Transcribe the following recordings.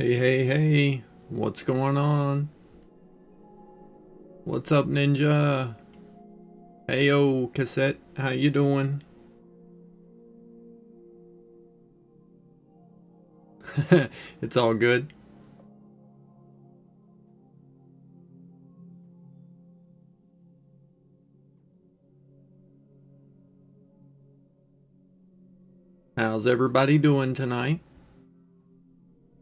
Hey, hey, hey, what's going on? What's up, Ninja? Hey, yo, Cassette, how you doing? It's all good. How's everybody doing tonight?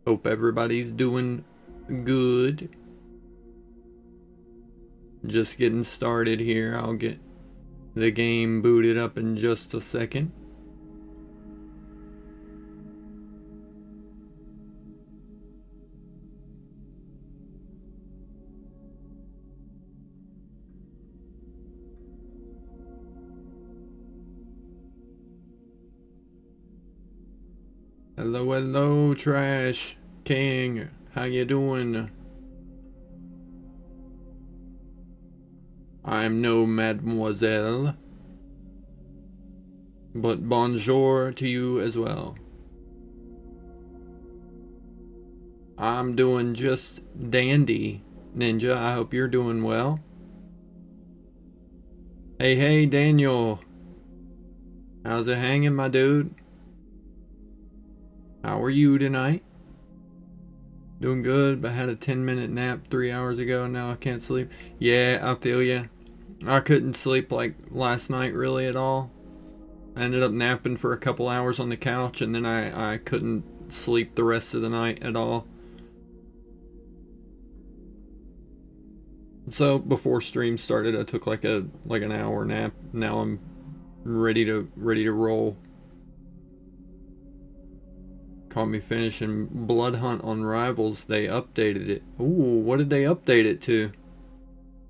Hope everybody's doing good. Just getting started here. I'll get the game booted up in just a second. Hello, hello, Trash King. How you doing? I'm no mademoiselle, but bonjour to you as well. I'm doing just dandy, Ninja. I hope you're doing well. Hey, hey, Daniel. How's it hanging, my dude? How are you tonight? Doing good, but had a 10-minute nap 3 hours ago and now I can't sleep. Yeah, I feel ya. I couldn't sleep like last night really at all. I ended up napping for a couple hours on the couch and then I couldn't sleep the rest of the night at all. So before stream started, I took like an hour nap. Now I'm ready to roll. Caught me finishing Blood Hunt on Rivals. They updated it. Ooh, what did they update it to?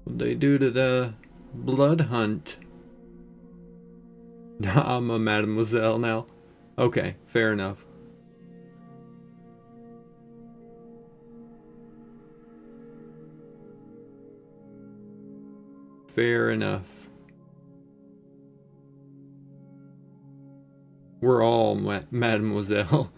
What did they do to the Blood Hunt? I'm a mademoiselle now. Okay, fair enough. Fair enough. We're all mademoiselle.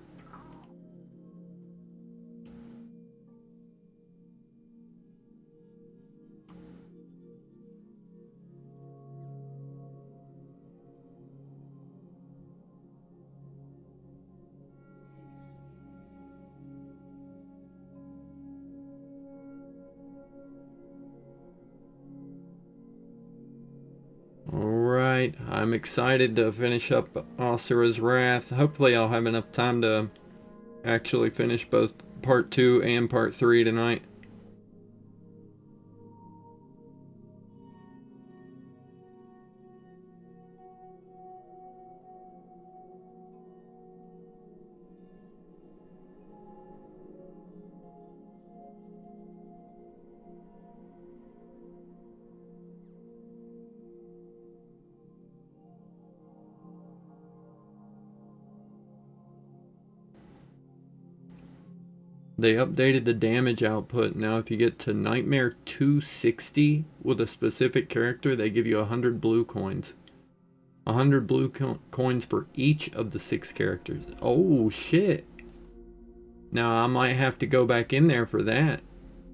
Alright, I'm excited to finish up Asura's Wrath. Hopefully I'll have enough time to actually finish both part 2 and part 3 tonight. They updated the damage output. Now if you get to Nightmare 260 with a specific character, they give you 100 blue coins. 100 blue coins for each of the 6 characters. Oh shit. Now I might have to go back in there for that.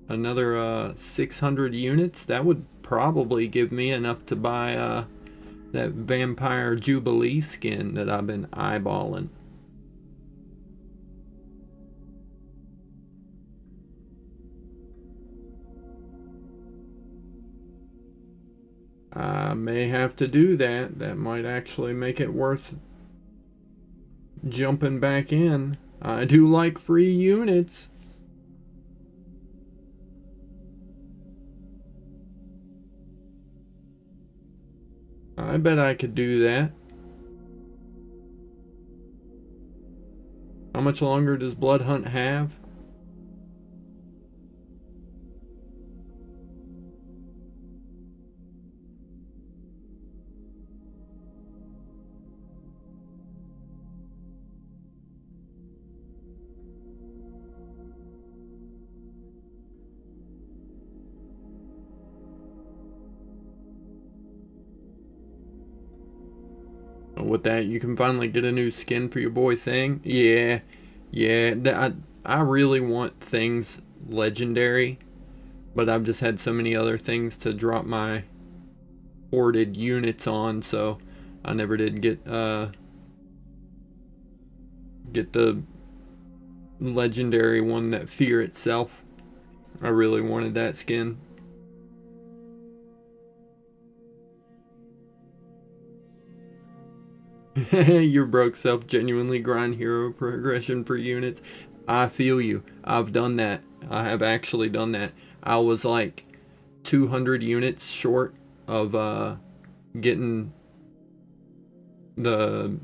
Another 600 units? That would probably give me enough to buy that Vampire Jubilee skin that I've been eyeballing. I may have to do that. That might actually make it worth jumping back in. I do like free units. I bet I could do that. How much longer does Blood Hunt have? With that, you can finally get a new skin for your boy Thing. Yeah, I really want things legendary, but I've just had so many other things to drop my hoarded units on, so I never did get the legendary one, that Fear itself. I really wanted that skin. Your broke self genuinely grind hero progression for units. I feel you. I've done that. I have actually done that. I was like 200 units short of getting the,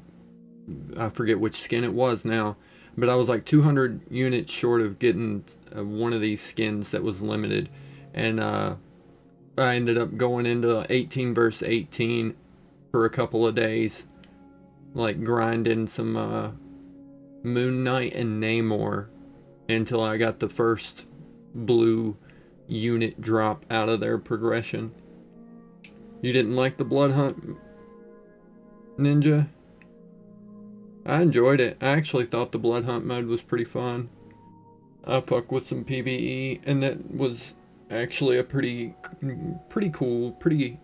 I forget which skin it was now, but I was like 200 units short of getting one of these skins that was limited, and I ended up going into 18 versus 18 for a couple of days, like grinding some Moon Knight and Namor until I got the first blue unit drop out of their progression. You didn't like the Blood Hunt, Ninja? I enjoyed it. I actually thought the Blood Hunt mode was pretty fun. I fuck with some PvE, and that was actually a pretty cool, pretty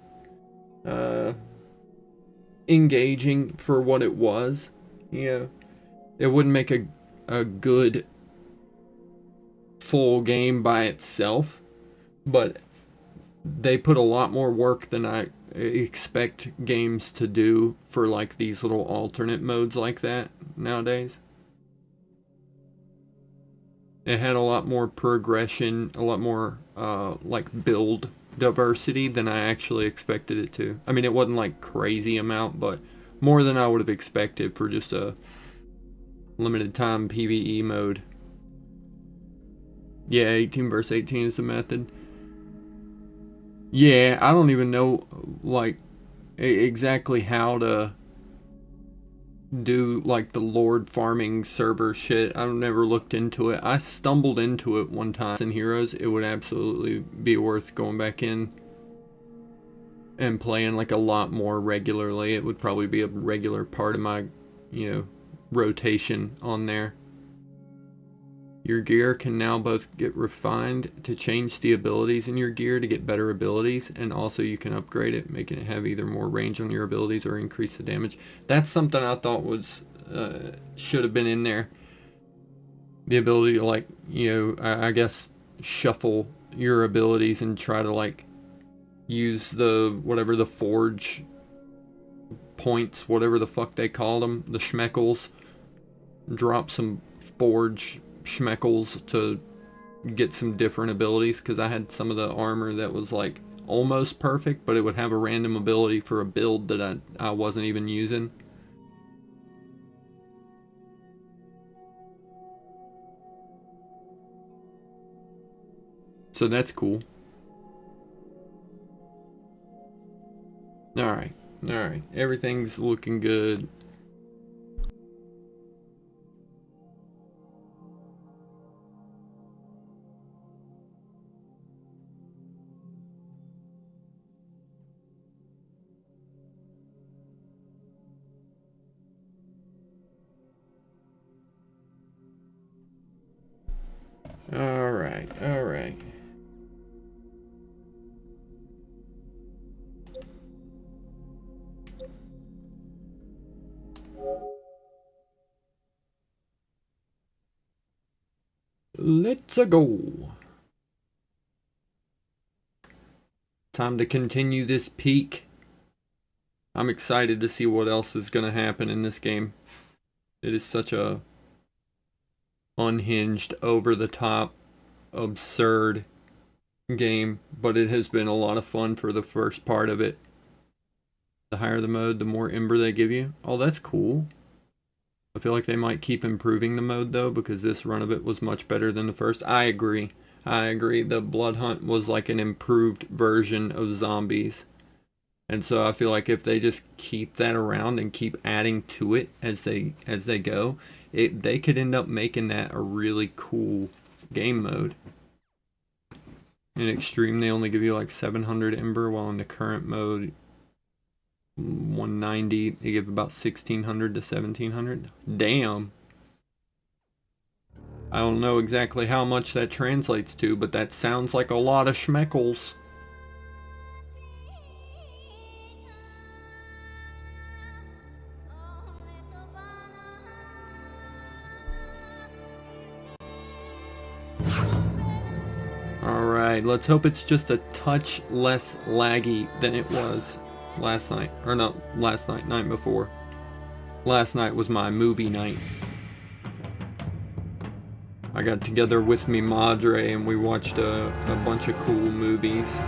engaging for what it was. Yeah, it wouldn't make a good full game by itself, but they put a lot more work than I expect games to do for like these little alternate modes like that nowadays. It had a lot more progression, a lot more like build diversity than I actually expected it to. I mean, it wasn't like crazy amount, but more than I would have expected for just a limited time PvE mode. Yeah, 18 versus 18 is the method. Yeah, I don't even know like exactly how to do like the Lord farming server shit. I've never looked into it. I stumbled into it one time in Heroes. It would absolutely be worth going back in and playing like a lot more regularly. It would probably be a regular part of my, rotation on there. Your gear can now both get refined to change the abilities in your gear to get better abilities, and also you can upgrade it, making it have either more range on your abilities or increase the damage. That's something I thought was should have been in there. The ability to like, I guess shuffle your abilities and try to like use the whatever the forge points, whatever the fuck they call them, the schmeckles. Drop some forge schmeckles to get some different abilities, because I had some of the armor that was like almost perfect, but it would have a random ability for a build that I wasn't even using. So that's cool. Alright, alright. Everything's looking good. Alright, alright. Let's go. Time to continue this peak. I'm excited to see what else is going to happen in this game. It is such a unhinged, over-the-top, absurd game, but it has been a lot of fun for the first part of it. The higher the mode, the more ember they give you. Oh, that's cool. I feel like they might keep improving the mode though, because this run of it was much better than the first. I agree. The Blood Hunt was like an improved version of zombies. And so I feel like if they just keep that around and keep adding to it as they go, they could end up making that a really cool game mode. In Extreme, they only give you like 700 Ember, while in the current mode, 190, they give about 1600 to 1700. Damn. I don't know exactly how much that translates to, but that sounds like a lot of schmeckles. Alright, let's hope it's just a touch less laggy than it was last night. Or not last night, night before. Last night was my movie night. I got together with me Madre and we watched a bunch of cool movies.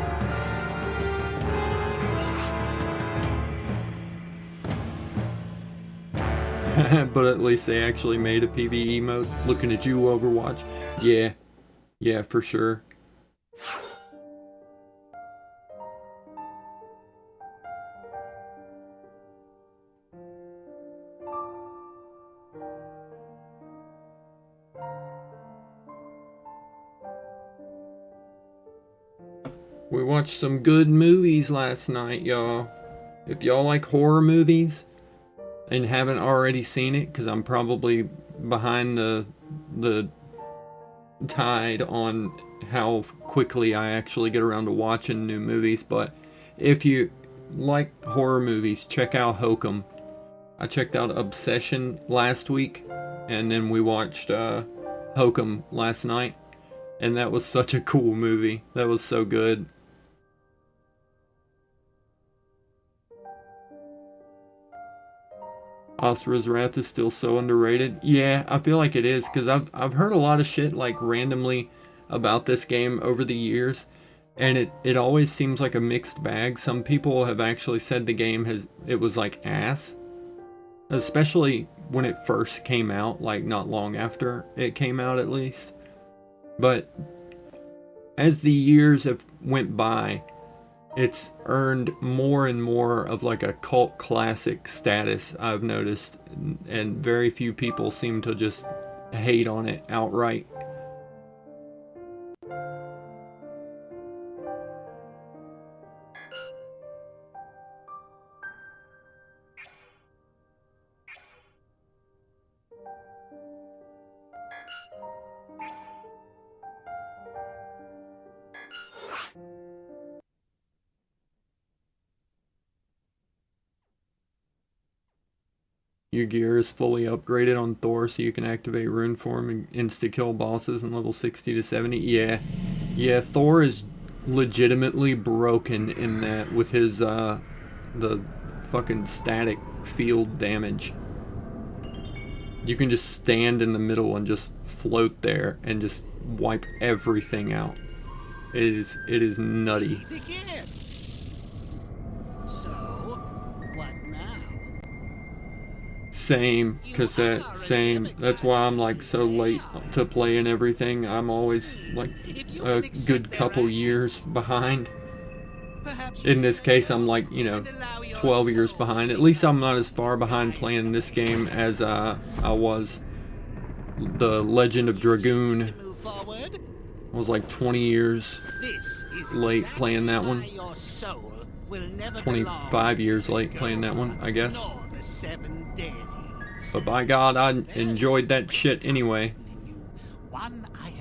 But at least they actually made a PvE mode. Looking at you, Overwatch. Yeah. Yeah, for sure. We watched some good movies last night, y'all. If y'all like horror movies and haven't already seen it, because I'm probably behind the tide on how quickly I actually get around to watching new movies, but if you like horror movies, check out Hokum. I checked out Obsession last week, and then we watched Hokum last night, and that was such a cool movie. That was so good. Asura's Wrath is still so underrated. Yeah, I feel like it is, because I've heard a lot of shit like randomly about this game over the years, and it always seems like a mixed bag. Some people have actually said the game was like ass, especially when it first came out, like not long after it came out at least. But as the years have went by, it's earned more and more of like a cult classic status, I've noticed, and very few people seem to just hate on it outright. Your gear is fully upgraded on Thor, so you can activate rune form and insta-kill bosses in level 60 to 70. Yeah, Thor is legitimately broken in that with his, the fucking static field damage. You can just stand in the middle and just float there and just wipe everything out. It is nutty. Same, cassette, same. That's why I'm like so late to play and everything. I'm always like a good couple years behind. In this case, I'm like, 12 years behind. At least I'm not as far behind playing this game as I was the Legend of Dragoon. I was like 20 years late playing that one. 25 years late playing that one, I guess. But by God, I enjoyed that shit anyway.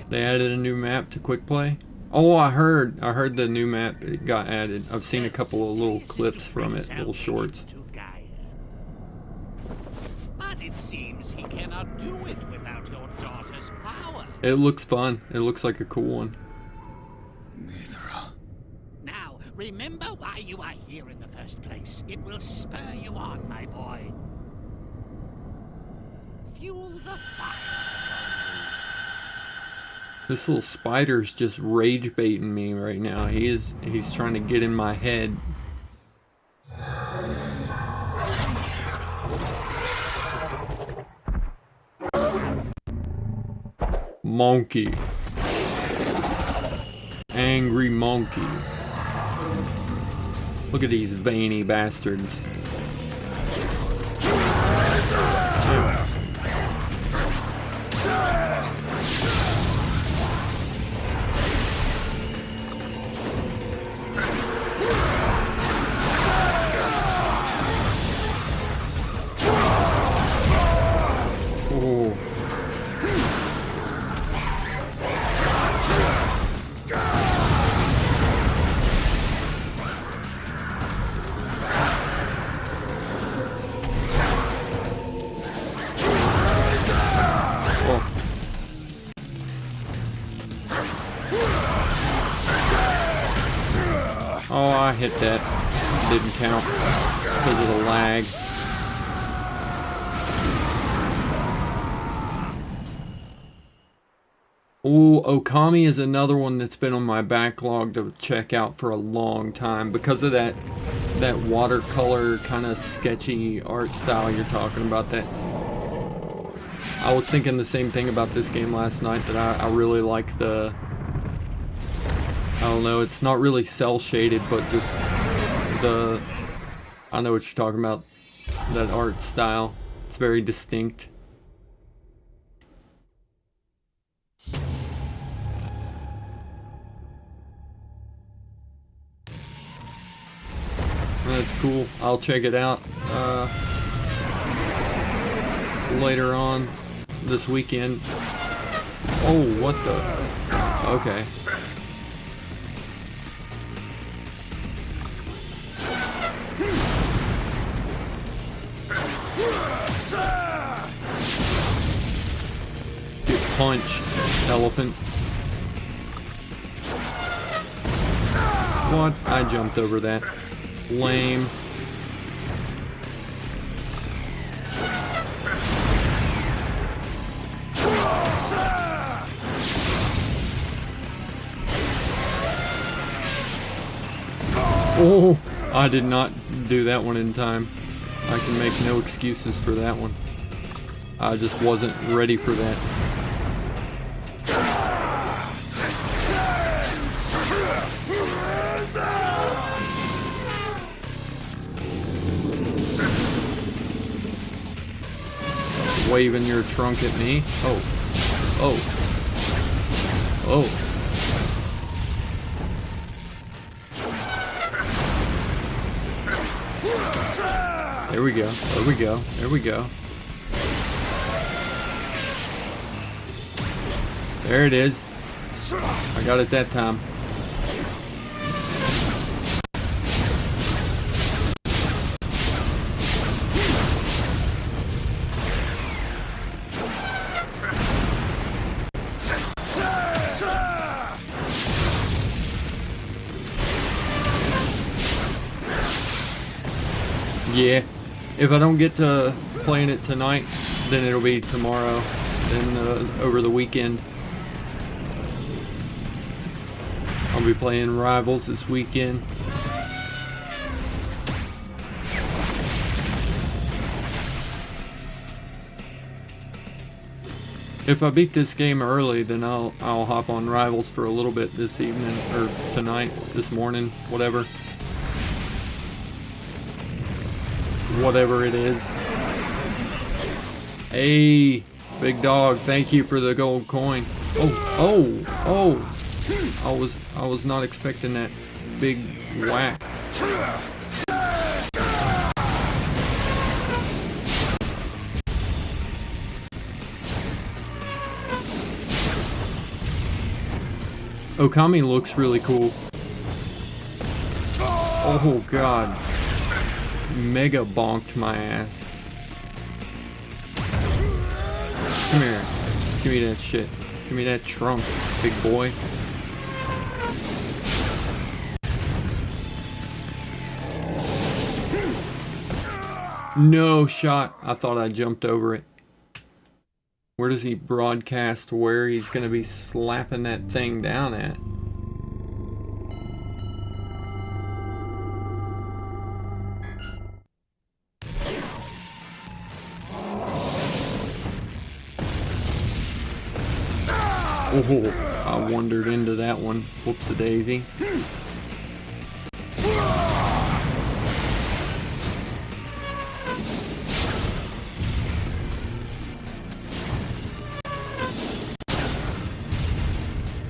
They added a new map to quick play. Oh, I heard the new map got added. I've seen a couple of little clips from it, little shorts. But it seems he cannot do it without your daughter's power. It looks fun. It looks like a cool one. Mithra. Now, remember why you are here in the first place. It will spur you on, my boy. Fuel the fire. This little spider's just rage baiting me right now. He's trying to get in my head. Monkey. Angry monkey. Look at these veiny bastards. hit that. Didn't count because of the lag. Ooh, Okami is another one that's been on my backlog to check out for a long time because of that watercolor kind of sketchy art style you're talking about. That I was thinking the same thing about this game last night, that I really like the, I don't know, it's not really cell shaded, but just the, I know what you're talking about, that art style. It's very distinct. That's cool. I'll check it out later on this weekend. Oh, what the? Okay. Get punched, elephant. What? I jumped over that. Lame. Oh, I did not do that one in time. I can make no excuses for that one. I just wasn't ready for that. Waving your trunk at me. Oh. Oh. Oh. There we go. There we go. There we go. There it is. I got it that time. Yeah, if I don't get to playing it tonight, then it'll be tomorrow, then over the weekend. I'll be playing Rivals this weekend. If I beat this game early, then I'll hop on Rivals for a little bit this evening, or tonight, this morning, whatever. Whatever it is. Hey, big dog, thank you for the gold coin. Oh. I was not expecting that big whack. Okami looks really cool. Oh god. Mega bonked my ass. Come here. Give me that shit. Give me that trunk, big boy. No shot. I thought I jumped over it. Where does he broadcast where he's gonna be slapping that thing down at? Oh, I wandered into that one. Whoops-a-daisy.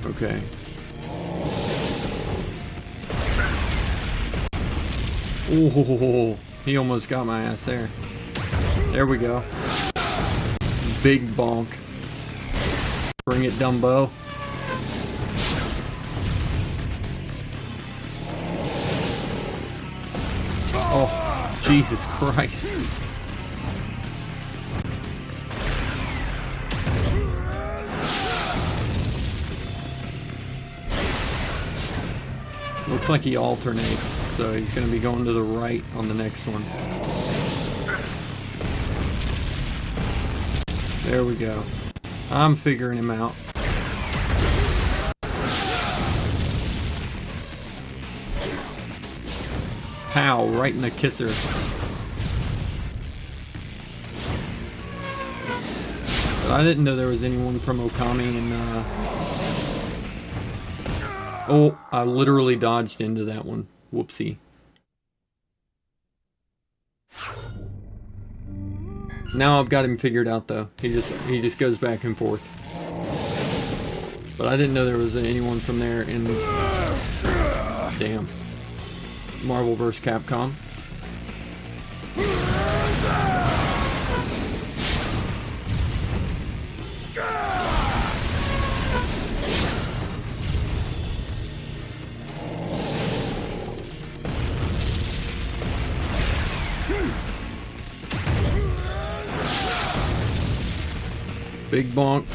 Okay. Oh, he almost got my ass there. There we go. Big bonk. Bring it, Dumbo. Oh, Jesus Christ. Looks like he alternates, so he's going to be going to the right on the next one. There we go. I'm figuring him out. Pow, right in the kisser. But I didn't know there was anyone from Okami in, Oh, I literally dodged into that one. Whoopsie. Now I've got him figured out though. He just goes back and forth. But I didn't know there was anyone from there in... Damn. Marvel vs. Capcom. Big bonk.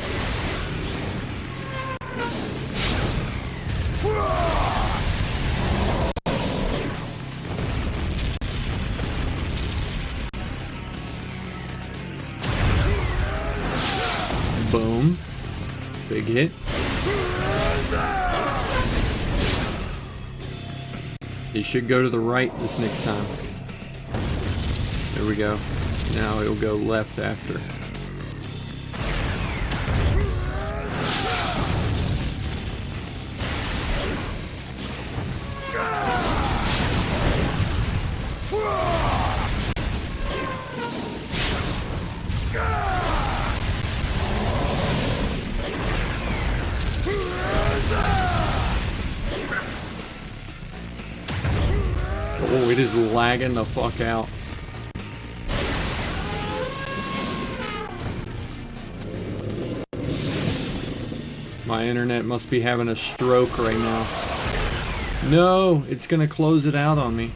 Boom. Big hit. He should go to the right this next time. There we go. Now he'll go left after. Oh, it is lagging the fuck out. My internet must be having a stroke right now. No, it's gonna close it out on me.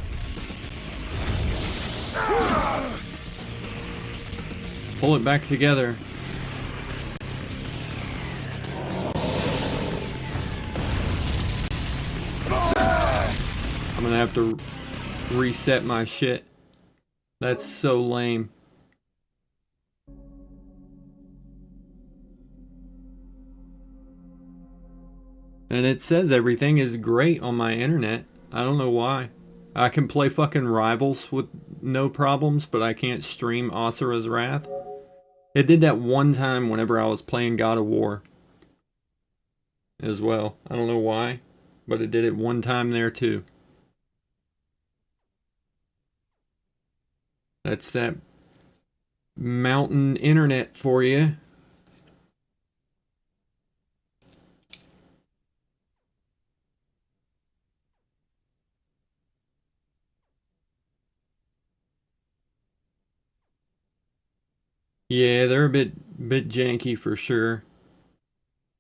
Pull it back together. I'm gonna have to reset my shit. That's so lame. And it says everything is great on my internet. I don't know why. I can play fucking Rivals with no problems, but I can't stream Asura's Wrath. It did that one time whenever I was playing God of War as well. I don't know why, but it did it one time there too. That's that mountain internet for you. Yeah, they're a bit janky for sure.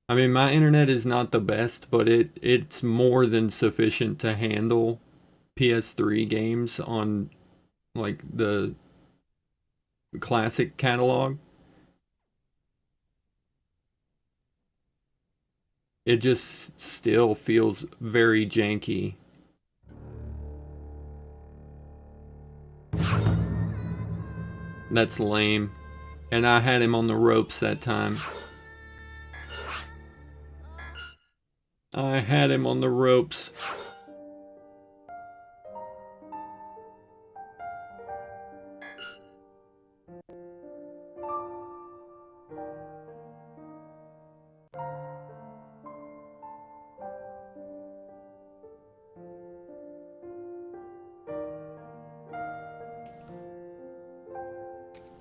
I mean, my internet is not the best, but it's more than sufficient to handle PS3 games on like the classic catalog. It just still feels very janky. That's lame. And I had him on the ropes that time. I had him on the ropes.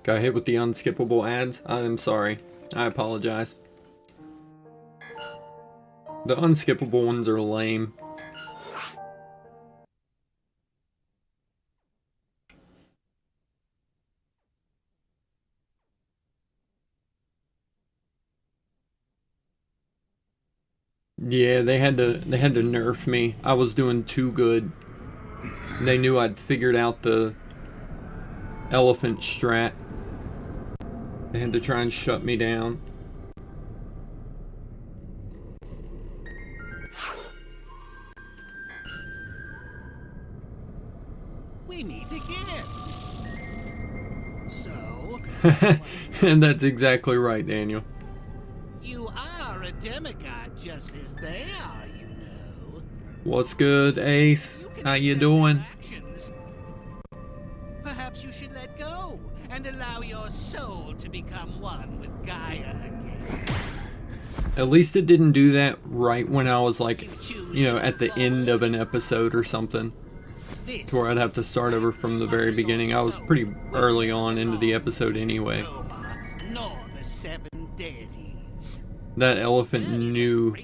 Got hit with the unskippable ads? I am sorry. I apologize. The unskippable ones are lame. Yeah, they had to nerf me. I was doing too good. They knew I'd figured out the elephant strat. They had to try and shut me down. So? And that's exactly right, Daniel. You are a demigod just as they are, you know. What's good, Ace? How you doing? Actions. Perhaps you should let go and allow your soul to become one with Gaia again. At least it didn't do that right when I was like, you know, at the end of an episode or something. To where I'd have to start over from the very beginning. I was pretty early on into the episode anyway. Nor the seven deities. That elephant knew,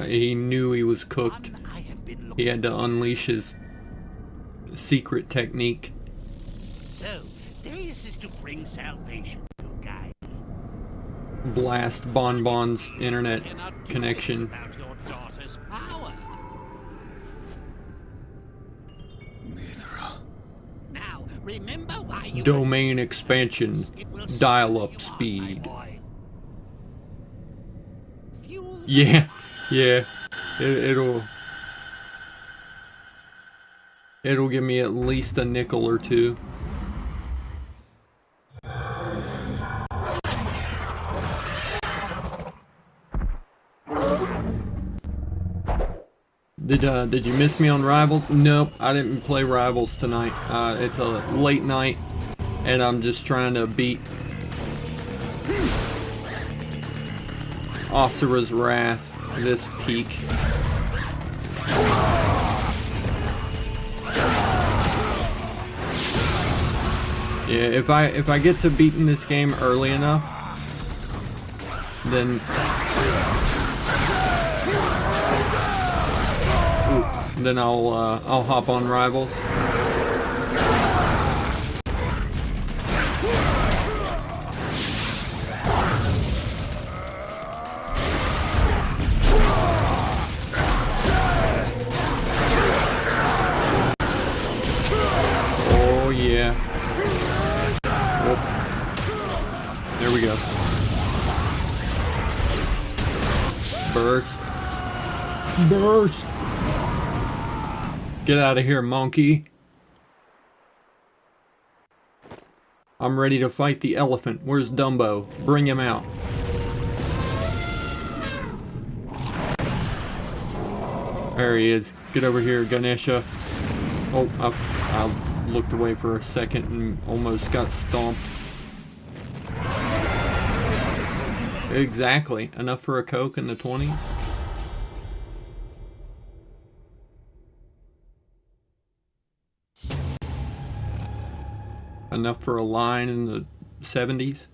he knew he was cooked. He had to unleash his secret technique. So, Deus is to bring salvation to Gaia. Blast Bonbon's internet connection. Without your daughter's power. Mithra. Now, remember why you Domain expansion. Dial-up speed. Yeah, yeah. It'll give me at least a nickel or two. Did you miss me on Rivals? Nope, I didn't play Rivals tonight. It's a late night, and I'm just trying to beat Asura's Wrath, this peak. Yeah, if I get to beating this game early enough, then I'll hop on Rivals. Oh yeah. Oh. There we go. Burst. Burst. Get out of here, monkey. I'm ready to fight the elephant. Where's Dumbo? Bring him out. There he is. Get over here, Ganesha. Oh, I looked away for a second and almost got stomped. Exactly. Enough for a Coke in the 20s? Enough for a line in the 70s?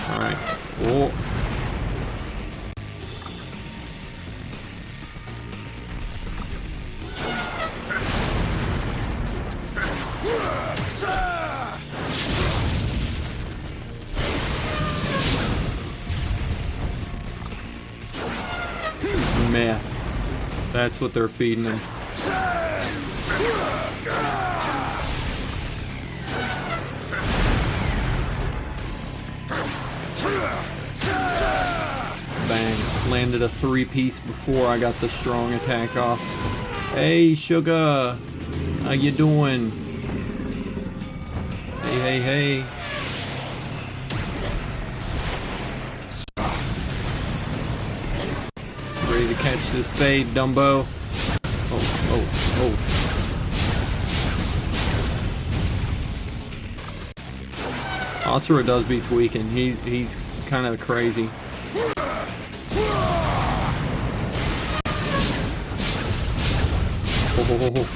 Alright. Oh. Meth. That's what they're feeding him. Bang. Landed a 3-piece before I got the strong attack off. Hey, Sugar. How you doing? Hey, hey, hey. Ready to catch this fade, Dumbo. Oh. Asura does be tweaking. He's kind of crazy. Oh.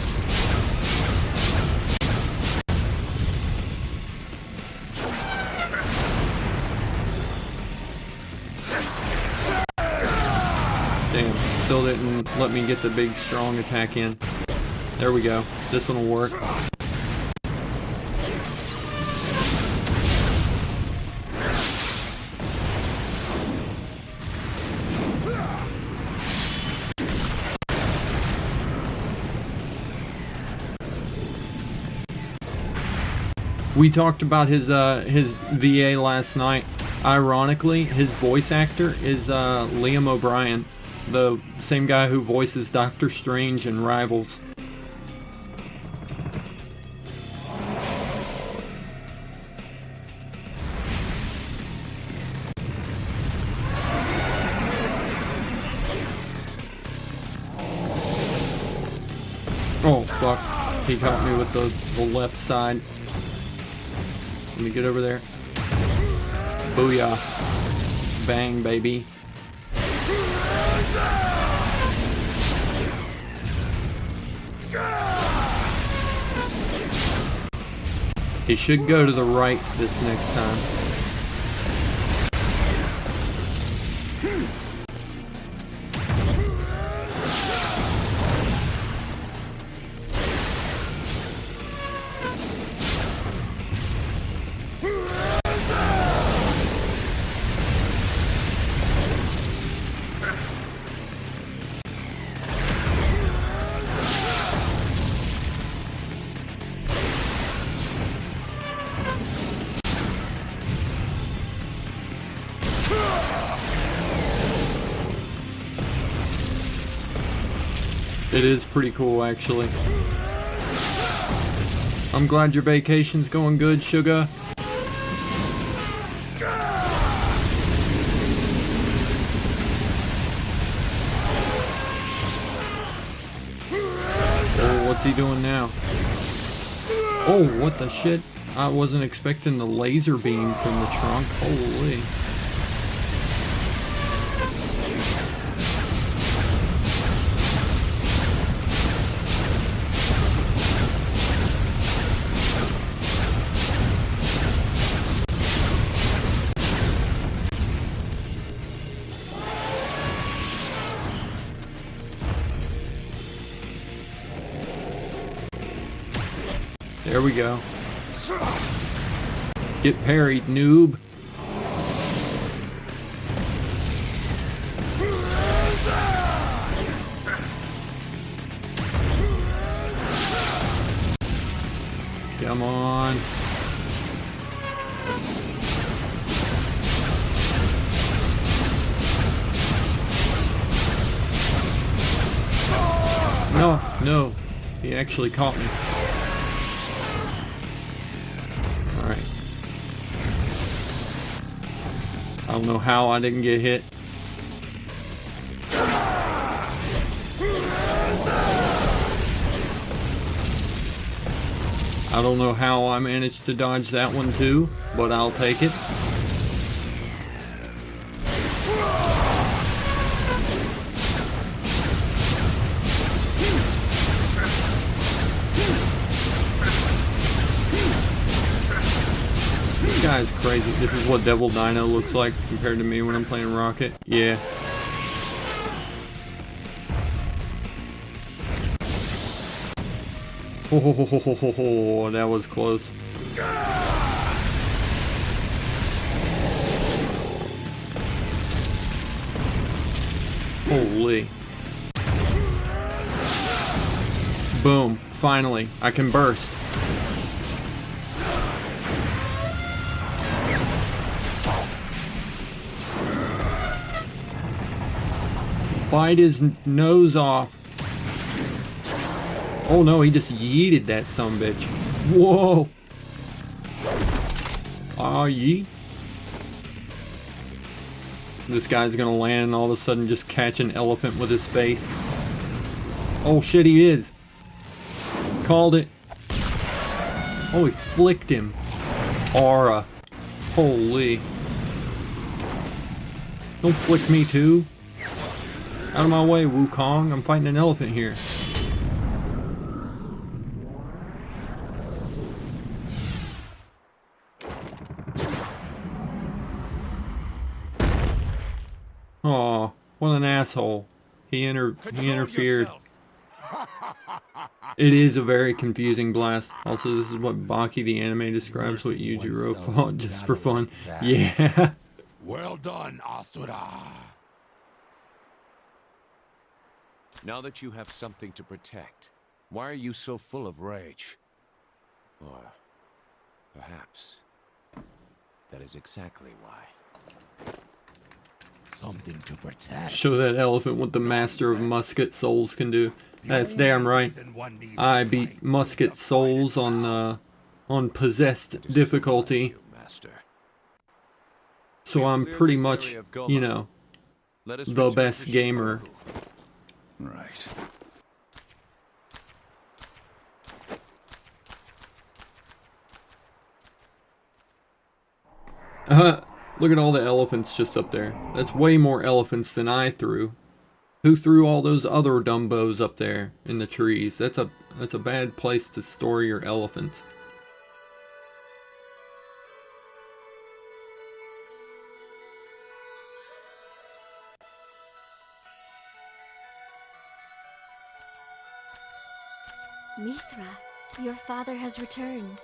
Damn, still didn't let me get the big strong attack in. There we go. This one will work. We talked about his VA last night. Ironically, his voice actor is Liam O'Brien. The same guy who voices Doctor Strange in Rivals. Oh fuck, he caught me with the left side. Let me get over there. Booyah. Bang, baby. He should go to the right this next time. It is pretty cool, actually. I'm glad your vacation's going good, sugar. Oh, what's he doing now? Oh, what the shit? I wasn't expecting the laser beam from the trunk. Holy. There we go. Get parried, noob. Come on. No, no. He actually caught me. Alright. I don't know how I didn't get hit. I don't know how I managed to dodge that one too, but I'll take it. This guy's crazy. This is what Devil Dino looks like compared to me when I'm playing Rocket. Yeah. Oh, that was close. Holy. Boom. Finally, I can burst. Bite his nose off. Oh no, he just yeeted that sumbitch. Whoa. Aw, yeet. This guy's gonna land and all of a sudden just catch an elephant with his face. Oh shit, he is. Called it. Oh, he flicked him. Aura. Holy. Don't flick me too. Out of my way, Wukong. I'm fighting an elephant here. Aw, what an asshole. He interfered. It is a very confusing blast. Also, this is what Baki the anime describes what Yujiro fought just for fun. Yeah. Well done, Asura. Now that you have something to protect, why are you so full of rage? Or perhaps that is exactly why. something to protect. Show that elephant what the master of musket souls can do. That's damn right. I beat musket souls on possessed difficulty. Master. So I'm pretty much, you know, Let us the return best to gamer. Shikoku. Right. Look at all the elephants just up there. That's way more elephants than I threw. Who threw all those other dumbos up there in the trees? That's a bad place to store your elephants. Mithra, your father has returned.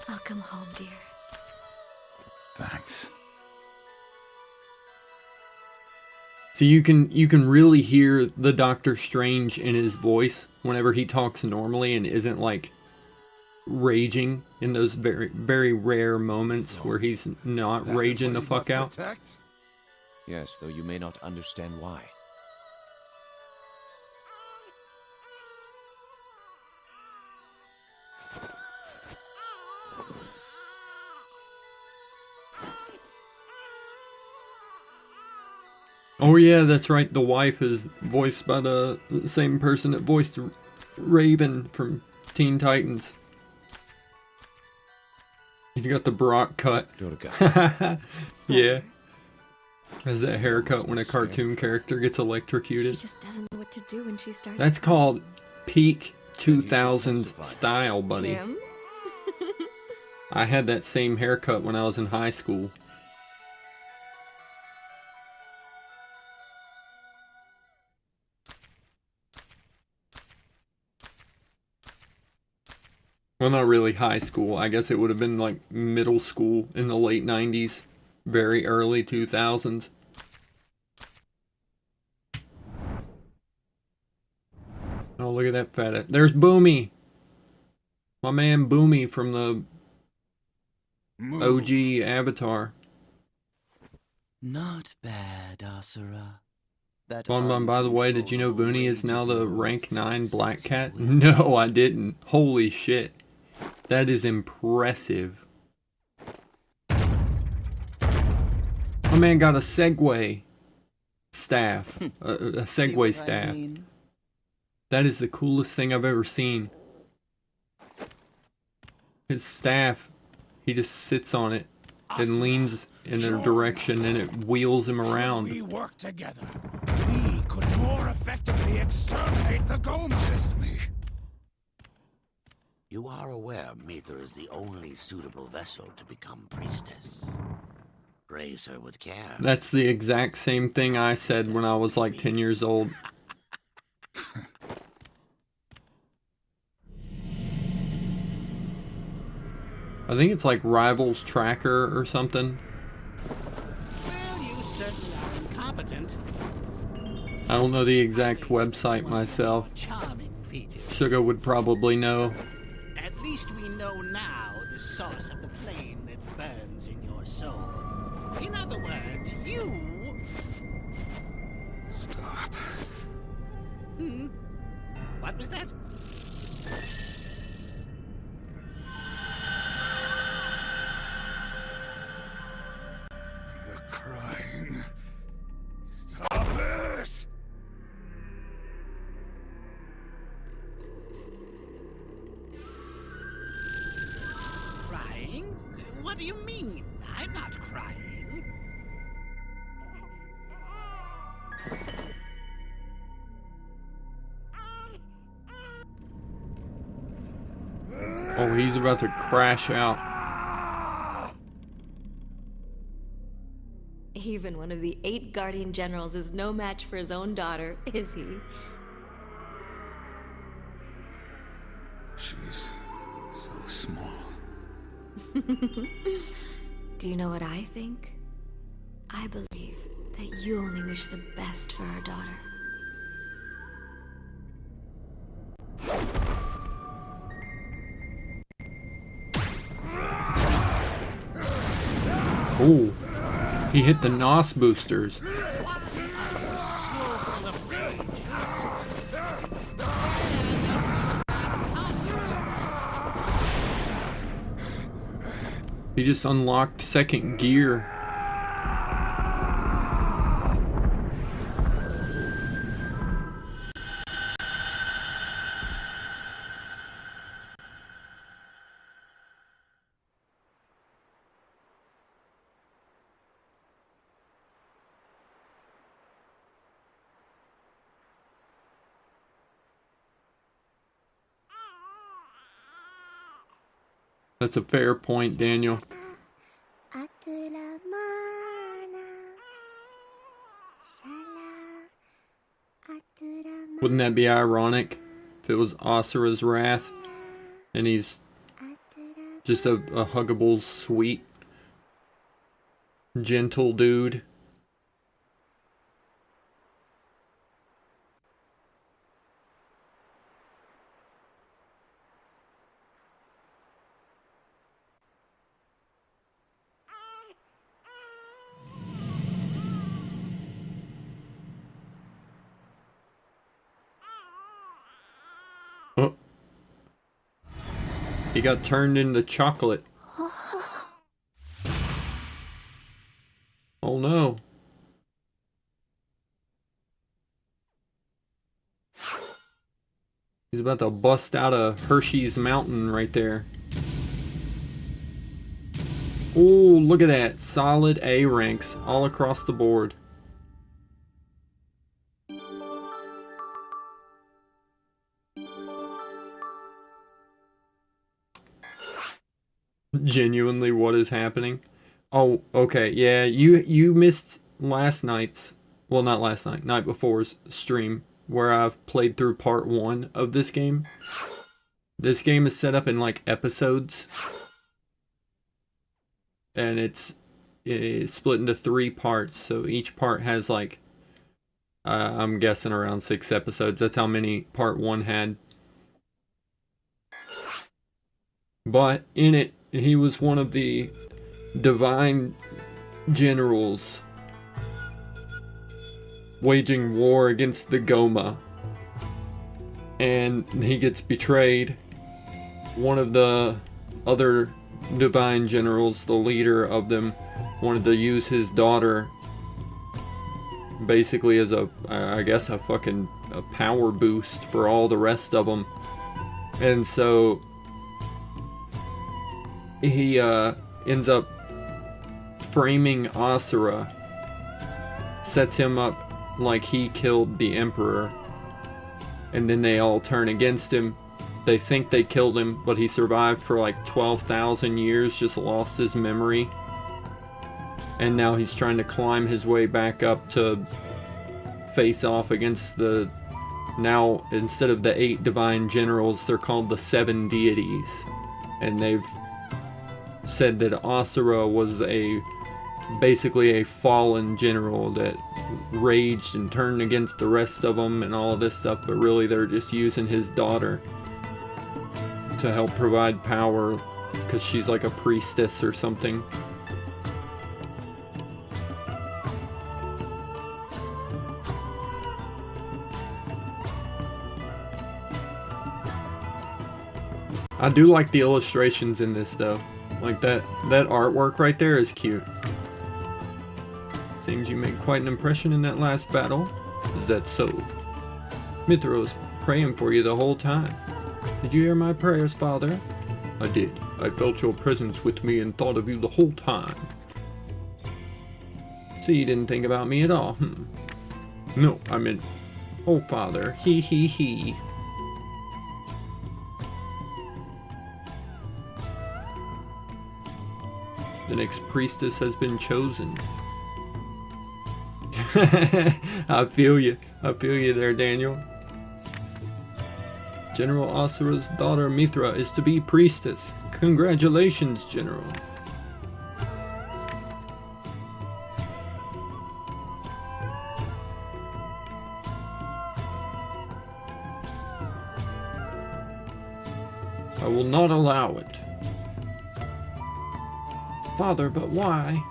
Welcome home, dear. Thanks. So you can really hear the Doctor Strange in his voice whenever he talks normally and isn't like raging in those very, very rare moments where he's not raging the fuck out. Protect? Yes, though you may not understand why. Oh yeah, that's right. The wife is voiced by the same person that voiced Raven from Teen Titans. He's got the Brock cut. Yeah. Has that haircut when a cartoon character gets She electrocuted. just doesn't know what to do when she starts. That's called peak 2000s style, buddy. him. I had that same haircut when I was in high school. Well, not really high school. I guess it would have been like middle school in the late 90s, very early 2000s. Oh, look at that feta. There's Boomy. My man Boomy from the OG Avatar. Not bad, Asura. That Bon, by the way, did you know Booney is now the rank 9 black cat? No, I didn't. Holy shit. That is impressive. My man got a Segway staff. A Segway staff. That is the coolest thing I've ever seen. His staff, he just sits on it and leans in a direction and it wheels him around. We work together. We could more effectively exterminate the Goma. Test me. You are aware Mithra is the only suitable vessel to become priestess. Raise her with care. That's the exact same thing I said when I was like 10 years old. I think it's like Rivals Tracker or something. Well, you certainly are incompetent. I don't know the exact website myself. Charming features. Sugar would probably know. At least we know now the source of the flame that burns in your soul. In other words, you... Stop. What was that? You're crying. Stop it! Crying? What do you mean? I'm not crying. Oh, he's about to crash out. Even one of the 8 guardian generals is no match for his own daughter, is he? She's so small. Do you know what I think? I believe that you only wish the best for our daughter. Ooh. He hit the NOS boosters. So full of rage, Asura. He just unlocked second gear. That's a fair point, Daniel. Wouldn't that be ironic if it was Asura's wrath and he's just a huggable, sweet, gentle dude? Oh. He got turned into chocolate. Oh no. He's about to bust out of Hershey's Mountain right there. Oh, look at that. Solid A ranks all across the board. Genuinely, what is happening? Oh, okay, yeah, you missed last night's, well, not last night, night before's stream, where I've played through part 1 of this game. This game is set up in, like, episodes. And it's split into 3 parts, so each part has, like, I'm guessing around 6 episodes. That's how many part 1 had. But in it, he was one of the divine generals waging war against the Goma. And he gets betrayed. One of the other divine generals, the leader of them, wanted to use his daughter basically as I guess a power boost for all the rest of them. And so he ends up framing Asura, sets him up like he killed the Emperor, and then they all turn against him. They think they killed him, but he survived for like 12,000 years, just lost his memory. And now he's trying to climb his way back up to face off against the, now instead of the 8 divine generals, they're called the 7 deities. And they've said that Asura was basically a fallen general that raged and turned against the rest of them and all of this stuff, but really they're just using his daughter to help provide power because she's like a priestess or something. I do like the illustrations in this though. Like that artwork right there is cute. Seems you made quite an impression in that last battle. Is that so? Mithra was praying for you the whole time. Did you hear my prayers, Father? I did. I felt your presence with me and thought of you the whole time. So you didn't think about me at all, No, I meant, oh Father, he. The next priestess has been chosen. I feel you there, Daniel. General Asura's daughter Mithra is to be priestess. Congratulations, General. I will not allow it. Father, but why?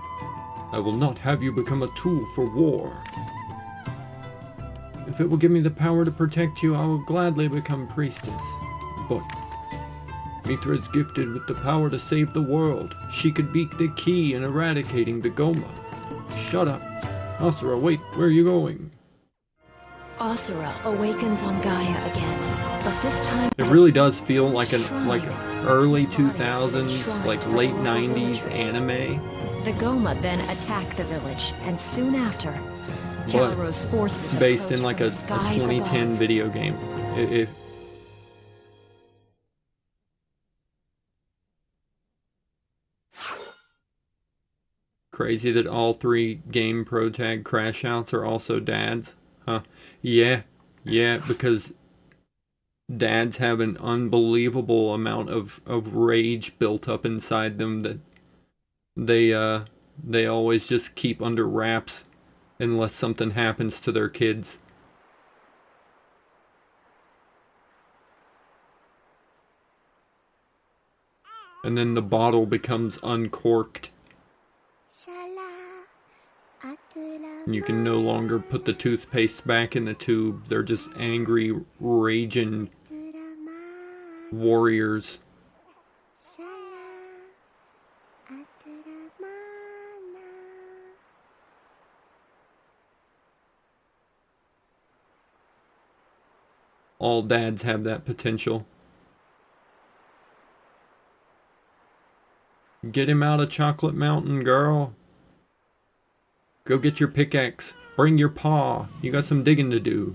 I will not have you become a tool for war. If it will give me the power to protect you, I will gladly become priestess. But Mithra is gifted with the power to save the world. She could be the key in eradicating the Goma. Shut up. Asura, wait, where are you going? Asura awakens on Gaia again, but this time It really does feel like an early 2000s, like late 90s anime. The Goma then attack the village, and soon after, Calro's forces Based in approach like a from the skies 2010 above. video game. Crazy that all 3 game pro tag crash outs are also dads. Huh. Yeah, because dads have an unbelievable amount of rage built up inside them that they always just keep under wraps unless something happens to their kids. And then the bottle becomes uncorked. And you can no longer put the toothpaste back in the tube. They're just angry, raging warriors. All dads have that potential. Get him out of Chocolate Mountain, girl. Go get your pickaxe. Bring your paw. You got some digging to do.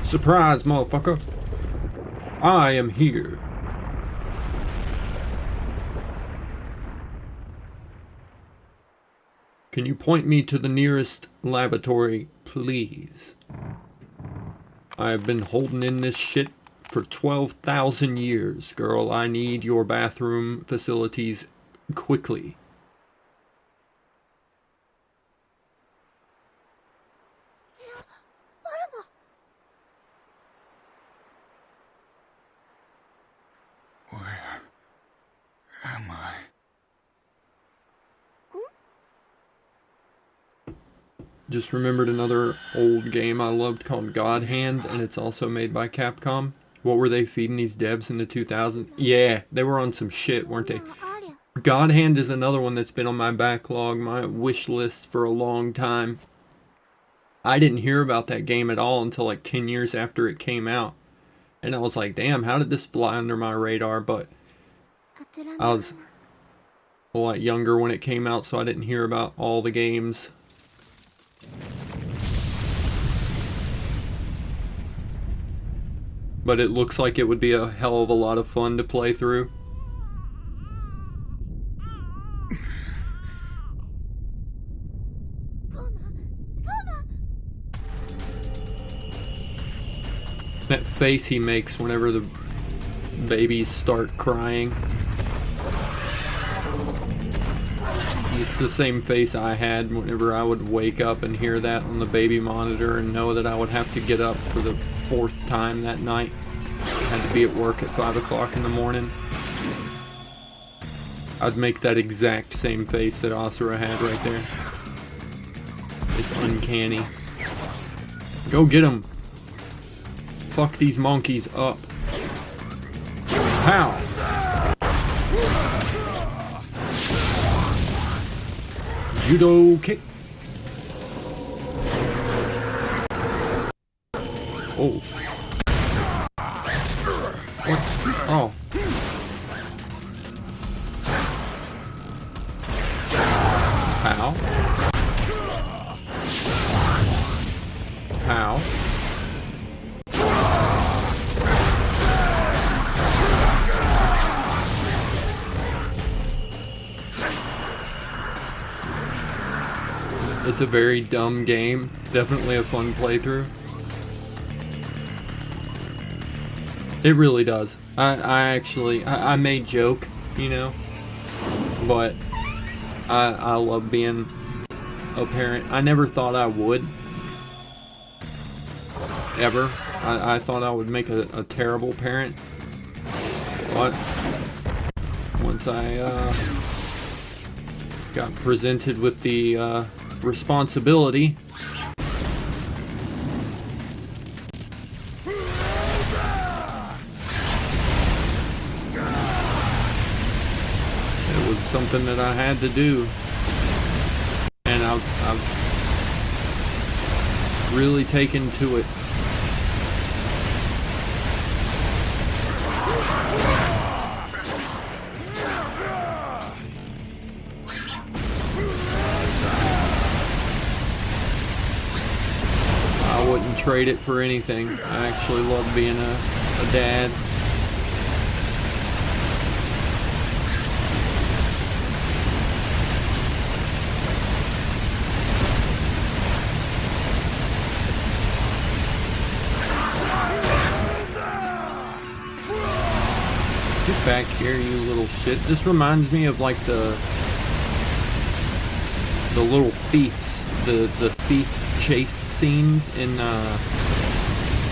Surprise, motherfucker. I am here. Can you point me to the nearest lavatory, please? I've been holding in this shit for 12,000 years, girl. I need your bathroom facilities quickly. Where am I? Just remembered another old game I loved called God Hand, and it's also made by Capcom. What were they feeding these devs in the 2000s? Yeah, they were on some shit, weren't they? God Hand is another one that's been on my backlog, my wish list for a long time. I didn't hear about that game at all until like 10 years after it came out. And I was like, damn, how did this fly under my radar? But I was a lot younger when it came out, so I didn't hear about all the games. But it looks like it would be a hell of a lot of fun to play through. That face he makes whenever the babies start crying. It's the same face I had whenever I would wake up and hear that on the baby monitor and know that I would have to get up for the 4th time that night. I had to be at work at 5 o'clock in the morning. I'd make that exact same face that Asura had right there. It's uncanny. Go get him! Fuck these monkeys up. Pow! Judo kick. Oh. What? Oh. Pow. Pow. It's a very dumb game. Definitely a fun playthrough. It really does. I may joke, you know, but I love being a parent. I never thought I would. Ever. I thought I would make a terrible parent. But once I got presented with the responsibility, it was something that I had to do, and I've really taken to it. I wouldn't trade it for anything. I actually love being a dad. Get back here, you little shit. This reminds me of like the little thieves, the thief chase scenes in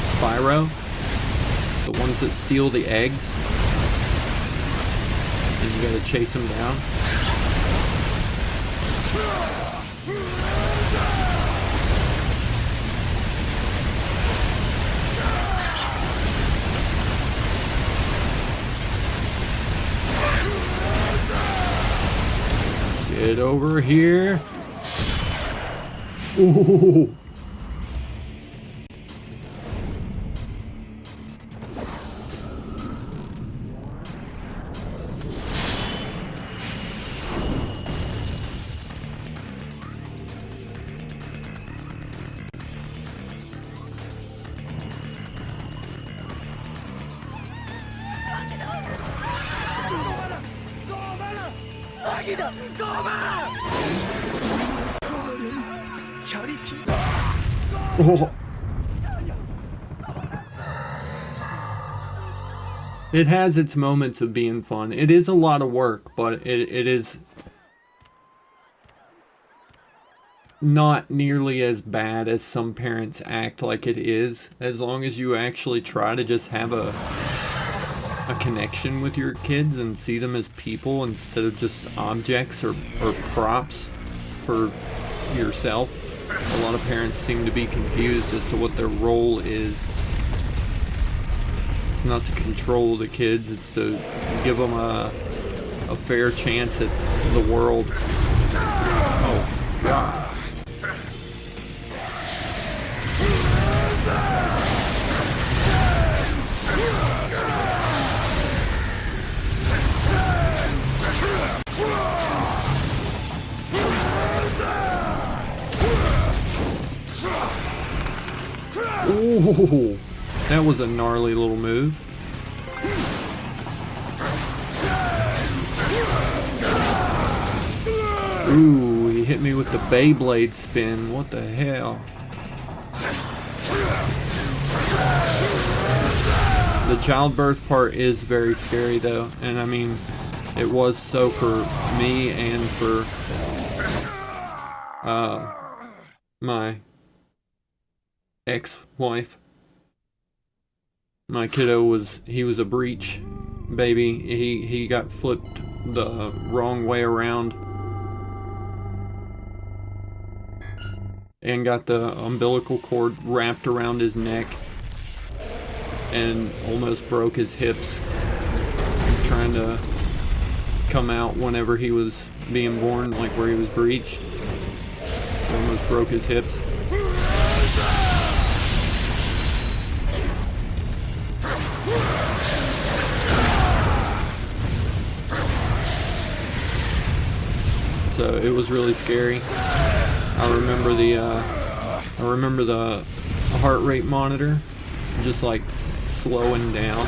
Spyro. The ones that steal the eggs. And you gotta chase them down. Get over here. Ooh. Oh. It has its moments of being fun. It is a lot of work, but it is not nearly as bad as some parents act like it is, as long as you actually try to just have a connection with your kids and see them as people instead of just objects or props for yourself. A lot of parents seem to be confused as to what their role is. It's not to control the kids, it's to give them a fair chance at the world. Oh, God. Ooh, that was a gnarly little move. Ooh, he hit me with the Beyblade spin. What the hell? The childbirth part is very scary though, and I mean, it was so for me and for my ex-wife. My kiddo was a breech baby. He got flipped the wrong way around and got the umbilical cord wrapped around his neck and almost broke his hips trying to come out whenever he was being born, like where he was breached. Almost broke his hips. So it was really scary. I remember the heart rate monitor just like slowing down.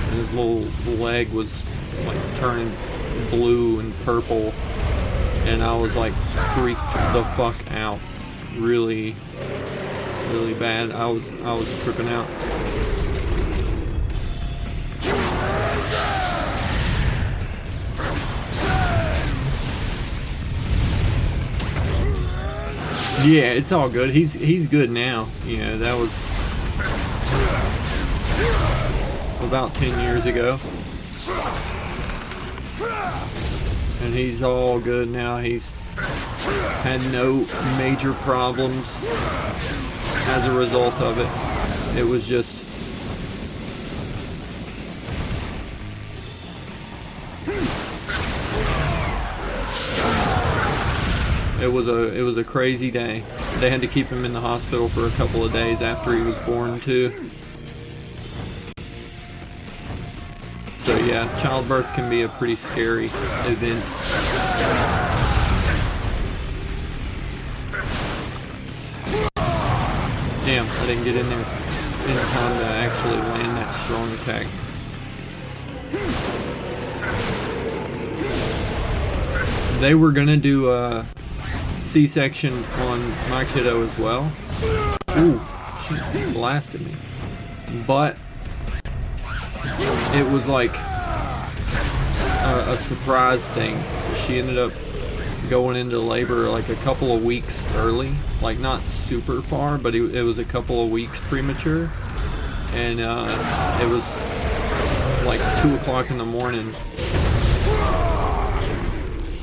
And his little leg was like turning blue and purple and I was like freaked the fuck out, really bad. I was tripping out. Yeah, it's all good. He's good now. Yeah, that was about 10 years ago. And he's all good now. He's had no major problems as a result of it. It was just it was a crazy day. They had to keep him in the hospital for a couple of days after he was born too. So yeah, childbirth can be a pretty scary event. Damn, I didn't get in there in time to actually land that strong attack. They were gonna do a C-section on my kiddo as well. Ooh, she blasted me. But it was like a surprise thing. She ended up going into labor like a couple of weeks early, like not super far, but it was a couple of weeks premature, and it was like 2 o'clock in the morning,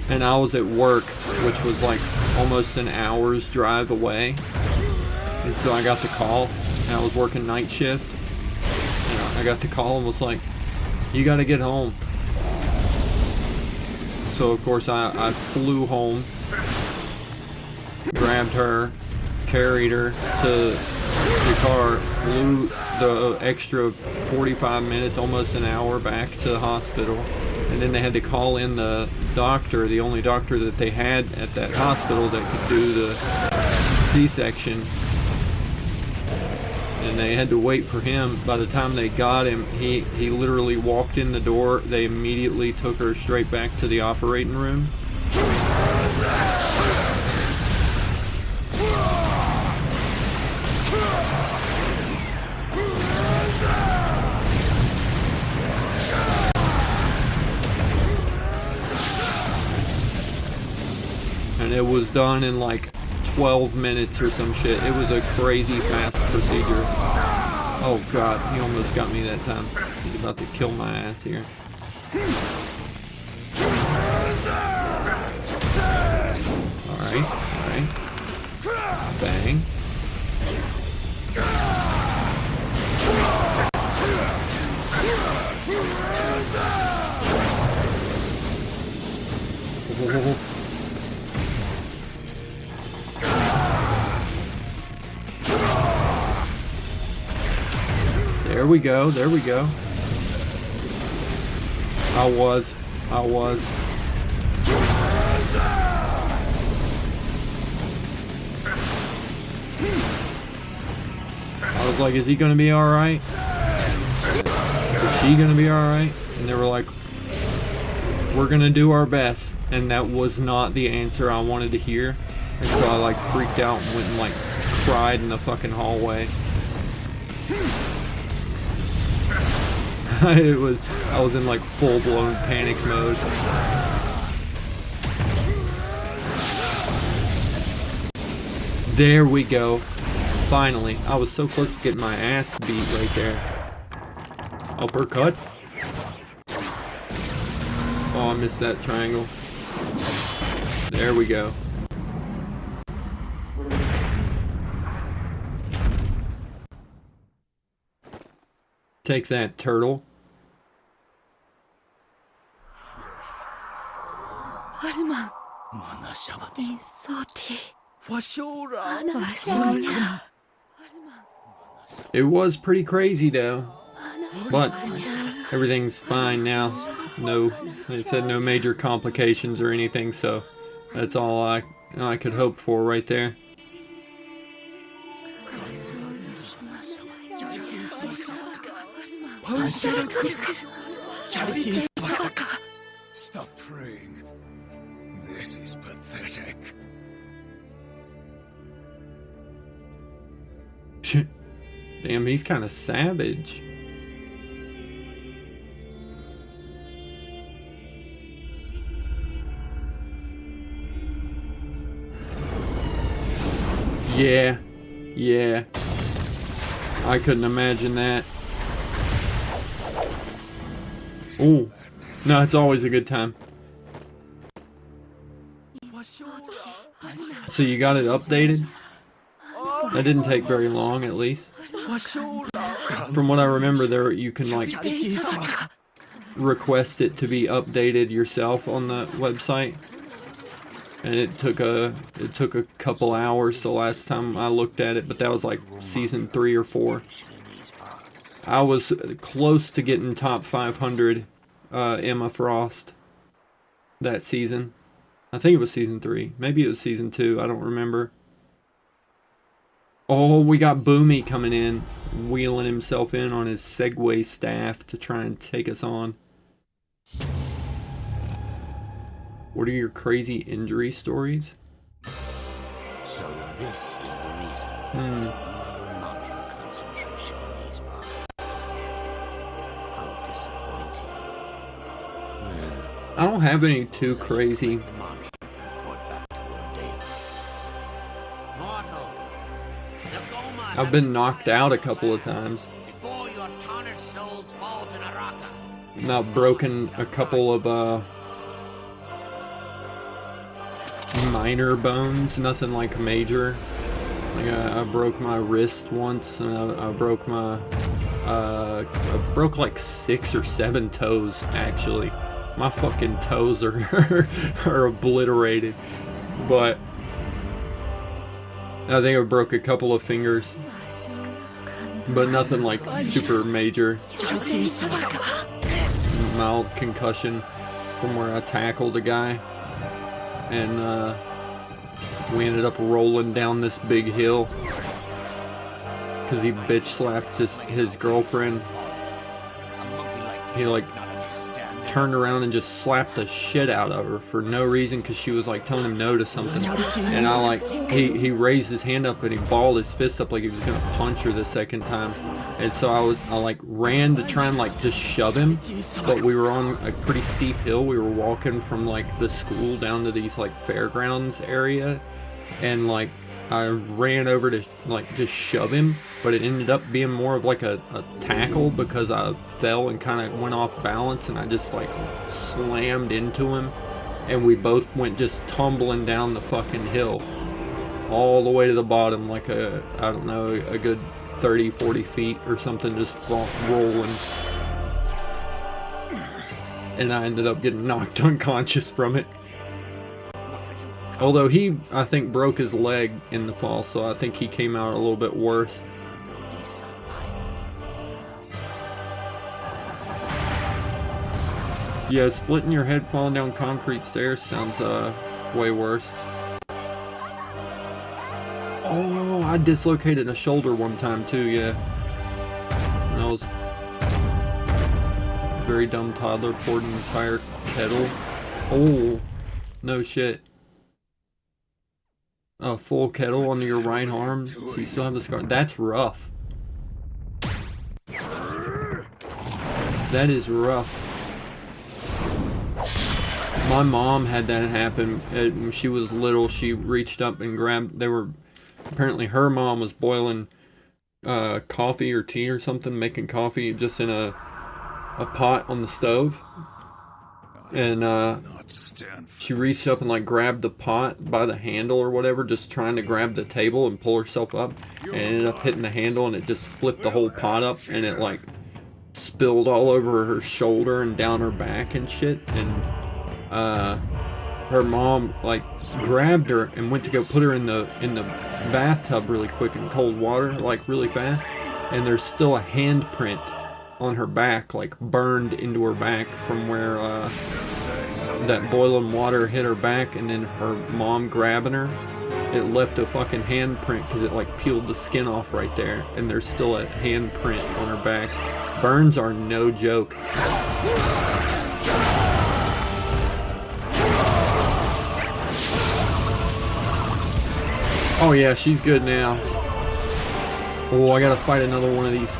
and I was at work, which was like almost an hour's drive away, and so I got the call, and I was working night shift, and I got the call and was like, you gotta get home. So of course I flew home, grabbed her, carried her to the car, flew the extra 45 minutes, almost an hour back to the hospital, and then they had to call in the doctor, the only doctor that they had at that hospital that could do the C-section. And they had to wait for him. By the time they got him, he literally walked in the door. They immediately took her straight back to the operating room. And it was done in like 12 minutes or some shit. It was a crazy fast procedure. Oh god, he almost got me that time. He's about to kill my ass here. Alright, alright. Bang. Oh. There we go, there we go. I was. I was like, is he gonna be alright? Is she gonna be alright? And they were like, we're gonna do our best. And that was not the answer I wanted to hear. And so I like freaked out and went and like cried in the fucking hallway. I was in like full-blown panic mode. There we go. Finally. I was so close to getting my ass beat right there. Uppercut. Oh, I missed that triangle. There we go. Take that, turtle. It was pretty crazy though, but everything's fine now. No, they said no major complications or anything, so that's all I could hope for right there. Stop praying. This is pathetic. Damn, he's kind of savage. Yeah. Yeah. I couldn't imagine that. Ooh. No, it's always a good time. So you got it updated? That didn't take very long, at least. From what I remember, there you can like request it to be updated yourself on the website, and it took a couple hours the last time I looked at it, but that was like season 3 or 4. I was close to getting top 500 Emma Frost that season. I think it was season 3. Maybe it was season 2. I don't remember. Oh, we got Boomy coming in, wheeling himself in on his Segway staff to try and take us on. What are your crazy injury stories? So this is the reason for the unusual mantra concentration in these parts. How disappointing. I don't have any too crazy. The mantra report back to Ordeus. Mortals, Nagoma, I've been knocked out a couple of times. before your tarnished souls fall to Naraka. And I've broken a couple of minor bones, nothing like major. Like I broke my wrist once, and I broke my I broke like 6 or 7 toes actually. My fucking toes are are obliterated. But I think I broke a couple of fingers, but nothing like super major. Mild concussion from where I tackled a guy, and we ended up rolling down this big hill because he bitch slapped his girlfriend. He like turned around and just slapped the shit out of her for no reason because she was like telling him no to something, and I like he raised his hand up and he balled his fist up like he was gonna punch her the second time, and so I like ran to try and like just shove him, but we were on a pretty steep hill. We were walking from like the school down to these like fairgrounds area, and like I ran over to like just shove him, but it ended up being more of like a tackle because I fell and kind of went off balance, and I just like slammed into him, and we both went just tumbling down the fucking hill all the way to the bottom, like I don't know, a good 30-40 feet or something, just rolling, and I ended up getting knocked unconscious from it. Although he, I think, broke his leg in the fall, so I think he came out a little bit worse. Yeah, splitting your head falling down concrete stairs sounds way worse. Oh, I dislocated a shoulder one time too, yeah. And I was a very dumb toddler, poured an entire kettle. Oh, no shit. A full kettle under your right arm, so you still have the scar. That's rough. That is rough. My mom had that happen when she was little. She reached up and grabbed, apparently her mom was boiling coffee or tea or something, making coffee just in a pot on the stove. And she reached up and like grabbed the pot by the handle or whatever, just trying to grab the table and pull herself up, and ended up hitting the handle, and it just flipped the whole pot up, and it like spilled all over her shoulder and down her back and shit. And her mom like grabbed her and went to go put her in the bathtub really quick in cold water, like really fast, and there's still a handprint on her back, like burned into her back from where that boiling water hit her back, and then her mom grabbing her, it left a fucking handprint because it like peeled the skin off right there, and there's still a handprint on her back. Burns are no joke. Oh yeah, she's good now. Oh, I gotta fight another one of these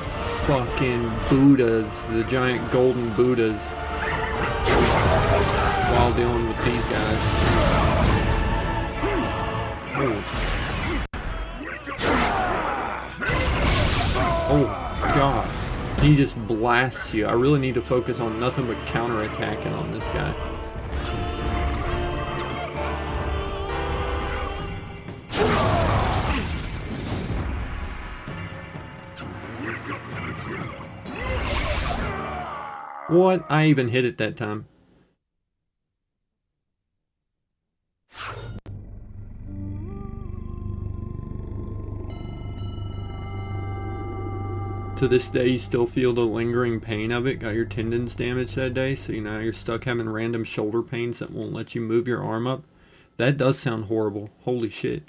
fucking Buddhas, the giant golden Buddhas, while dealing with these guys. Oh god. He just blasts you. I really need to focus on nothing but counterattacking on this guy. What? I even hit it that time. To this day, you still feel the lingering pain of it. Got your tendons damaged that day, so now you're stuck having random shoulder pains that won't let you move your arm up. That does sound horrible. Holy shit.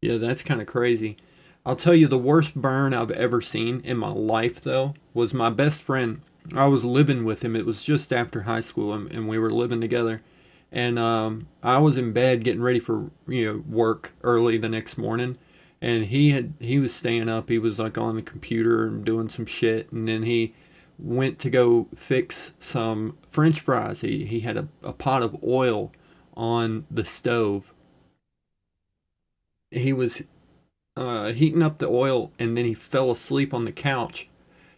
Yeah, that's kind of crazy. I'll tell you, the worst burn I've ever seen in my life, though, was my best friend. I was living with him. It was just after high school, and we were living together. And I was in bed getting ready for work early the next morning. And he was staying up. He was like on the computer and doing some shit. And then he went to go fix some French fries. He had a pot of oil on the stove. He was heating up the oil, and then he fell asleep on the couch,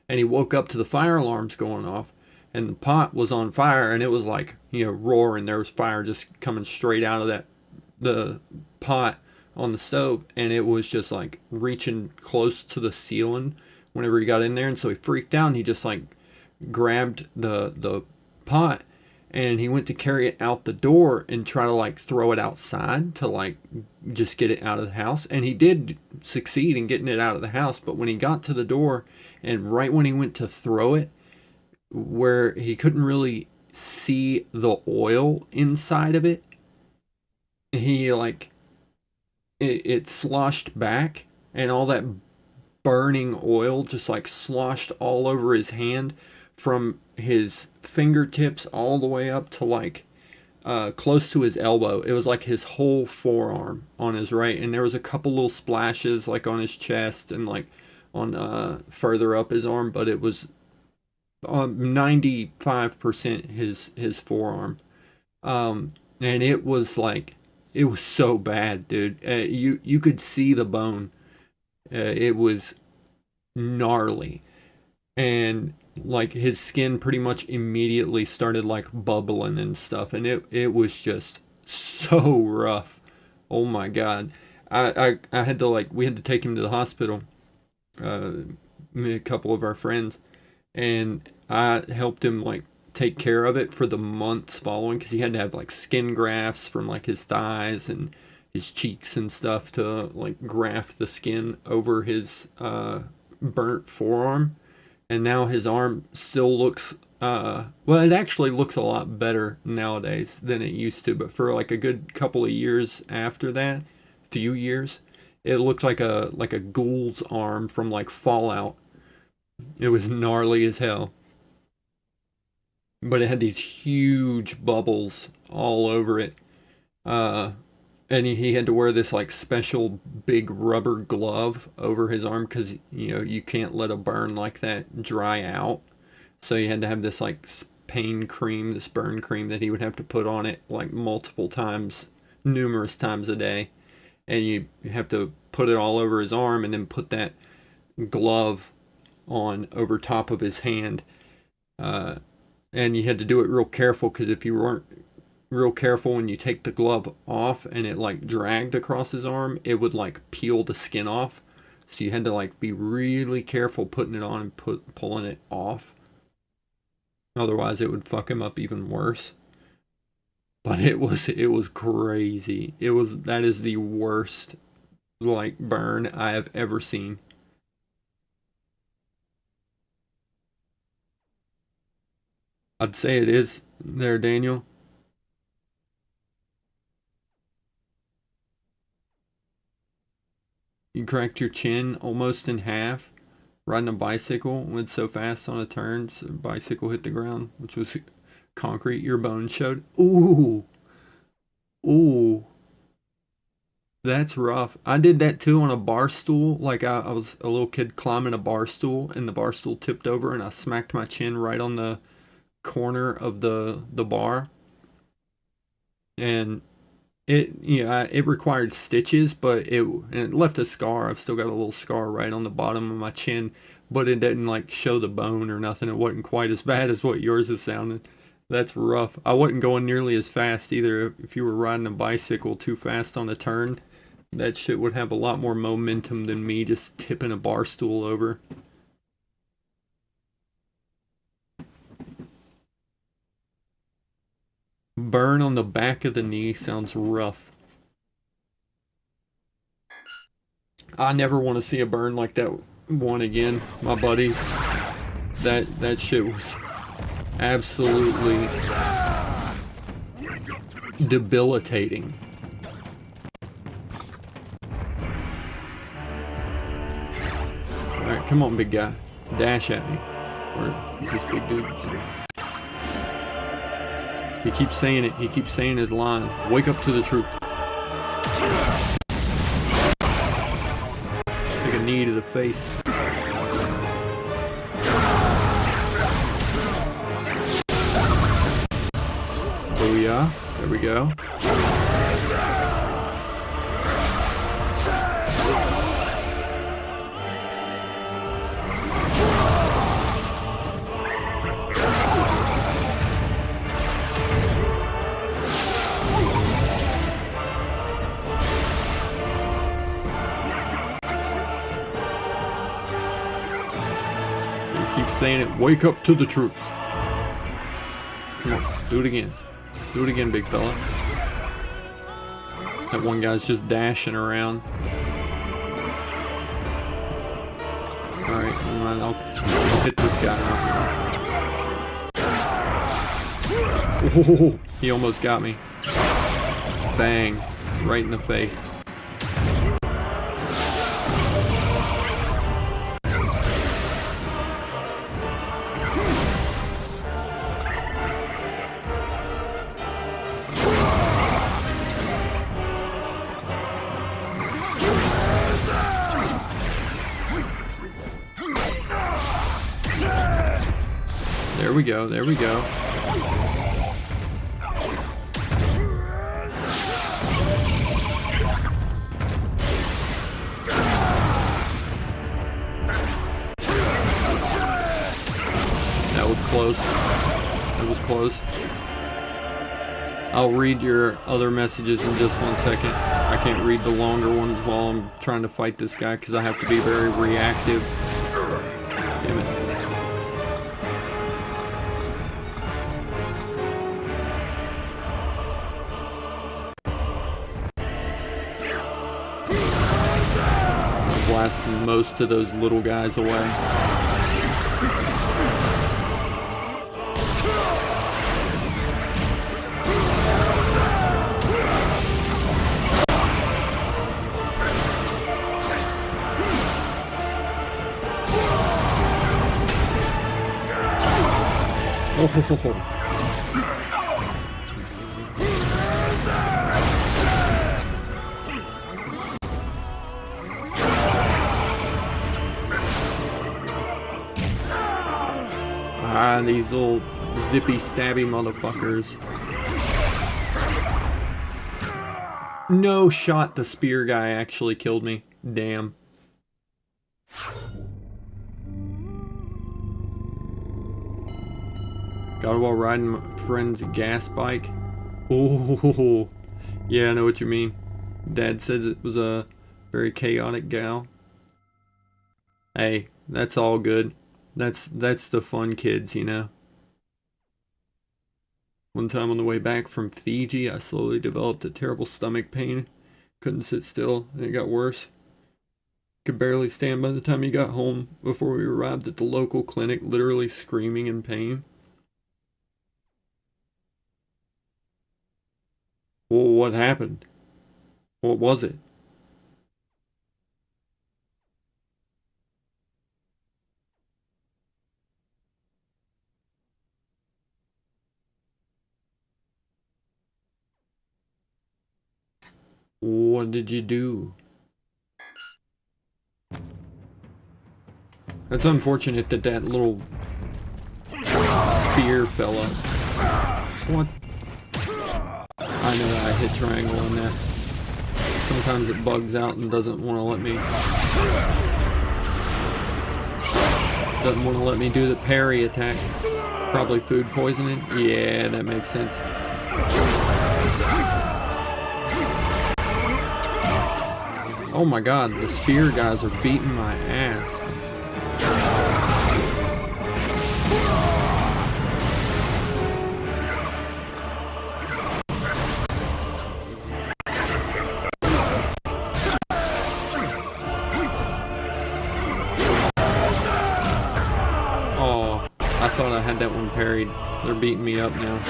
and he woke up to the fire alarms going off, and the pot was on fire, and it was like roaring. There was fire just coming straight out of the pot on the stove, and it was just like reaching close to the ceiling whenever he got in there. And so he freaked out, and he just like grabbed the pot, and he went to carry it out the door and try to like throw it outside to like just get it out of the house. And he did succeed in getting it out of the house, but when he got to the door and right when he went to throw it, where he couldn't really see the oil inside of it, he like it sloshed back, and all that burning oil just like sloshed all over his hand from his fingertips all the way up to like close to his elbow. It was like his whole forearm on his right, and there was a couple little splashes like on his chest and like on further up his arm, but it was 95% his forearm. And it was like, it was so bad, dude. You could see the bone. It was gnarly, and like his skin pretty much immediately started like bubbling and stuff, and it was just so rough. Oh my god. I had to like, we had to take him to the hospital, me, a couple of our friends, and I helped him like take care of it for the months following, because he had to have like skin grafts from like his thighs and his cheeks and stuff to like graft the skin over his burnt forearm. And now his arm still looks well, it actually looks a lot better nowadays than it used to, but for like a good couple of years after that, few years, it looked like a ghoul's arm from like Fallout. It was gnarly as hell, but it had these huge bubbles all over it. And he had to wear this like special big rubber glove over his arm, because you can't let a burn like that dry out. So he had to have this like pain cream, this burn cream that he would have to put on it like multiple times, numerous times a day. And you have to put it all over his arm and then put that glove on over top of his hand. And you had to do it real careful, because if you weren't real careful when you take the glove off and it like dragged across his arm, it would like peel the skin off. So you had to like be really careful putting it on and pulling it off. Otherwise it would fuck him up even worse. But it was crazy. That is the worst like burn I have ever seen. I'd say it is there, Daniel. You cracked your chin almost in half. Riding a bicycle, went so fast on a turn, so bicycle hit the ground, which was concrete. Your bones showed. Ooh. Ooh. That's rough. I did that too on a bar stool. Like I was a little kid climbing a bar stool, and the bar stool tipped over, and I smacked my chin right on the corner of the bar. And it required stitches, but it left a scar. I've still got a little scar right on the bottom of my chin, but it didn't like show the bone or nothing. It wasn't quite as bad as what yours is sounding. That's rough. I wasn't going nearly as fast either. If you were riding a bicycle too fast on a turn, that shit would have a lot more momentum than me just tipping a bar stool over. Burn on the back of the knee sounds rough. I never want to see a burn like that one again, my buddies. That shit was absolutely debilitating. Alright, come on, big guy. Dash at me. Where is this big dude? He keeps saying it. He keeps saying his line. Wake up to the truth. Take a knee to the face. Booyah. There we go. Saying it, wake up to the truth. Come on, do it again. Do it again, big fella. That one guy's just dashing around. Alright, I'll hit this guy now. Oh, he almost got me. Bang. Right in the face. There we go, there we go. That was close. That was close. I'll read your other messages in just 1 second. I can't read the longer ones while I'm trying to fight this guy because I have to be very reactive. Damn it. Blast most of those little guys away. Oh. Ah, these little zippy stabby motherfuckers. No shot, the spear guy actually killed me. Damn. Got it while riding my friend's gas bike. Oh, yeah, I know what you mean. Dad says it was a very chaotic gal. Hey, that's all good. That's the fun kids, you know. One time on the way back from Fiji, I slowly developed a terrible stomach pain. Couldn't sit still, and it got worse. Could barely stand by the time he got home before we arrived at the local clinic, literally screaming in pain. Well, what happened? What was it? What did you do? It's unfortunate that that little spear fell up. What? I know I hit triangle on that. Sometimes it bugs out and doesn't want to let me... Doesn't want to let me do the parry attack. Probably food poisoning. Yeah, that makes sense. Oh my god, the spear guys are beating my ass. Oh, I thought I had that one parried. They're beating me up now.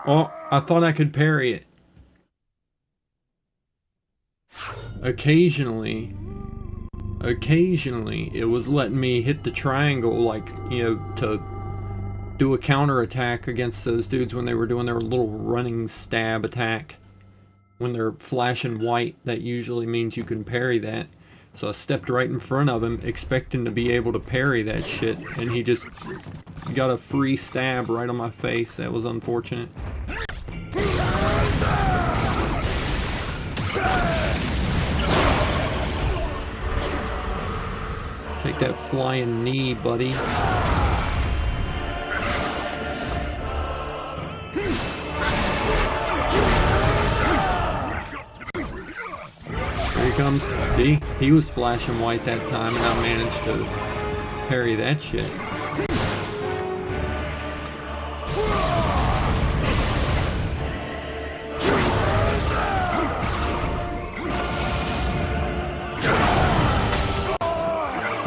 Oh, I thought I could parry it. Occasionally, it was letting me hit the triangle, like, you know, to do a counter attack against those dudes when they were doing their little running stab attack. When they're flashing white, that usually means you can parry that. So I stepped right in front of him, expecting to be able to parry that shit, and he just got a free stab right on my face. That was unfortunate. Take that flying knee, buddy. Here he comes. See? He was flashing white that time, and I managed to parry that shit.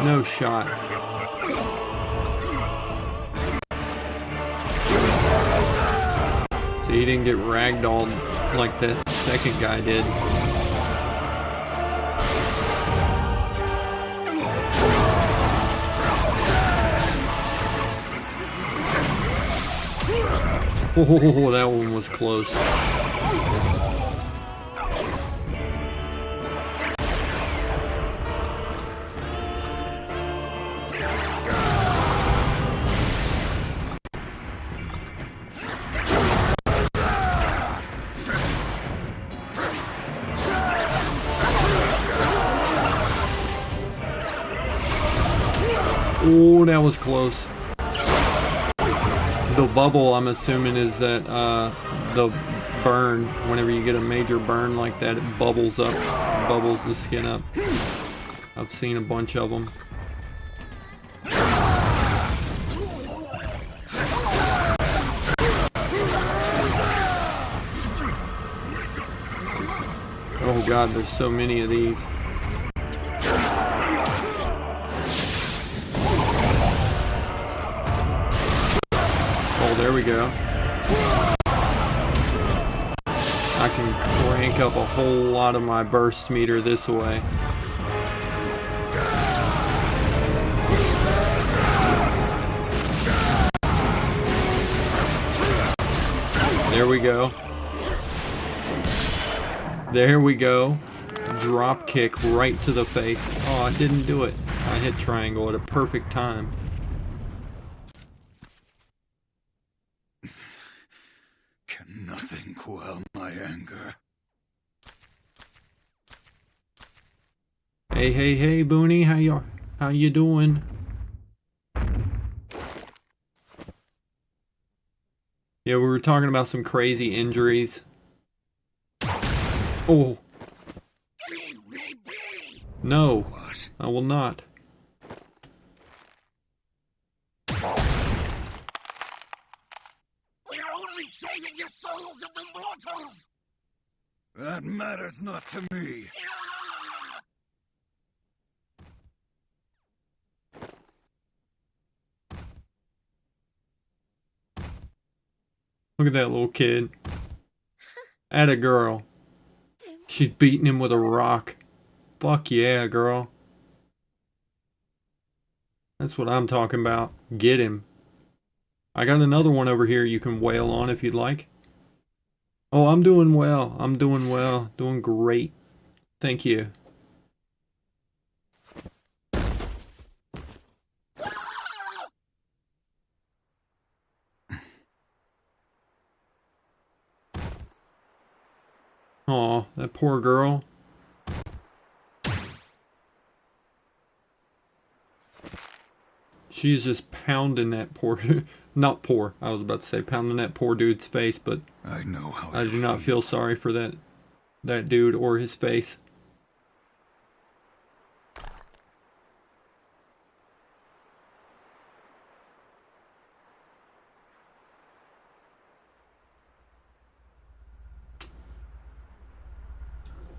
No shot. So he didn't get ragdolled like that second guy did. Oh, that one was close. Oh, that was close. The bubble, I'm assuming, is that the burn. Whenever you get a major burn like that, it bubbles up, bubbles the skin up. I've seen a bunch of them. Oh god, there's so many of these. There we go. I can crank up a whole lot of my burst meter this way. There we go. There we go. Drop kick right to the face. Oh, I didn't do it. I hit triangle at a perfect time. Nothing quell my anger. Hey, Booney, how you doing? Yeah, we were talking about some crazy injuries. Oh. No, What? I will not. Saving the souls of the mortals! That matters not to me. Look at that little kid. Atta girl. She's beating him with a rock. Fuck yeah, girl. That's what I'm talking about. Get him. I got another one over here you can wail on if you'd like. Oh, I'm doing well. I'm doing well. Doing great. Thank you. Aw, that poor girl. She's just pounding that poor... Not poor, I was about to say pounding that poor dude's face, but I know how I do not feel sorry for that dude or his face.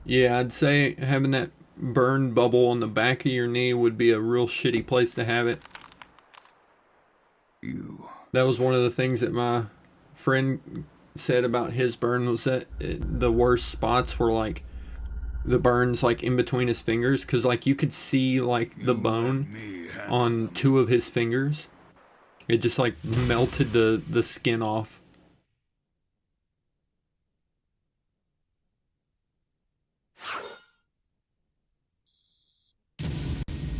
Yeah, I'd say having that burn bubble on the back of your knee would be a real shitty place to have it. That was one of the things that my friend said about his burn, was that the worst spots were like the burns like in between his fingers, because like you could see like the bone on 2 of his fingers. It just like melted the skin off.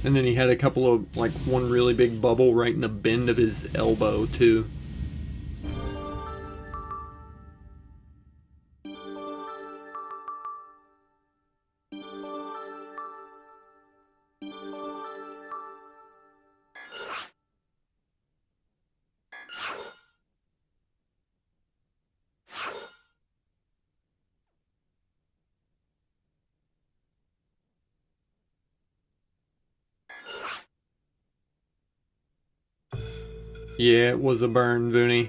And then he had a couple of, like, one really big bubble right in the bend of his elbow, too. Yeah, it was a burn, Vooney.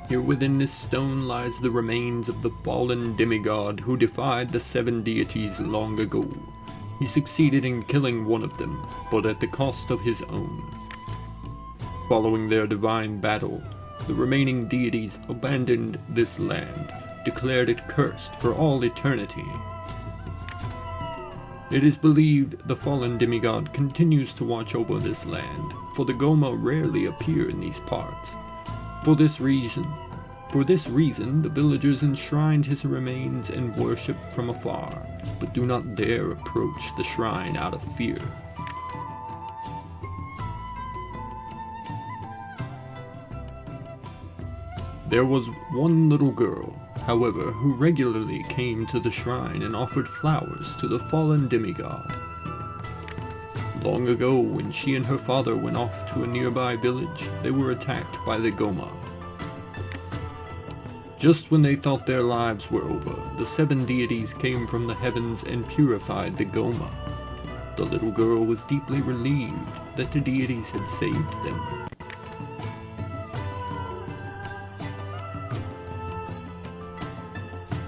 Here within this stone lies the remains of the fallen demigod who defied the 7 deities long ago. He succeeded in killing one of them, but at the cost of his own. Following their divine battle, the remaining deities abandoned this land, declared it cursed for all eternity. It is believed the fallen demigod continues to watch over this land, for the Goma rarely appear in these parts. For this reason, the villagers enshrined his remains and worship from afar, but do not dare approach the shrine out of fear. There was one little girl, however, who regularly came to the shrine and offered flowers to the fallen demigod. Long ago, when she and her father went off to a nearby village, they were attacked by the Goma. Just when they thought their lives were over, the 7 deities came from the heavens and purified the Goma. The little girl was deeply relieved that the deities had saved them.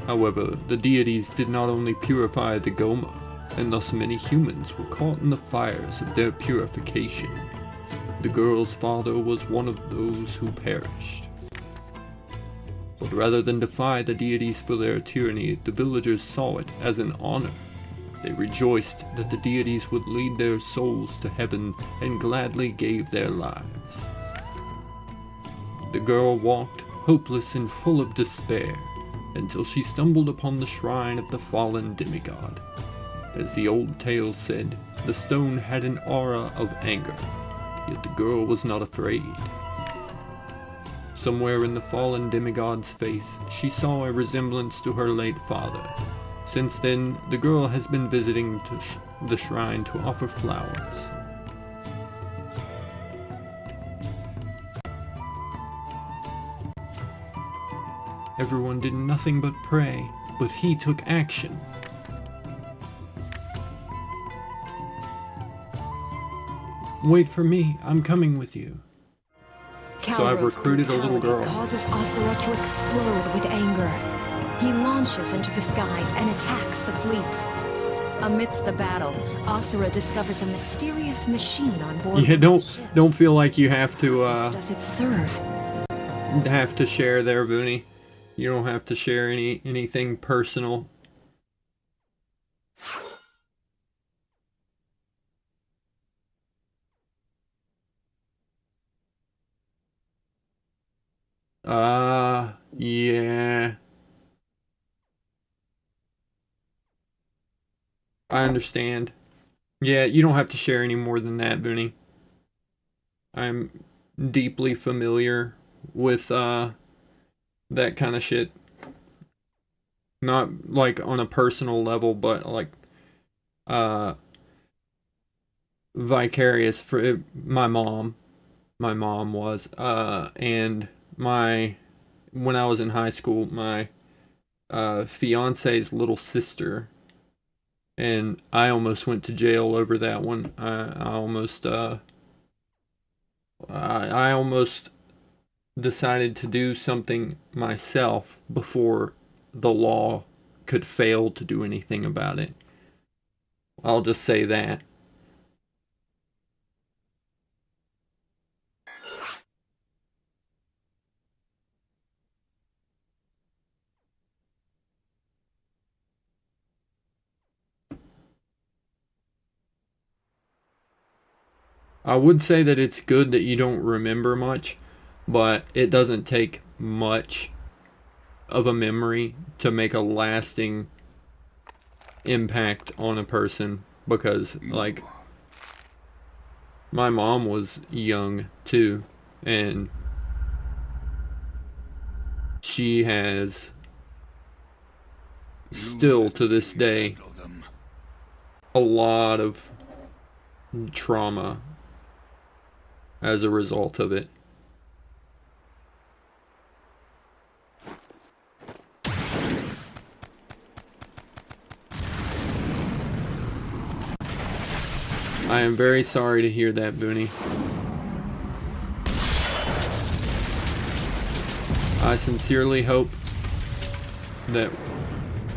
However, the deities did not only purify the Goma, and thus many humans were caught in the fires of their purification. The girl's father was one of those who perished. But rather than defy the deities for their tyranny, the villagers saw it as an honor. They rejoiced that the deities would lead their souls to heaven and gladly gave their lives. The girl walked, hopeless and full of despair, until she stumbled upon the shrine of the fallen demigod. As the old tale said, the stone had an aura of anger, yet the girl was not afraid. Somewhere in the fallen demigod's face, she saw a resemblance to her late father. Since then, the girl has been visiting the shrine to offer flowers. Everyone did nothing but pray, but he took action. Wait for me, I'm coming with you. So I've recruited a little girl. Causes Asura to explode with anger. He launches into the skies and attacks the fleet. Amidst the battle, Asura discovers a mysterious machine on board. Yeah, don't feel like you have to Does it serve? have to share there, Booney. You don't have to share anything personal. Yeah. I understand. Yeah, you don't have to share any more than that, Booney. I'm deeply familiar with that kind of shit. Not like on a personal level, but like vicarious for my mom. My mom was and when I was in high school, my fiance's little sister, and I almost went to jail over that one. I almost decided to do something myself before the law could fail to do anything about it. I'll just say that. I would say that it's good that you don't remember much, but it doesn't take much of a memory to make a lasting impact on a person, because like my mom was young too, and she has still to this day a lot of trauma as a result of it. I am very sorry to hear that, Booney. I sincerely hope that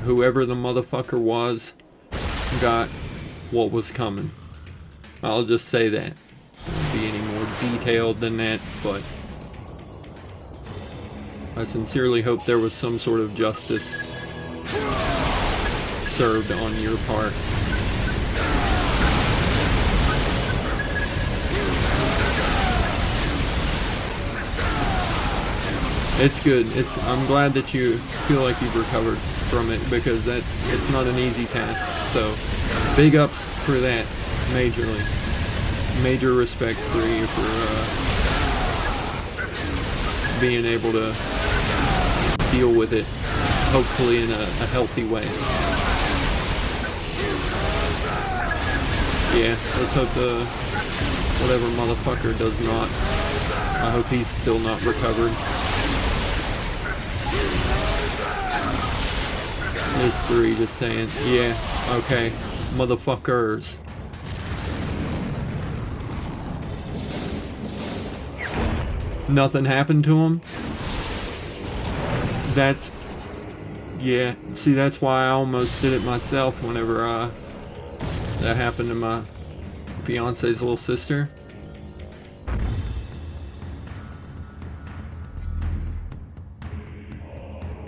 whoever the motherfucker was got what was coming. I'll just say that. Won't be any more detailed than that, but I sincerely hope there was some sort of justice served on your part. It's good. I'm glad that you feel like you've recovered from it, because it's not an easy task. So big ups for that, majorly. Major respect for you for being able to deal with it, hopefully in a healthy way. Yeah, let's hope the whatever motherfucker does not. I hope he's still not recovered. There's 3 just saying, yeah, okay, motherfuckers. Nothing happened to him? Yeah, see, that's why I almost did it myself whenever that happened to my fiance's little sister.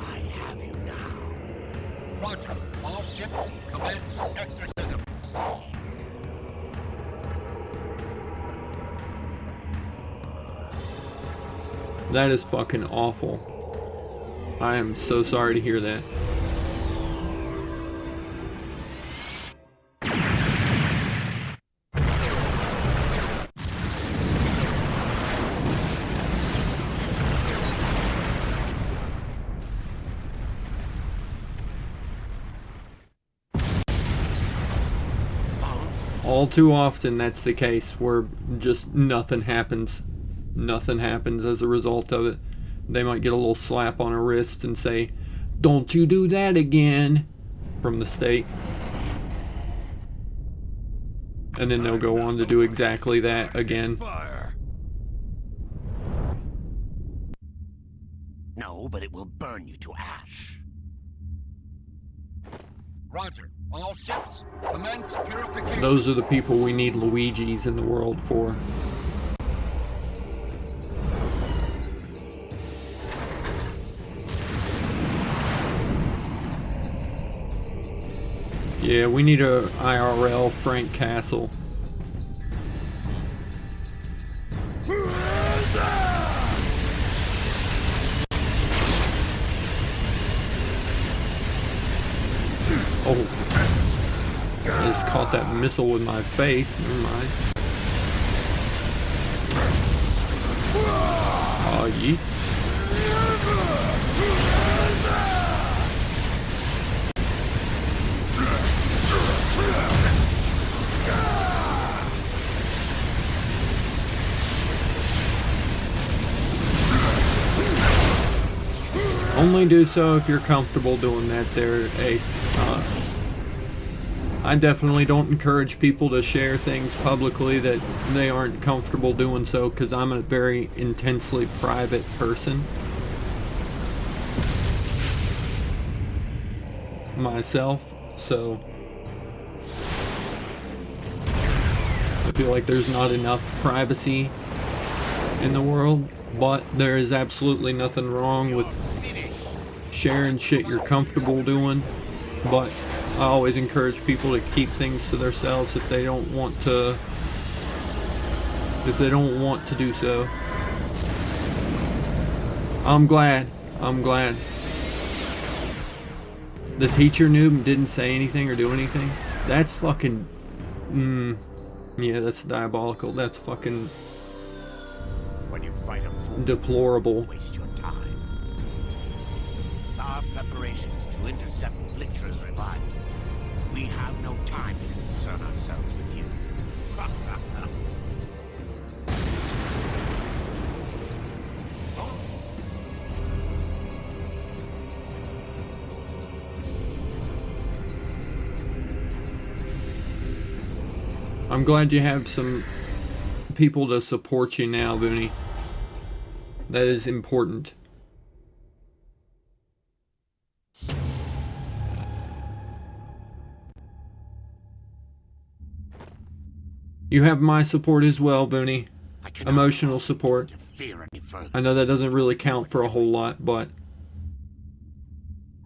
I have you now. Roger. All ships commence exorcism. That is fucking awful. I am so sorry to hear that. All too often that's the case, where just nothing happens. Nothing happens as a result of it. They might get a little slap on a wrist and say, "Don't you do that again," from the state. And then they'll go on to do exactly that again. will burn you to ash. Roger. All ships, commence purification. Those are the people we need Luigis in the world for. Yeah, we need a IRL Frank Castle. Oh. I just caught that missile with my face. Never mind. Oh, yeet. Only do so if you're comfortable doing that there, Ace. I definitely don't encourage people to share things publicly that they aren't comfortable doing so, because I'm a very intensely private person myself, so I feel like there's not enough privacy in the world, but there is absolutely nothing wrong with sharing shit you're comfortable doing, but I always encourage people to keep things to themselves if they don't want to do so. I'm glad. The teacher noob didn't say anything or do anything. That's fucking yeah, that's diabolical. That's fucking When you fight a fool, deplorable. waste your time. Our preparations to intercept Blitcher's revival. We have no time to concern ourselves with you. I'm glad you have some people to support you now, Booney. That is important. You have my support as well, Booney. Emotional support. I know that doesn't really count for a whole lot, but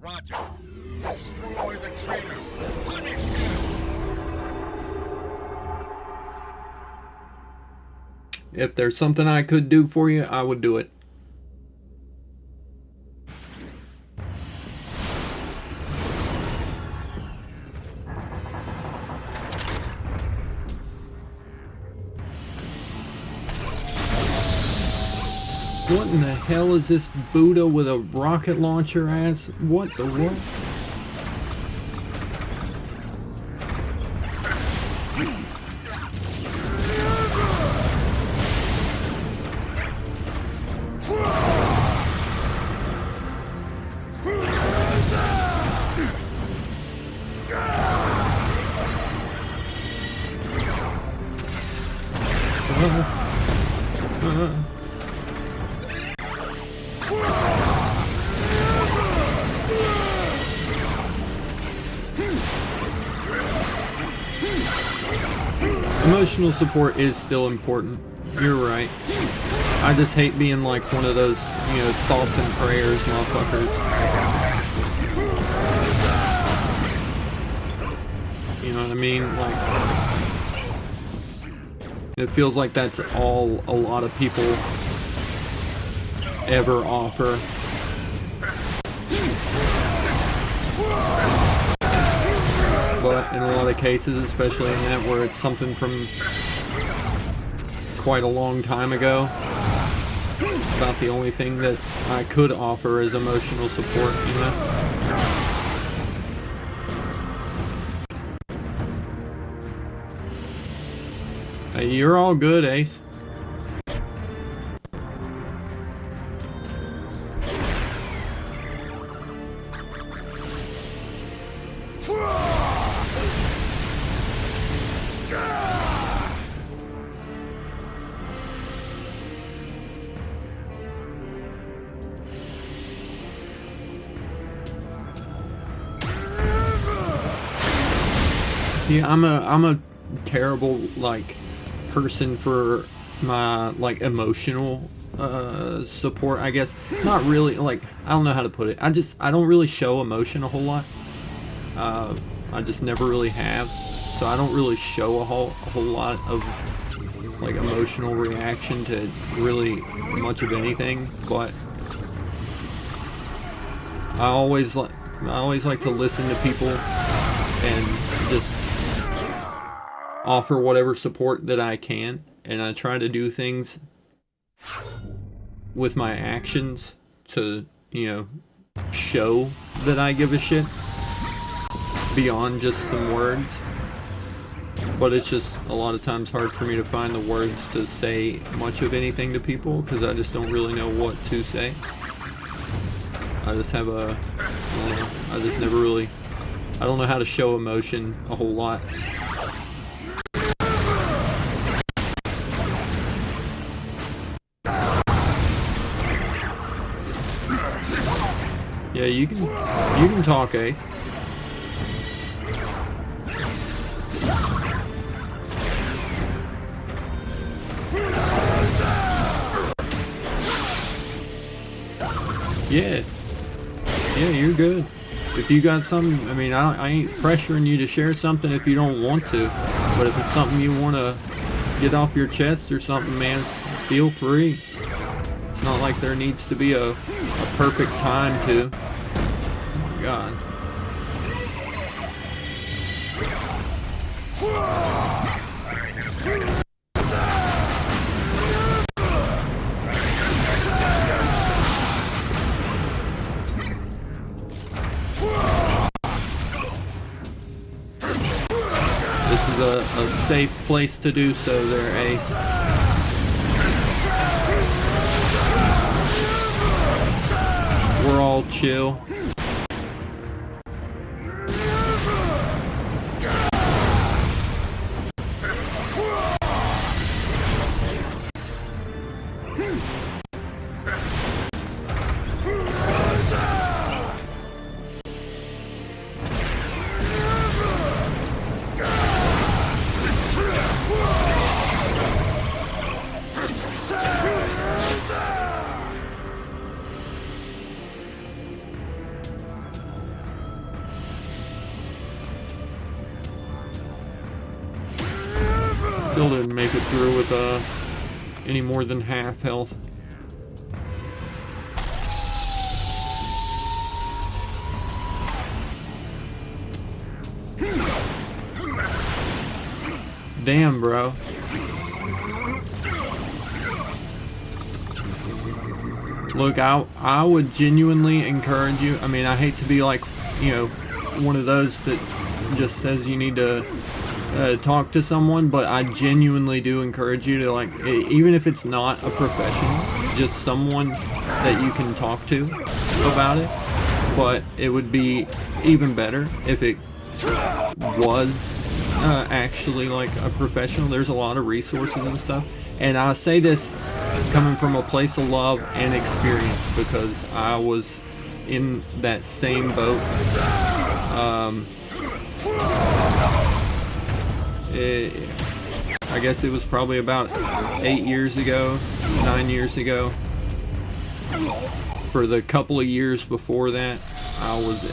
Roger. Destroy the traitor. Punish him. if there's something I could do for you, I would do it. What in the hell is this Buddha with a rocket launcher ass? What the what? Emotional support is still important. You're right. I just hate being like one of those, you know, thoughts and prayers motherfuckers. You know what I mean? Like, it feels like that's all a lot of people ever offer. But in a lot of cases, especially in that where it's something from quite a long time ago, about the only thing that I could offer is emotional support, you know? Hey, you're all good, Ace. See, I'm a terrible like person for my like emotional support, I guess. Not really, like, I don't know how to put it. I don't really show emotion a whole lot. I just never really have. So I don't really show a whole lot of like emotional reaction to really much of anything, but I always like to listen to people and just offer whatever support that I can, and I try to do things with my actions to, you know, show that I give a shit beyond just some words. But it's just a lot of times hard for me to find the words to say much of anything to people because I just don't really know what to say. I just have I don't know, I just never really, I don't know how to show emotion a whole lot. Yeah, you can talk, Ace. Yeah, you're good. If you got something, I mean, I ain't pressuring you to share something if you don't want to. But if it's something you want to get off your chest or something, man, feel free. It's not like there needs to be a perfect time to. Oh my God. This is a safe place to do so there, Ace. We're all chill. Still didn't make it through with any more than half health. Damn, bro. Look, I would genuinely encourage you. I mean, I hate to be like, you know, one of those that just says you need to talk to someone, but I genuinely do encourage you to, like, even if it's not a professional, just someone that you can talk to about it. But it would be even better if it was actually like a professional. There's a lot of resources and stuff, and I say this coming from a place of love and experience because I was in that same boat. I guess it was probably about 8 years ago, 9 years ago. For the couple of years before that, I was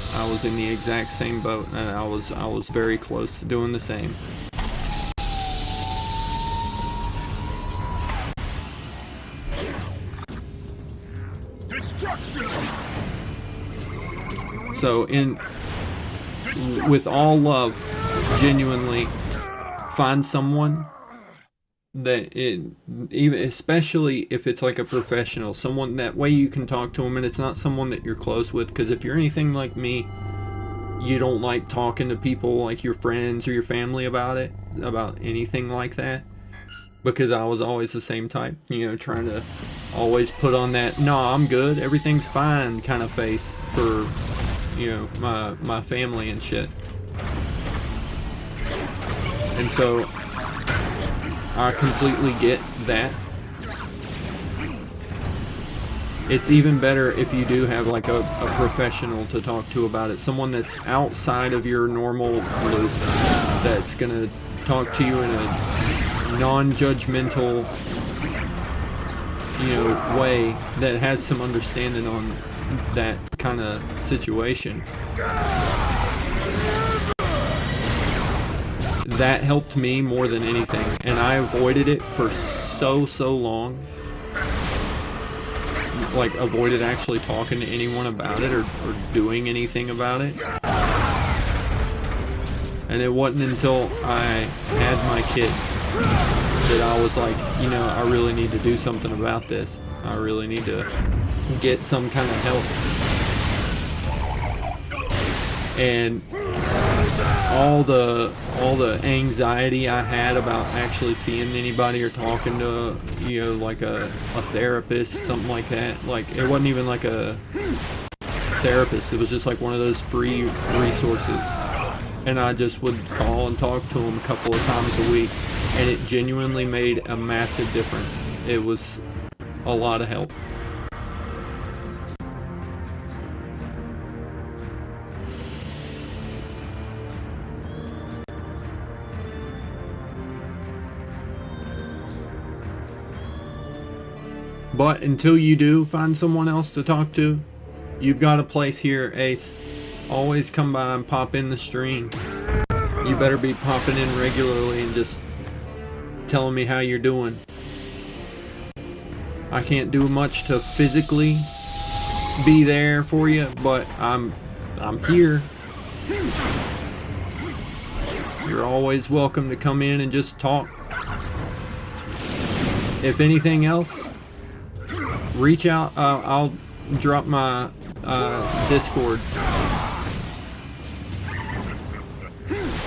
in the exact same boat, and I was very close to doing the same. So with all love, genuinely find someone that even especially if it's like a professional, someone that way you can talk to them and it's not someone that you're close with, because if you're anything like me, you don't like talking to people like your friends or your family about anything like that, because I was always the same type, you know, trying to always put on that "no, I'm good, everything's fine" kind of face for, you know, my family and shit. And so I completely get that. it's even better if you do have like a professional to talk to about it, someone that's outside of your normal loop, that's gonna talk to you in a non-judgmental, you know, way, that has some understanding on that kind of situation. That helped me more than anything, and I avoided it for so long. Like, avoided actually talking to anyone about it or doing anything about it. And it wasn't until I had my kid that I was like, you know, I really need to do something about this. I really need to get some kind of help. And all the anxiety I had about actually seeing anybody or talking to, you know, like a therapist, something like that. Like, it wasn't even like a therapist. It was just like one of those free resources. And I just would call and talk to him a couple of times a week. And it genuinely made a massive difference. It was a lot of help. But until you do find someone else to talk to, you've got a place here, Ace. Always come by and pop in the stream. You better be popping in regularly and just telling me how you're doing. I can't do much to physically be there for you, but I'm here. You're always welcome to come in and just talk. If anything else, reach out. I'll drop my Discord.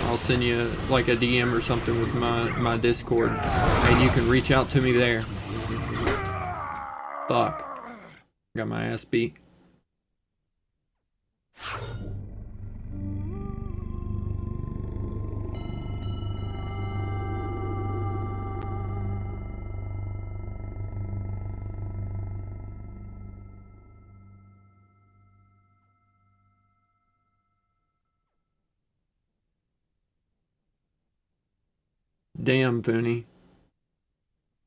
I'll send you like a DM or something with my Discord, and you can reach out to me there. Fuck. Got my ass beat. Damn, Vinny.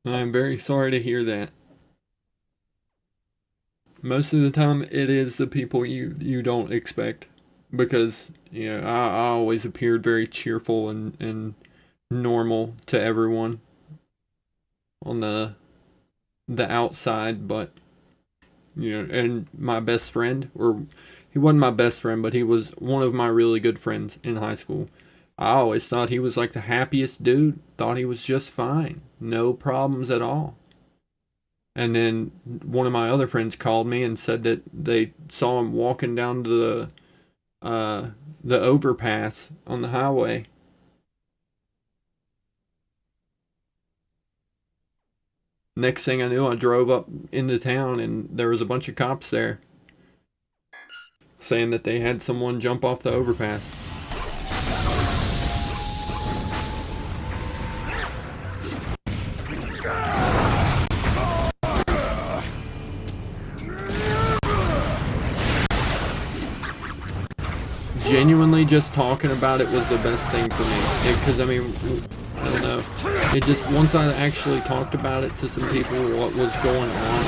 I'm very sorry to hear that. Most of the time, it is the people you don't expect. Because, you know, I always appeared very cheerful and normal to everyone on the outside, but, you know, and my best friend, or he wasn't my best friend, but he was one of my really good friends in high school. I always thought he was like the happiest dude. Thought he was just fine. No problems at all. And then one of my other friends called me and said that they saw him walking down to the overpass on the highway. Next thing I knew, I drove up into town and there was a bunch of cops there saying that they had someone jump off the overpass. Genuinely, just talking about it was the best thing for me. Because, I mean, I don't know. It just, once I actually talked about it to some people, what was going on,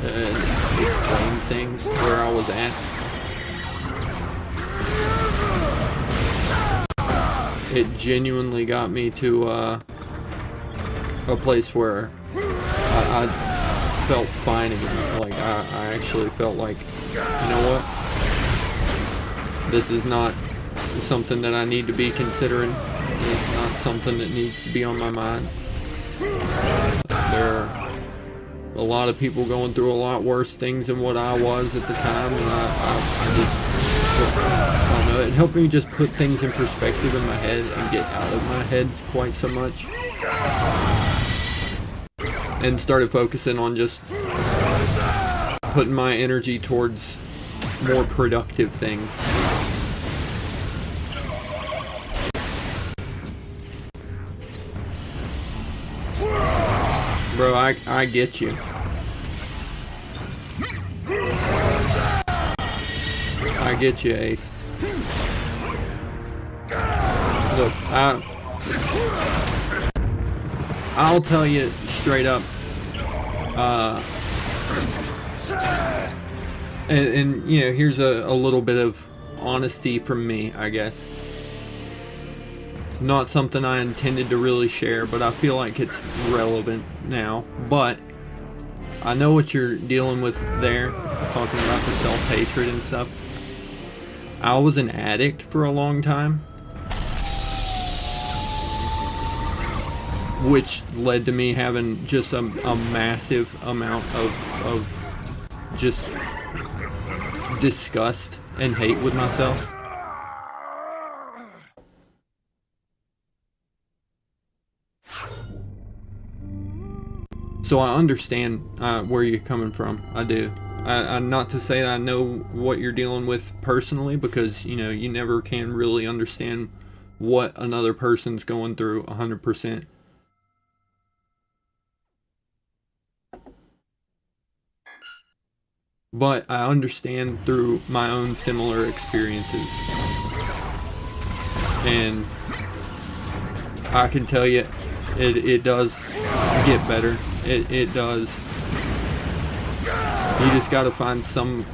and explained things where I was at, it genuinely got me to a place where I felt fine again. Like, I actually felt like, you know what? This is not something that I need to be considering. It's not something that needs to be on my mind. There are a lot of people going through a lot worse things than what I was at the time, and I don't know, it helped me just put things in perspective in my head and get out of my head quite so much. And started focusing on just putting my energy towards more productive things. Bro, I get you. I get you, Ace. Look, I'll tell you straight up. And you know, here's a little bit of honesty from me, I guess. Not something I intended to really share, but I feel like it's relevant now. But I know what you're dealing with there, talking about the self-hatred and stuff. I was an addict for a long time, which led to me having just a massive amount of just disgust and hate with myself. So I understand where you're coming from. I do. Not to say that I know what you're dealing with personally, because you know you never can really understand what another person's going through 100%. But I understand through my own similar experiences, and I can tell you it does get better. It does. You just got to find some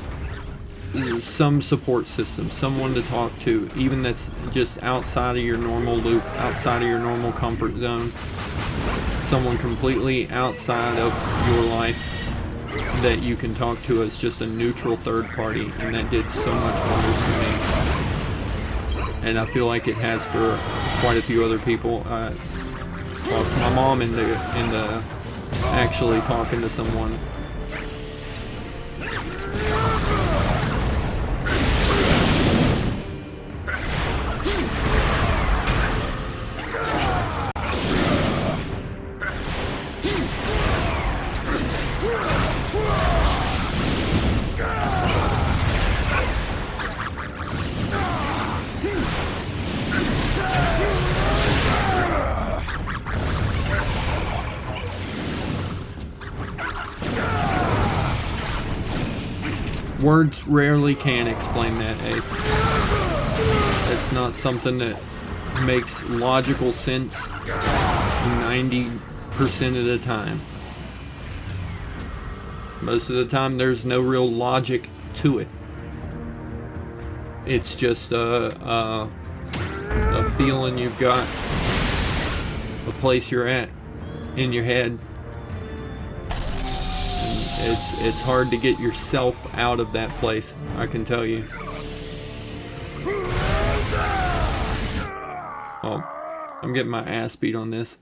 support system, someone to talk to, even that's just outside of your normal loop, outside of your normal comfort zone, someone completely outside of your life that you can talk to as just a neutral third party, and that did so much wonders for me. And I feel like it has for quite a few other people. I talked my mom into actually talking to someone. Words rarely can explain that, Ace. It's not something that makes logical sense 90% of the time. Most of the time there's no real logic to it. It's just a feeling you've got, a place you're at in your head. It's hard to get yourself out of that place, I can tell you. Oh, I'm getting my ass beat on this.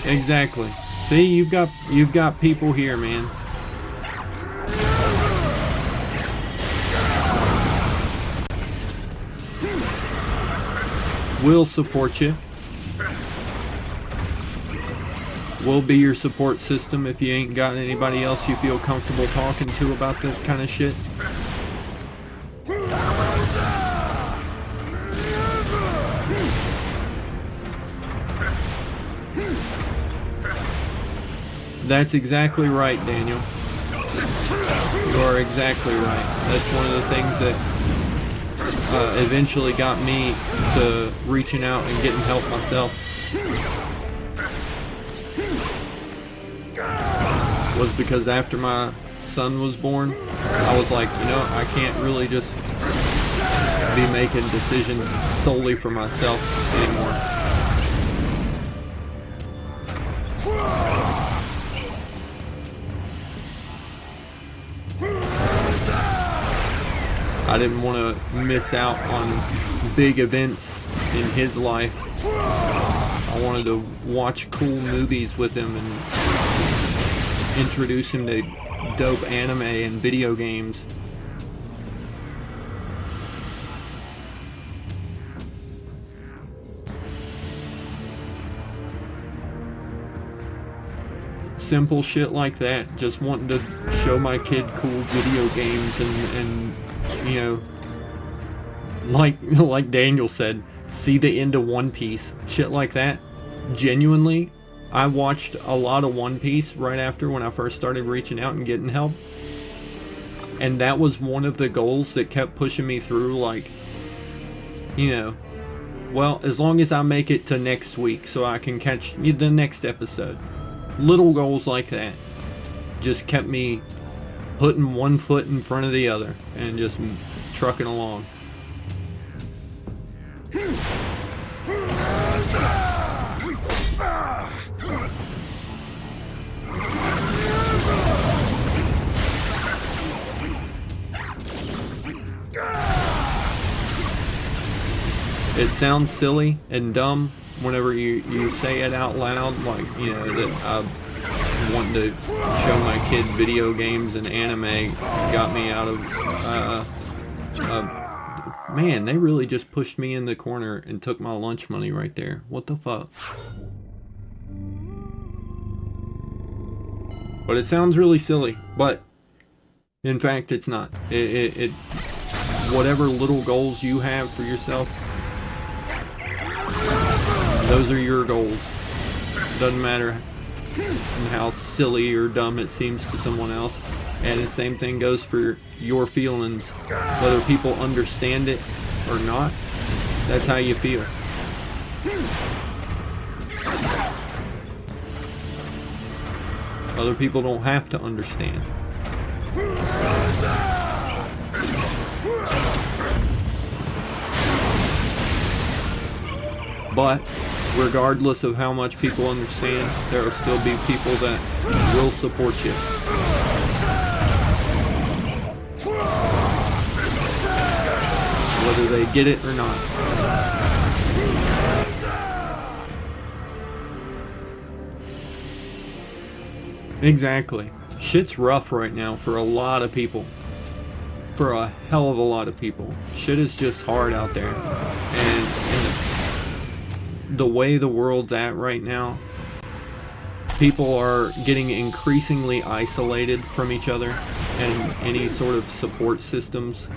Exactly. See, you've got people here, man. We'll support you. We'll be your support system if you ain't got anybody else you feel comfortable talking to about that kind of shit. That's exactly right, Daniel. You are exactly right. That's one of the things that eventually got me to reaching out and getting help myself. Was because after my son was born, I was like, you know, I can't really just be making decisions solely for myself anymore. I didn't want to miss out on big events in his life. I wanted to watch cool movies with him and introduce him to dope anime and video games. Simple shit like that. Just wanting to show my kid cool video games and you know, like Daniel said, see the end of One Piece, shit like that. Genuinely, I watched a lot of One Piece right after when I first started reaching out and getting help. And that was one of the goals that kept pushing me through, like, you know, well, as long as I make it to next week so I can catch the next episode. Little goals like that just kept me putting one foot in front of the other and just trucking along. It sounds silly and dumb whenever you say it out loud, like, you know, that I want to show my kid video games and anime got me out of, man, they really just pushed me in the corner and took my lunch money right there. What the fuck? But it sounds really silly, but in fact it's not. It whatever little goals you have for yourself, those are your goals. Doesn't matter how silly or dumb it seems to someone else. And the same thing goes for your feelings. Whether people understand it or not, that's how you feel. Other people don't have to understand. But regardless of how much people understand, there will still be people that will support you. Whether they get it or not. Exactly. Shit's rough right now for a lot of people. For a hell of a lot of people. Shit is just hard out there. And the way the world's at right now, people are getting increasingly isolated from each other and any sort of support systems.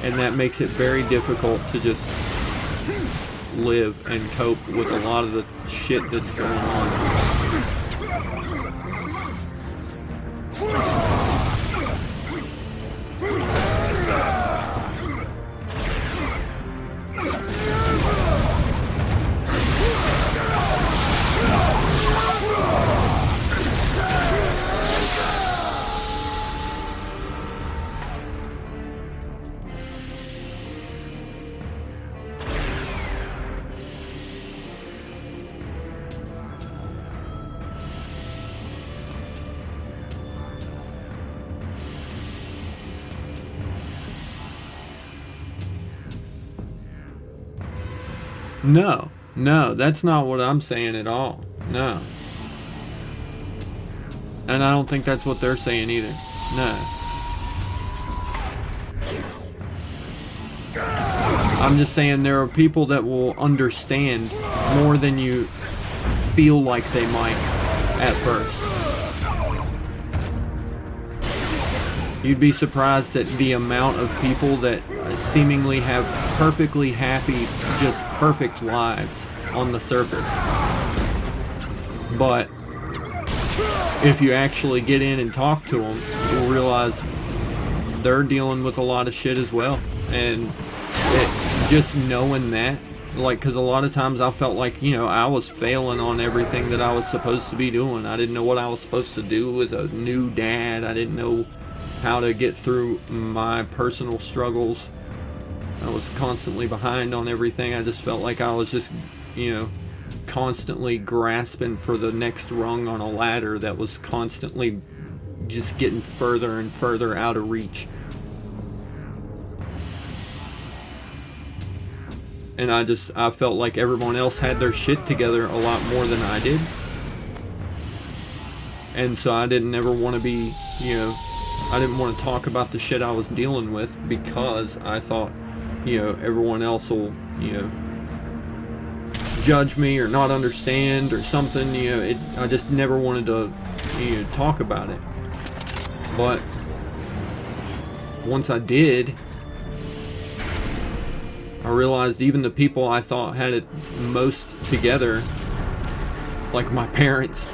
And that makes it very difficult to just live and cope with a lot of the shit that's going on. No, that's not what I'm saying at all. No. And I don't think that's what they're saying either. No. I'm just saying there are people that will understand more than you feel like they might at first. You'd be surprised at the amount of people that seemingly have perfectly happy, just perfect lives on the surface. But if you actually get in and talk to them, you'll realize they're dealing with a lot of shit as well. And just knowing that, like, because a lot of times I felt like, you know, I was failing on everything that I was supposed to be doing. I didn't know what I was supposed to do as a new dad. I didn't know how to get through my personal struggles. I was constantly behind on everything. I just felt like I was just, you know, constantly grasping for the next rung on a ladder that was constantly just getting further and further out of reach. And I felt like everyone else had their shit together a lot more than I did. And so I didn't ever want to be, you know, I didn't want to talk about the shit I was dealing with because I thought, you know, everyone else will, you know, judge me or not understand or something. You know, I just never wanted to, you know, talk about it. But once I did, I realized even the people I thought had it most together, like my parents,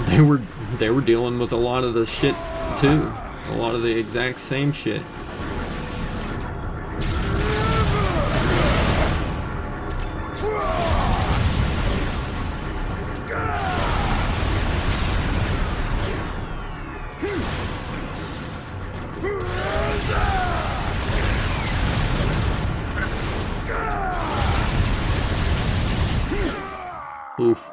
they were dealing with a lot of the shit too. A lot of the exact same shit. Oof.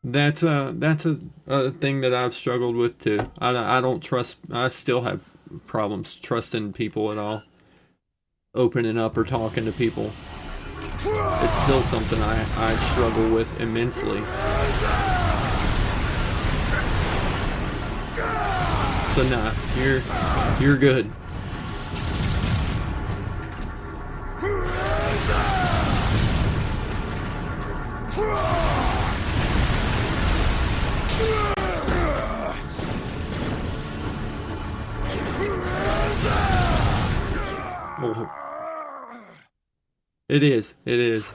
That's a thing that I've struggled with too. I don't trust. I still have problems trusting people at all. Opening up or talking to people. It's still something I struggle with immensely. So nah, you're good. Oh. It is. It is.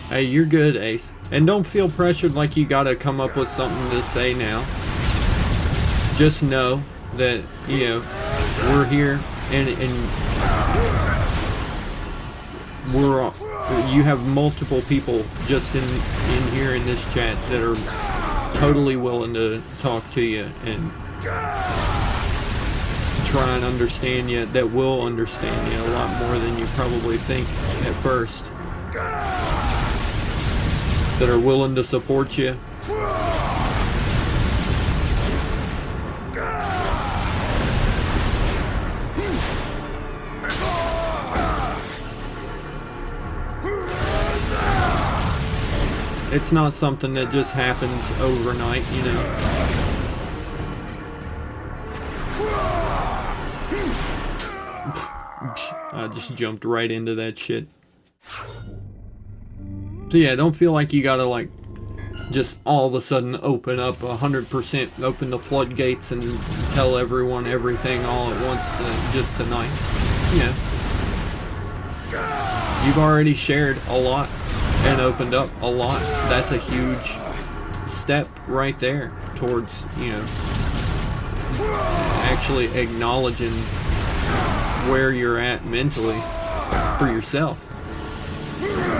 Hey, you're good, Ace. And don't feel pressured like you gotta come up with something to say now. Just know that, you know, we're here and you have multiple people just in here in this chat that are totally willing to talk to you and try and understand you, that will understand you a lot more than you probably think at first. That are willing to support you. It's not something that just happens overnight, you know. I just jumped right into that shit. So yeah, don't feel like you gotta like just all of a sudden open up 100%, open the floodgates and tell everyone everything all at once just tonight. You know, you've already shared a lot and opened up a lot. That's a huge step right there towards, you know, actually acknowledging where you're at mentally for yourself.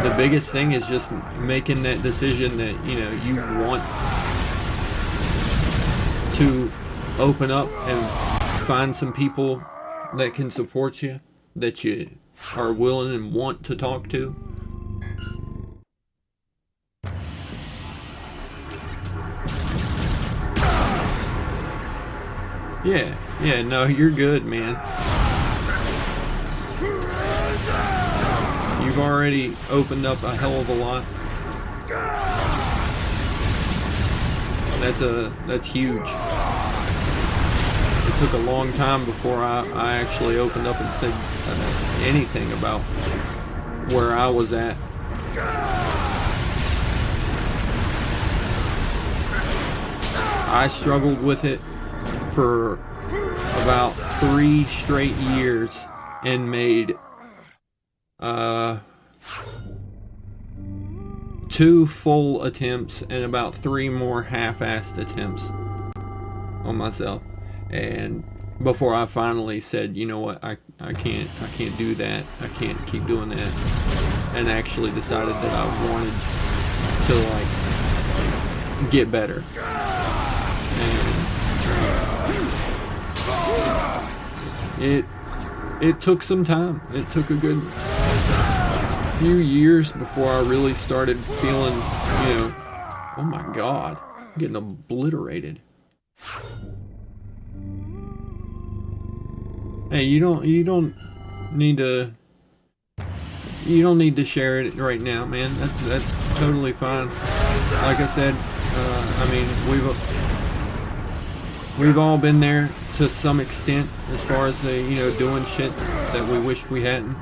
The biggest thing is just making that decision that, you know, you want to open up and find some people that can support you, that you are willing and want to talk to. Yeah, no, you're good, man. You've already opened up a hell of a lot. That's huge. It took a long time before I actually opened up and said anything about where I was at. I struggled with it for about 3 straight years and made 2 full attempts and about 3 more half-assed attempts on myself, and before I finally said, you know what, I can't do that, I can't keep doing that, and actually decided that I wanted to like get better. And it took some time. It took a good few years before I really started feeling, you know, oh my god, I'm getting obliterated. Hey, you don't need to share it right now, man. That's totally fine. Like I said, I mean, we've all been there to some extent as far as the, you know, doing shit that we wish we hadn't.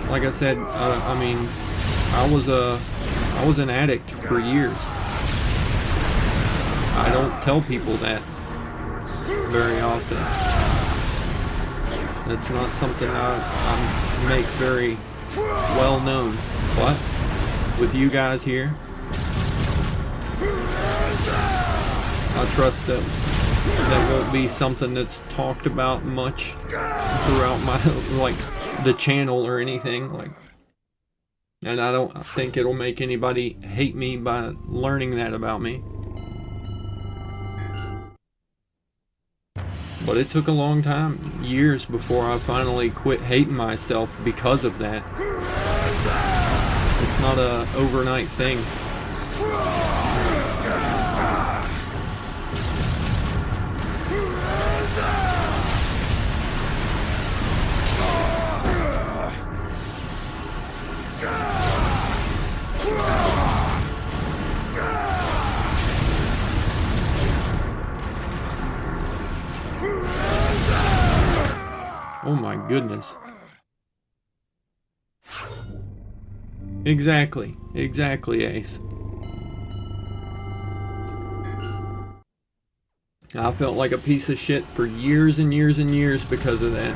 Like I said, I mean, I was an addict for years. I don't tell people that very often. That's not something I make very well known. But with you guys here, I trust that won't be something that's talked about much throughout my, like, the channel or anything, like, and I don't think it'll make anybody hate me by learning that about me. But it took a long time, years, before I finally quit hating myself because of that. It's not a overnight thing. Oh my goodness. Exactly, Ace. I felt like a piece of shit for years and years and years because of that.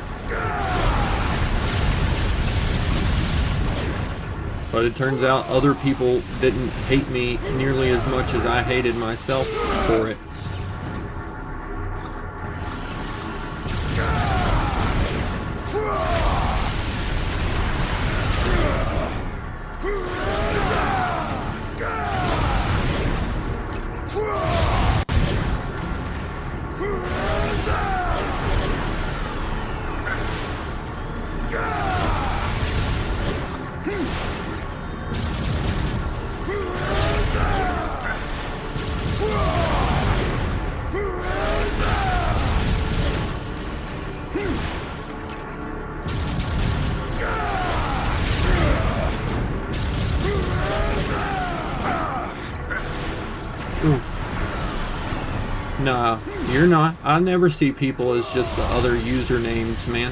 But it turns out other people didn't hate me nearly as much as I hated myself for it. Oof. Nah, you're not. I never see people as just the other usernames, man.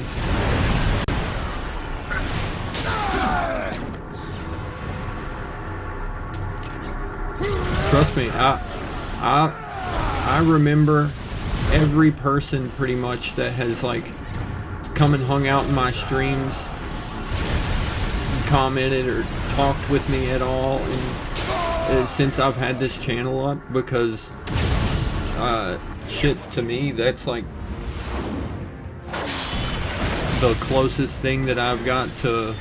Trust me, I remember every person pretty much that has like come and hung out in my streams, commented or talked with me at all, and since I've had this channel up, because shit, to me that's like the closest thing that I've got to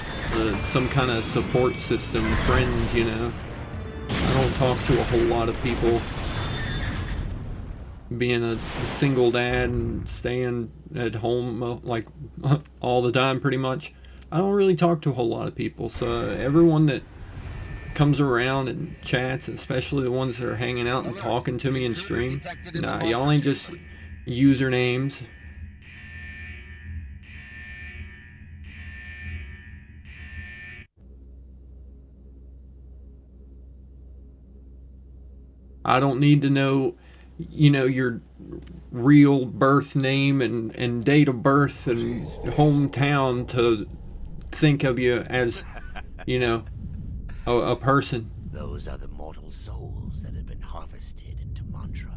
some kind of support system, friends, you know. I don't talk to a whole lot of people. Being a single dad and staying at home like all the time pretty much, I don't really talk to a whole lot of people. So everyone that comes around and chats, especially the ones that are hanging out and talking to me in stream, nah, y'all ain't just usernames. I don't need to know, you know, your real birth name and date of birth and hometown to think of you as, you know, a person. Those are the immortal souls that had been harvested into Mantra.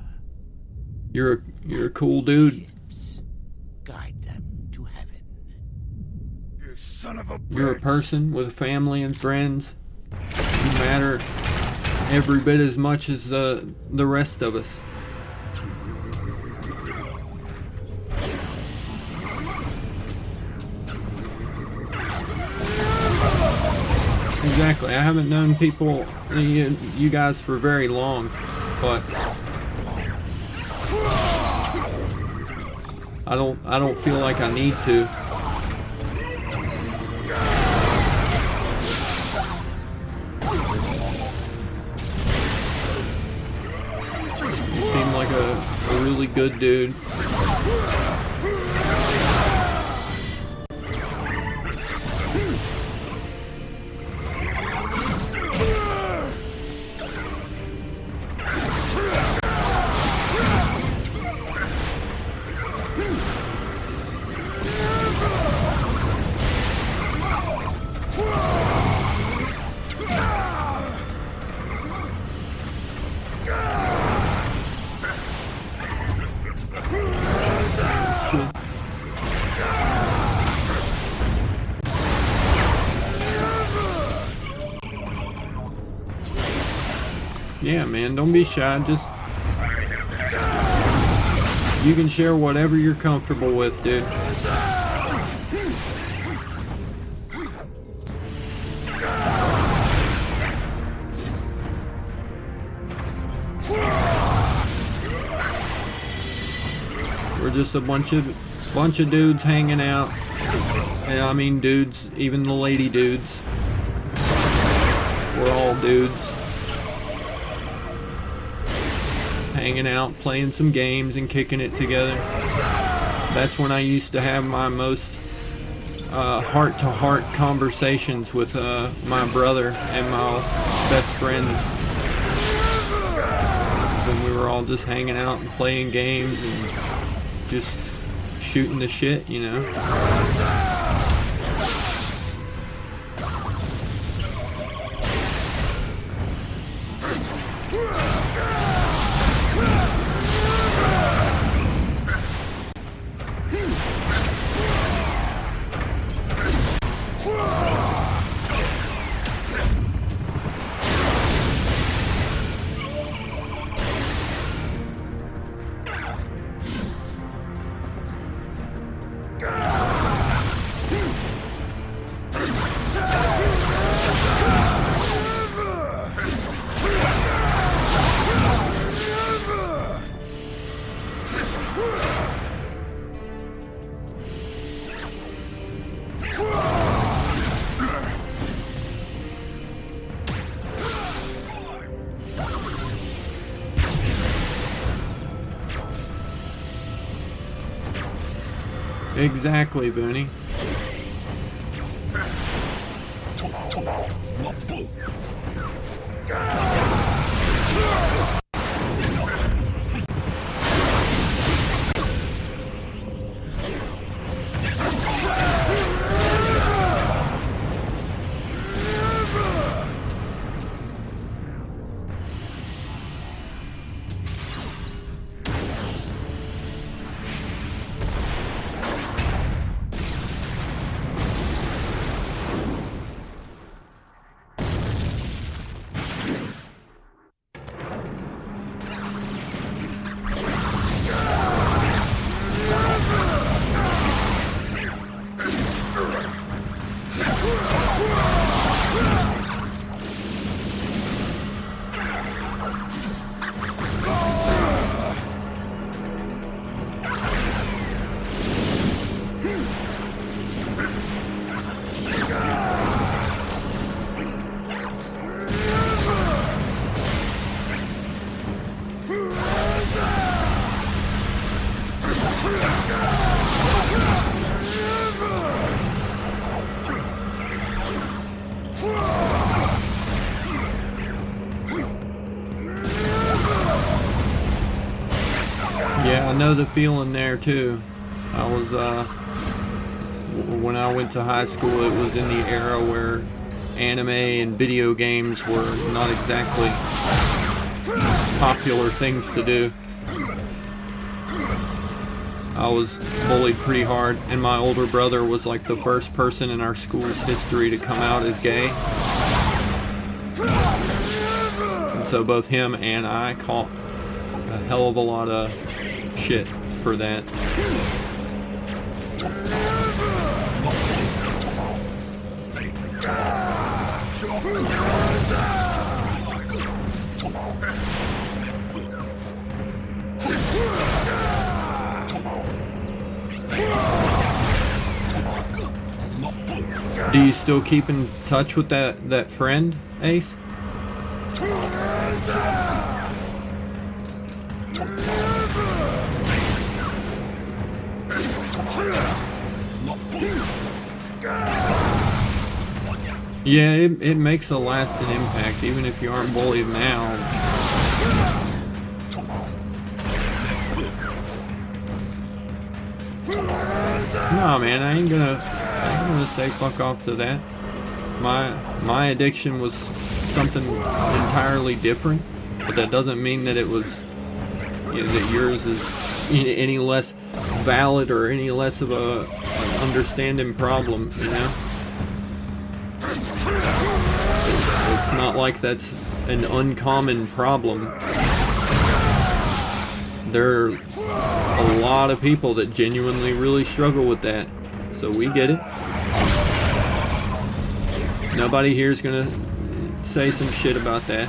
You're a cool dude. Ships. Guide them to heaven. You son of a bitch! You're a person with a family and friends. You matter every bit as much as the rest of us. Exactly. I haven't known people, you guys, for very long, but I don't feel like I need to. You seem like a really good dude. Yeah, man, don't be shy. Just you can share whatever you're comfortable with, dude. We're just a bunch of dudes hanging out. And I mean dudes, even the lady dudes. We're all dudes. Hanging out, playing some games and kicking it together. That's when I used to have my most heart-to-heart conversations with my brother and my best friends. When we were all just hanging out and playing games and just shooting the shit, you know. Exactly, Booney. Yeah, I know the feeling there too. I was, when I went to high school, it was in the era where anime and video games were not exactly popular things to do. I was bullied pretty hard, and my older brother was like the first person in our school's history to come out as gay. And so both him and I caught a hell of a lot of shit for that. Do you still keep in touch with that friend, Ace? Yeah, it makes a lasting impact, even if you aren't bullied now. No, man, I ain't gonna say fuck off to that. My addiction was something entirely different, but that doesn't mean that it was, you know, that yours is any less valid or any less of an understanding problem, you know? It's not like that's an uncommon problem. There are a lot of people that genuinely really struggle with that, so we get it. Nobody here is gonna say some shit about that.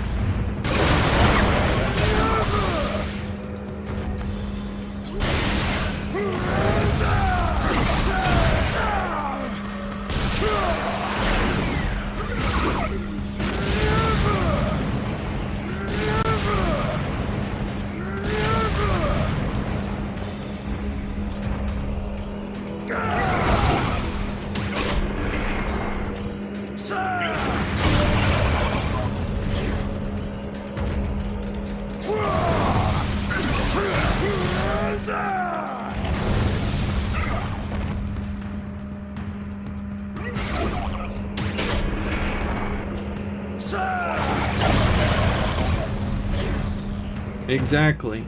Exactly,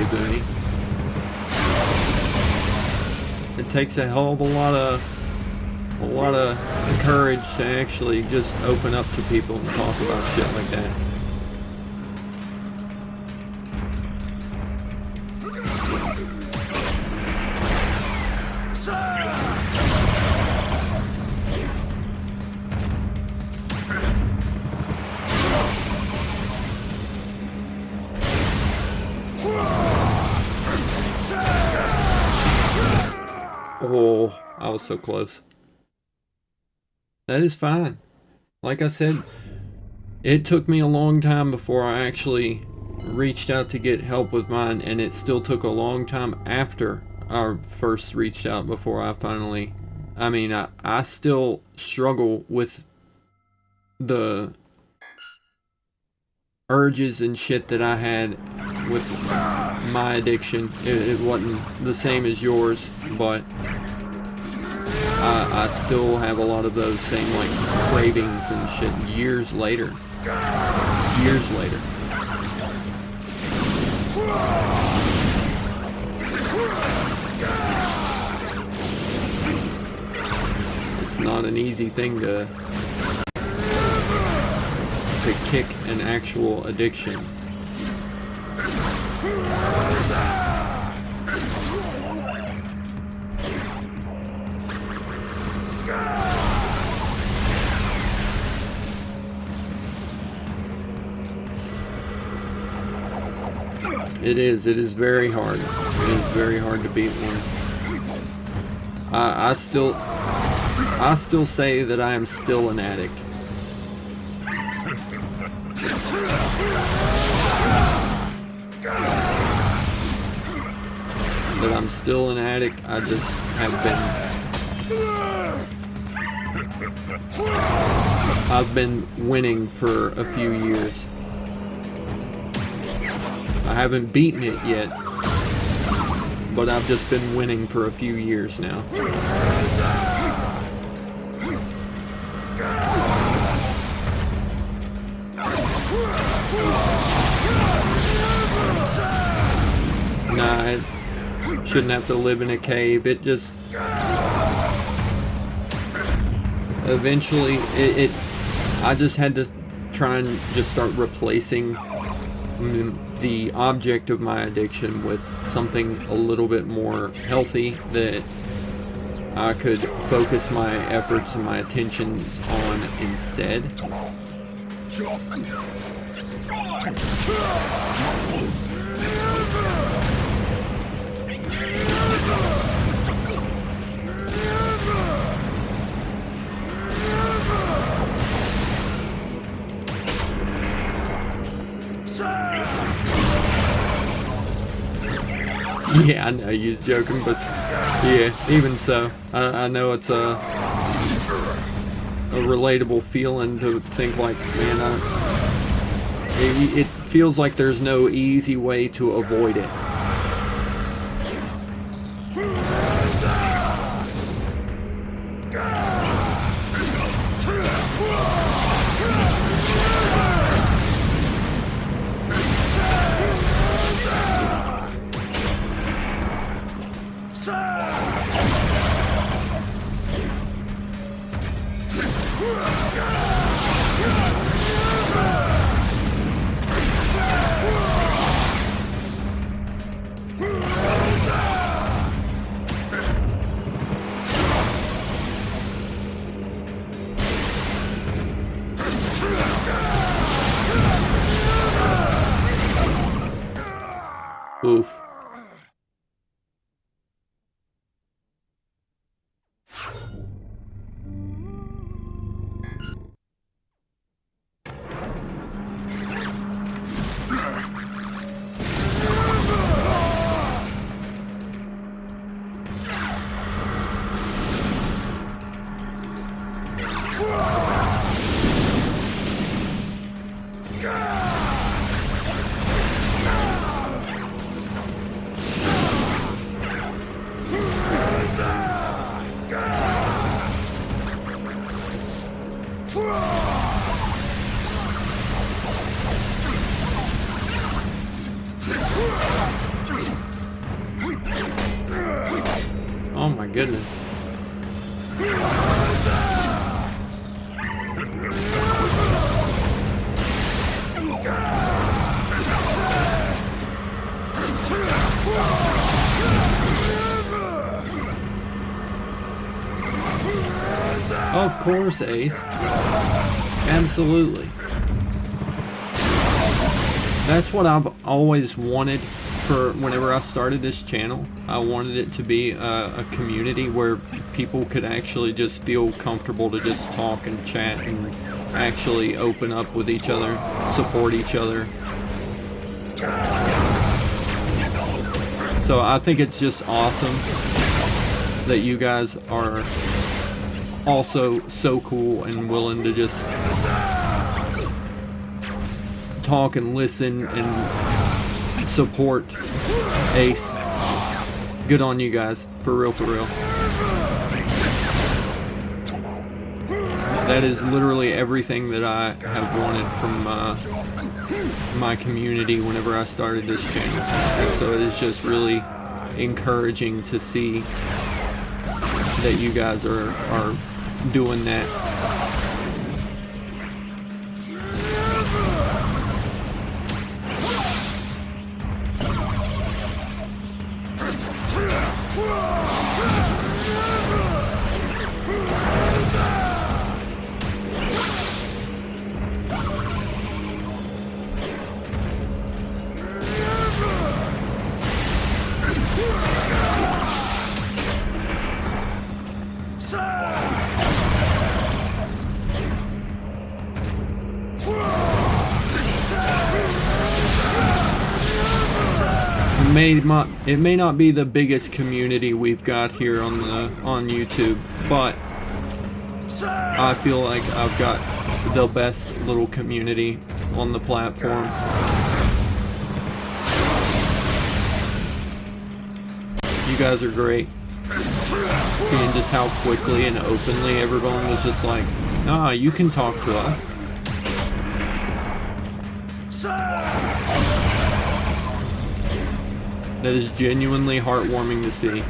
Booney. It takes a hell of a lot of courage to actually just open up to people and talk about shit like that. Oh, I was so close. That is fine. Like I said, it took me a long time before I actually reached out to get help with mine, and it still took a long time after I first reached out before I finally... I still struggle with the urges and shit that I had with my addiction. It wasn't the same as yours, but I still have a lot of those same like cravings and shit years later. It's not an easy thing to kick an actual addiction. It is very hard. It is very hard to beat one. I still say that I am still an addict. That I'm still an addict, I just have been... I've been winning for a few years. I haven't beaten it yet, but I've just been winning for a few years now. nah, I shouldn't have to live in a cave. It just eventually I just had to try and just start replacing the object of my addiction with something a little bit more healthy that I could focus my efforts and my attentions on instead. Yeah, I know you was joking, but yeah, even so, I know it's a relatable feeling to think like, man, it feels like there's no easy way to avoid it. Oof. Oh my goodness. Of course, Ace. Absolutely. That's what I've always wanted for whenever I started this channel. I wanted it to be a community where people could actually just feel comfortable to just talk and chat and actually open up with each other, support each other. So I think it's just awesome that you guys are also so cool and willing to just talk and listen and support Ace. Good on you guys, for real, for real. That is literally everything that I have wanted from my community whenever I started this channel. And so it is just really encouraging to see that you guys are doing that. It may not be the biggest community we've got here on YouTube, but I feel like I've got the best little community on the platform. You guys are great. Seeing just how quickly and openly everyone was just like, nah, you can talk to us. That is genuinely heartwarming to see.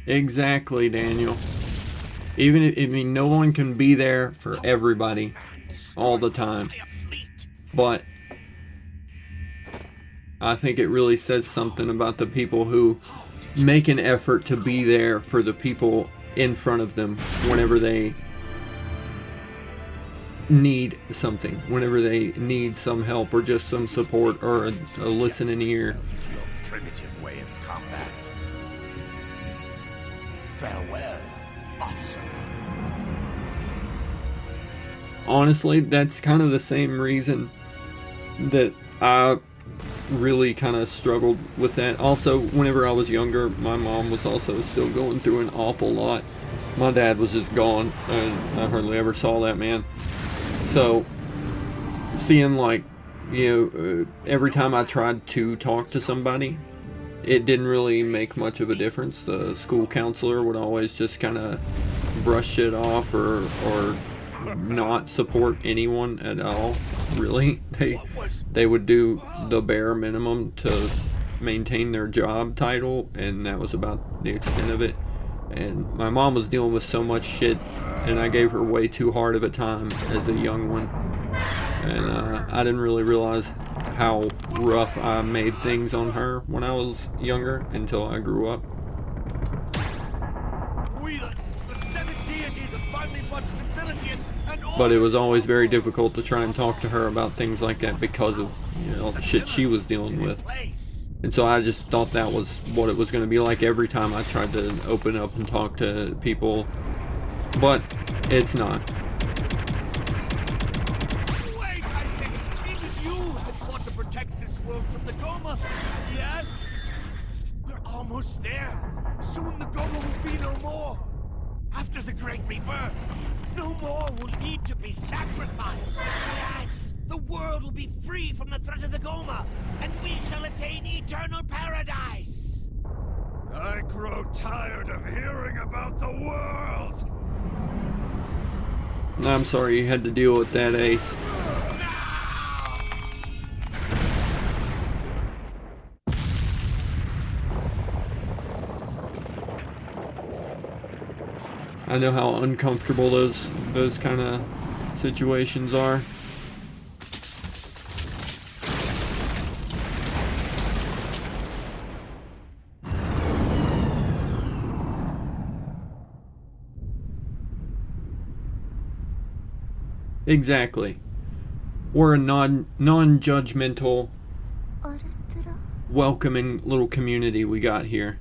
Exactly, Daniel. Even if, I mean, no one can be there for everybody all the time. But I think it really says something about the people who make an effort to be there for the people in front of them whenever they need something, whenever they need some help or just some support or a listening ear. Primitive way of combat. Farewell, Asura. Honestly, that's kind of the same reason that I really kind of struggled with that. Also, whenever I was younger, my mom was also still going through an awful lot. My dad was just gone, and I hardly ever saw that man. So, seeing like, every time I tried to talk to somebody, it didn't really make much of a difference. The school counselor would always just kind of brush shit off or not support anyone at all, really. They would do the bare minimum to maintain their job title, and that was about the extent of it. And my mom was dealing with so much shit, and I gave her way too hard of a time as a young one. And I didn't really realize how rough I made things on her when I was younger until I grew up. We, the seven deities, have finally brought stability and order. But it was always very difficult to try and talk to her about things like that because of all the shit she was dealing with. And so I just thought that was what it was going to be like every time I tried to open up and talk to people. But it's not. Wait, I say, even you have fought to protect this world from the Goma. Yes? We're almost there. Soon the Goma will be no more. After the Great Rebirth, no more will need to be sacrificed. Yes, the world will be free from the threat of the Goma, and we shall attain eternal paradise. I grow tired of hearing about the world. I'm sorry you had to deal with that, Ace. I know how uncomfortable those kind of situations are. Exactly. We're a non-judgmental, welcoming little community we got here.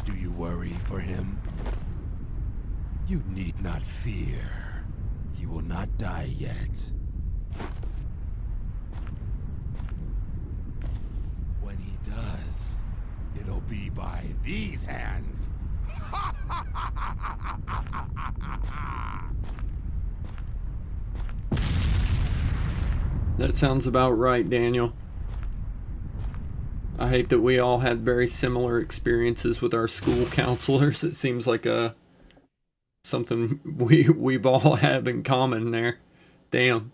Do you worry for him? You need not fear. He will not die yet. When he does, it'll be by these hands. That sounds about right, Daniel. I hate that we all had very similar experiences with our school counselors. It seems like something we've all had in common there. Damn.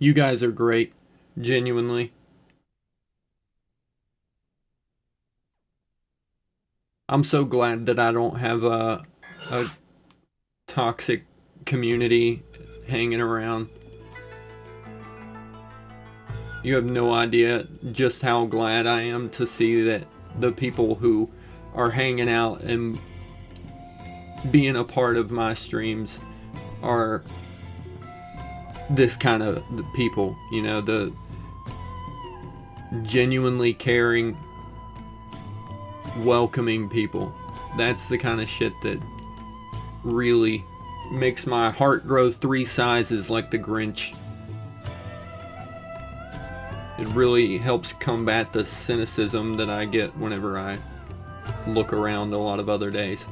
You guys are great, genuinely. I'm so glad that I don't have a toxic community hanging around. You have no idea just how glad I am to see that the people who are hanging out and being a part of my streams are this kind of people, you know, the genuinely caring, welcoming people. That's the kind of shit that really makes my heart grow 3 sizes like the Grinch. It really helps combat the cynicism that I get whenever I look around a lot of other days.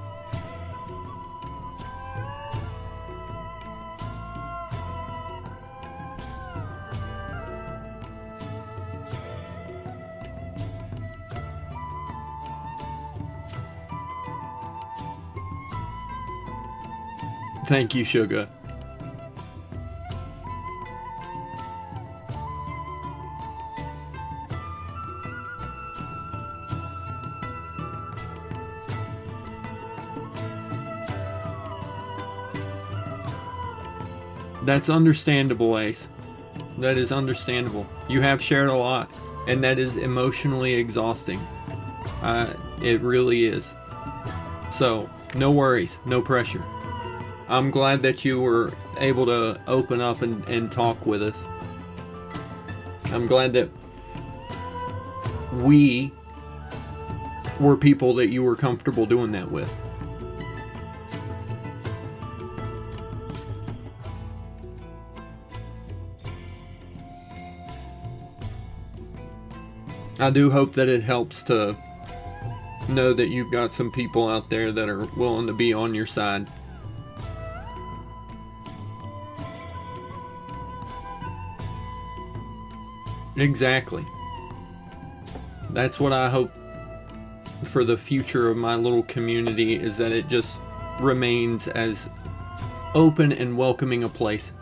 Thank you, Sugar. That's understandable, Ace. That is understandable. You have shared a lot, and that is emotionally exhausting. It really is. So, no worries, no pressure. I'm glad that you were able to open up and talk with us. I'm glad that we were people that you were comfortable doing that with. I do hope that it helps to know that you've got some people out there that are willing to be on your side. Exactly. That's what I hope for the future of my little community, is that it just remains as open and welcoming a place.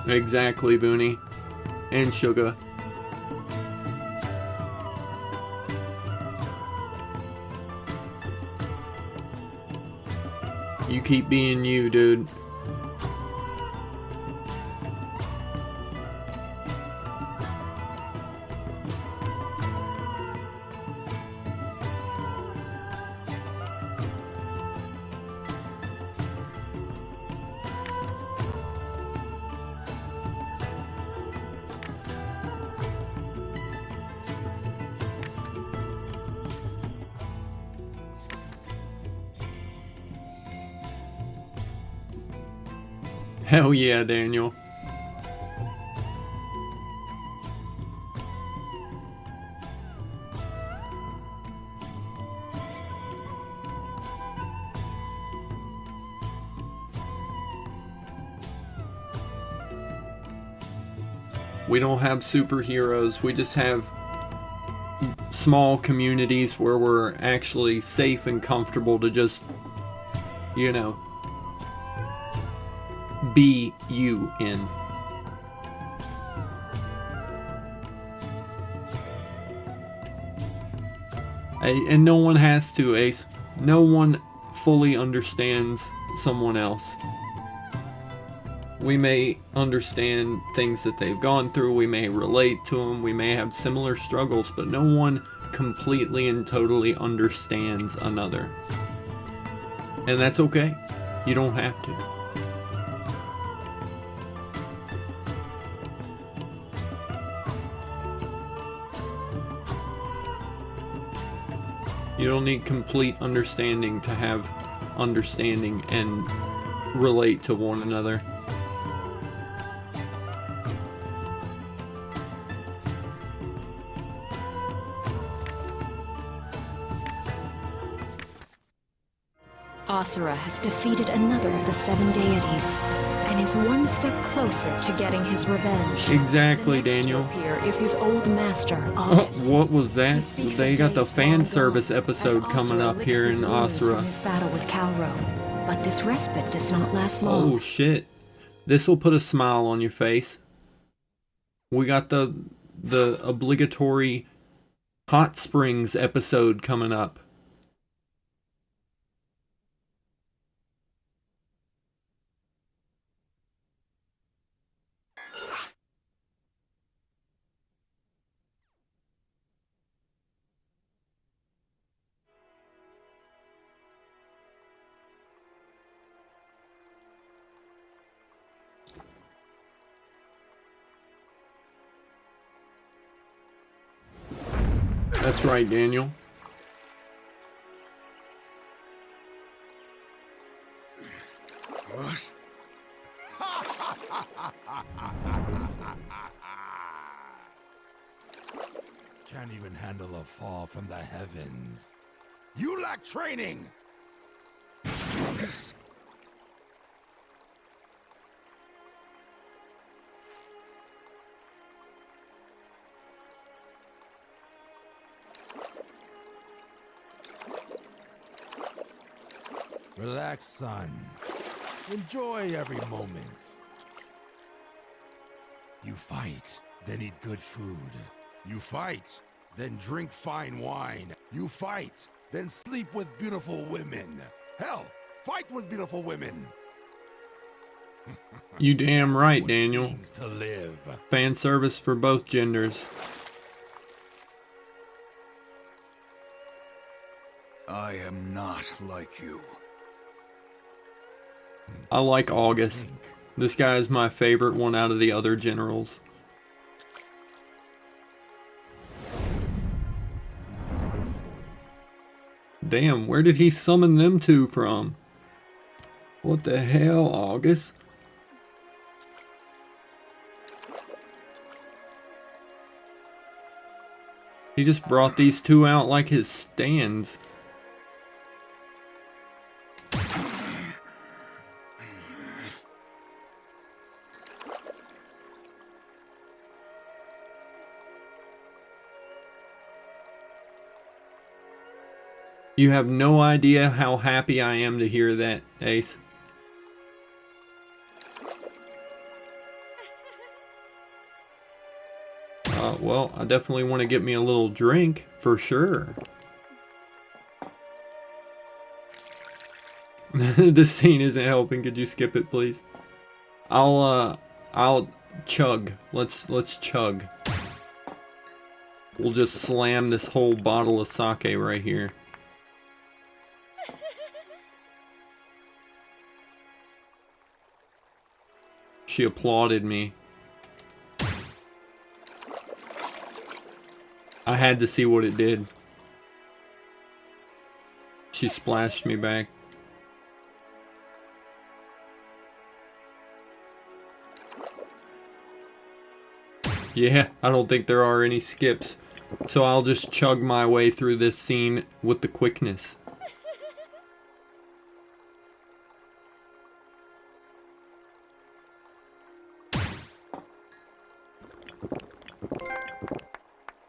Exactly, Booney. And Sugar. You keep being you, dude. Hell yeah, Daniel. We don't have superheroes, we just have small communities where we're actually safe and comfortable to just, you know, be you in. And no one has to, Ace. No one fully understands someone else. We may understand things that they've gone through, we may relate to them, we may have similar struggles, but no one completely and totally understands another. And that's okay. You don't have to. You don't need complete understanding to have understanding and relate to one another. Asura has defeated another of the 7 deities and is one step closer to getting his revenge. Exactly, the next Daniel. To appear is his old master, Oh, August. what was that? Speaks They of got the days fan long service gone, episode as coming Asura up licks here his in wounds Asura. from his battle with Calro. But this respite does not last long. Oh shit. This will put a smile on your face. We got the obligatory hot springs episode coming up. That's right, Daniel. What? Can't even handle a fall from the heavens. You lack training! Focus. Relax, son. Enjoy every moment. You fight, then eat good food. You fight, then drink fine wine. You fight, then sleep with beautiful women. Hell, fight with beautiful women. You damn right, What it Daniel. means to live. Fan service for both genders. I am not like you. I like August. This guy is my favorite one out of the other generals. Damn, where did he summon them two from? What the hell, August? He just brought these two out like his stands. You have no idea how happy I am to hear that, Ace. Well, I definitely want to get me a little drink, for sure. This scene isn't helping. Could you skip it, please? I'll chug. Let's chug. We'll just slam this whole bottle of sake right here. She applauded me. I had to see what it did. She splashed me back. Yeah, I don't think there are any skips. So I'll just chug my way through this scene with the quickness.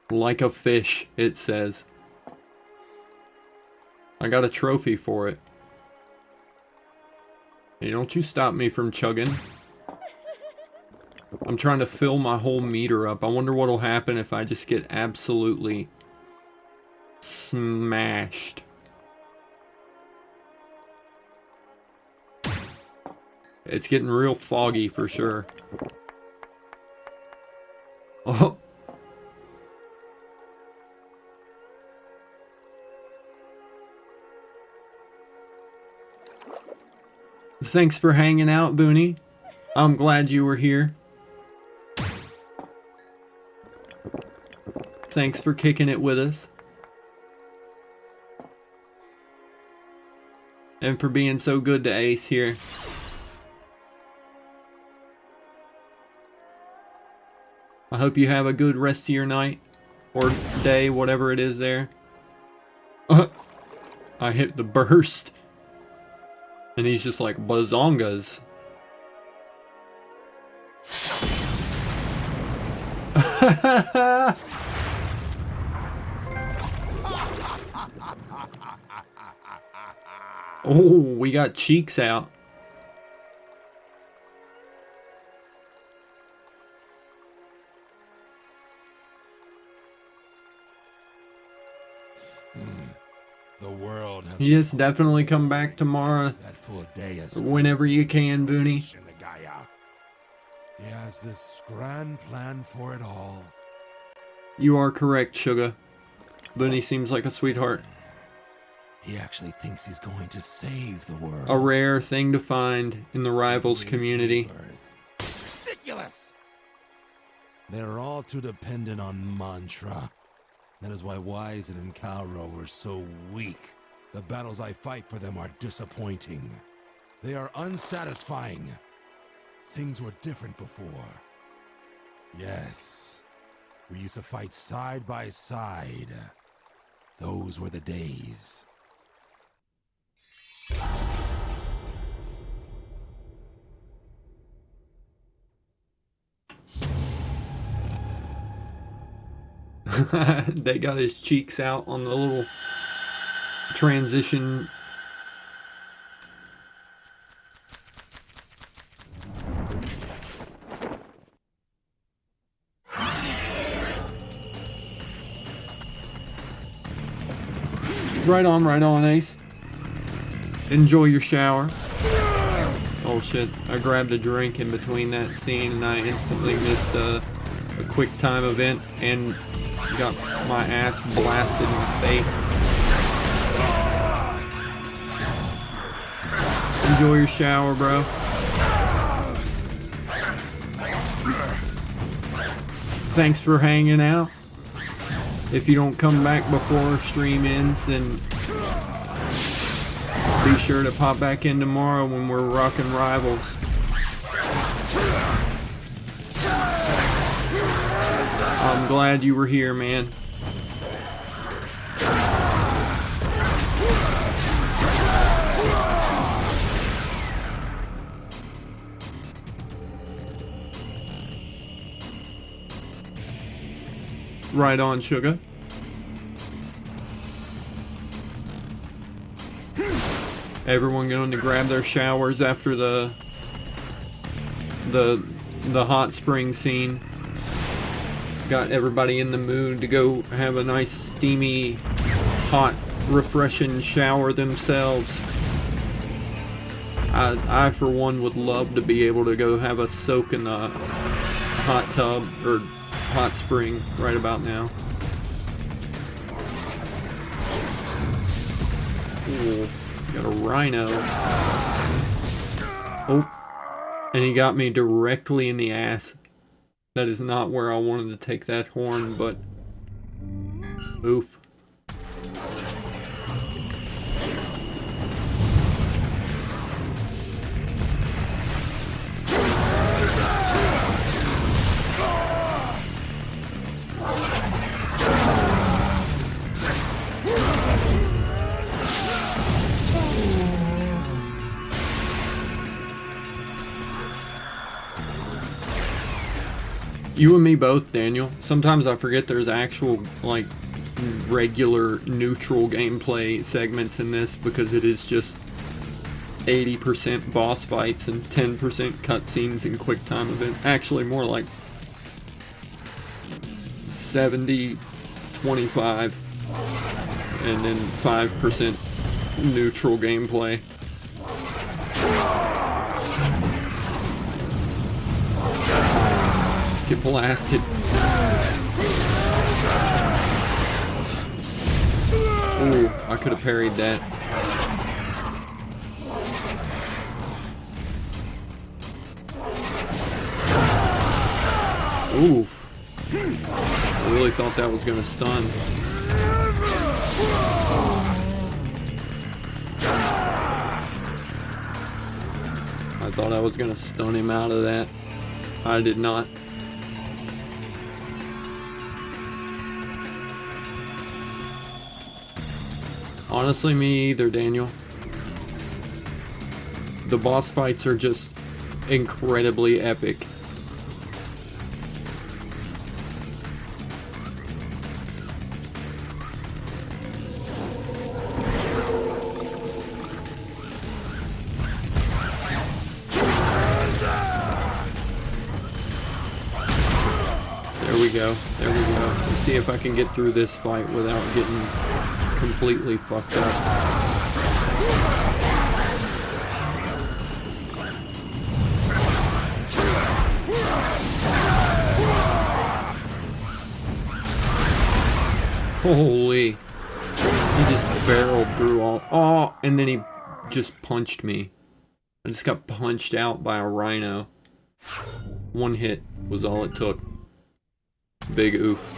Like a fish, it says. I got a trophy for it. Hey, don't you stop me from chugging. I'm trying to fill my whole meter up. I wonder what'll happen if I just get absolutely smashed. It's getting real foggy for sure. Oh. Thanks for hanging out, Booney. I'm glad you were here. Thanks for kicking it with us. And for being so good to Ace here. I hope you have a good rest of your night. Or day, whatever it is there. I hit the burst. And he's just like, bazongas. Oh, we got cheeks out. The world has Yes, definitely come back tomorrow. that full day Or whenever you can, Booney. He has this grand plan for it all. You are correct, Sugar. Booney seems like a sweetheart. He actually thinks he's going to save the world. A rare thing to find in the Rivals community. Ridiculous! They're all too dependent on mantra. That is why Wizen and Kalro were so weak. The battles I fight for them are disappointing. They are unsatisfying. Things were different before. Yes. We used to fight side by side. Those were the days. They got his cheeks out on the little transition. Right on, Ace. Enjoy your shower. Oh shit, I grabbed a drink in between that scene and I instantly missed a quick time event and got my ass blasted in the face. Enjoy your shower, bro. Thanks for hanging out. If you don't come back before stream ends, then be sure to pop back in tomorrow when we're rocking Rivals. I'm glad you were here, man. Right on, Sugar. Everyone going to grab their showers after the hot spring scene. Got everybody in the mood to go have a nice steamy, hot, refreshing shower themselves. I for one would love to be able to go have a soak in the hot tub or hot spring right about now. Ooh, got a rhino. Oh, and he got me directly in the ass. That is not where I wanted to take that horn, but oof. You and me both, Daniel. Sometimes I forget there's actual, like, regular neutral gameplay segments in this because it is just 80% boss fights and 10% cutscenes and quick time event. Actually, more like 70, 25, and then 5% neutral gameplay. Get blasted. Ooh, I could have parried that. Oof. I really thought that was gonna stun. I thought I was gonna stun him out of that. I did not. Honestly, me either, Daniel. The boss fights are just incredibly epic. There we go. There we go. Let's see if I can get through this fight without getting completely fucked up. Holy. He just barreled through all. Oh, and then he just punched me. I just got punched out by a rhino. One hit was all it took. Big oof.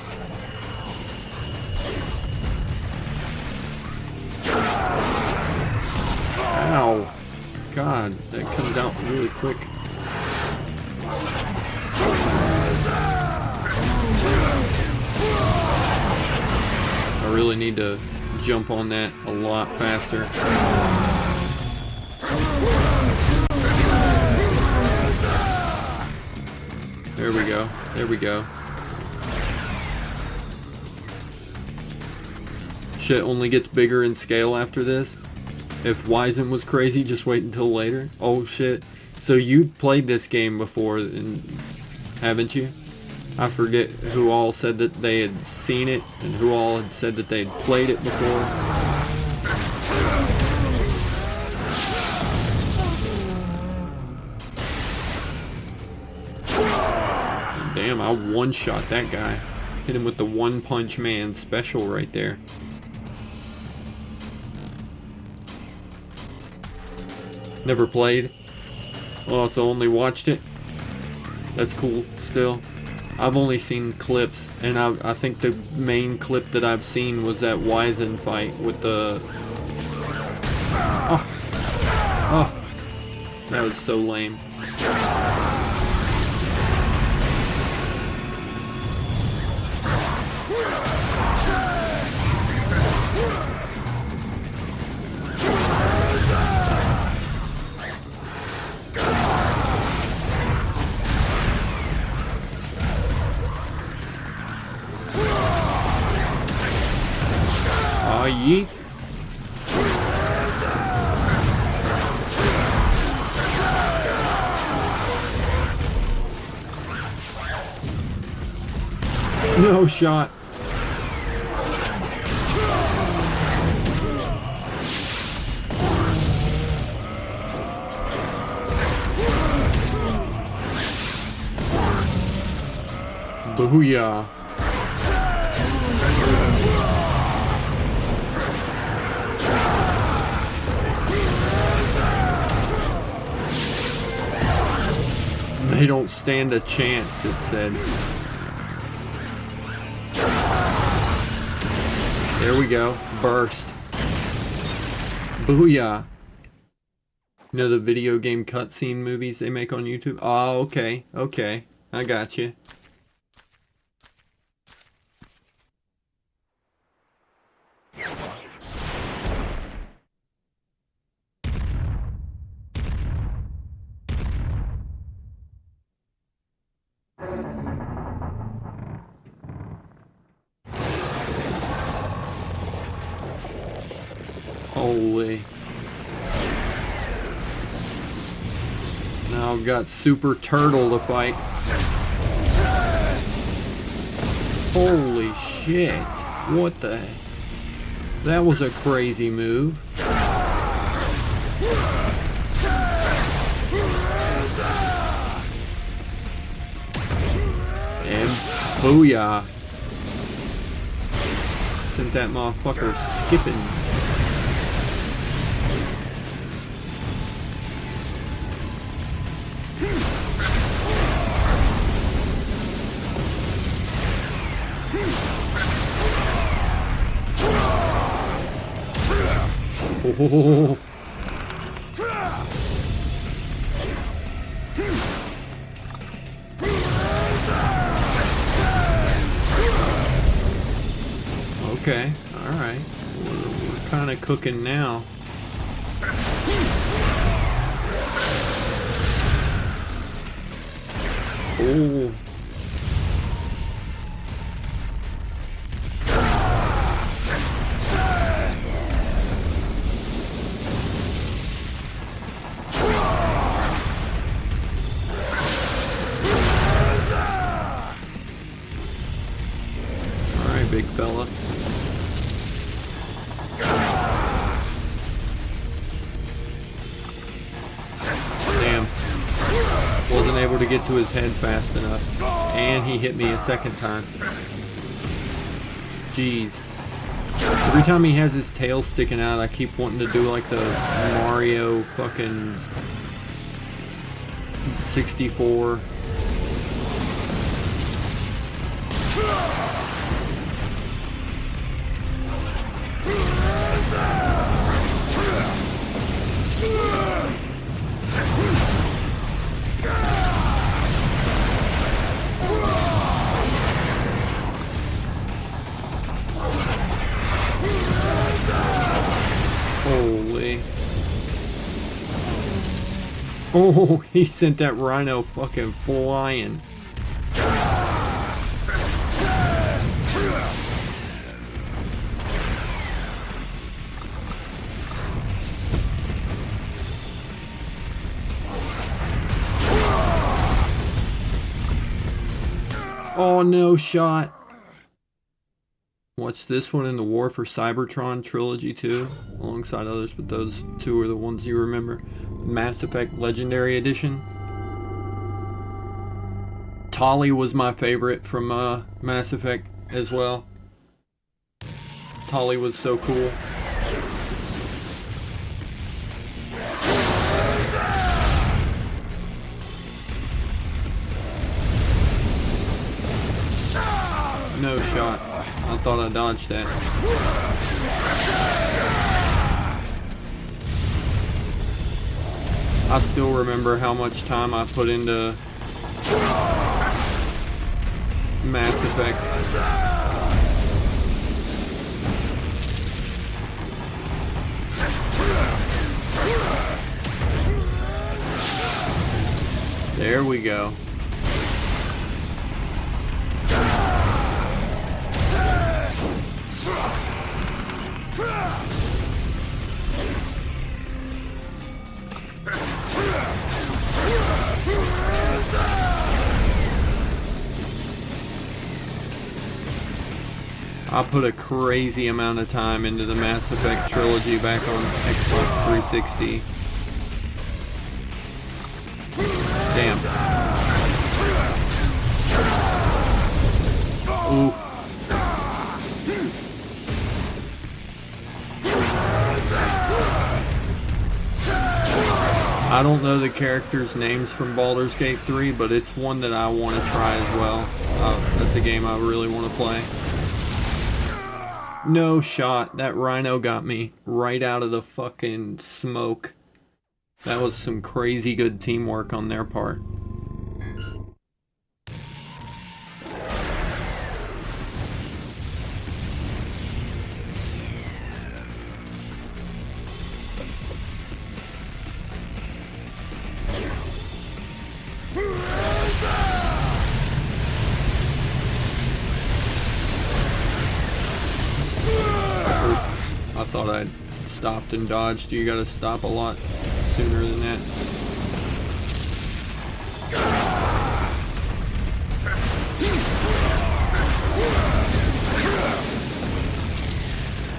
Ow. God, that comes out really quick. I really need to jump on that a lot faster. There we go. There we go. Shit only gets bigger in scale after this. If Wizen was crazy, just wait until later. Oh shit. So you played this game before, haven't you? I forget who all said that they had seen it and who all had said that they had played it before. Damn, I one-shot that guy. Hit him with the One Punch Man special right there. Never played. Oh, so only watched it. That's cool still. I've only seen clips, and I think the main clip that I've seen was that Wizen fight with the... Oh, that was so lame. Yeet. No shot. Booyah. They don't stand a chance, it said. There we go. Burst. Booyah. You know the video game cutscene movies they make on YouTube? Oh, okay. Okay. I got you. Holy. Now I've got Super Turtle to fight. Holy shit. What the heck? That was a crazy move. And booyah. Sent that motherfucker skipping. Oh. Okay, alright. We're kind of cooking now. Oh. Alright, big fella. Damn. Wasn't able to get to his head fast enough. And he hit me a second time. Jeez. Every time he has his tail sticking out, I keep wanting to do like the Mario fucking 64. Holy. Oh, he sent that rhino fucking flying. Oh, no shot. Watch this one in the War for Cybertron Trilogy 2, alongside others, but those two are the ones you remember. Mass Effect Legendary Edition. Tali was my favorite from Mass Effect as well. Tali was so cool. No shot. I thought I dodged that. I still remember how much time I put into Mass Effect. There we go. I put a crazy amount of time into the Mass Effect trilogy back on Xbox 360. Damn. Oof. I don't know the characters' names from Baldur's Gate 3, but it's one that I want to try as well. That's a game I really want to play. No shot. That rhino got me right out of the fucking smoke. That was some crazy good teamwork on their part. I thought I'd stopped and dodged. You gotta stop a lot sooner than that.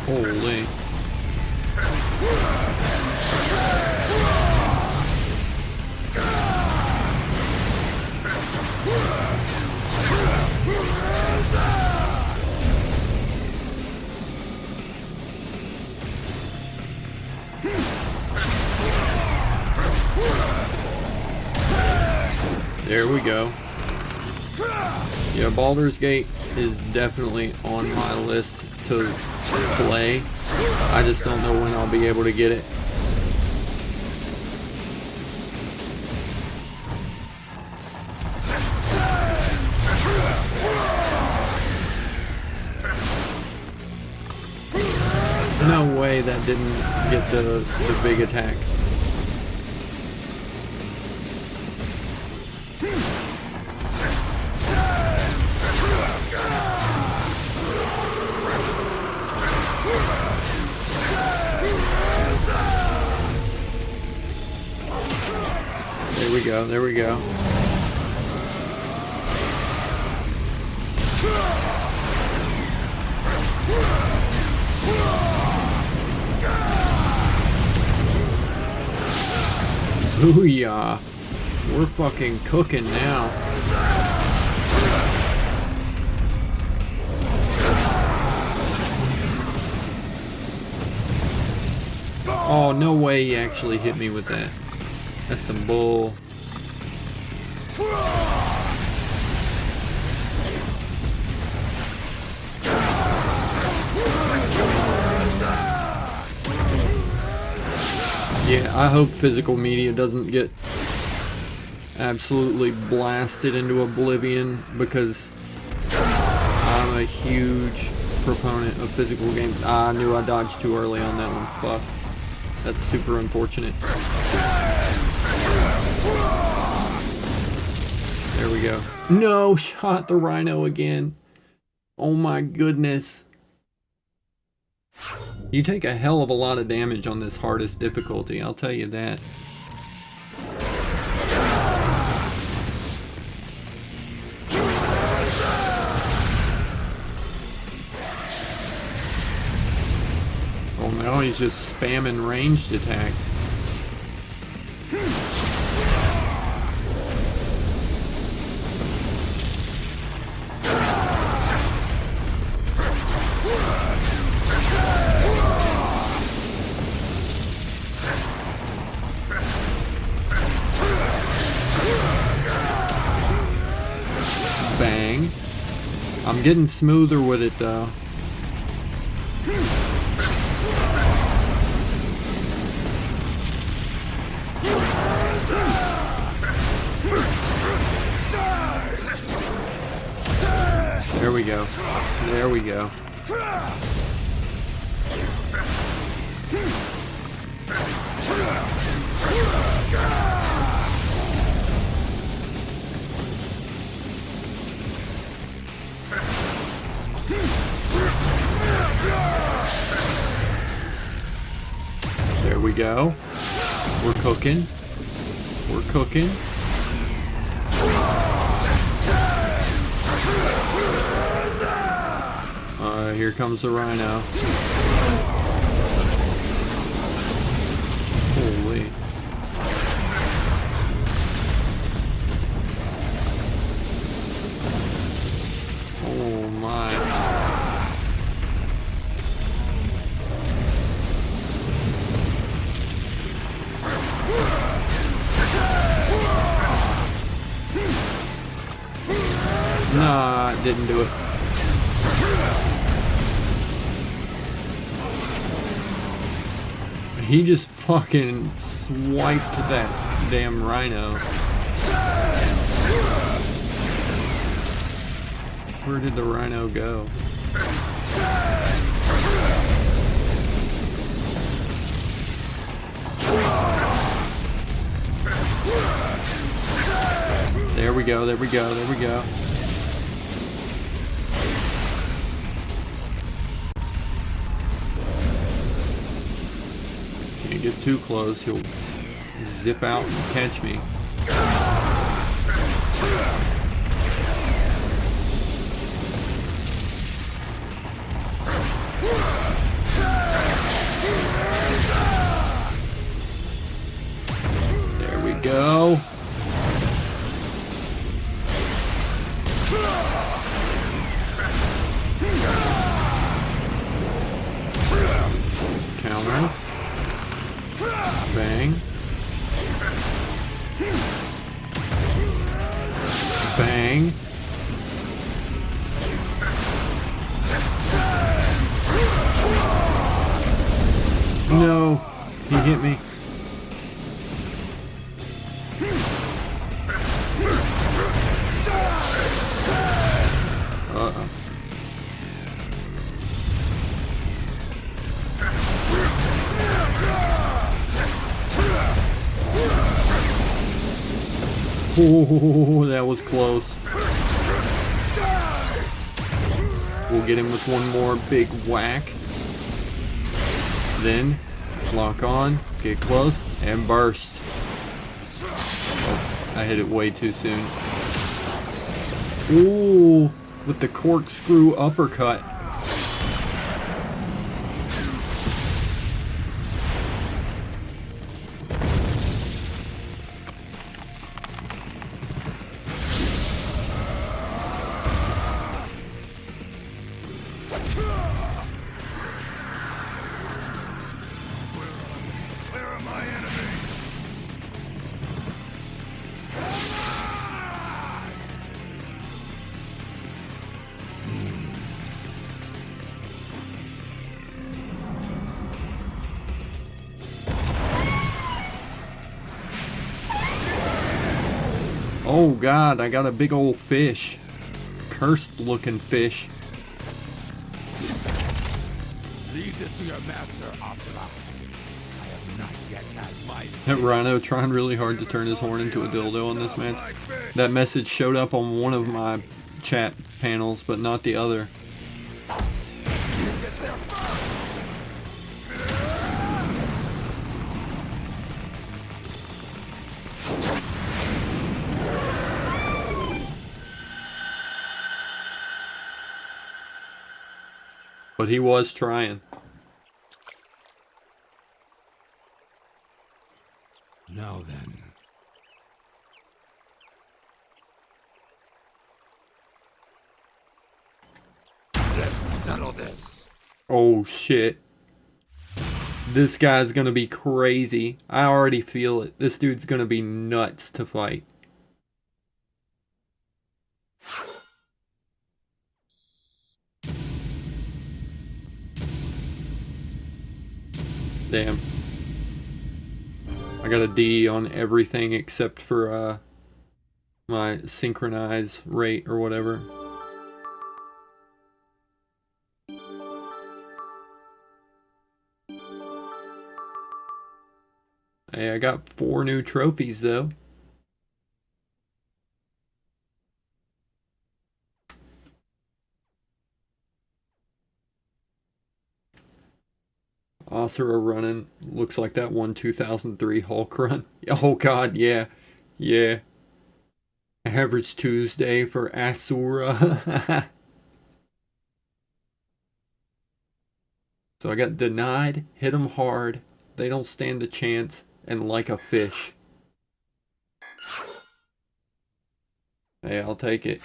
Holy. There we go. Yeah, Baldur's Gate is definitely on my list to play. I just don't know when I'll be able to get it. No way that didn't get the big attack. There we go, there we go. Booyah. We're fucking cooking now. Oh, no way he actually hit me with that. That's some bull. Yeah, I hope physical media doesn't get absolutely blasted into oblivion, because I'm a huge proponent of physical games. I knew I dodged too early on that one. Fuck. That's super unfortunate. There we go. No, shot the rhino again. Oh my goodness. You take a hell of a lot of damage on this hardest difficulty, I'll tell you that. Oh, now he's just spamming ranged attacks. Bang. I'm getting smoother with it though. There we go. There we go. There we go. We're cooking. We're cooking. Here comes the rhino. Holy. Oh my. Nah, it didn't do it. He just fucking swiped that damn rhino. Where did the rhino go? There we go, there we go, there we go. Can't get too close, he'll zip out and catch me. There we go. Counter. Bang. Bang. No, he hit me. Uh-oh. Oh, that was close. We'll get him with one more big whack. Then, lock on, get close, and burst. I hit it way too soon. Ooh, with the corkscrew uppercut. Where are my enemies? Oh god, I got a big old fish. Cursed looking fish. Leave this to your master, Asura. I have not yet had my That Rhino trying really hard to turn his horn into a dildo on this match. That message showed up on one of my chat panels, but not the other. But he was trying. Now then. Let's settle this. Oh shit. This guy's gonna be crazy. I already feel it. This dude's gonna be nuts to fight. Damn. I got a D on everything except for my synchronize rate or whatever. Hey, I got 4 new trophies though. Asura running. Looks like that one 2003 Hulk run. Oh god, yeah. Yeah. Average Tuesday for Asura. So I got denied, hit them hard, they don't stand a chance, and like a fish. Hey, I'll take it.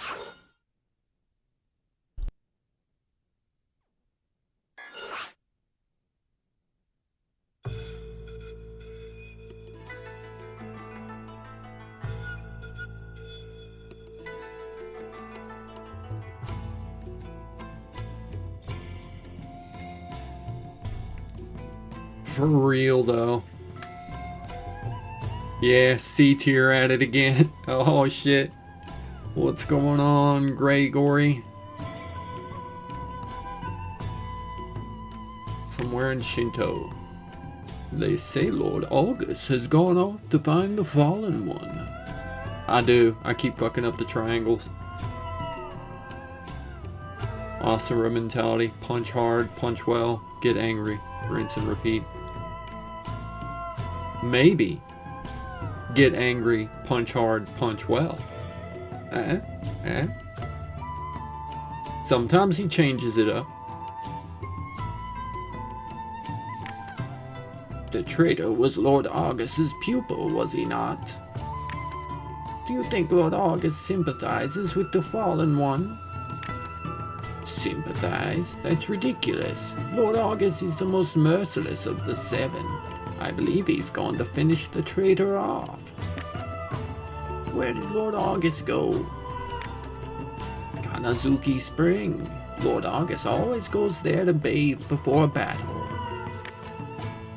For real though. Yeah, C tier at it again. Oh shit. What's going on, Gregory? Somewhere in Shinto. They say Lord August has gone off to find the fallen one. I do. I keep fucking up the triangles. Asura mentality. Punch hard, punch well, get angry. Rinse and repeat. Maybe. Get angry, punch hard, punch well. Sometimes he changes it up. The traitor was Lord August's pupil, was he not? Do you think Lord August sympathizes with the fallen one? Sympathize? That's ridiculous. Lord August is the most merciless of the 7. I believe he's gone to finish the traitor off. Where did Lord August go? Kanazuki Spring. Lord August always goes there to bathe before a battle.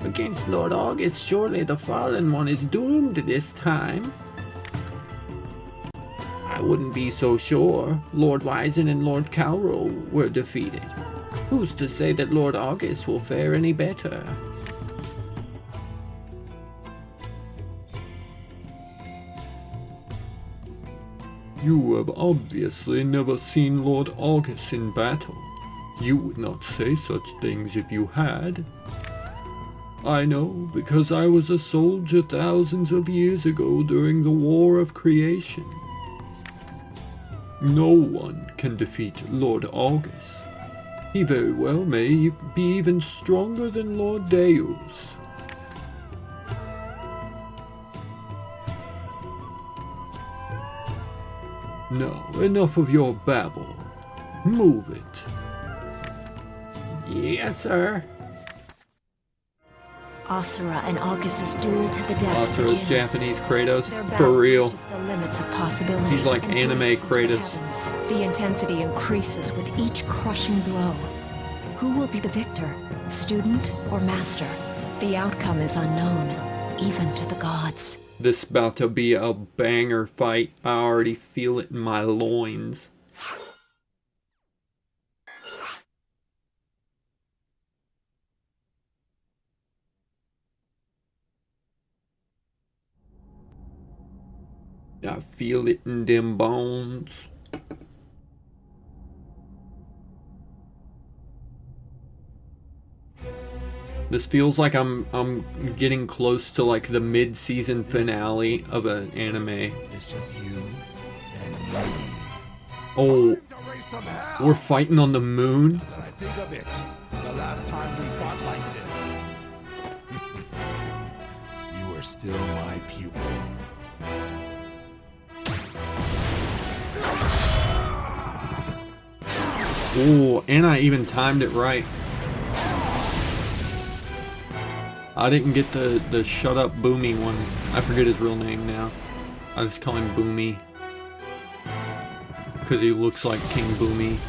Against Lord August, surely the fallen one is doomed this time. I wouldn't be so sure. Lord Wyzen and Lord Calro were defeated. Who's to say that Lord August will fare any better? You have obviously never seen Lord August in battle. You would not say such things if you had. I know, because I was a soldier thousands of years ago during the War of Creation. No one can defeat Lord August. He very well may be even stronger than Lord Deus. Now, enough of your babble. Move it. Yes, sir. Asura and August's duel to the death Asura's begins. Japanese Kratos, Their for battle real. reaches the limits of possibility. He's like and anime breaks into Kratos. the heavens. The intensity increases with each crushing blow. Who will be the victor, student or master? The outcome is unknown, even to the gods. This about to be a banger fight. I already feel it in my loins. I feel it in them bones. This feels like I'm getting close to like the mid-season finale of an anime. It's just you and me. Oh, we're fighting on the moon? When I think of it, the last time we fought like this, you were still my pupil. Oh, and I even timed it right. I didn't get the shut up Boomy one. I forget his real name now. I just call him Boomy. Because he looks like King Boomy.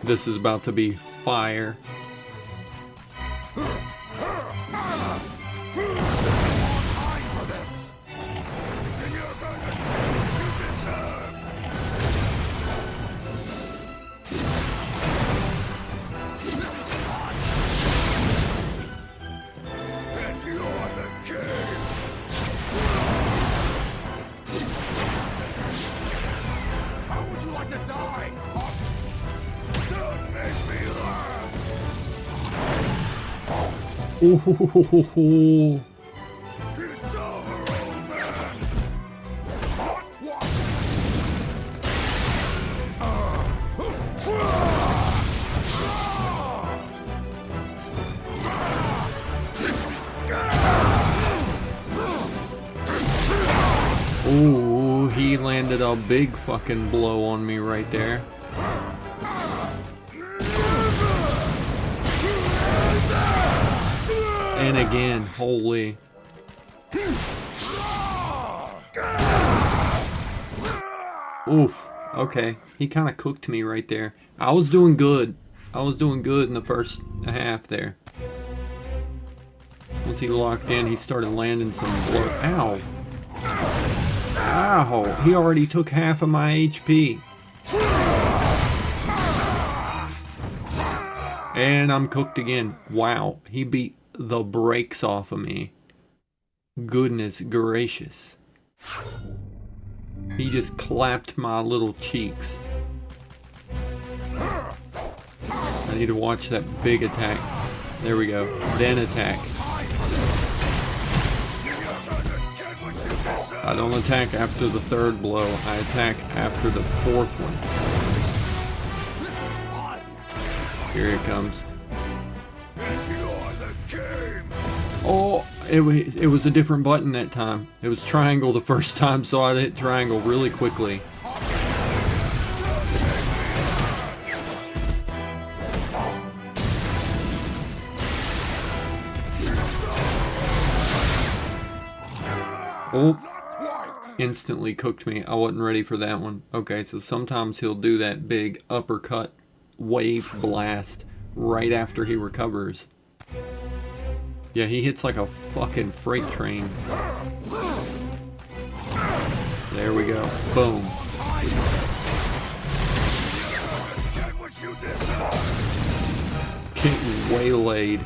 This is about to be fire. Ooh. Ooh, he landed a big fucking blow on me right there. And again, holy. Oof. Okay, he kind of cooked me right there. I was doing good. I was doing good in the first half there. Once he locked in, he started landing some blow. Ow. Ow. He already took half of my HP. And I'm cooked again. Wow. He beat the brakes off of me. Goodness gracious. He just clapped my little cheeks. I need to watch that big attack. There we go. Then attack. I don't attack after the third blow. I attack after the fourth one. Here it comes. Oh, it was a different button that time. It was triangle the first time, so I hit triangle really quickly. Oh, instantly cooked me. I wasn't ready for that one. Okay, so sometimes he'll do that big uppercut wave blast right after he recovers. Yeah, he hits like a fucking freight train. There we go. Boom. Getting waylaid.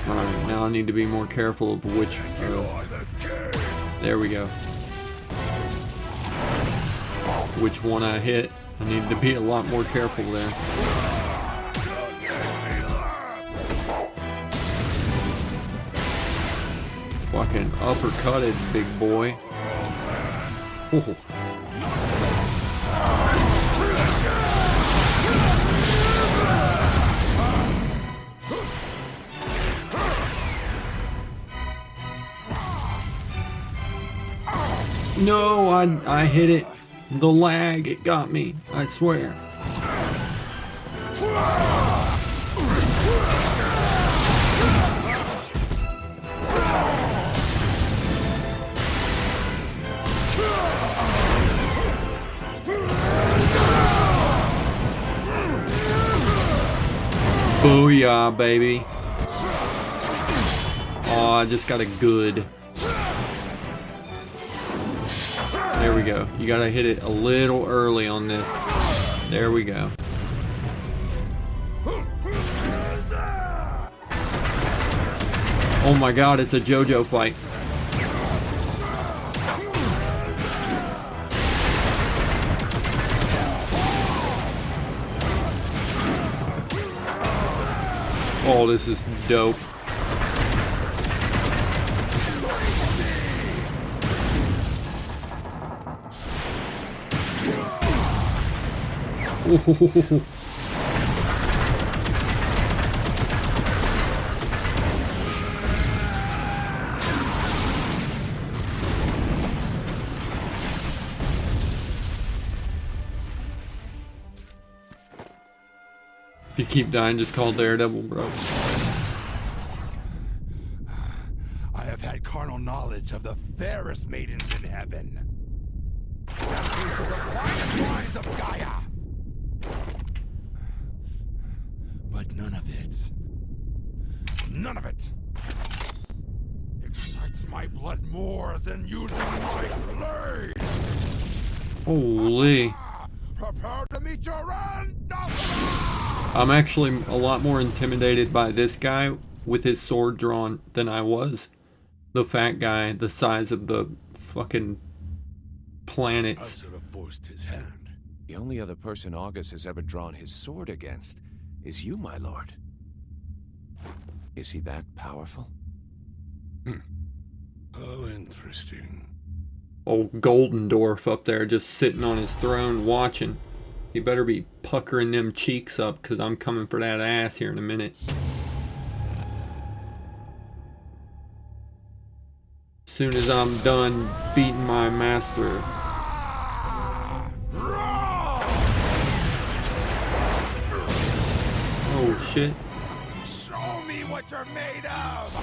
Alright, now I need to be more careful of which... there we go. which one I hit. I need to be a lot more careful there. Fucking uppercutted, big boy. Oh. No, I hit it. The lag, it got me. I swear. Booyah, baby. Oh, I just got a good. There we go. You gotta hit it a little early on this. There we go. Oh my god, it's a JoJo fight. Oh, this is dope. Ooh. If you keep dying, just call Daredevil, bro. I have had carnal knowledge of the fairest maidens in heaven. These are the finest wines of Gaia. But none of it excites my blood more than using my blade. Holy. Prepare to meet your end. I'm actually a lot more intimidated by this guy with his sword drawn than I was the fat guy the size of the fucking planets. Asura forced his hand. The only other person August has ever drawn his sword against is you, my lord. Is he that powerful? How interesting. Old Goldendorf up there just sitting on his throne watching. He better be puckering them cheeks up, because I'm coming for that ass here in a minute. As soon as I'm done beating my master. Oh shit. Show me what you're made of!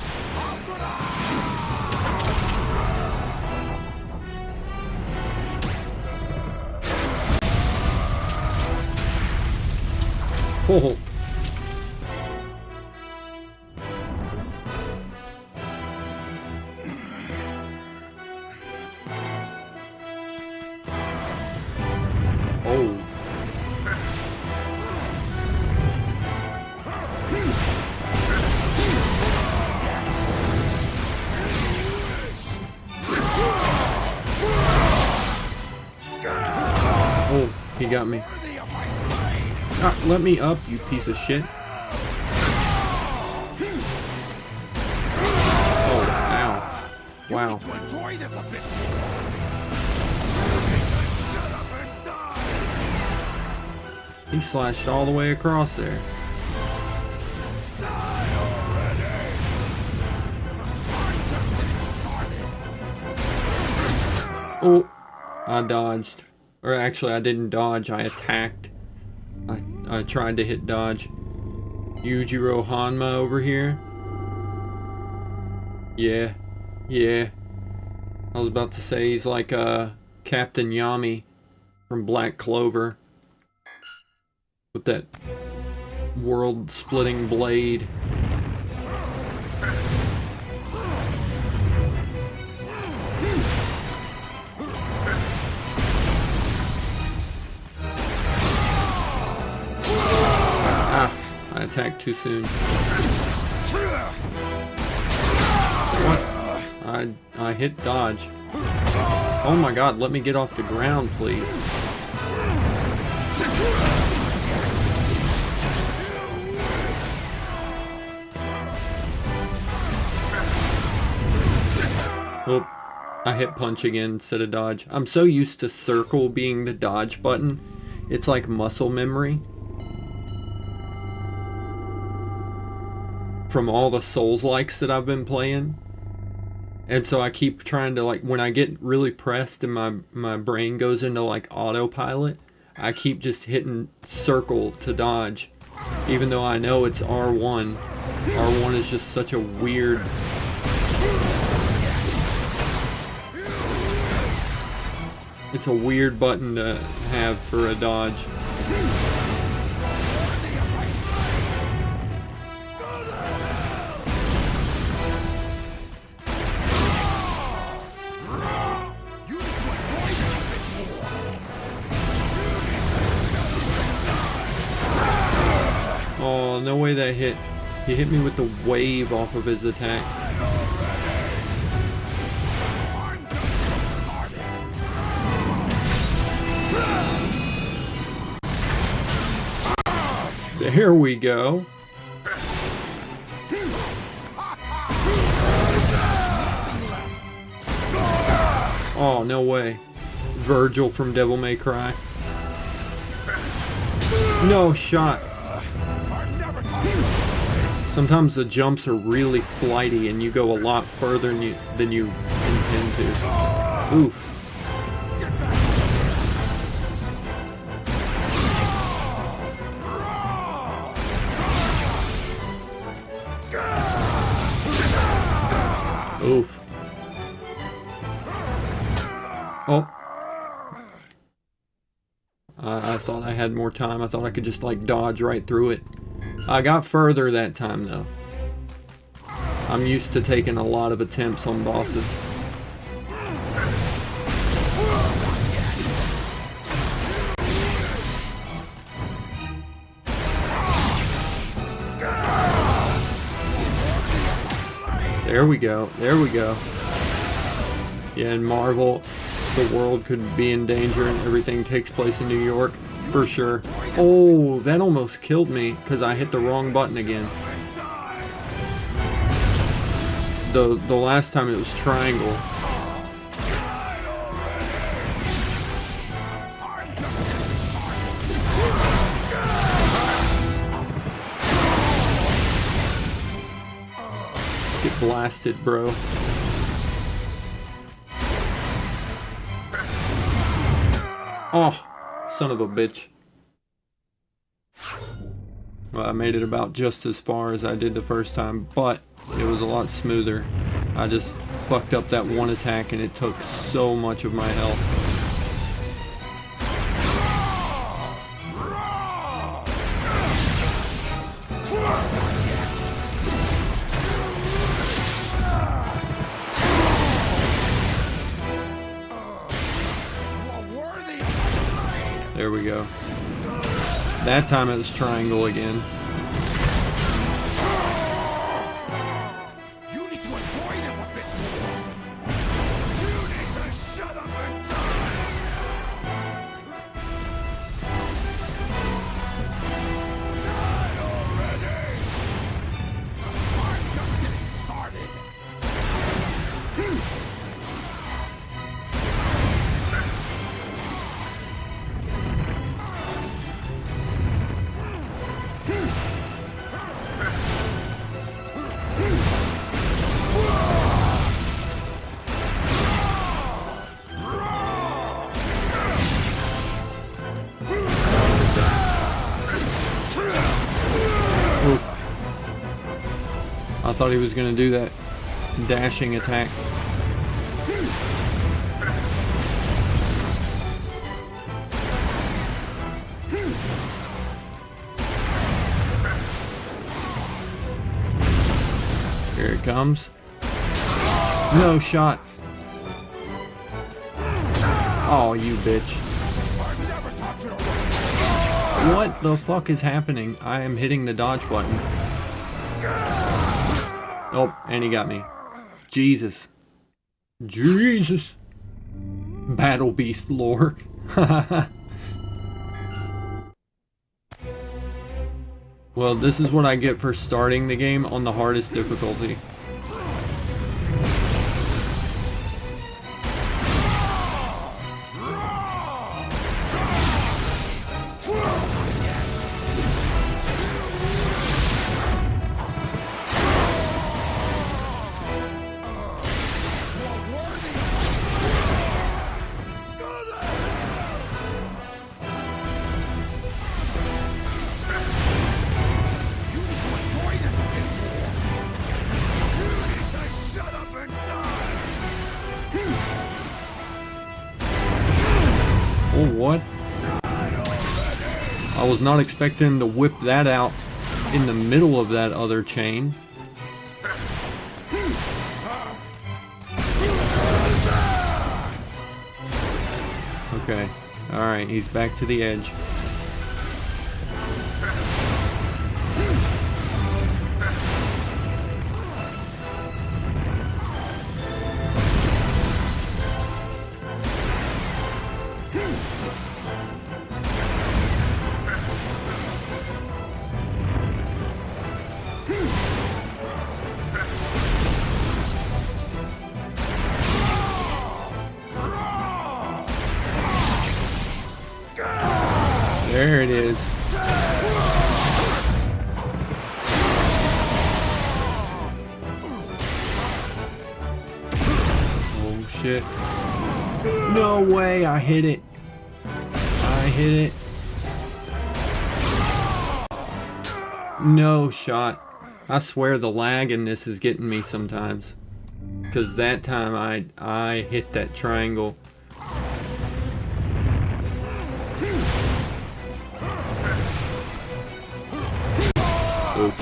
Oh. Oh. Oh, he got me. Ah, let me up, you piece of shit. Oh, ow. Wow. He slashed all the way across there. Oh, I dodged. Or actually, I didn't dodge, I attacked. I tried to hit dodge. Yujiro Hanma over here. Yeah. Yeah. I was about to say he's like Captain Yami from Black Clover. With that world-splitting blade. I attacked too soon. What? I hit dodge. Oh my god, let me get off the ground, please. Oh, I hit punch again instead of dodge. I'm so used to circle being the dodge button. It's like muscle memory. From all the Souls-likes that I've been playing. And so I keep trying to, like, when I get really pressed and my brain goes into like autopilot, I keep just hitting circle to dodge. Even though I know it's R1. R1 is just such a weird... It's a weird button to have for a dodge. Oh, no way that hit. He hit me with the wave off of his attack. There we go. Oh, no way. Virgil from Devil May Cry. No shot. Sometimes the jumps are really flighty and you go a lot further than you intend to. Oof. Oof. Oh. I thought I had more time. I thought I could just like dodge right through it. I got further that time though. I'm used to taking a lot of attempts on bosses. There we go. There we go. Yeah, in Marvel, the world could be in danger and everything takes place in New York. For sure. Oh, that almost killed me because I hit the wrong button again. The last time it was triangle. Get blasted, bro. Oh. Son of a bitch. Well, I made it about just as far as I did the first time, but it was a lot smoother. I just fucked up that one attack and it took so much of my health. There we go. That time it was triangle again. You need to enjoy this a bit more. You need to shut up and die. Die already. I'm just getting started. Oof. I thought he was gonna do that dashing attack. Here it comes. No shot. Oh, you bitch. What the fuck is happening? I am hitting the dodge button. Oh, and he got me. Jesus. Jesus. Battle Beast lore. Well, this is what I get for starting the game on the hardest difficulty. I was not expecting him to whip that out in the middle of that other chain. Okay. Alright, he's back to the edge. There it is. Oh shit. No way, I hit it. I hit it. No shot. I swear the lag in this is getting me sometimes. Cause that time I hit that triangle. Oof.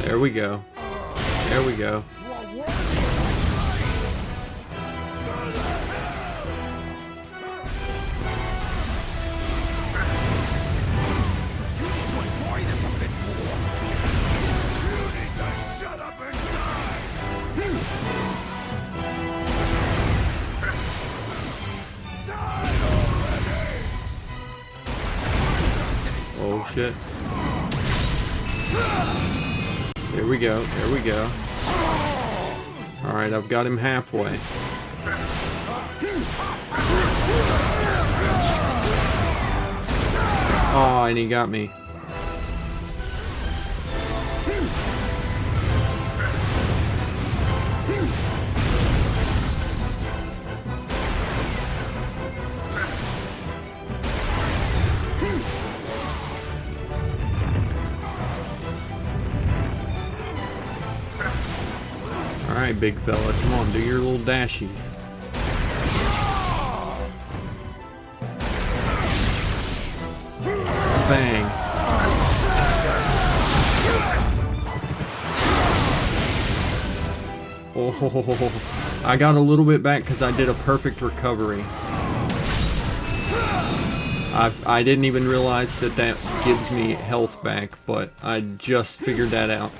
There we go. There we go. Oh shit. There we go, there we go. Alright, I've got him halfway. Oh, and he got me. Alright, big fella, come on, do your little dashies. Bang. Oh, I got a little bit back because I did a perfect recovery. I didn't even realize that gives me health back, but I just figured that out.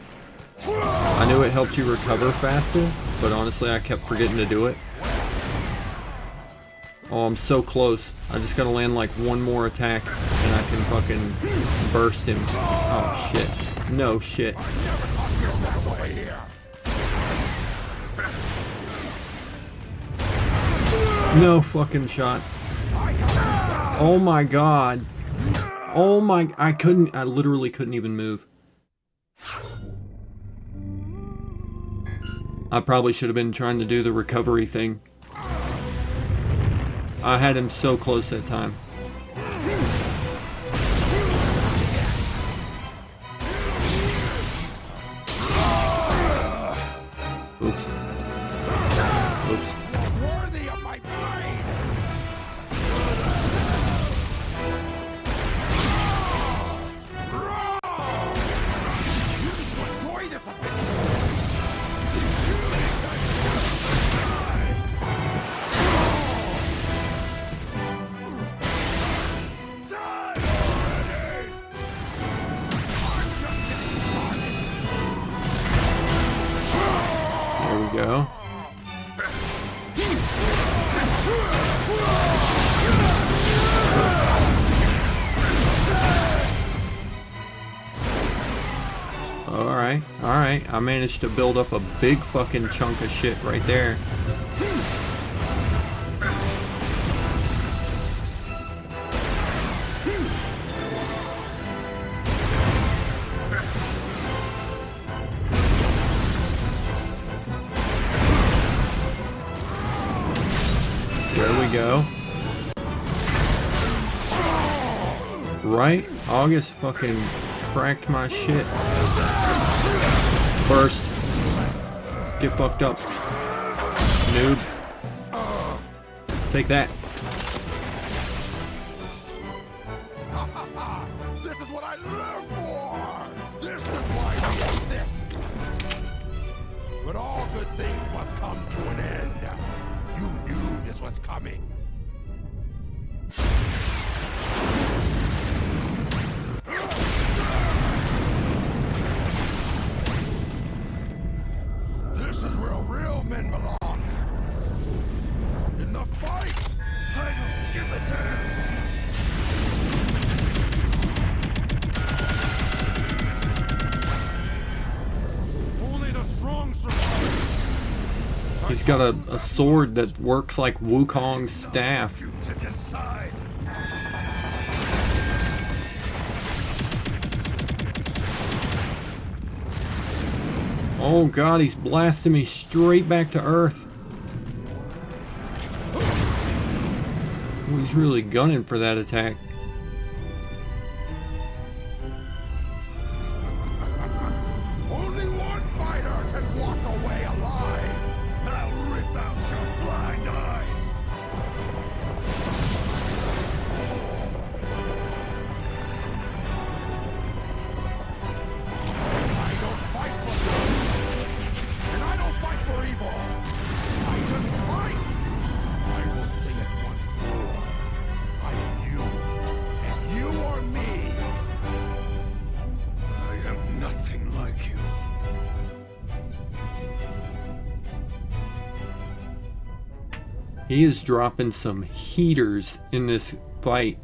I knew it helped you recover faster, but honestly I kept forgetting to do it. Oh, I'm so close. I just gotta land like one more attack and I can fucking burst him. Oh shit. No shit. No fucking shot. Oh my god. Oh my, I literally couldn't even move. I probably should have been trying to do the recovery thing. I had him so close that time. Oops. Oops. Worthy of my blade. You need to enjoy this a bit. There we go. Alright, alright. I managed to build up a big fucking chunk of shit right there. There we go. Right? August fucking cracked my shit. Burst. Get fucked up. Noob. Take that. This is what I live for! This is why we exist! But all good things must come to an end. You knew this was coming. This is where real men belong. In the fight! I don't give a damn. Only the strong survive. He's got a sword that works like Wukong's staff. You to decide. Oh god, he's blasting me straight back to Earth. Oh, he's really gunning for that attack. Only one fighter can walk away alive. I'll rip out your blind eyes. I don't fight for good, and I don't fight for evil. I just fight. I will say it once more. I am you, and you are me. I am nothing like you. He is dropping some heaters in this fight.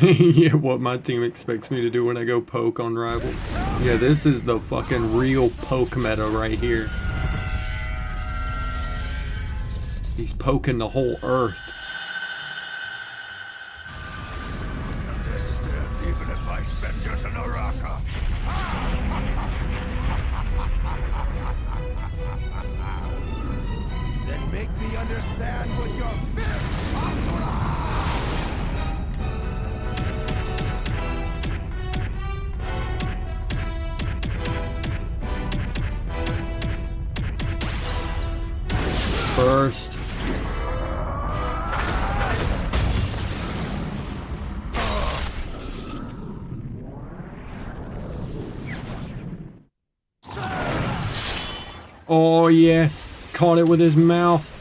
Yeah, what my team expects me to do when I go poke on rivals. Yeah, this is the fucking real poke meta right here. He's poking the whole Earth. Understand even if I send you to Naraka. Then make me understand with your fist, Asura! First. Oh yes, caught it with his mouth.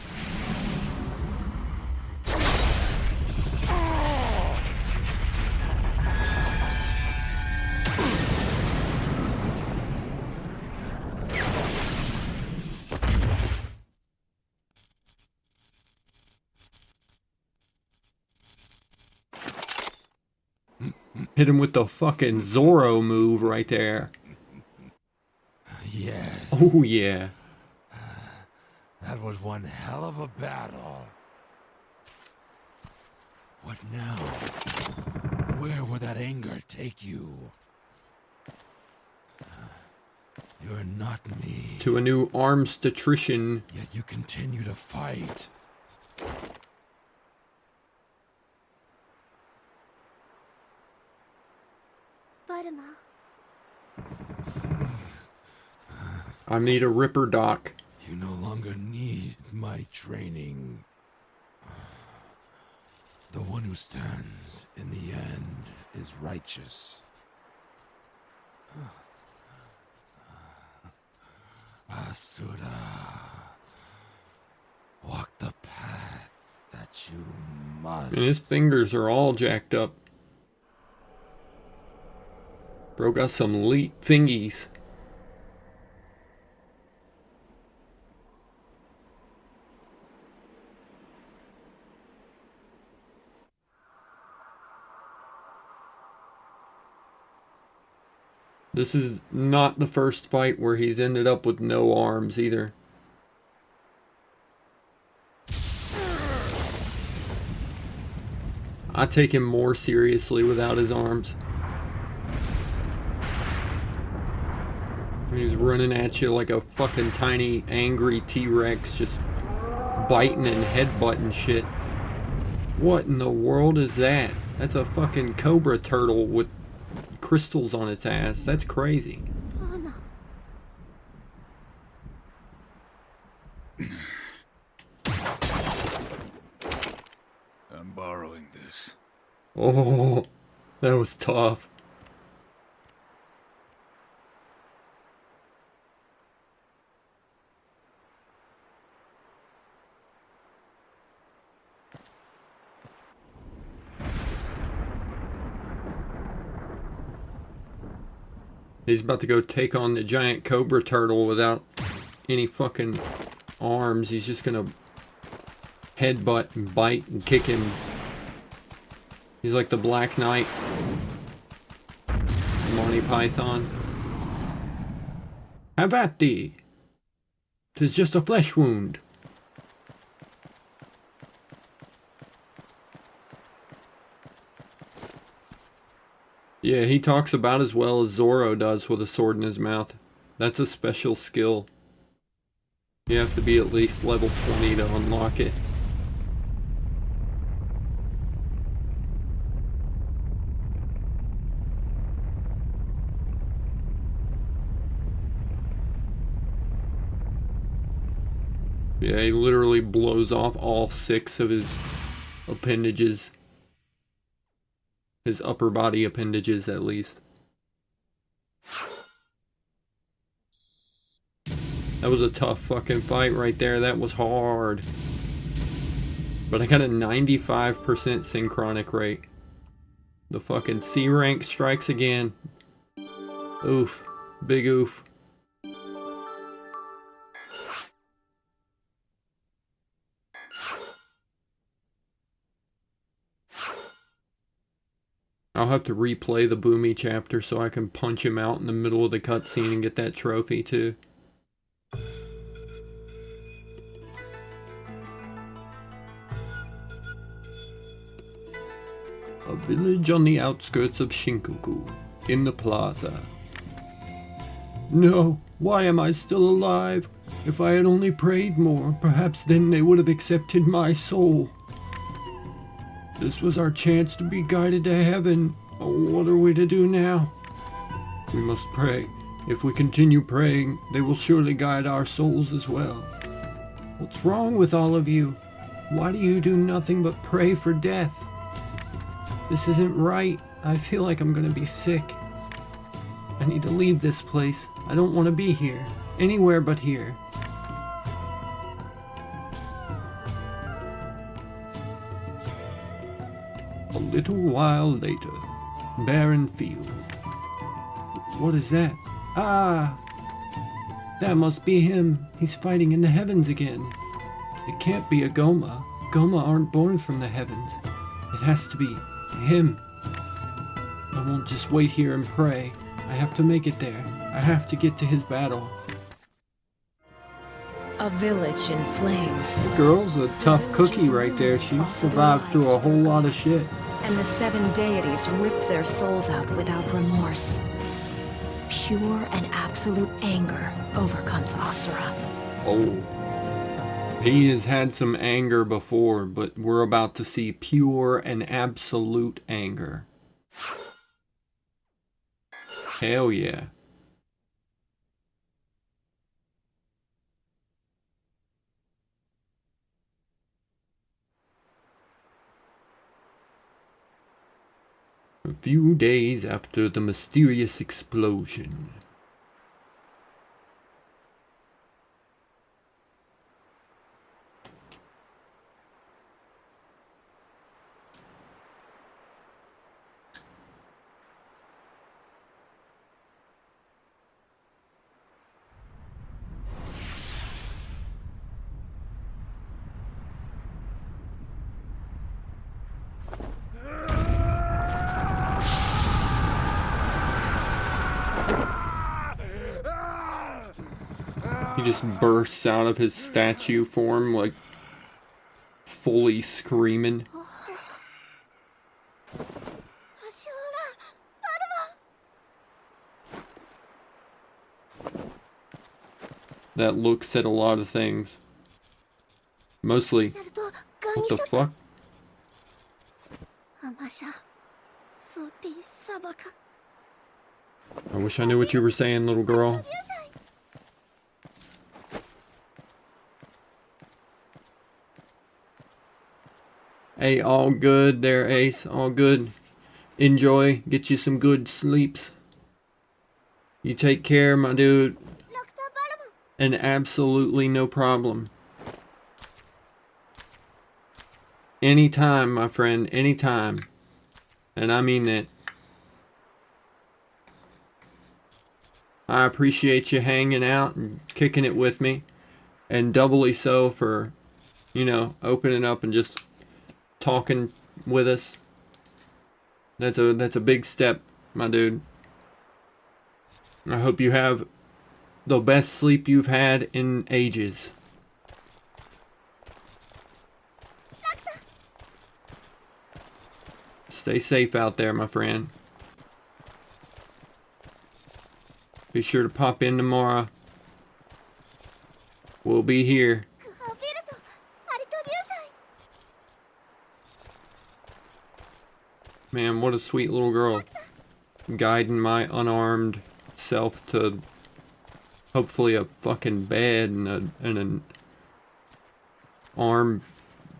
Hit him with the fucking Zorro move right there. Yes. Oh yeah. That was one hell of a battle. What now? Where will that anger take you? You're not me. To a new armstatrician. Yet you continue to fight. I need a Ripper Doc. You no longer need my training. The one who stands in the end is righteous. Asura, walk the path that you must. And his fingers are all jacked up. Bro got some elite thingies. This is not the first fight where he's ended up with no arms either. I take him more seriously without his arms. He's running at you like a fucking tiny, angry T-Rex, just biting and headbutting shit. What in the world is that? That's a fucking cobra turtle with crystals on its ass. That's crazy. I'm borrowing this. Oh, that was tough. He's about to go take on the giant cobra turtle without any fucking arms. He's just gonna headbutt and bite and kick him. He's like the Black Knight, Monty Python. Have at thee. 'Tis just a flesh wound. Yeah, he talks about as well as Zoro does with a sword in his mouth. That's a special skill. You have to be at least level 20 to unlock it. Yeah, he literally blows off all 6 of his appendages. His upper body appendages, at least. That was a tough fucking fight right there. That was hard. But I got a 95% synchronic rate. The fucking C rank strikes again. Oof. Big oof. I'll have to replay the Boomy chapter so I can punch him out in the middle of the cutscene and get that trophy too. A village on the outskirts of Shinkoku, in the plaza. No, why am I still alive? If I had only prayed more, perhaps then they would have accepted my soul. This was our chance to be guided to heaven. Oh, what are we to do now? We must pray. If we continue praying, they will surely guide our souls as well. What's wrong with all of you? Why do you do nothing but pray for death? This isn't right. I feel like I'm gonna be sick. I need to leave this place. I don't want to be here. Anywhere but here. A little while later, barren field. What is that? Ah! That must be him. He's fighting in the heavens again. It can't be a Goma. Goma aren't born from the heavens. It has to be him. I won't just wait here and pray. I have to make it there. I have to get to his battle. A village in flames. The girl's a tough cookie right there. She survived through a whole lot of shit. And the 7 deities ripped their souls out without remorse. Pure and absolute anger overcomes Asura. Oh. He has had some anger before, but we're about to see pure and absolute anger. Hell yeah. A few days after the mysterious explosion. He just bursts out of his statue form, like, fully screaming. Asura! that looks at a lot of things. Mostly, what the fuck? I wish I knew what you were saying, little girl. Hey, all good there, Ace. All good. Enjoy. Get you some good sleeps. You take care, my dude. And absolutely no problem. Anytime, my friend. Anytime. And I mean that. I appreciate you hanging out and kicking it with me. And doubly so for, you know, opening up and just talking with us. That's a big step, my dude. I hope you have the best sleep you've had in ages. Stay safe out there, my friend. Be sure to pop in tomorrow. We'll be here. Man, what a sweet little girl. Guiding my unarmed self to hopefully a fucking bed and an arm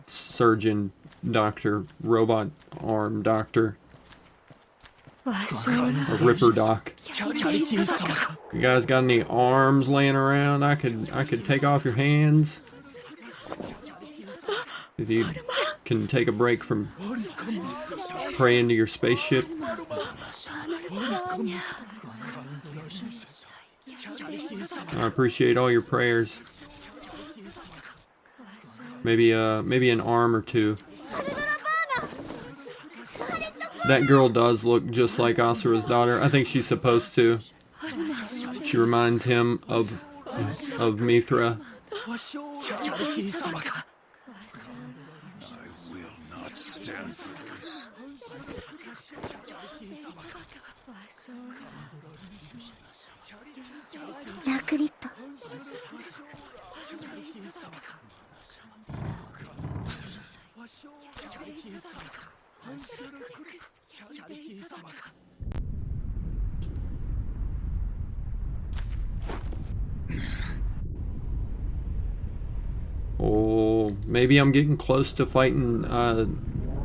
surgeon doctor, robot arm doctor. A ripper doc. You guys got any arms laying around I could take off your hands? If you can take a break from praying to your spaceship. I appreciate all your prayers. Maybe an arm or two. That girl does look just like Asura's daughter. I think she's supposed to. She reminds him of Mithra. I will not stand for this. Oh, maybe I'm getting close to fighting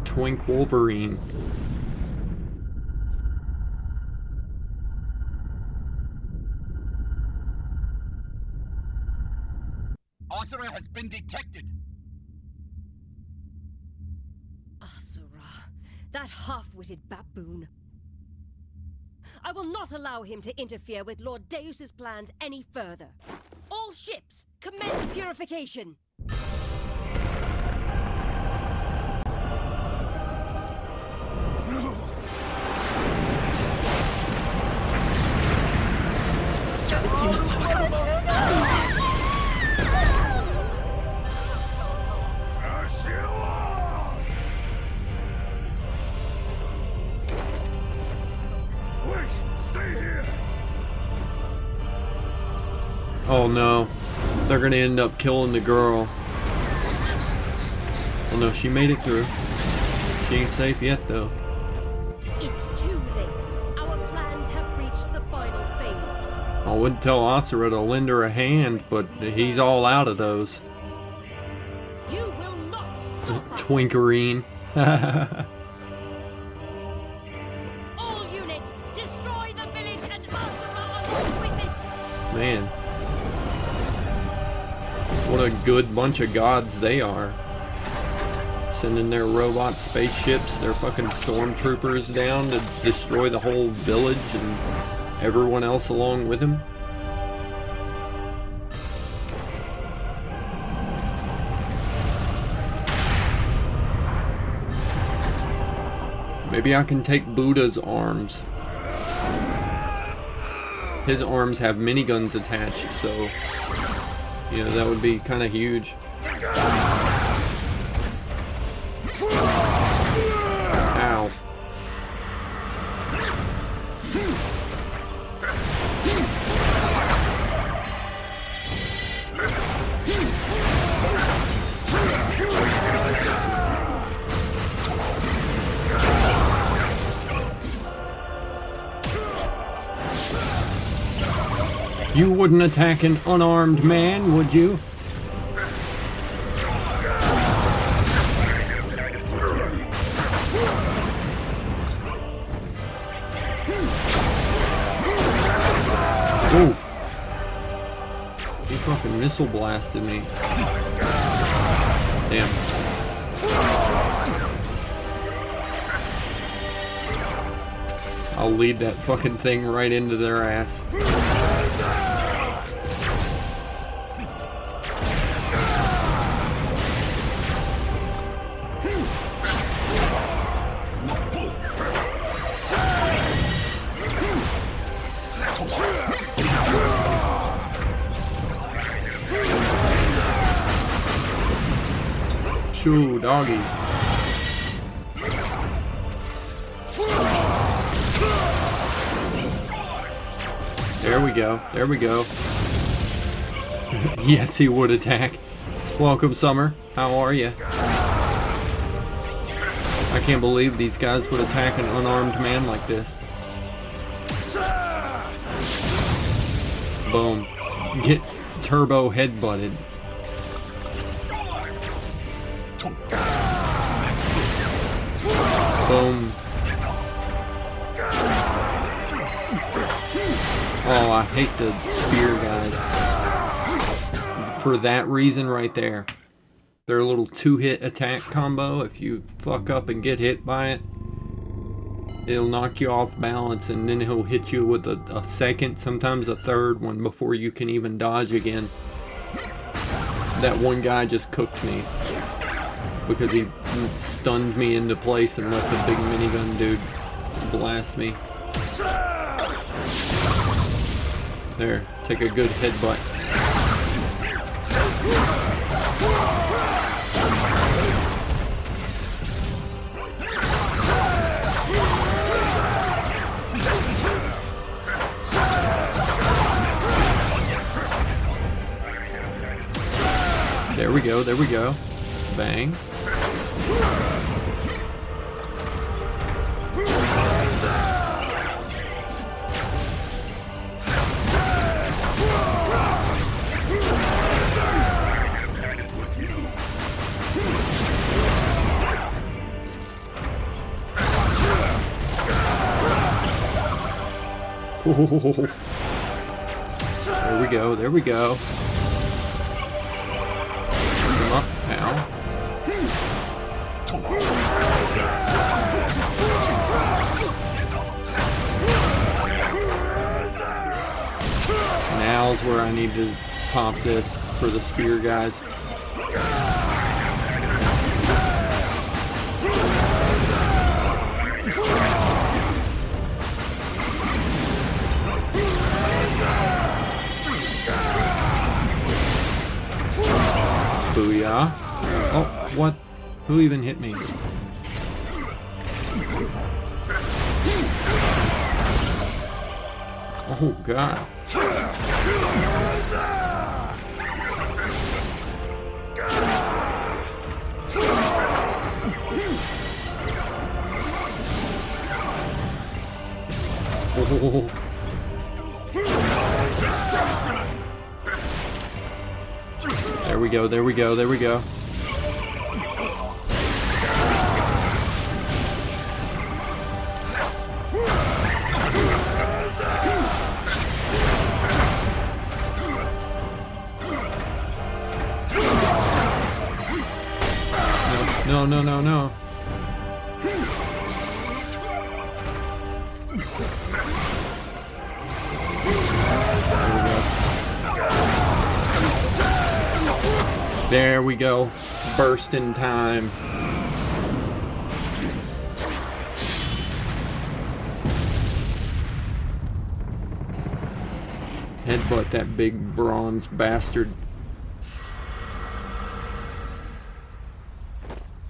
Twink Wolverine. Asura has been detected. Asura, that half-witted baboon. I will not allow him to interfere with Lord Deus's plans any further. All ships, commence purification. Oh no, they're gonna end up killing the girl. Oh no, she made it through. She ain't safe yet though. It's too late. Our plans have reached the final phase. I would tell Asura to lend her a hand, but he's all out of those. You will not stop us. Twinkerine. All units, destroy the village and Asura along with it. Man. What a good bunch of gods they are. Sending their robot spaceships, their fucking stormtroopers down to destroy the whole village and everyone else along with them. Maybe I can take Buddha's arms. His arms have miniguns attached, so you know, that would be kind of huge. Ow. You wouldn't attack an unarmed man, would you? Oof. He fucking missile blasted me. Damn. I'll lead that fucking thing right into their ass. Shoo, doggies. There we go. There we go. Yes, he would attack. Welcome, Summer. How are you? I can't believe these guys would attack an unarmed man like this. Boom. Get turbo headbutted. Boom. Oh, I hate the spear guys. For that reason right there. They're a little two-hit attack combo. If you fuck up and get hit by it, it'll knock you off balance, and then he'll hit you with a second, sometimes a third one before you can even dodge again. That one guy just cooked me because he stunned me into place and let the big minigun dude blast me. There, take a good headbutt. There we go, there we go. Bang. Oh. There we go, there we go. Get him up, pal. Now's where I need to pop this for the spear guys. Booyah. Oh, what? Who even hit me? Oh, God. Oh. There we go, there we go, there we go. No, no, no, no. There we go. Burst in time. Headbutt that big bronze bastard.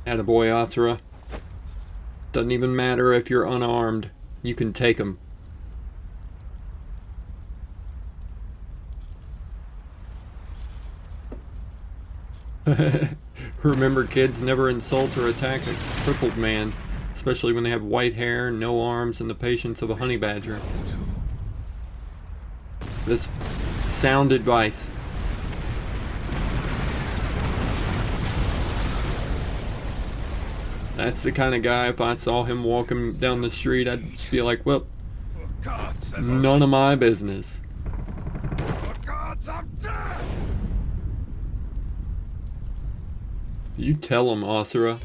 Attaboy, Asura. Doesn't even matter if you're unarmed. You can take him. Remember, kids, never insult or attack a crippled man, especially when they have white hair, no arms, and the patience of a honey badger. This Sound advice. That's the kind of guy, if I saw him walking down the street, I'd just be like, well, none of my business. You tell him, Asura.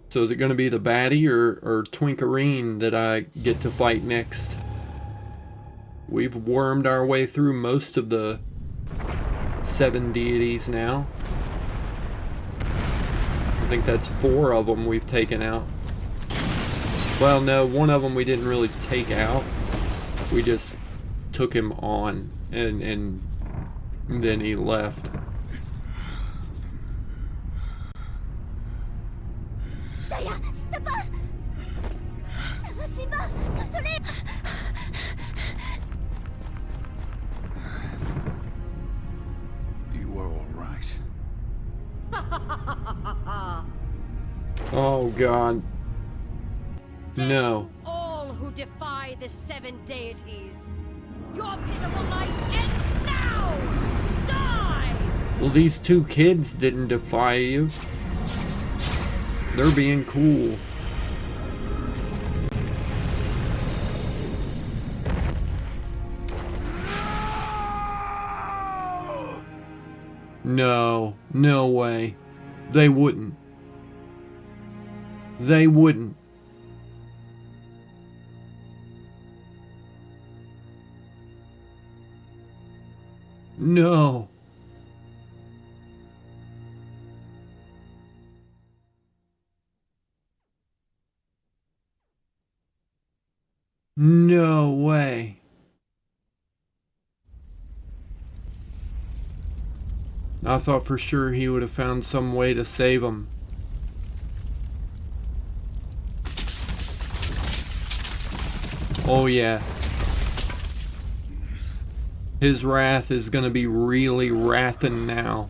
So is it going to be the baddie or Twinkerine that I get to fight next? We've wormed our way through most of the 7 deities now. I think that's 4 of them we've taken out. Well, no, one of them we didn't really take out. We just took him on, and then he left. You were all right. Oh God. No. All who defy the 7 deities. Your pitiful life ends now! Die! Well, these 2 kids didn't defy you. They're being cool. No, no way. They wouldn't. They wouldn't. No. No way. I thought for sure he would have found some way to save him. Oh yeah. His wrath is gonna be really wrathing now.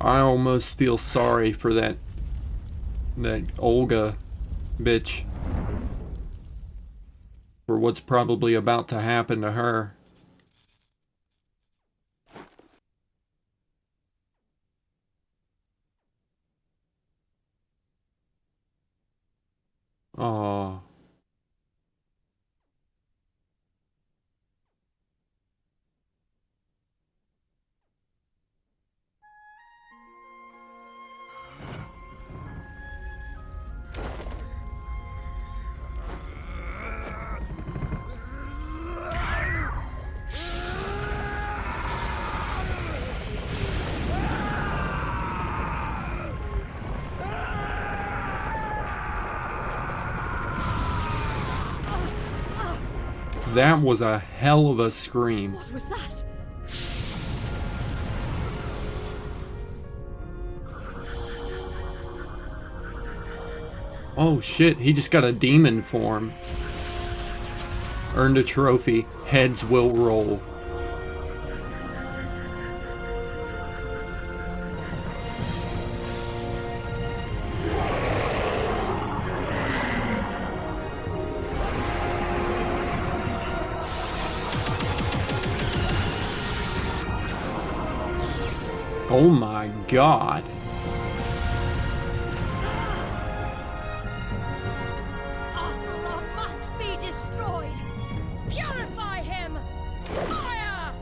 I almost feel sorry for that Olga bitch. For what's probably about to happen to her. Oh. That was a hell of a scream. What was that? Oh shit, he just got a demon form. Earned a trophy. Heads will roll. Oh my God. Asura must be destroyed! Purify him! Fire!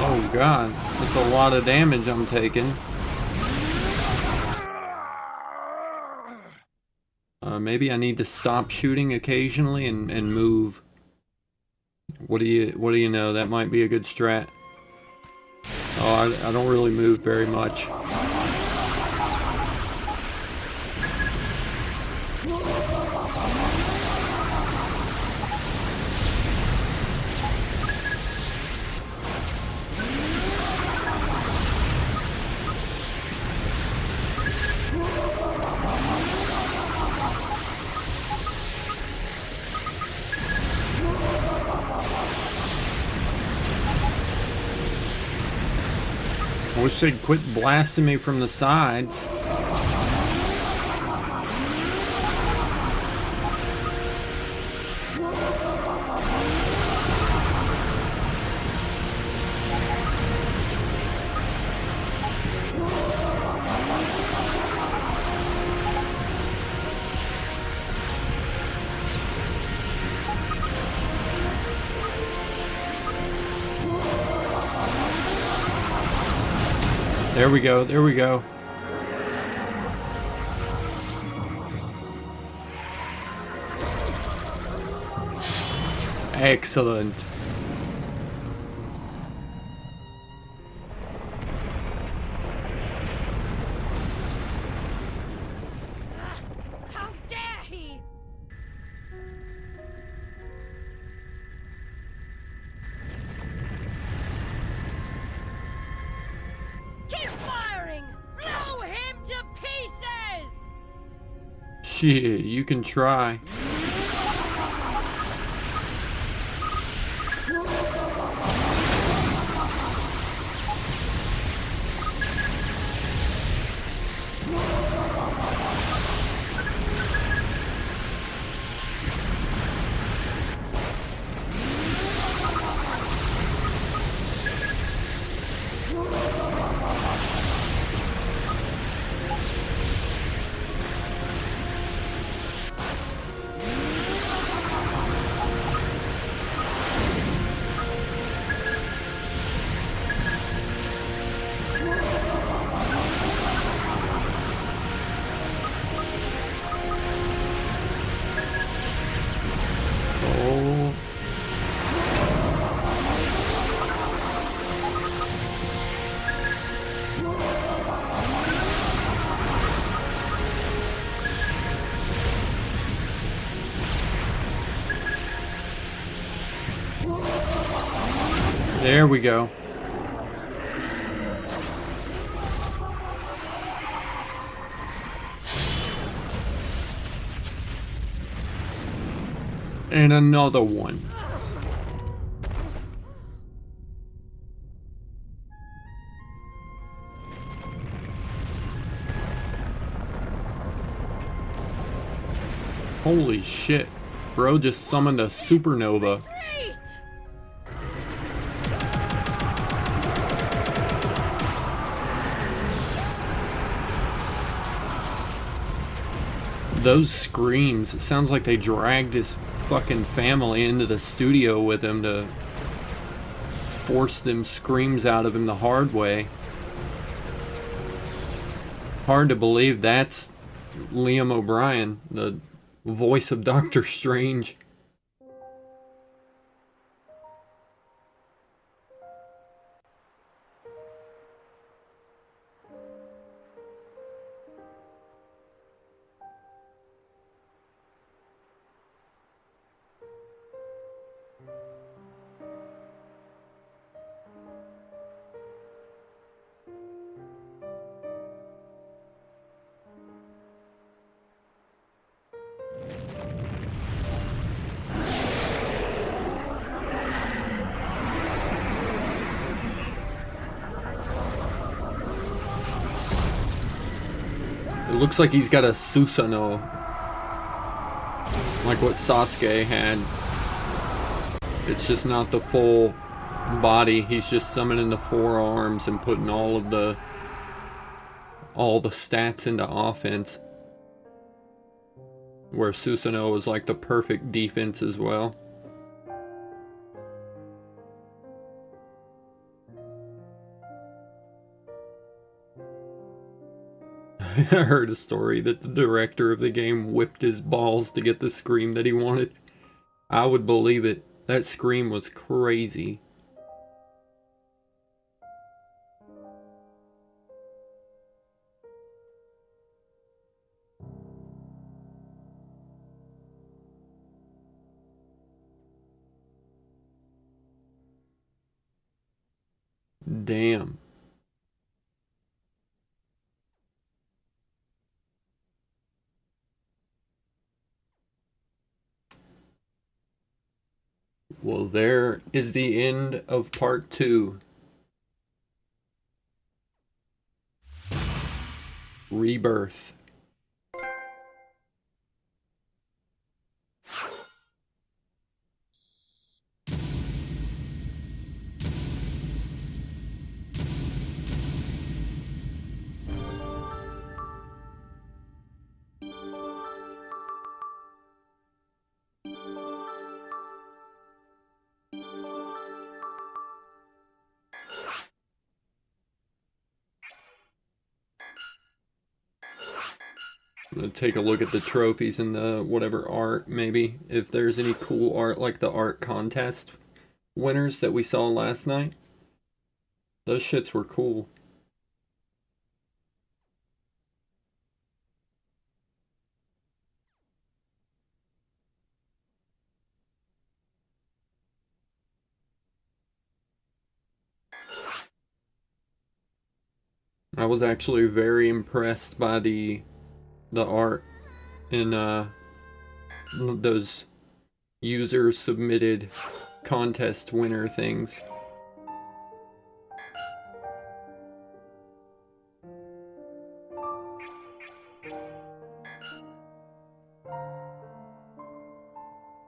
Oh God, that's a lot of damage I'm taking. Maybe I need to stop shooting occasionally and move. What do you know? That might be a good strat. Oh, I don't really move very much. I wish they'd quit blasting me from the sides. There we go, there we go. Excellent. How dare he! Keep firing! Blow him to pieces! Shit, you can try. Oh. There we go. And another one. Holy shit. Bro just summoned a supernova. Those screams, it sounds like they dragged his fucking family into the studio with him to force them screams out of him the hard way. Hard to believe that's Liam O'Brien, the voice of Doctor Strange. It looks like he's got a Susanoo, like what Sasuke had. It's just not the full body. He's just summoning the forearms and putting all the stats into offense. Where Susanoo was like the perfect defense as well. I heard a story that the director of the game whipped his balls to get the scream that he wanted. I would believe it. That scream was crazy. Damn. Well, there is the end of part 2. Rebirth. I'm gonna take a look at the trophies and the whatever art, maybe. If there's any cool art like the art contest winners that we saw last night. Those shits were cool. I was actually very impressed by the art in those user submitted contest winner things.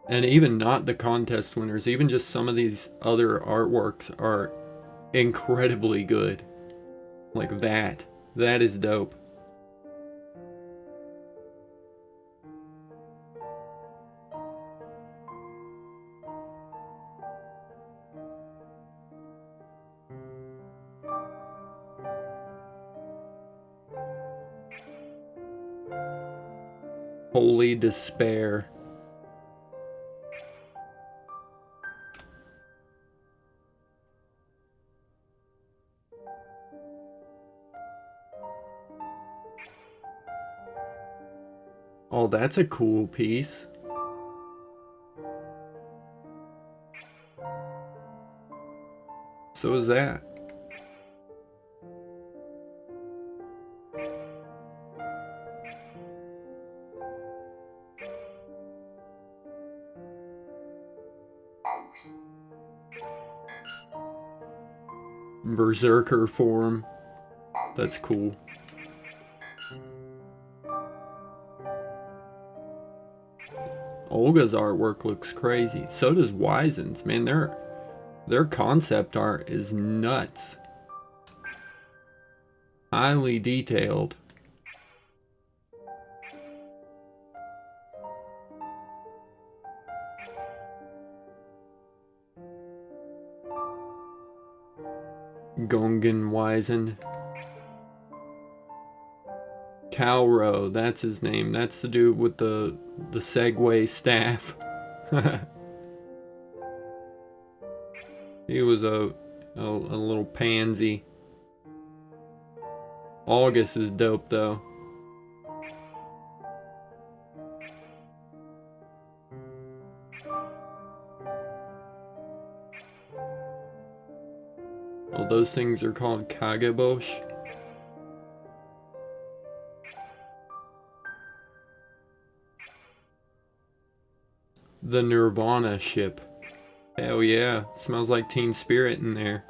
And even not the contest winners, even just some of these other artworks are incredibly good. Like that. That is dope. Holy despair. Oh, that's a cool piece. So is that. Berserker form. That's cool. Olga's artwork looks crazy. So does Wizen's. Man, their concept art is nuts. Highly detailed. Gongen Wizen. Calro, that's his name. That's the dude with the Segway staff. He was a little pansy. August is dope though. Well, those things are called Kagebosh. The Nirvana ship. Hell yeah, smells like Teen Spirit in there.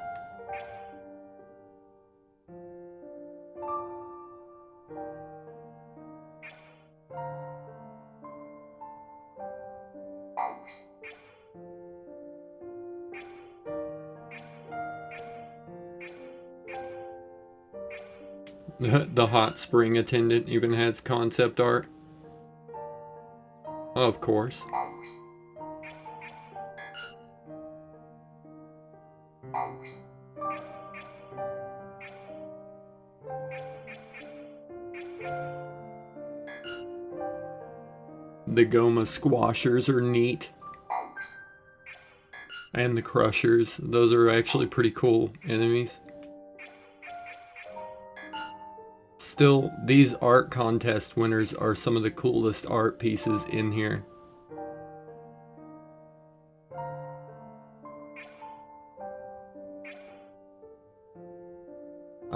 The hot spring attendant even has concept art. Of course. The Goma squashers are neat. And the crushers. Those are actually pretty cool enemies. Still, these art contest winners are some of the coolest art pieces in here.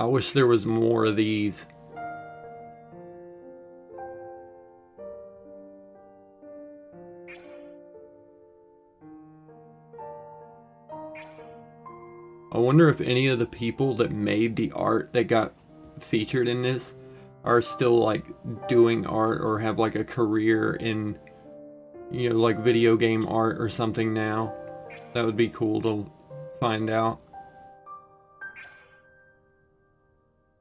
I wish there was more of these. I wonder if any of the people that made the art that got featured in this are still like doing art or have like a career in, you know, like video game art or something now. That would be cool to find out.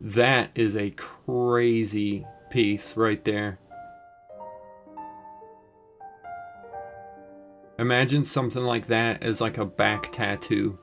That is a crazy piece right there. Imagine something like that as like a back tattoo.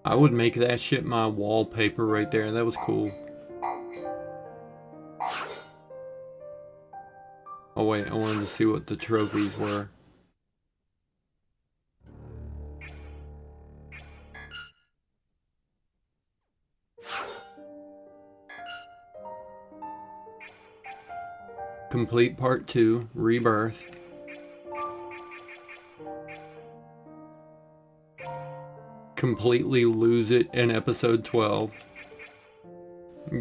I would make that shit my wallpaper right there. That was cool. Oh wait, I wanted to see what the trophies were. Complete Part 2, Rebirth. Completely lose it in episode 12.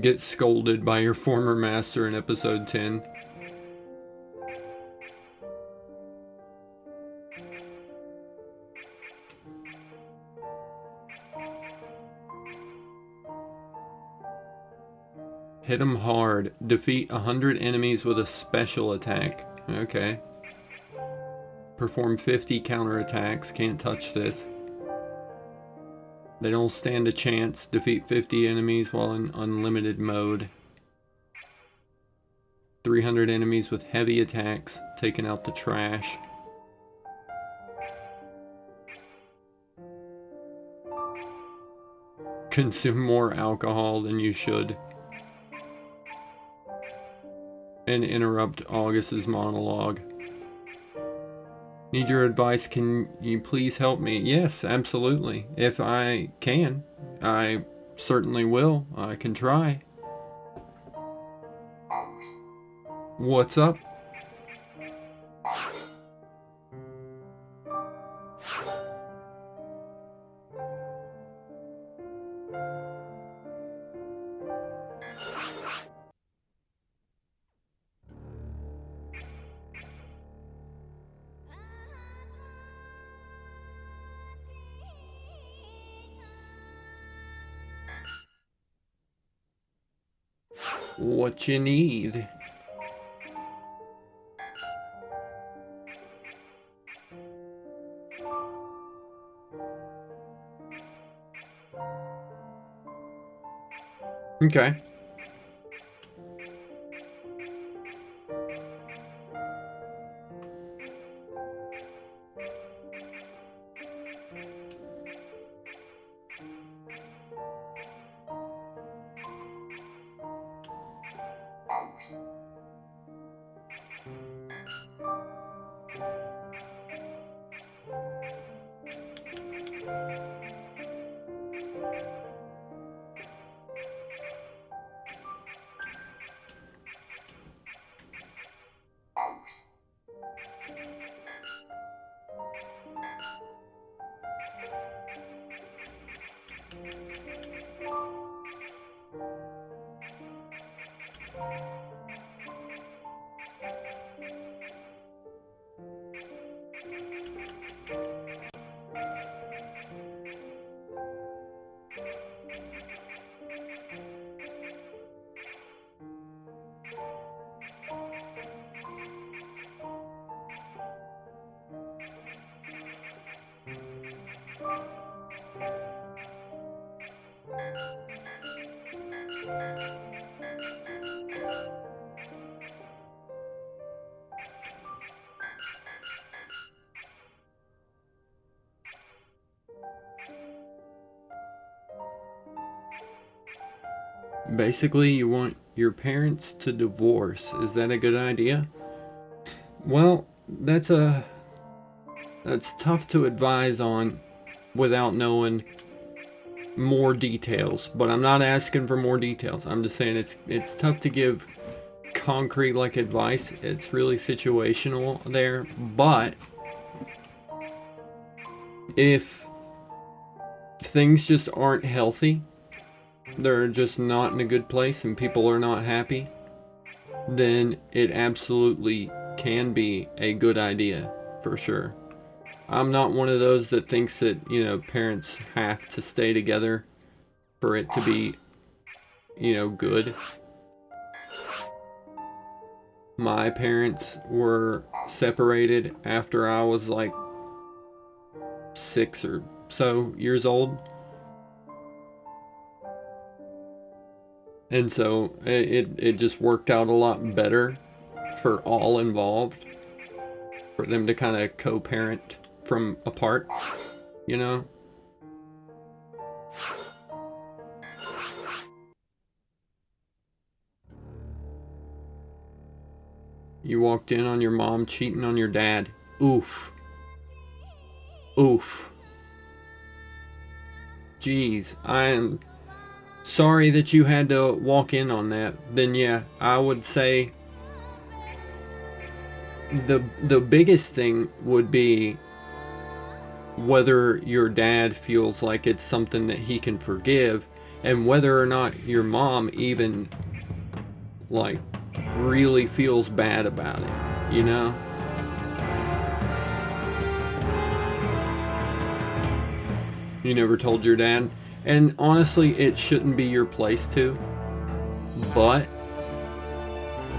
Get scolded by your former master in episode 10. Hit them hard. Defeat 100 enemies with a special attack. Okay. Perform 50 counterattacks. Can't touch this. They don't stand a chance. Defeat 50 enemies while in unlimited mode. 300 enemies with heavy attacks. Taking out the trash. Consume more alcohol than you should. And interrupt August's monologue. Need your advice. Can you please help me? Yes, absolutely. If I can, I certainly will. I can try. What's up? What you need? Okay. Basically, you want your parents to divorce. Is that a good idea? Well, that's tough to advise on without knowing more details, but I'm not asking for more details. I'm just saying it's tough to give concrete like advice. It's really situational there, but if things just aren't healthy, they're just not in a good place and people are not happy, then it absolutely can be a good idea for sure. I'm not one of those that thinks that, you know, parents have to stay together for it to be, you know, good. My parents were separated after I was like 6 or so years old. And so it just worked out a lot better for all involved, for them to kind of co-parent from apart, you know? You walked in on your mom cheating on your dad. Oof. Oof. Jeez, I am sorry that you had to walk in on that. Then yeah, I would say the biggest thing would be whether your dad feels like it's something that he can forgive, and whether or not your mom even like really feels bad about it, you know? You never told your dad, and honestly it shouldn't be your place to, but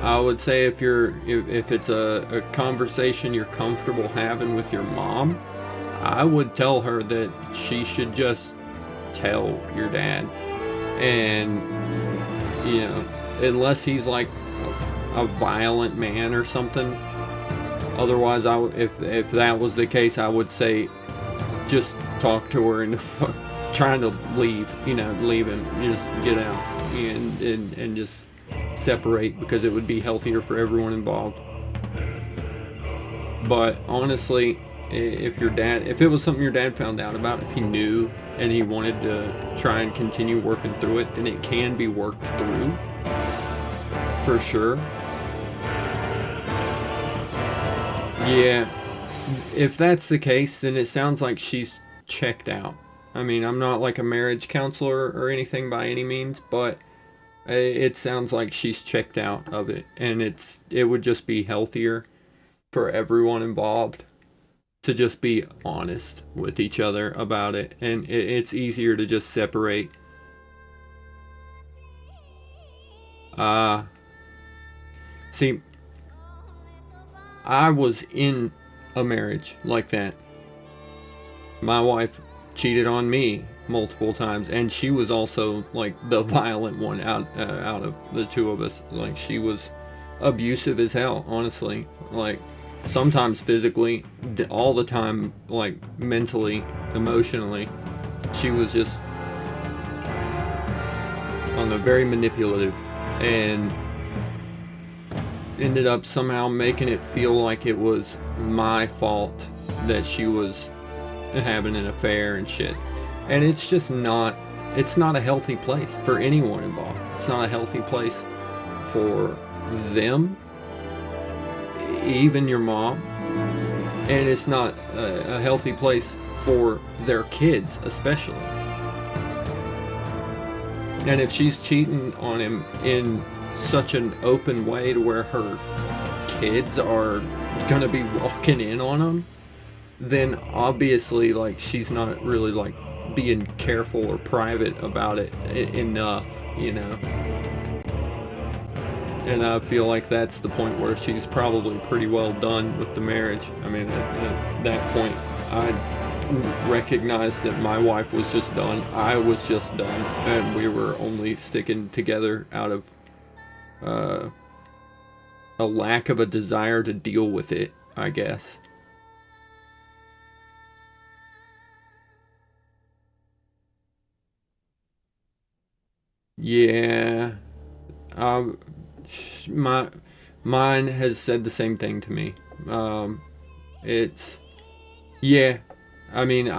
I would say if it's a conversation you're comfortable having with your mom, I would tell her that she should just tell your dad. And you know, unless he's like a violent man or something, otherwise if that was the case, I would say just talk to her and trying to leave, you know, leave him, just get out and just separate, because it would be healthier for everyone involved. But honestly, if it was something your dad found out about, if he knew and he wanted to try and continue working through it, then it can be worked through for sure. Yeah, if that's the case, then it sounds like she's checked out. I mean, I'm not like a marriage counselor or anything by any means, but it sounds like she's checked out of it, and it would just be healthier for everyone involved to just be honest with each other about it, and it's easier to just separate. See, I was in a marriage like that. My wife cheated on me multiple times, and she was also like the violent one out of the two of us. Like, she was abusive as hell, honestly. Like, sometimes physically, all the time, like mentally, emotionally. She was just very manipulative, and ended up somehow making it feel like it was my fault that she was having an affair and shit. And it's just not a healthy place for anyone involved. It's not a healthy place for them, even your mom, and it's not a healthy place for their kids especially. And if she's cheating on him in such an open way to where her kids are gonna be walking in on him, then obviously, like, she's not really like being careful or private about it enough, you know. And I feel like that's the point where she's probably pretty well done with the marriage. I mean, at that point, I recognized that my wife was just done. I was just done, and we were only sticking together out of a lack of a desire to deal with it, I guess. Yeah, Mine has said the same thing to me. Yeah, I mean,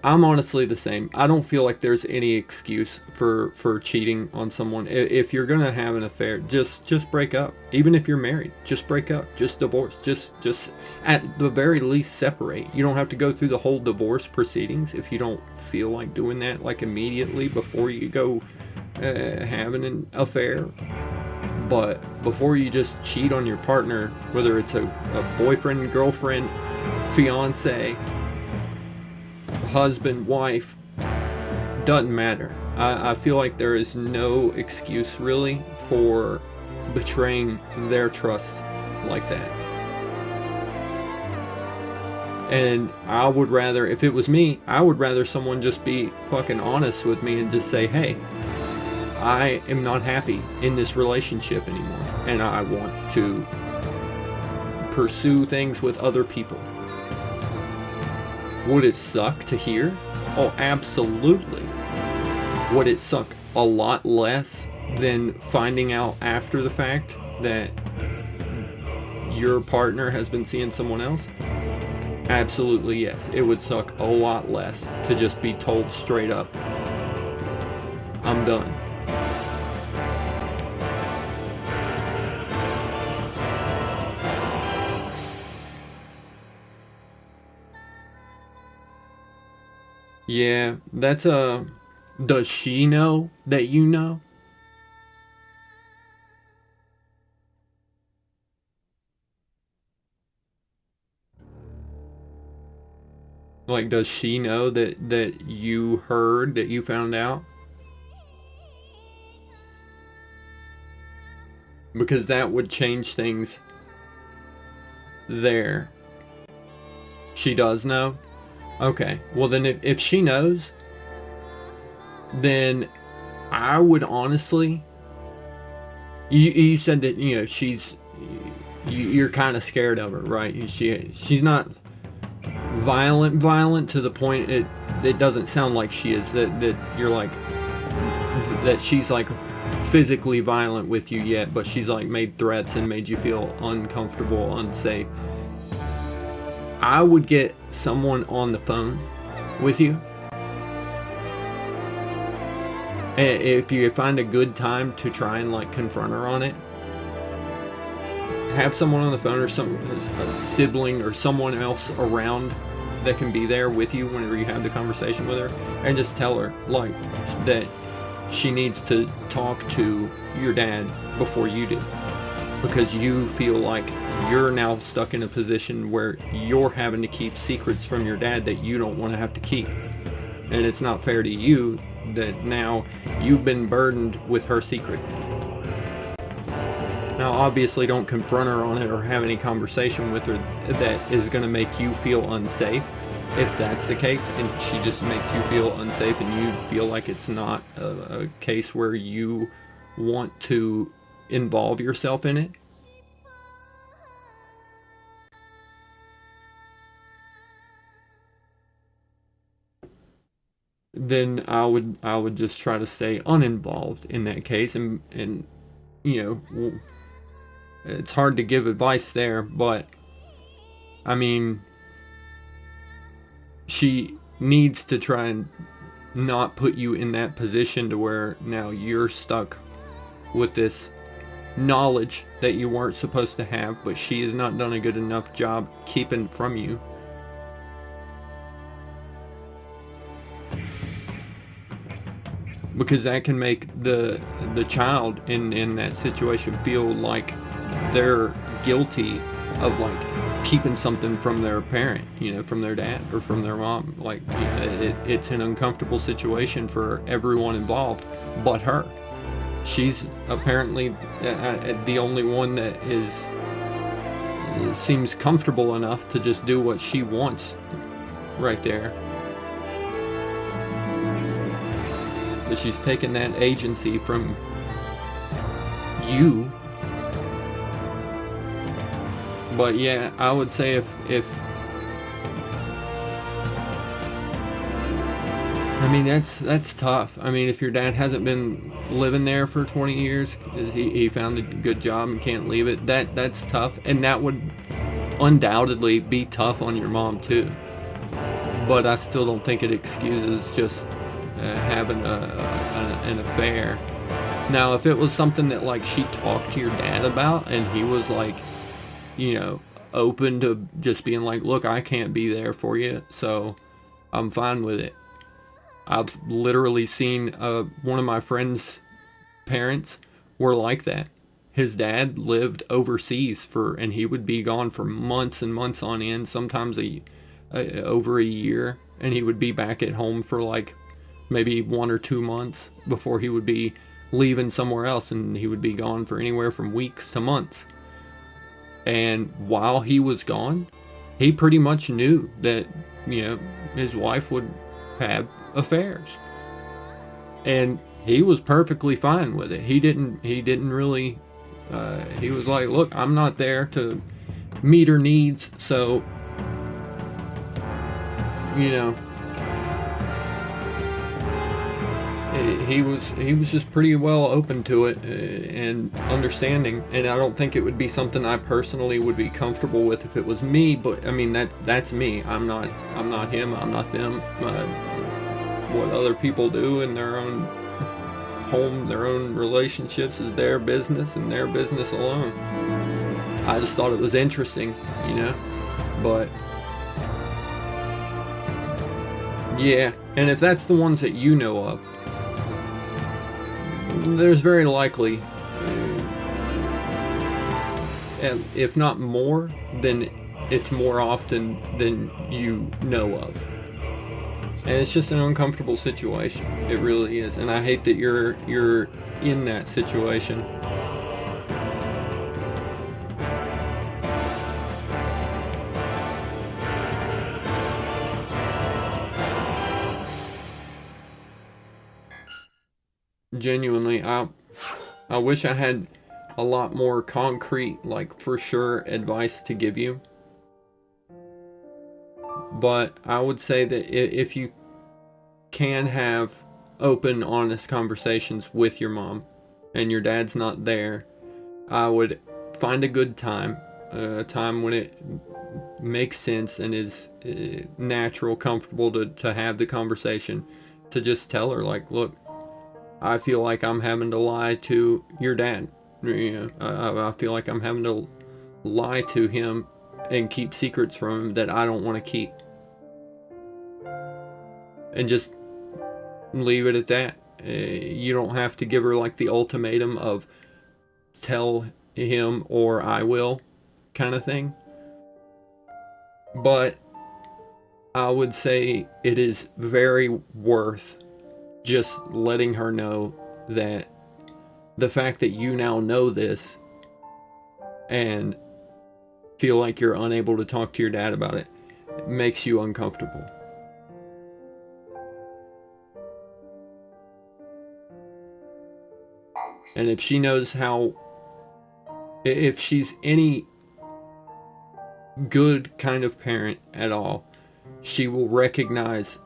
I'm honestly the same. I don't feel like there's any excuse for cheating on someone. If you're gonna have an affair, just break up. Even if you're married, just break up. Just divorce. Just at the very least separate. You don't have to go through the whole divorce proceedings if you don't feel like doing that like immediately before you go having an affair. But before you just cheat on your partner, whether it's a boyfriend, girlfriend, fiance, husband, wife, doesn't matter. I feel like there is no excuse really for betraying their trust like that. And I would rather, if it was me, I would rather someone just be fucking honest with me and just say, hey, I am not happy in this relationship anymore, and I want to pursue things with other people. Would it suck to hear? Oh, absolutely. Would it suck a lot less than finding out after the fact that your partner has been seeing someone else? Absolutely, yes. It would suck a lot less to just be told straight up, I'm done. Yeah, that's does she know that you know? Like, does she know that you heard, that you found out? Because that would change things there. She does know? Okay, well then if she knows, then I would honestly, you said that, you know, you're kind of scared of her, right? She's not violent to the point it doesn't sound like she is, that you're like, that she's like physically violent with you yet, but she's like made threats and made you feel uncomfortable, unsafe. I would get someone on the phone with you. If you find a good time to try and like confront her on it, have someone on the phone, or a sibling or someone else around that can be there with you whenever you have the conversation with her, and just tell her like that she needs to talk to your dad before you do, because you feel like you're now stuck in a position where you're having to keep secrets from your dad that you don't want to have to keep, and it's not fair to you that now you've been burdened with her secret. Now obviously don't confront her on it or have any conversation with her that is going to make you feel unsafe. If that's the case and she just makes you feel unsafe and you feel like it's not a case where you want to involve yourself in it, then I would just try to stay uninvolved in that case, and you know, it's hard to give advice there, but I mean, she needs to try and not put you in that position to where now you're stuck with this knowledge that you weren't supposed to have, but she has not done a good enough job keeping from you. Because that can make the child in that situation feel like they're guilty of like keeping something from their parent, you know, from their dad or from their mom. Like, you know, it's an uncomfortable situation for everyone involved but her. She's apparently the only one that seems comfortable enough to just do what she wants right there. But she's taken that agency from you. But yeah, I would say if I mean, that's tough. I mean, if your dad hasn't been living there for 20 years, 'cause he found a good job and can't leave it, that's tough. And that would undoubtedly be tough on your mom too. But I still don't think it excuses just having an affair. Now, if it was something that like she talked to your dad about and he was like, you know, open to just being like, look, I can't be there for you, so I'm fine with it. I've literally seen one of my friend's parents were like that. His dad lived overseas and he would be gone for months and months on end, sometimes over a year, and he would be back at home for like maybe 1 or 2 months before he would be leaving somewhere else, and he would be gone for anywhere from weeks to months. And while he was gone, he pretty much knew that, you know, his wife would have affairs, and he was perfectly fine with it. He didn't really he was like, look, I'm not there to meet her needs, so, you know, he was just pretty well open to it and understanding. And I don't think it would be something I personally would be comfortable with if it was me, but I mean, that's me. I'm not him, I'm not them. What other people do in their own home, their own relationships, is their business and their business alone. I just thought it was interesting, you know, but yeah. And if that's the ones that you know of, there's very likely, and if not more, then it's more often than you know of. And it's just an uncomfortable situation. It really is. And I hate that you're in that situation. Genuinely, I wish I had a lot more concrete, like for sure advice to give you. But I would say that if you can have open, honest conversations with your mom and your dad's not there, I would find a good time, a time when it makes sense and is natural, comfortable to have the conversation, to just tell her, like, look, I feel like I'm having to lie to your dad. You know, I feel like I'm having to lie to him and keep secrets from him that I don't want to keep. And just leave it at that. You don't have to give her like the ultimatum of tell him or I will kind of thing. But I would say it is very worth just letting her know that the fact that you now know this and feel like you're unable to talk to your dad about it makes you uncomfortable. And if she knows if she's any good kind of parent at all, she will recognize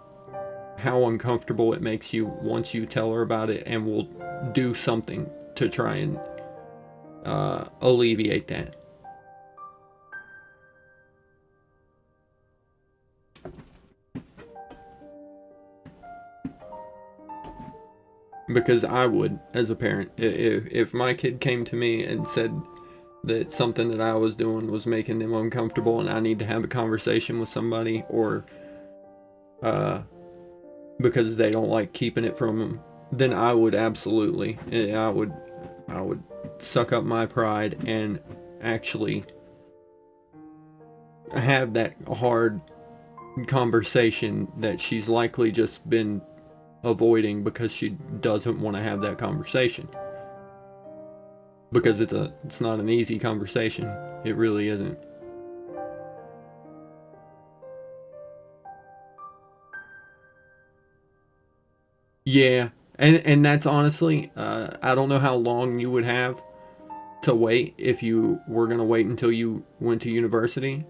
how uncomfortable it makes you once you tell her about it, and will do something to try and alleviate that. Because I would, as a parent, if my kid came to me and said that something that I was doing was making them uncomfortable and I need to have a conversation with somebody, or because they don't like keeping it from them, then I would absolutely, I would suck up my pride and actually have that hard conversation that she's likely just been avoiding because she doesn't want to have that conversation. Because it's not an easy conversation. It really isn't. Yeah, and that's honestly, I don't know how long you would have to wait if you were going to wait until you went to university,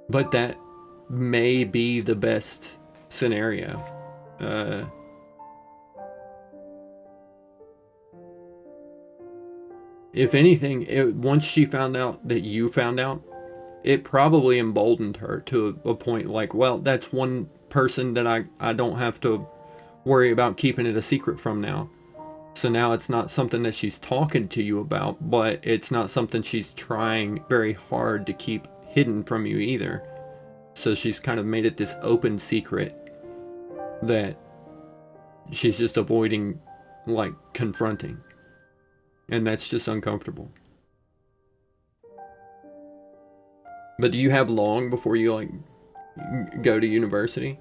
but that may be the best scenario. if anything, once she found out that you found out, it probably emboldened her to a point like, well, that's one person that I don't have to worry about keeping it a secret from now. So now it's not something that she's talking to you about, but it's not something she's trying very hard to keep hidden from you either. So she's kind of made it this open secret that she's just avoiding, like, confronting. And that's just uncomfortable. But do you have long before you, like, go to university?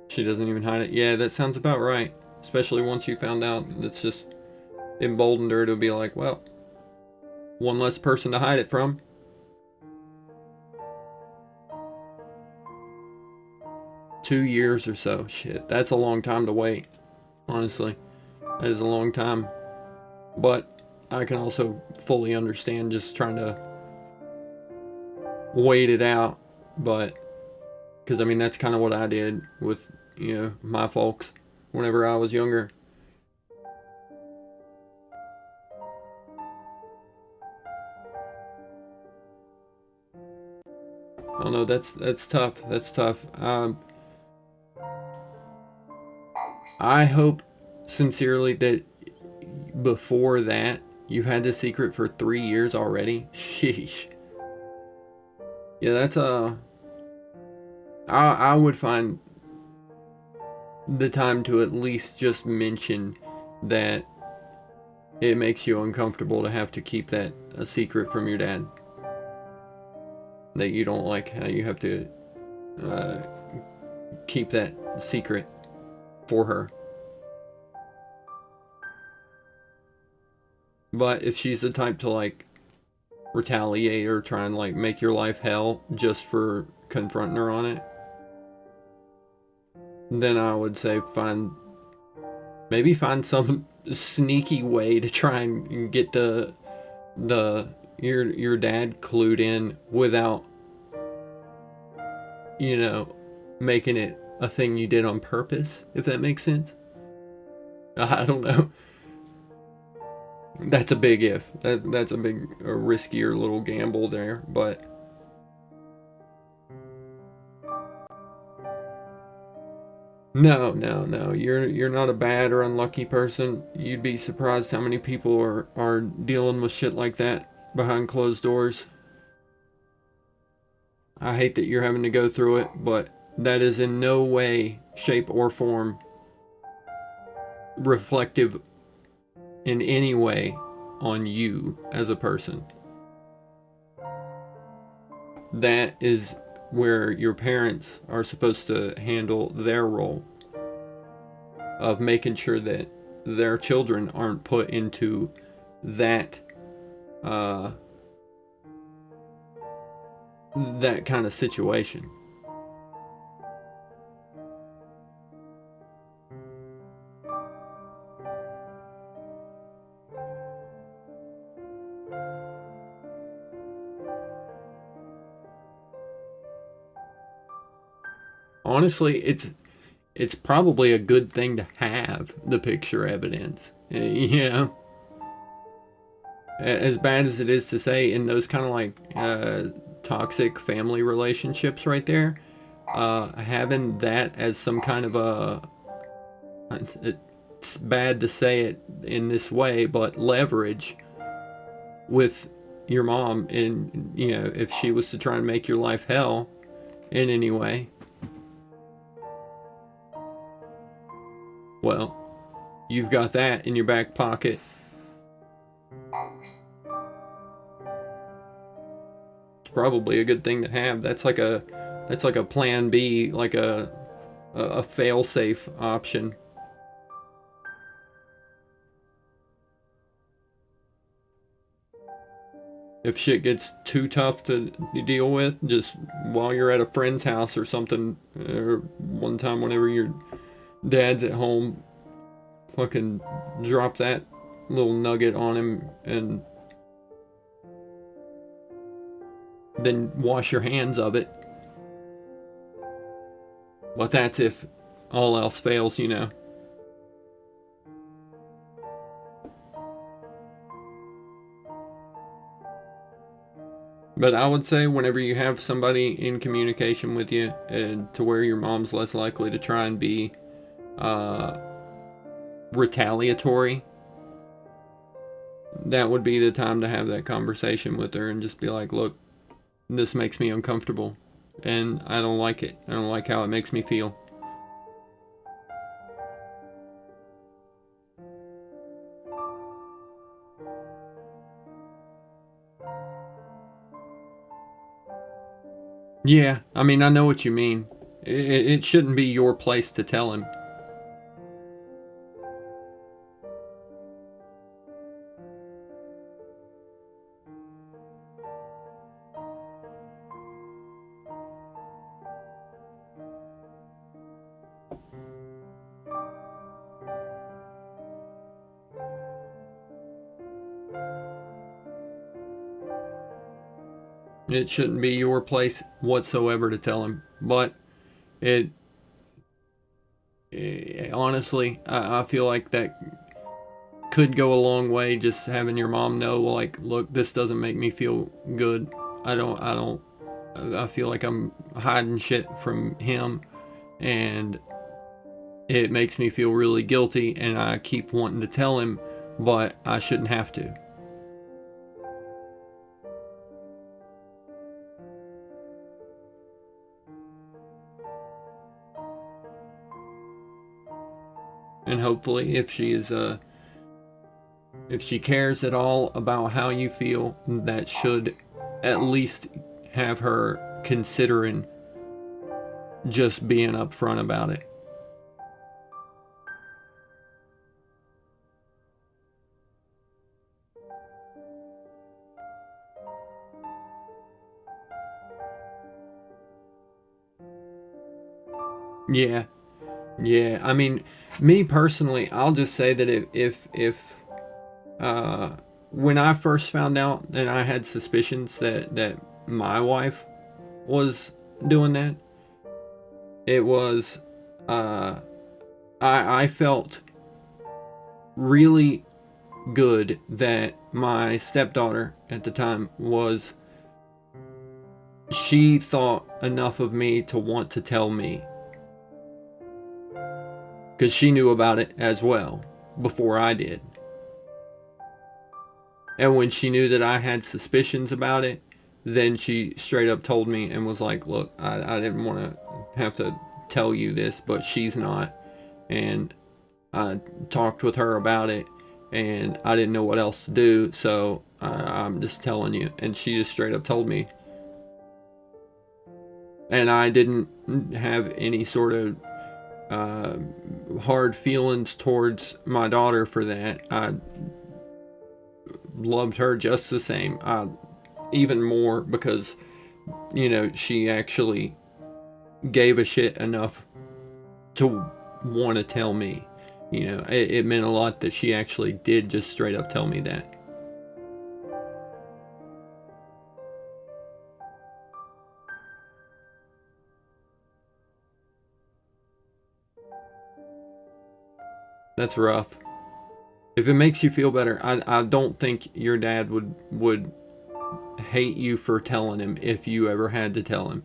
She doesn't even hide it. Yeah, that sounds about right. Especially once you found out, it's just emboldened her to be like, well, one less person to hide it from. Two years or so. Shit, that's a long time to wait. Honestly, that is a long time. But I can also fully understand just trying to wait it out. But, because I mean, that's kind of what I did with, you know, my folks whenever I was younger. I don't know, that's tough. That's tough. I hope sincerely that before that you've had this secret for 3 years already. Sheesh. Yeah, that's I would find the time to at least just mention that it makes you uncomfortable to have to keep that a secret from your dad. That you don't like how you have to keep that secret for her. But if she's the type to, like, retaliate or try and, like, make your life hell just for confronting her on it, then I would say maybe find some sneaky way to try and get your dad clued in without, you know, making it a thing you did on purpose, if that makes sense. I don't know. That's a big if. That's a riskier little gamble there, but no. You're not a bad or unlucky person. You'd be surprised how many people are dealing with shit like that behind closed doors. I hate that you're having to go through it, but that is in no way, shape, or form reflective in any way on you as a person. That is where your parents are supposed to handle their role of making sure that their children aren't put into that that kind of situation. Honestly, it's probably a good thing to have the picture evidence. You know, as bad as it is to say, in those kind of like toxic family relationships right there, having that as some kind of it's bad to say it in this way, but leverage with your mom, and you know, if she was to try and make your life hell in any way, well, you've got that in your back pocket. It's probably a good thing to have. That's like a plan B, like a fail-safe option. If shit gets too tough to deal with, just while you're at a friend's house or something, or one time whenever your dad's at home, fucking drop that little nugget on him and then wash your hands of it. But that's if all else fails, you know. But I would say whenever you have somebody in communication with you, to where your mom's less likely to try and be retaliatory, that would be the time to have that conversation with her and just be like, look, this makes me uncomfortable and I don't like it. I don't like how it makes me feel. Yeah, I mean, I know what you mean. It shouldn't be your place to tell him. It shouldn't be your place whatsoever to tell him. But honestly, I feel like that could go a long way, just having your mom know, like, look, this doesn't make me feel good. I feel like I'm hiding shit from him and it makes me feel really guilty and I keep wanting to tell him, but I shouldn't have to. And hopefully, if she cares at all about how you feel, that should at least have her considering just being upfront about it. Yeah. Yeah, I mean, me personally, I'll just say that if when I first found out and I had suspicions that my wife was doing that, it was I felt really good that my stepdaughter at the time she thought enough of me to want to tell me. Because she knew about it as well before I did. And when she knew that I had suspicions about it, then she straight up told me and was like, look, I didn't want to have to tell you this, but she's not. And I talked with her about it and I didn't know what else to do, so I'm just telling you. And she just straight up told me. And I didn't have any sort of hard feelings towards my daughter for that. I loved her just the same, even more, because, you know, she actually gave a shit enough to want to tell me. You know, it meant a lot that she actually did just straight up tell me that. That's rough. If it makes you feel better, I don't think your dad would hate you for telling him if you ever had to tell him.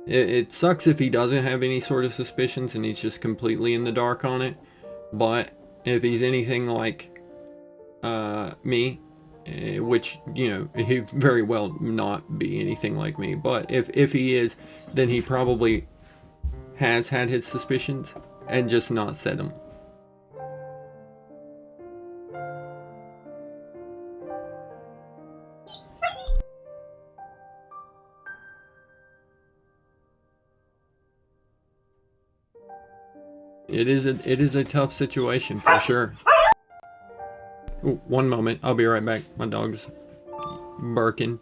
It sucks if he doesn't have any sort of suspicions and he's just completely in the dark on it. But if he's anything like me, which, you know, he very well not be anything like me, but if he is, then he probably has had his suspicions and just not said them. It is a tough situation for sure. Ooh, one moment, I'll be right back. My dog's borking.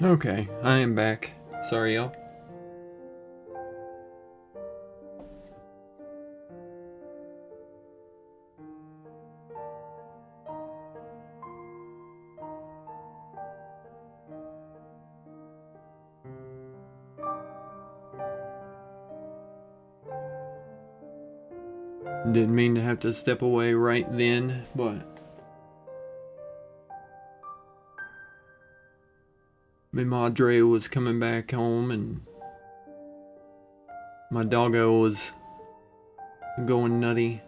Okay, I am back. Sorry, y'all. Didn't mean to have to step away right then, but my madre was coming back home and my doggo was going nutty.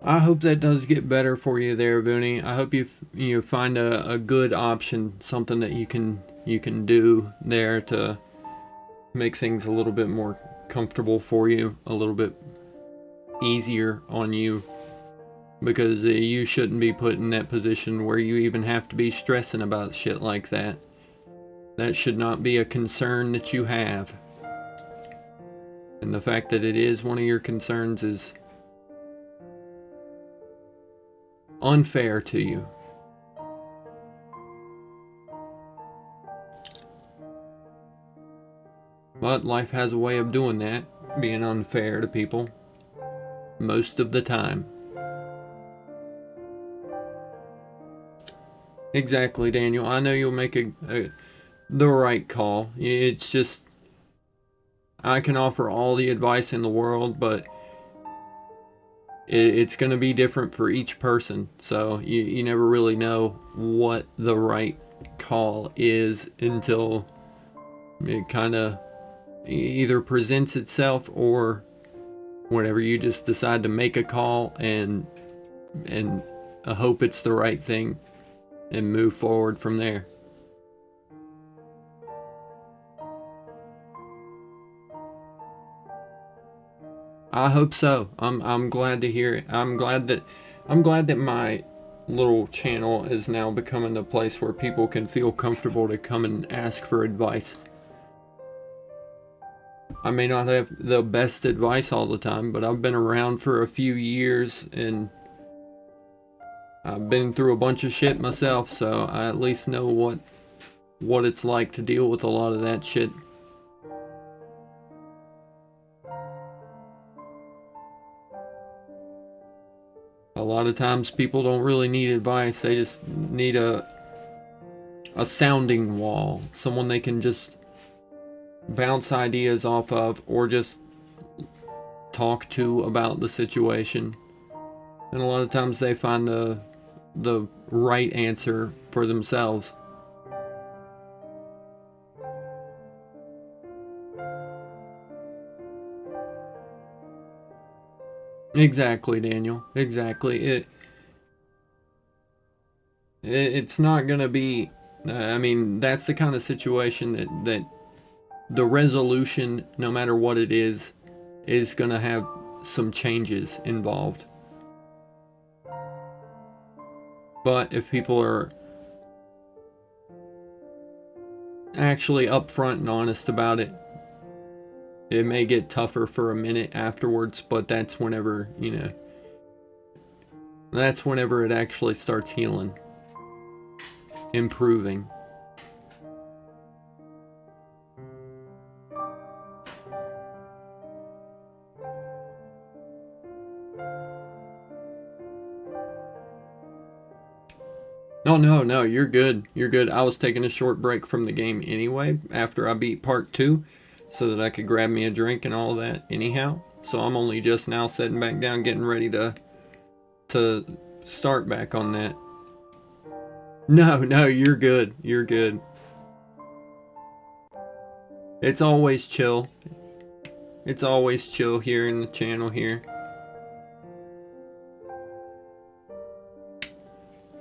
I hope that does get better for you there, Booney. I hope you find a good option, something that you can do there to make things a little bit more comfortable for you, a little bit easier on you, because you shouldn't be put in that position where you even have to be stressing about shit like that. That should not be a concern that you have. And the fact that it is one of your concerns is unfair to you. But life has a way of doing that, being unfair to people most of the time. Exactly, Daniel. I know you'll make the right call. It's just, I can offer all the advice in the world, but it's going to be different for each person. So you never really know what the right call is until it kind of either presents itself, or whenever you just decide to make a call and hope it's the right thing and move forward from there. I hope so. I'm glad to hear it. I'm glad that my little channel is now becoming a place where people can feel comfortable to come and ask for advice. I may not have the best advice all the time, but I've been around for a few years and I've been through a bunch of shit myself, so I at least know what it's like to deal with a lot of that shit. A lot of times people don't really need advice, they just need a sounding wall, someone they can just bounce ideas off of or just talk to about the situation. And a lot of times they find the right answer for themselves. Exactly, Daniel. Exactly. It's not gonna be, I mean, that's the kind of situation that the resolution, no matter what it is gonna have some changes involved. But if people are actually upfront and honest about it, it may get tougher for a minute afterwards, but that's whenever, that's whenever it actually starts healing, improving. Oh, no, you're good. You're good. I was taking a short break from the game anyway, after I beat part 2, so that I could grab me a drink and all that anyhow. So I'm only just now sitting back down, getting ready to start back on that. No, you're good. You're good. It's always chill. It's always chill here in the channel here.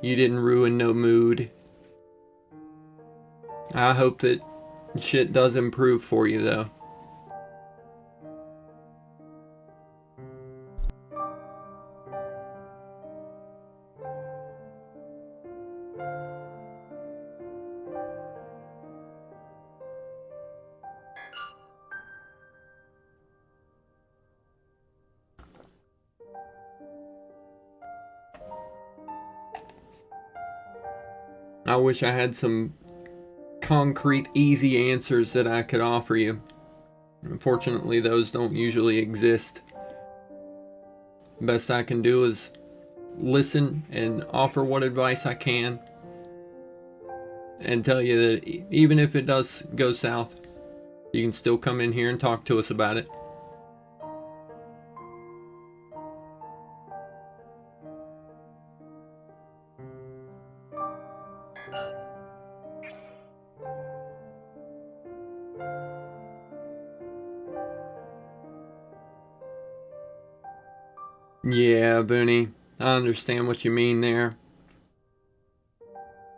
You didn't ruin no mood. I hope that shit does improve for you, though. I wish I had some concrete, easy answers that I could offer you. Unfortunately, those don't usually exist. Best I can do is listen and offer what advice I can, and tell you that even if it does go south, you can still come in here and talk to us about it. Yeah, Booney, I understand what you mean there.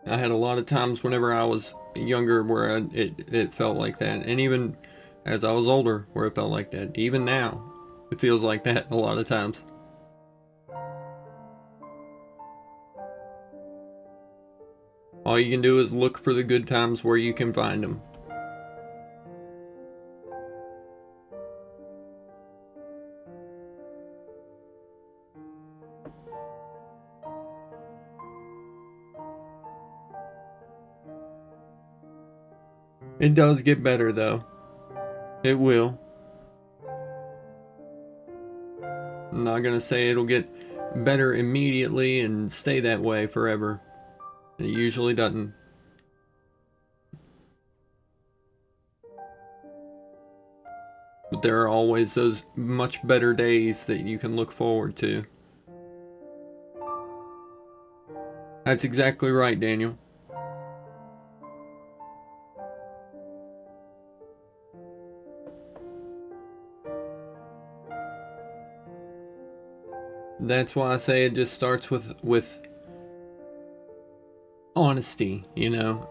I had a lot of times whenever I was younger where it felt like that, and even as I was older where it felt like that. Even now, it feels like that a lot of times. All you can do is look for the good times where you can find them. It does get better, though. It will. I'm not gonna say it'll get better immediately and stay that way forever. It usually doesn't. But there are always those much better days that you can look forward to. That's exactly right, Daniel. That's why I say it just starts with honesty, you know,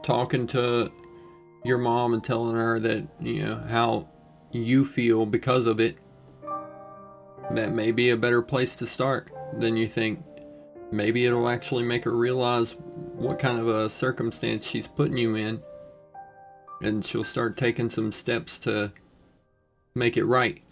talking to your mom and telling her that, you know, how you feel because of it. That may be a better place to start than you think. Maybe it'll actually make her realize what kind of a circumstance she's putting you in, and she'll start taking some steps to make it right.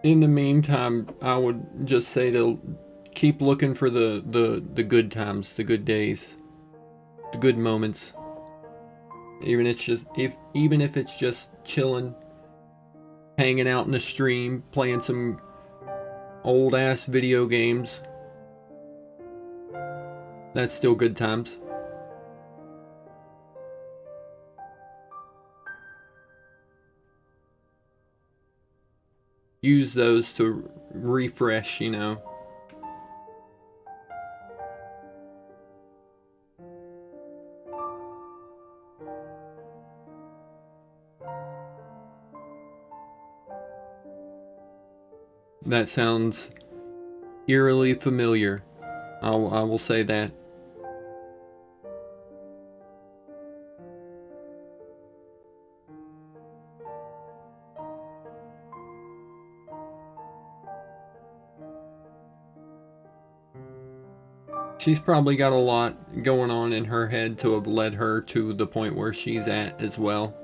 In the meantime, I would just say to keep looking for the good times, the good days, the good moments. Even if it's just chilling, hanging out in the stream, playing some old ass video games. That's still good times. Use those to refresh, you know. That sounds eerily familiar. I will say that. She's probably got a lot going on in her head to have led her to the point where she's at as well.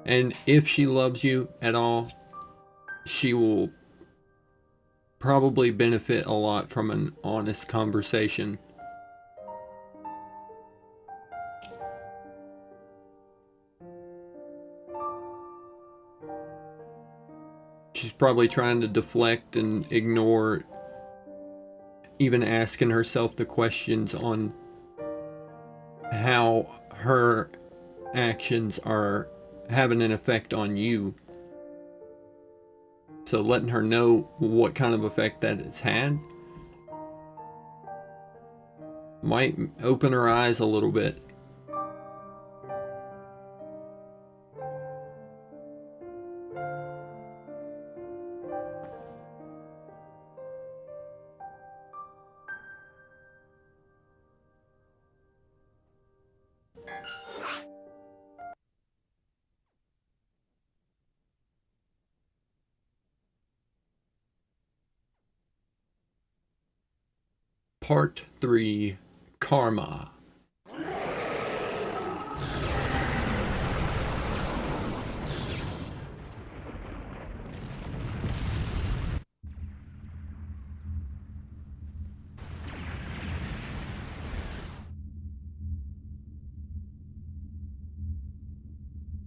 And if she loves you at all, she will probably benefit a lot from an honest conversation. She's probably trying to deflect and ignore even asking herself the questions on how her actions are having an effect on you. so letting her know what kind of effect that it's had might open her eyes a little bit. Part 3, Karma.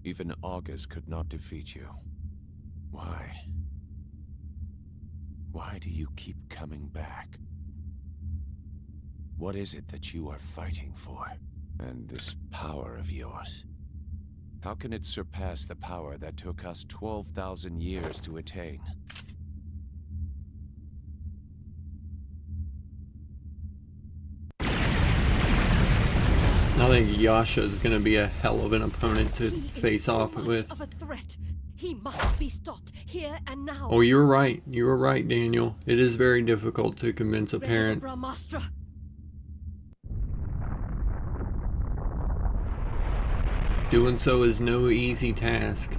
Even August could not defeat you. Why? Why do you keep coming back? What is it that you are fighting for? And this power of yours, how can it surpass the power that took us 12,000 years to attain? I think Yasha is going to be a hell of an opponent to face off with. Of a threat. He must be stopped here and now. Oh, you're right. You were right, Daniel. It is very difficult to convince a parent. Brahmastra. Doing so is no easy task.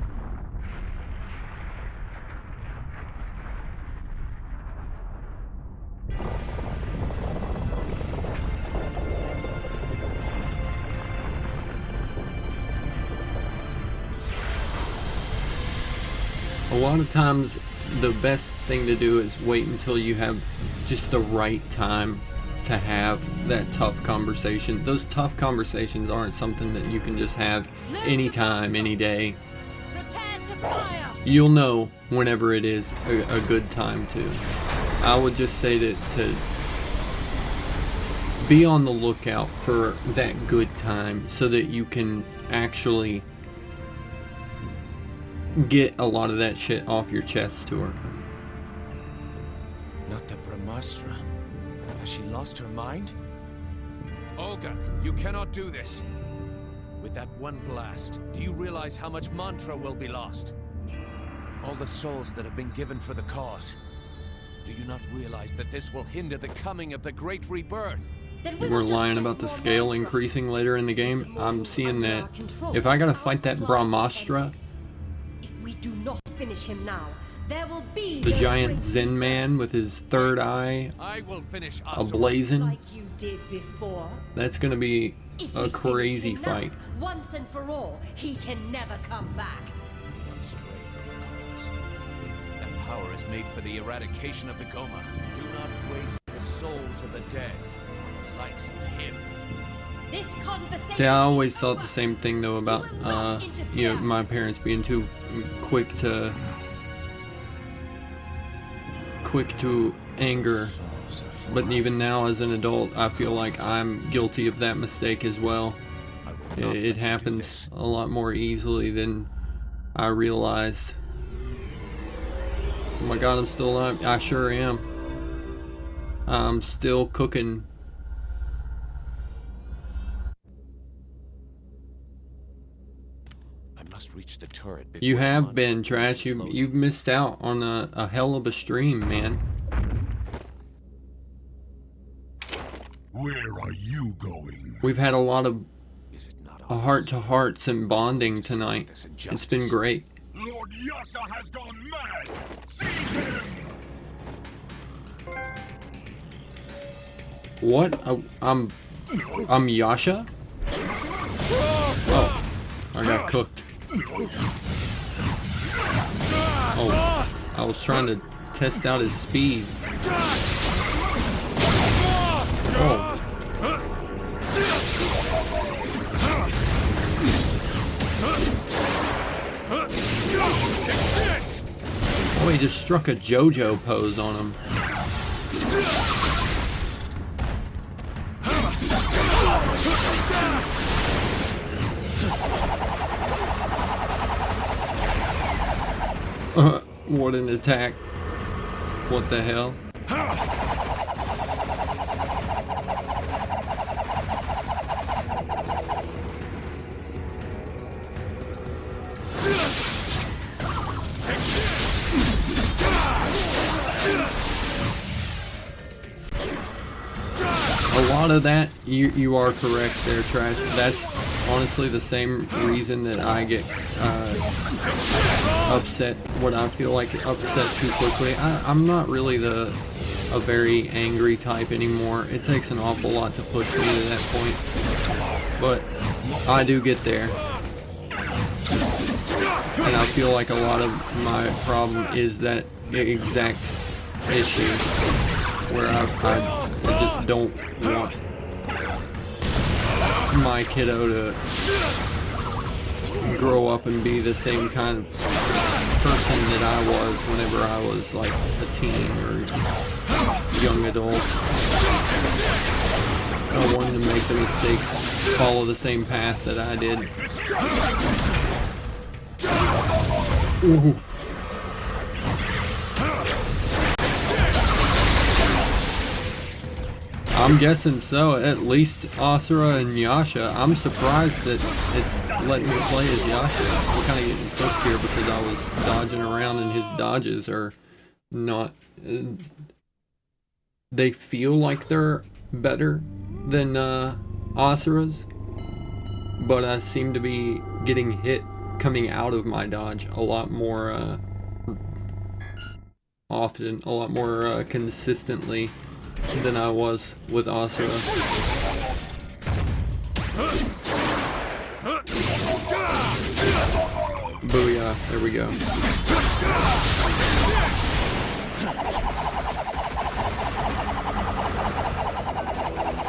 A lot of times, the best thing to do is wait until you have just the right time to have that tough conversation. Those tough conversations aren't something that you can just have anytime, any day. Prepare to fire. You'll know whenever it is a good time to. I would just say that to be on the lookout for that good time so that you can actually get a lot of that shit off your chest to her. Not the Brahmastra. Has she lost her mind? Olga, you cannot do this. With that one blast, do you realize how much mantra will be lost? All the souls that have been given for the cause. Do you not realize that this will hinder the coming of the great rebirth? We're lying about the scale increasing later in the game. I'm seeing that if I gotta fight that Brahmastra, If we do not finish him now, there will be the giant Zen man with his third eye I will finish Asura. ablazing, like you did before. that's gonna be If a we crazy finish him fight. now, once and for all, he can never come back. Do not stray from the cause. That power is made for the eradication of the Goma. Do not waste the souls of the dead on the likes of him. This conversation. See, I always is thought over. the same thing though about You will not interfere. my parents being too quick to anger. But even now as an adult, I feel like I'm guilty of that mistake as well. It happens a lot more easily than I realized. Oh my god, I'm still alive. I sure am. I'm still cooking. Reach the turret You before have the been, mantra Trash. finishes loading. You've missed out on a hell of a stream, man. Where are you going? We've had a lot of Is it not heart-to-hearts and bonding tonight. It's been great. Lord Yasha has gone mad! Seize him! What? I'm Yasha? Oh, I got cooked. Oh, I was trying to test out his speed. Oh. Oh, he just struck a JoJo pose on him. What an attack. What the hell? A lot of that, you are correct there, Trash. That's honestly the same reason that I get upset when I feel like upset too quickly. I'm not really a very angry type anymore. It takes an awful lot to push me to that point, but I do get there. And I feel like a lot of my problem is that exact issue where I just don't want my kiddo to grow up and be the same kind of person that I was whenever I was like a teen or young adult. I wanted to make the mistakes, follow the same path that I did. Oof. I'm guessing so, at least Asura and Yasha. I'm surprised that it's letting me play as Yasha. I'm kind of getting cooked here because I was dodging around and his dodges are not... they feel like they're better than Asura's, but I seem to be getting hit coming out of my dodge a lot more often, a lot more consistently than I was with Asura. Booyah, there we go.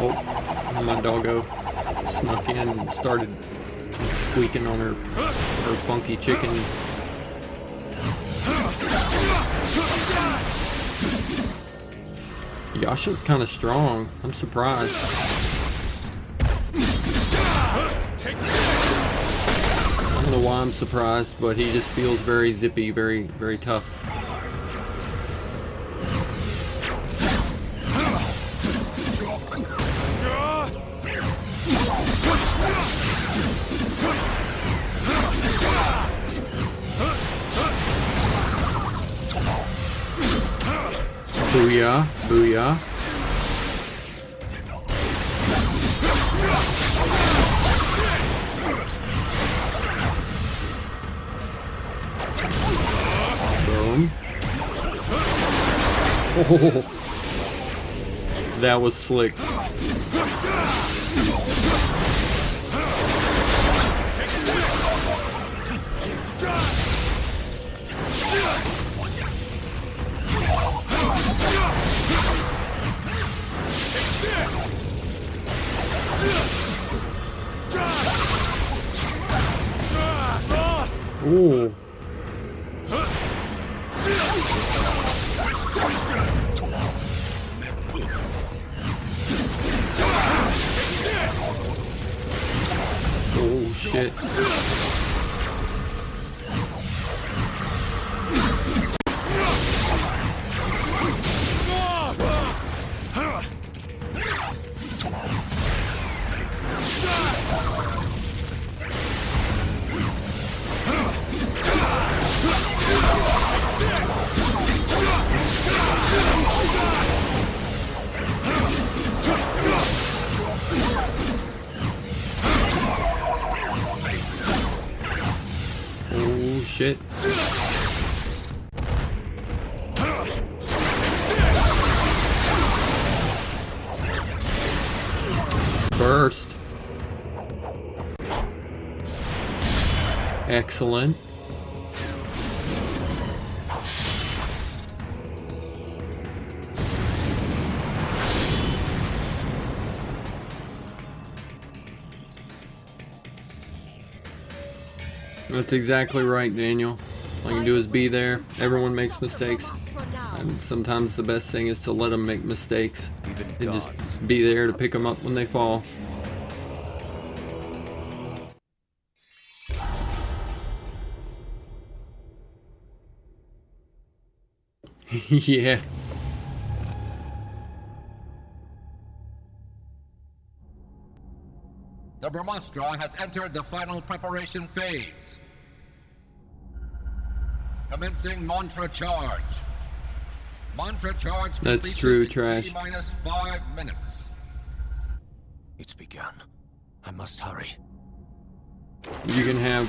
Oh, my doggo snuck in and started squeaking on her funky chicken. Yasha's kind of strong. I'm surprised. I don't know why I'm surprised, but he just feels very zippy, very, very tough. Booyah, booyah. Boom. Oh, that was slick. Ooh. Oh shit. Oh shit. Burst. Excellent. That's exactly right, Daniel. All you can do is be there. Everyone makes mistakes. And sometimes the best thing is to let them make mistakes. And just be there to pick them up when they fall. Yeah. The Brahmastra has entered the final preparation phase. Commencing mantra charge. Mantra charge. That's true, Trash. T-minus 5 minutes. It's begun. I must hurry. You can have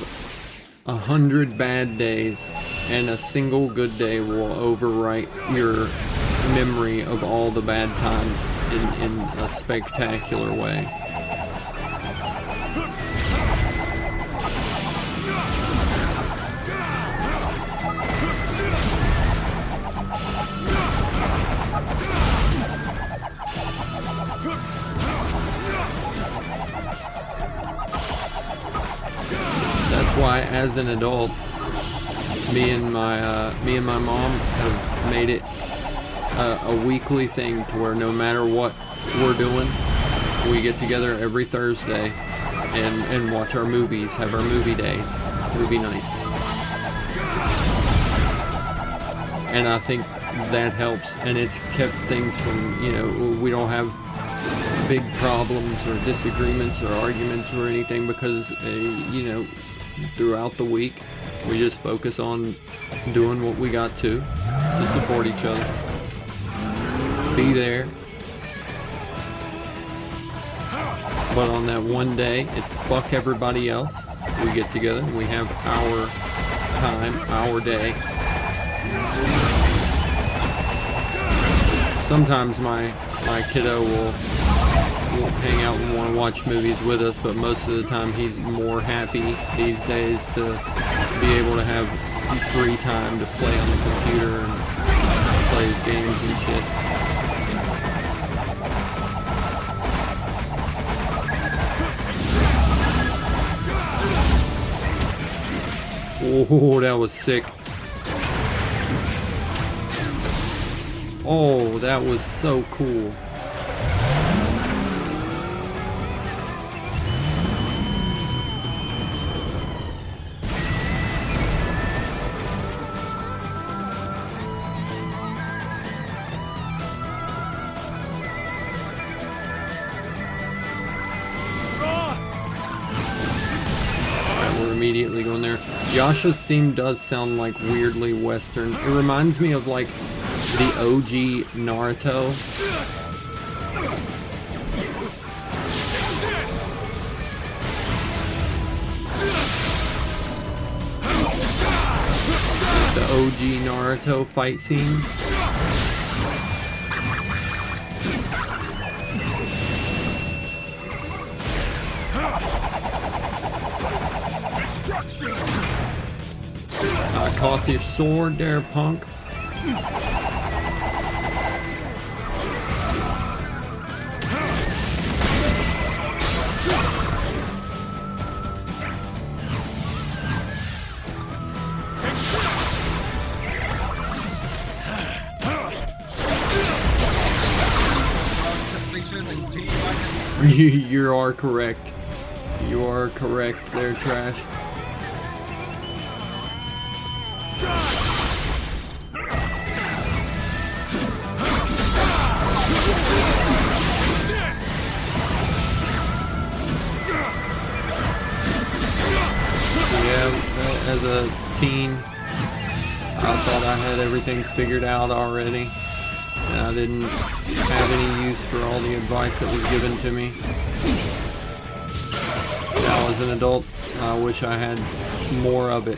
100 bad days, and a single good day will overwrite your memory of all the bad times in a spectacular way. That's why, as an adult, me and my mom have made it a weekly thing to where no matter what we're doing, we get together every Thursday and watch our movies, have our movie days, movie nights. And I think that helps, and it's kept things from, you know, we don't have big problems or disagreements or arguments or anything because, you know, throughout the week we just focus on doing what we got to support each other, be there. But on that one day, it's fuck everybody else. We get together and we have our time, our day. Sometimes my kiddo will hang out and want to watch movies with us, but most of the time he's more happy these days to be able to have free time to play on the computer and play his games and shit. Oh, that was sick. Oh, that was so cool. Immediately going there. Yasha's theme does sound like weirdly Western. It reminds me of like the OG Naruto. The OG Naruto fight scene. I caught this sword there, punk. You are correct. You are correct there, Trash. As a teen, I thought I had everything figured out already, and I didn't have any use for all the advice that was given to me. Now as an adult, I wish I had more of it.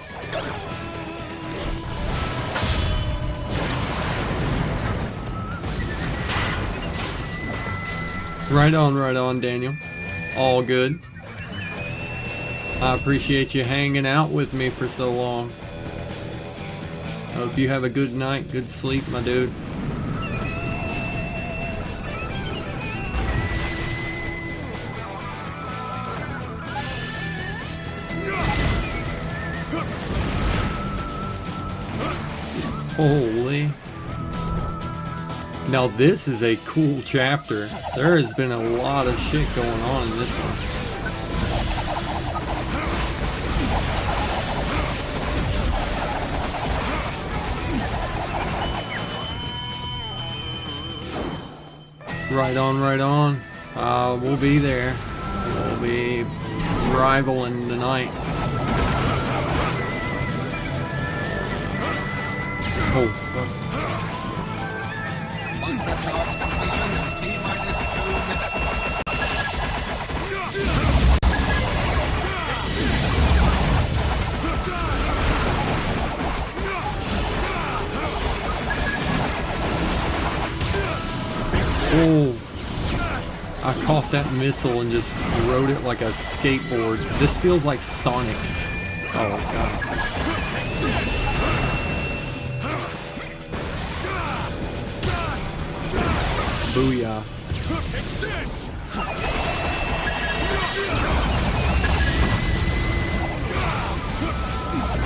Right on, Daniel. All good. I appreciate you hanging out with me for so long. Hope you have a good night, good sleep, my dude. Holy. Now this is a cool chapter. There has been a lot of shit going on in this one. Right on, right on. We'll be there. We'll be rivaling tonight. Oh, fuck. Mantra charge completion in T-minus 2 minutes. Oh, I caught that missile and just rode it like a skateboard. This feels like Sonic. Oh, God. Booyah.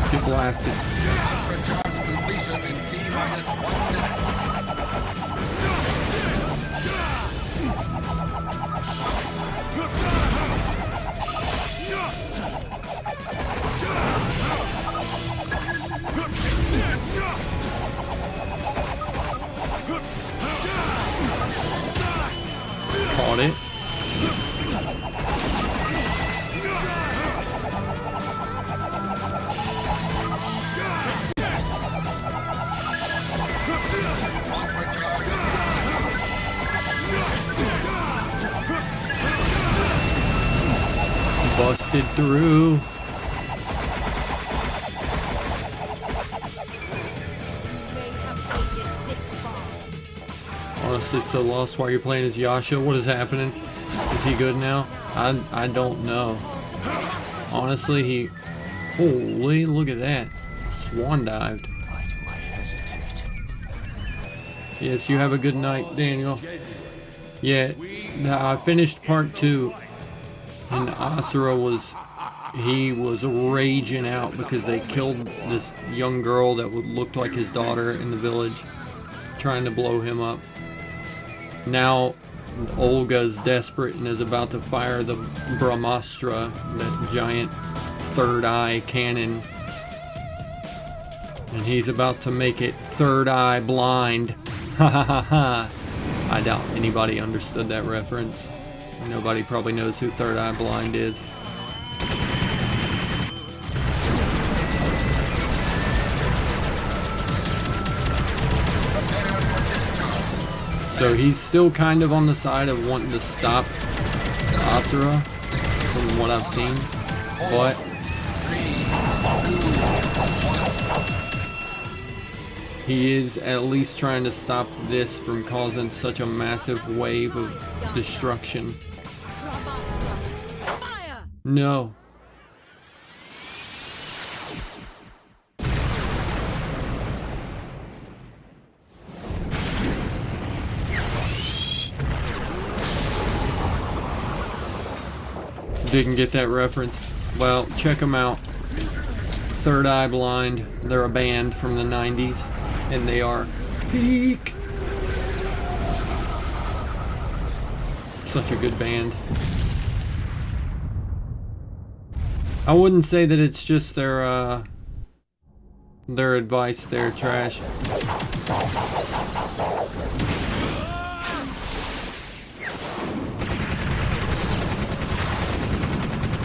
Get blasted. Mantra charge completion in T-minus 1 minute. Caught it. Mantra charge. Busted through. May have made it this far. Honestly, so lost while you're playing as Yasha. What is happening? Is he good now? I don't know. Honestly, he... Holy, look at that. Swan dived. Why do I hesitate? Yes, you have a good night, Daniel. Yeah, I finished part 2. And Asura was... He was raging out because they killed this young girl that looked like his daughter in the village. Trying to blow him up. Now Olga's desperate and is about to fire the Brahmastra, that giant third eye cannon. And he's about to make it third eye blind. Ha ha ha ha. I doubt anybody understood that reference. Nobody probably knows who Third Eye Blind is. So he's still kind of on the side of wanting to stop Asura, from what I've seen, but he is at least trying to stop this from causing such a massive wave of destruction. Fire! No. Didn't get that reference. Well, check them out. Third Eye Blind. They're a band from the 90s. And they are peak. Such a good band. I wouldn't say that it's just their advice, their trash.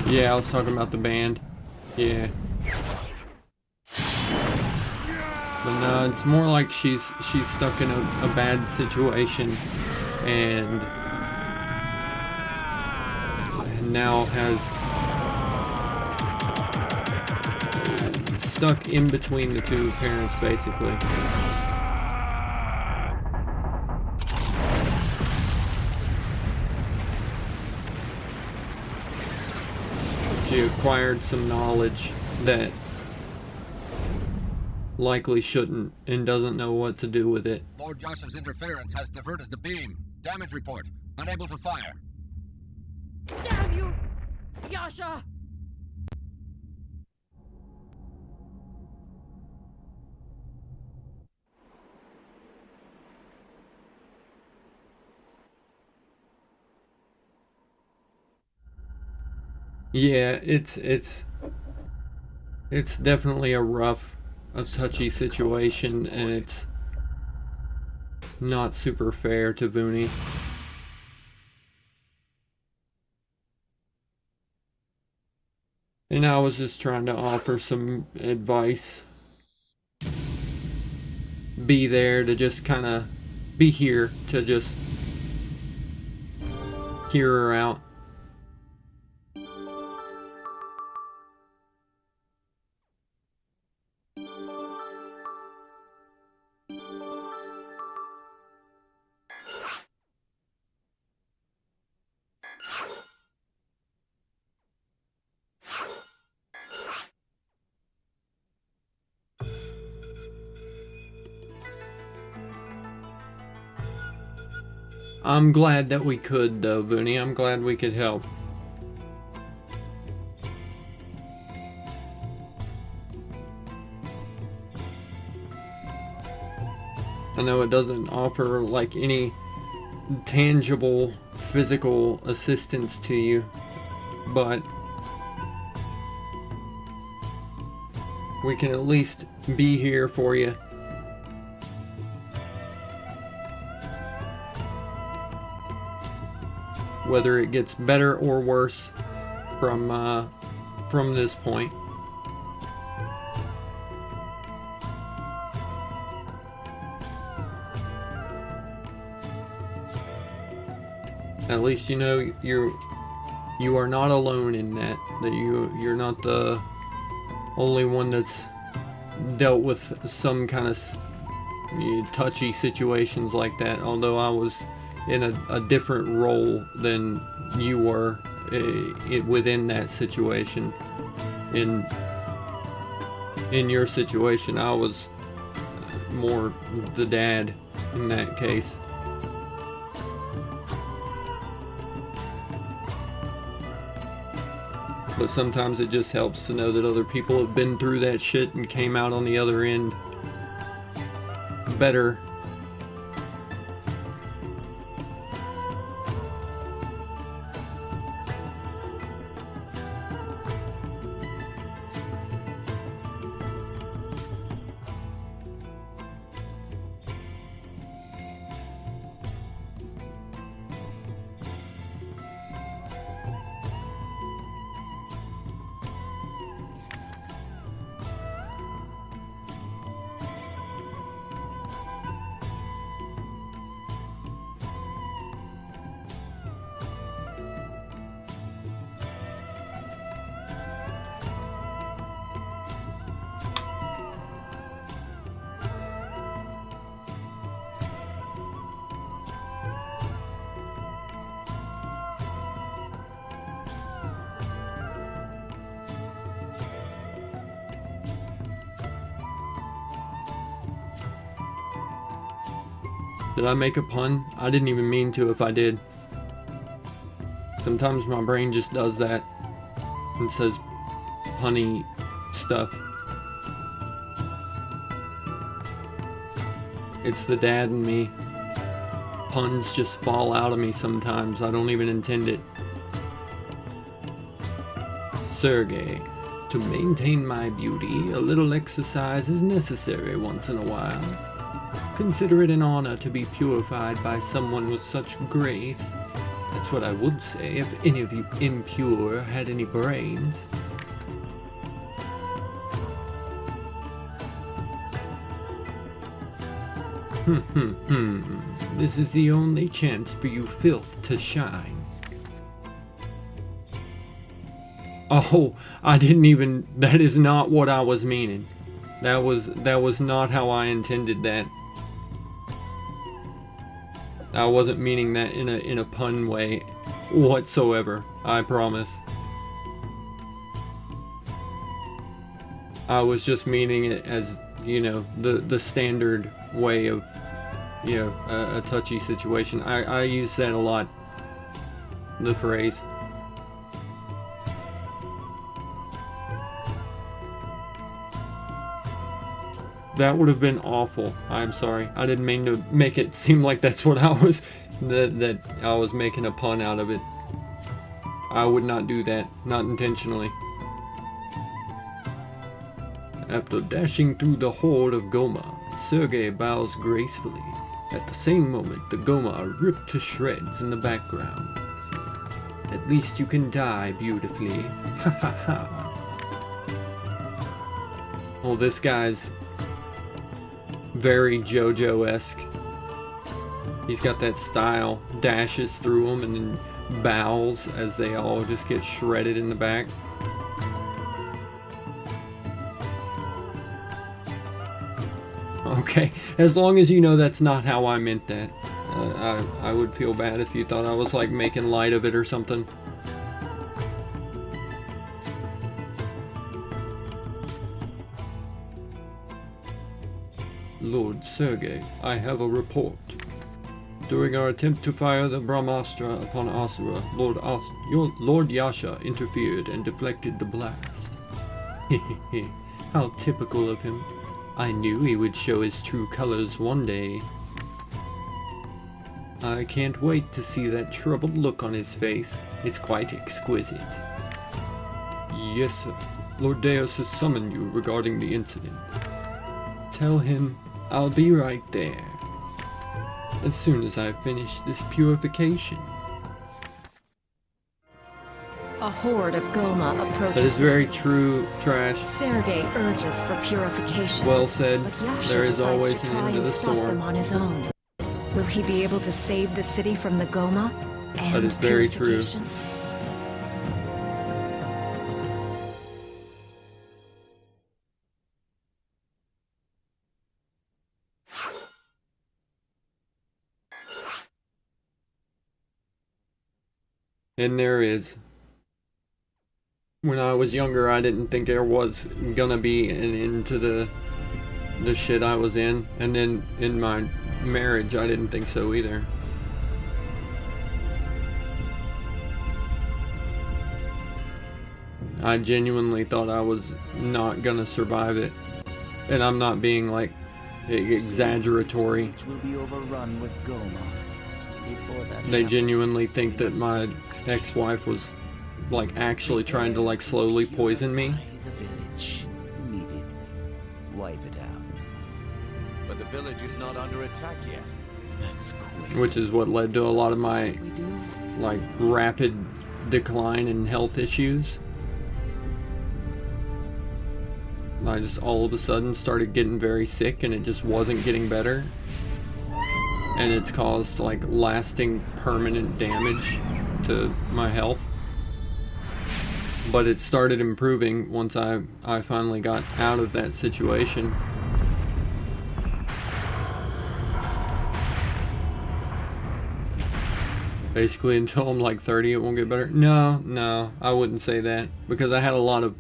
Yeah, I was talking about the band. Yeah. But no, it's more like she's stuck in a bad situation and now has stuck in between the two parents, basically. She acquired some knowledge that likely shouldn't and doesn't know what to do with it. Lord Yasha's interference has diverted the beam. Damage report. Unable to fire. Damn you, Yasha! Yeah, it's definitely a touchy situation, and it's not super fair to Vuni. And I was just trying to offer some advice. Be there to just kind of be here to just hear her out. I'm glad that we could, though, Vooney. I'm glad we could help. I know it doesn't offer, like, any tangible physical assistance to you, but we can at least be here for you. Whether it gets better or worse from this point. At least you know you are not alone in that. That you're not the only one that's dealt with some kind of touchy situations like that. Although I was in a different role than you were within that situation. In your situation, I was more the dad in that case. But sometimes it just helps to know that other people have been through that shit and came out on the other end better. Did I make a pun? I didn't even mean to if I did. Sometimes my brain just does that and says punny stuff. It's the dad in me. Puns just fall out of me sometimes. I don't even intend it. Sergey, to maintain my beauty, a little exercise is necessary once in a while. Consider it an honor to be purified by someone with such grace. That's what I would say if any of you impure had any brains. This is the only chance for you filth to shine. Oh, I didn't even... That is not what I was meaning. That was not how I intended that. I wasn't meaning that in a pun way whatsoever, I promise. I was just meaning it as, you know, the standard way of, you know, a touchy situation. I use that a lot, the phrase. That would have been awful. I'm sorry. I didn't mean to make it seem like that's what I was, that I was making a pun out of it. I would not do that. Not intentionally. After dashing through the horde of Goma, Sergey bows gracefully. At the same moment, the Goma are ripped to shreds in the background. At least you can die beautifully. Ha ha ha. Well, this guy's very JoJo-esque. He's got that style, dashes through them and then bows as they all just get shredded in the back. Okay, as long as you know that's not how I meant that. I would feel bad if you thought I was like making light of it or something. Lord Sergei, I have a report. During our attempt to fire the Brahmastra upon Asura, Lord Yasha interfered and deflected the blast. Hehehe, how typical of him. I knew he would show his true colors one day. I can't wait to see that troubled look on his face. It's quite exquisite. Yes, sir. Lord Deus has summoned you regarding the incident. Tell him I'll be right there. As soon as I finish this purification. A horde of Goma approaches. That is very true, Trash. Sergei urges for purification. Well said. But Yasha There is decides always to an try end to and the stop them storm. on his own. Will he be able to save the city from the Goma and That is very true. purification? And there is. When I was younger, I didn't think there was gonna be an end to the shit I was in. And then in my marriage, I didn't think so either. I genuinely thought I was not gonna survive it. And I'm not being like exaggeratory. Will be overrun with Goma. Before that They happens, genuinely think we that must my ex-wife was like actually trying to like slowly poison me. the village immediately. Wipe it out. But the village is not under attack yet. That's quick. Which is what led to a lot of my We do. like rapid decline in health issues. I just all of a sudden started getting very sick and it just wasn't getting better. And it's caused like lasting permanent damage to my health. But it started improving once I finally got out of that situation. Basically until I'm like 30 it won't get better. No, I wouldn't say that. Because I had a lot of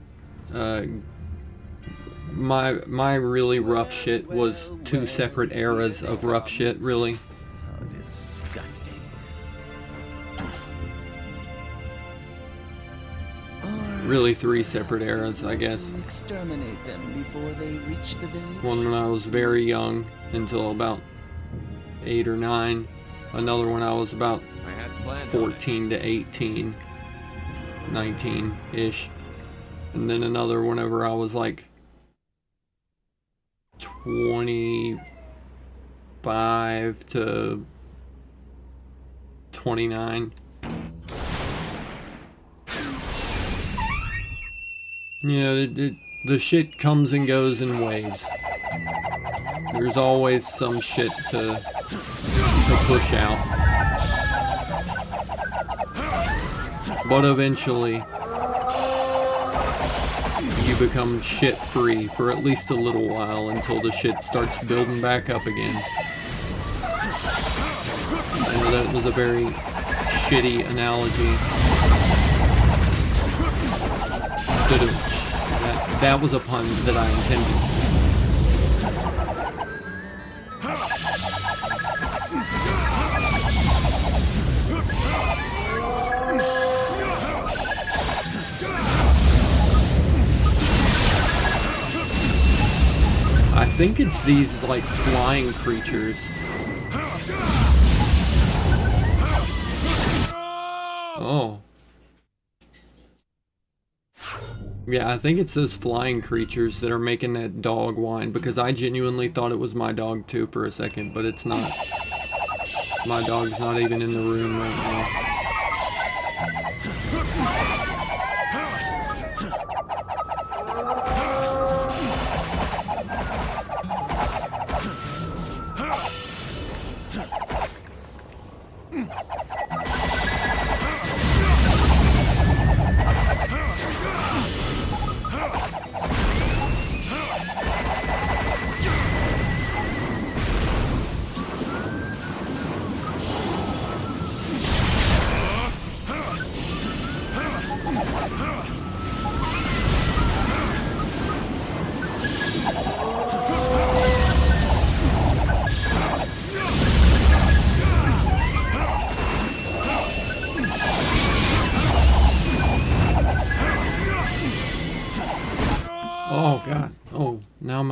my really rough shit was two separate eras of rough shit, really. How disgusting. Really three separate eras, I guess. To exterminate them before they reach the village. One when I was very young until about 8 or 9. Another when I was about I had planned 14 to 18, 19-ish. And then another whenever I was like 25 to 29. Yeah, the shit comes and goes in waves. There's always some shit to push out. But eventually, you become shit free for at least a little while until the shit starts building back up again. I know that was a very shitty analogy. That was a pun that I intended. I think it's these like flying creatures. Oh. Yeah, I think it's those flying creatures that are making that dog whine, because I genuinely thought it was my dog too for a second, but it's not. My dog's not even in the room right now.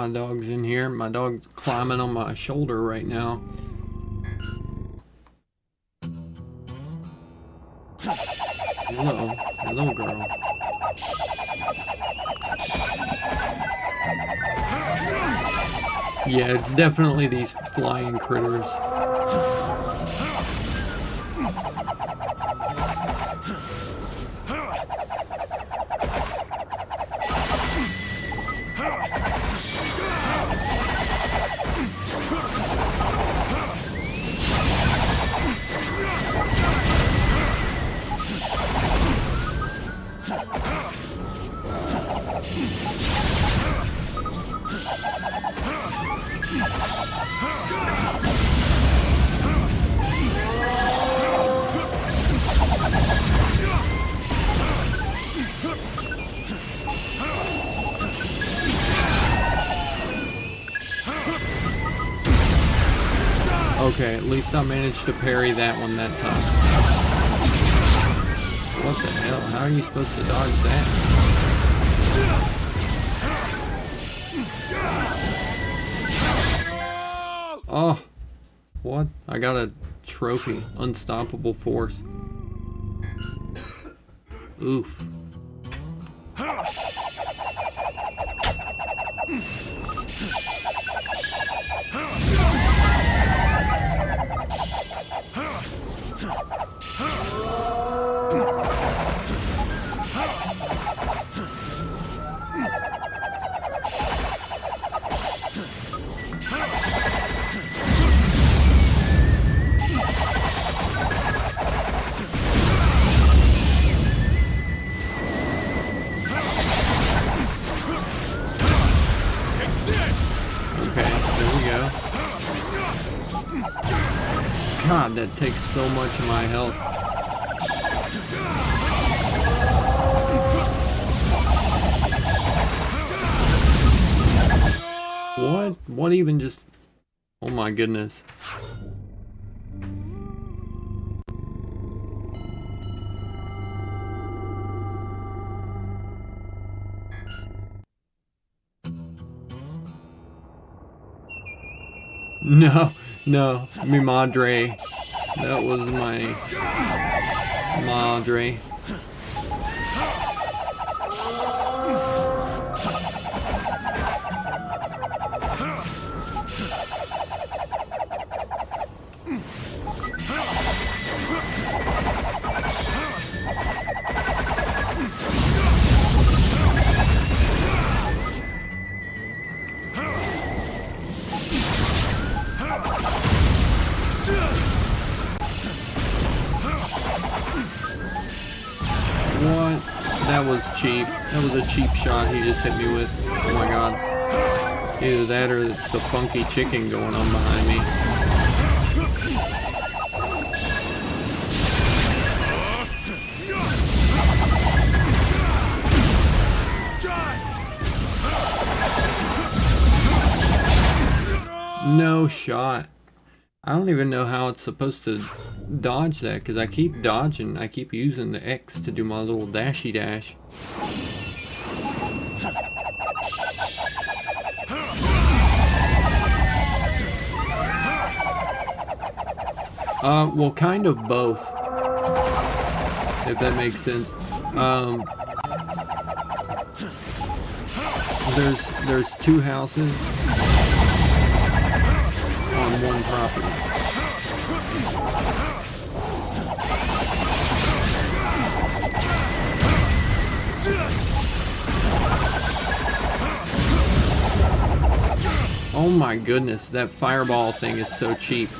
my dog's in here. My dog's climbing on my shoulder right now. Hello. Hello, girl. Yeah, it's definitely these flying critters. Okay, at least I managed to parry that one that time. What the hell? How are you supposed to dodge that? Oh, what? I got a trophy. Unstoppable force. Oof. God, that takes so much of my health. What? What even just... Oh my goodness. No, no, mi madre. That was my madre. What? That was cheap. That was a cheap shot he just hit me with. Oh my god. Either that or it's the funky chicken going on behind me. No shot. I don't even know how it's supposed to dodge that, because I keep dodging. I keep using the X to do my little dashy dash. Well, kind of both, if that makes sense. There's two houses on one property. Oh my goodness, that fireball thing is so cheap.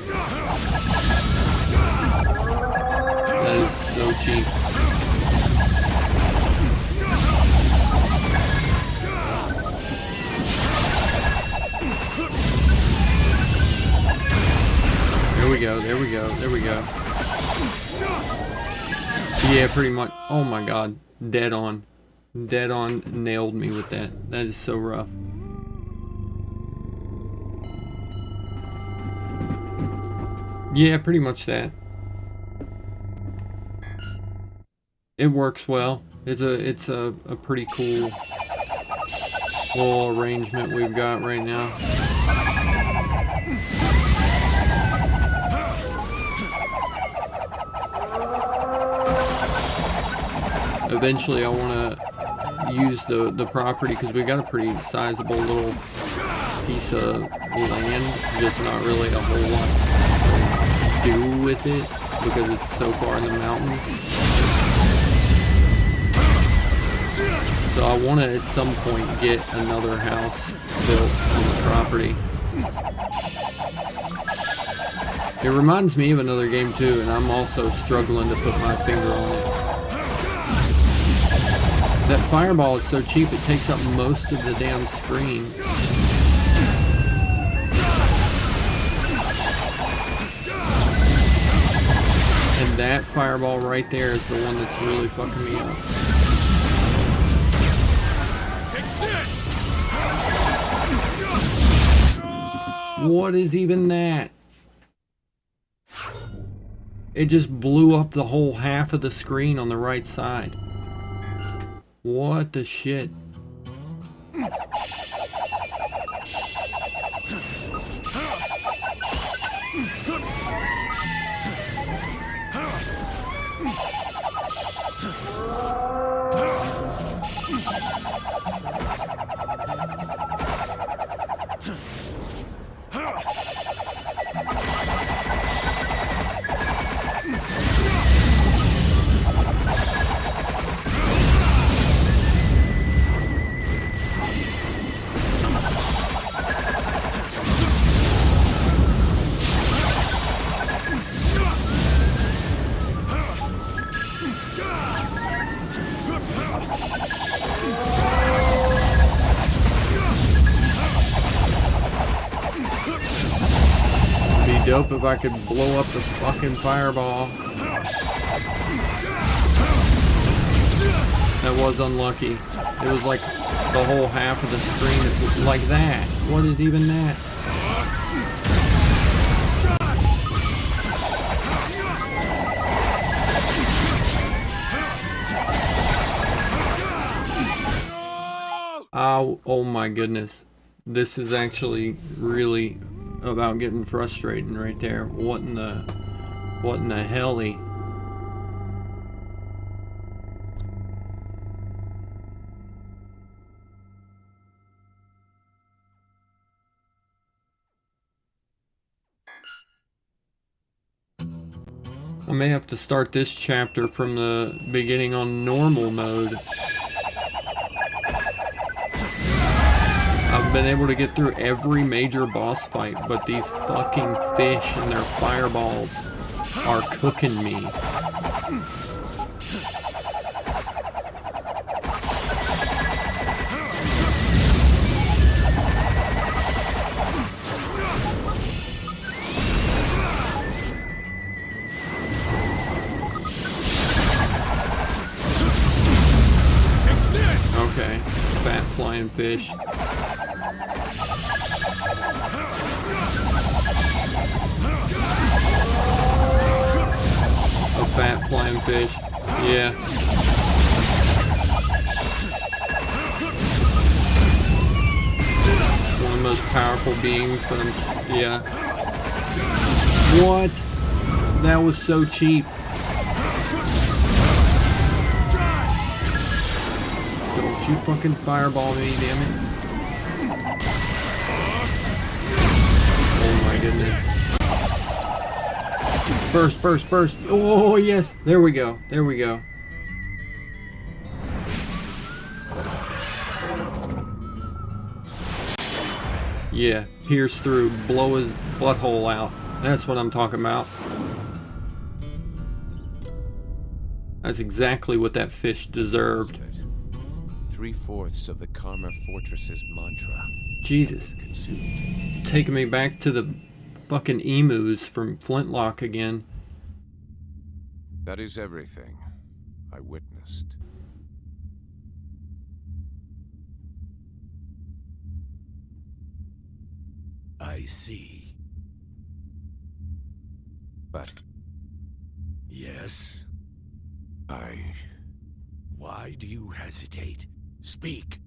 That is so cheap. There we go, there we go, there we go. Yeah, pretty much. Oh my god, dead on. Dead on, nailed me with that. That is so rough. Yeah, pretty much that. It works well. It's a pretty cool little arrangement we've got right now. Eventually I want to use the property because we got a pretty sizable little piece of land, just not really a whole lot to do with it because it's so far in the mountains. So I want to at some point get another house built on the property. It reminds me of another game too, and I'm also struggling to put my finger on it. That fireball is so cheap, it takes up most of the damn screen. And that fireball right there is the one that's really fucking me up. What is even that? It just blew up the whole half of the screen on the right side. What the shit? Dope if I could blow up the fucking fireball. That was unlucky. It was like the whole half of the screen like that. What is even that? Oh my goodness. This is actually really about getting frustrating right there. What in the helly? I may have to start this chapter from the beginning on normal mode. I've been able to get through every major boss fight, but these fucking fish and their fireballs are cooking me. Okay, fat flying fish. A fat flying fish. Yeah. One of the most powerful beings, but yeah. What? That was so cheap. Don't you fucking fireball me, damn it. Oh my goodness. Burst, burst, burst. Oh, yes. There we go. There we go. Yeah, pierce through, blow his butthole out. That's what I'm talking about. That's exactly what that fish deserved. 3/4 of the Karma Fortress's mantra. Jesus. Consumed. Taking me back to the fucking emus from Flintlock again. That is everything I witnessed. I see. But Yes? Why do you hesitate? Speak.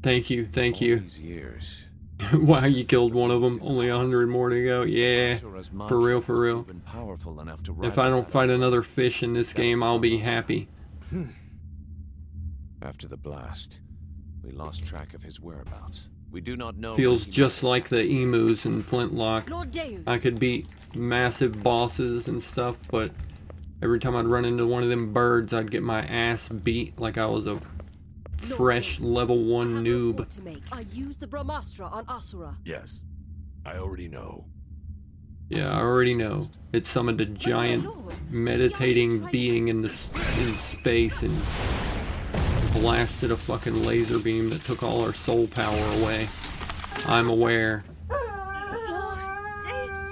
Thank you, thank you. These years, Wow, you killed one of them. Only 100 more to go. Yeah, Asura's for mantra real, has for real. proven powerful enough to If I don't fight another fish in this game, I'll be happy. After the blast, we lost track of his whereabouts. We do not know. Feels just like the emus in Flintlock. Lord Deus. I could beat massive bosses and stuff, but every time I'd run into one of them birds, I'd get my ass beat like I was a fresh level 1 noob. I used the Brahmastra on Asura. Yes, I already know. Yeah, I already know. It summoned a giant meditating being in space and blasted a fucking laser beam that took all our soul power away. I'm aware.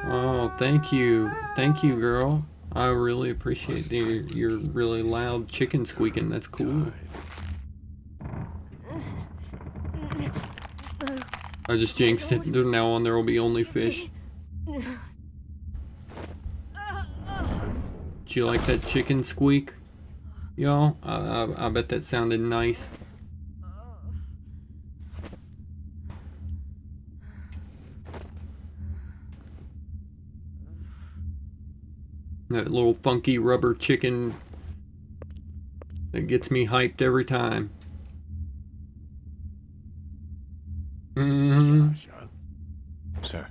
Oh, thank you. Thank you, girl. I really appreciate your really loud chicken squeaking. That's cool. I just jinxed it. From now on, there will be only fish. Do you like that chicken squeak? Y'all? I bet that sounded nice. That little funky rubber chicken that gets me hyped every time. Sir.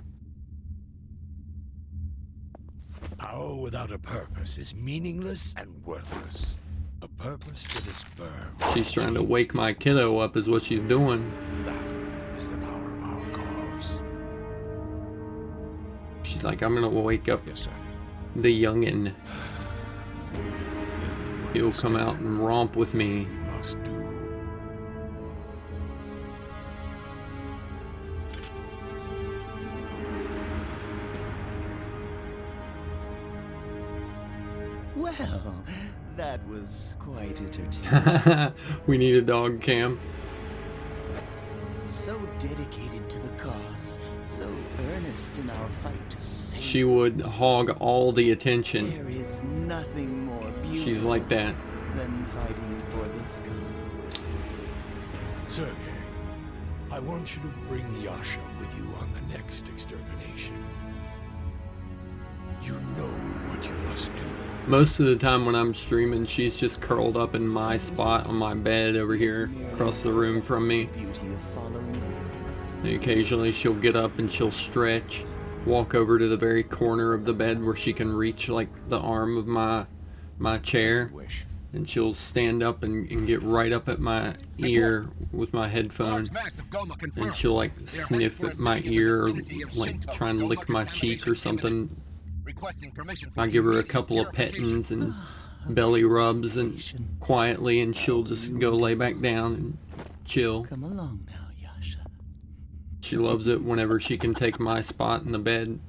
Power without a purpose is meaningless and worthless. A purpose that is firm. She's trying to wake my kiddo up is what she's doing. That is the power of our cause. She's like, I'm gonna wake up Yes, sir. the youngin'. He'll come out and romp with me. Must do. Well, that was quite entertaining. We need a dog cam. So dedicated to the cause, so earnest in our fight to save. She would hog all the attention. There is nothing more beautiful She's like that. than fighting for this cause. Sergei, I want you to bring Yasha with you on the next extermination. You know what you must do. Most of the time when I'm streaming, she's just curled up in my spot on my bed over here across the room from me. Beauty of following orders. And occasionally she'll get up and she'll stretch, walk over to the very corner of the bed where she can reach like the arm of my chair, and she'll stand up and get right up at my ear with my headphone, and she'll like sniff at my ear or like try and lick my cheek or something. I give her a couple of pettings and belly rubs and quietly, and she'll just go lay back down and chill. Come along now, Yasha. She loves it whenever she can take my spot in the bed.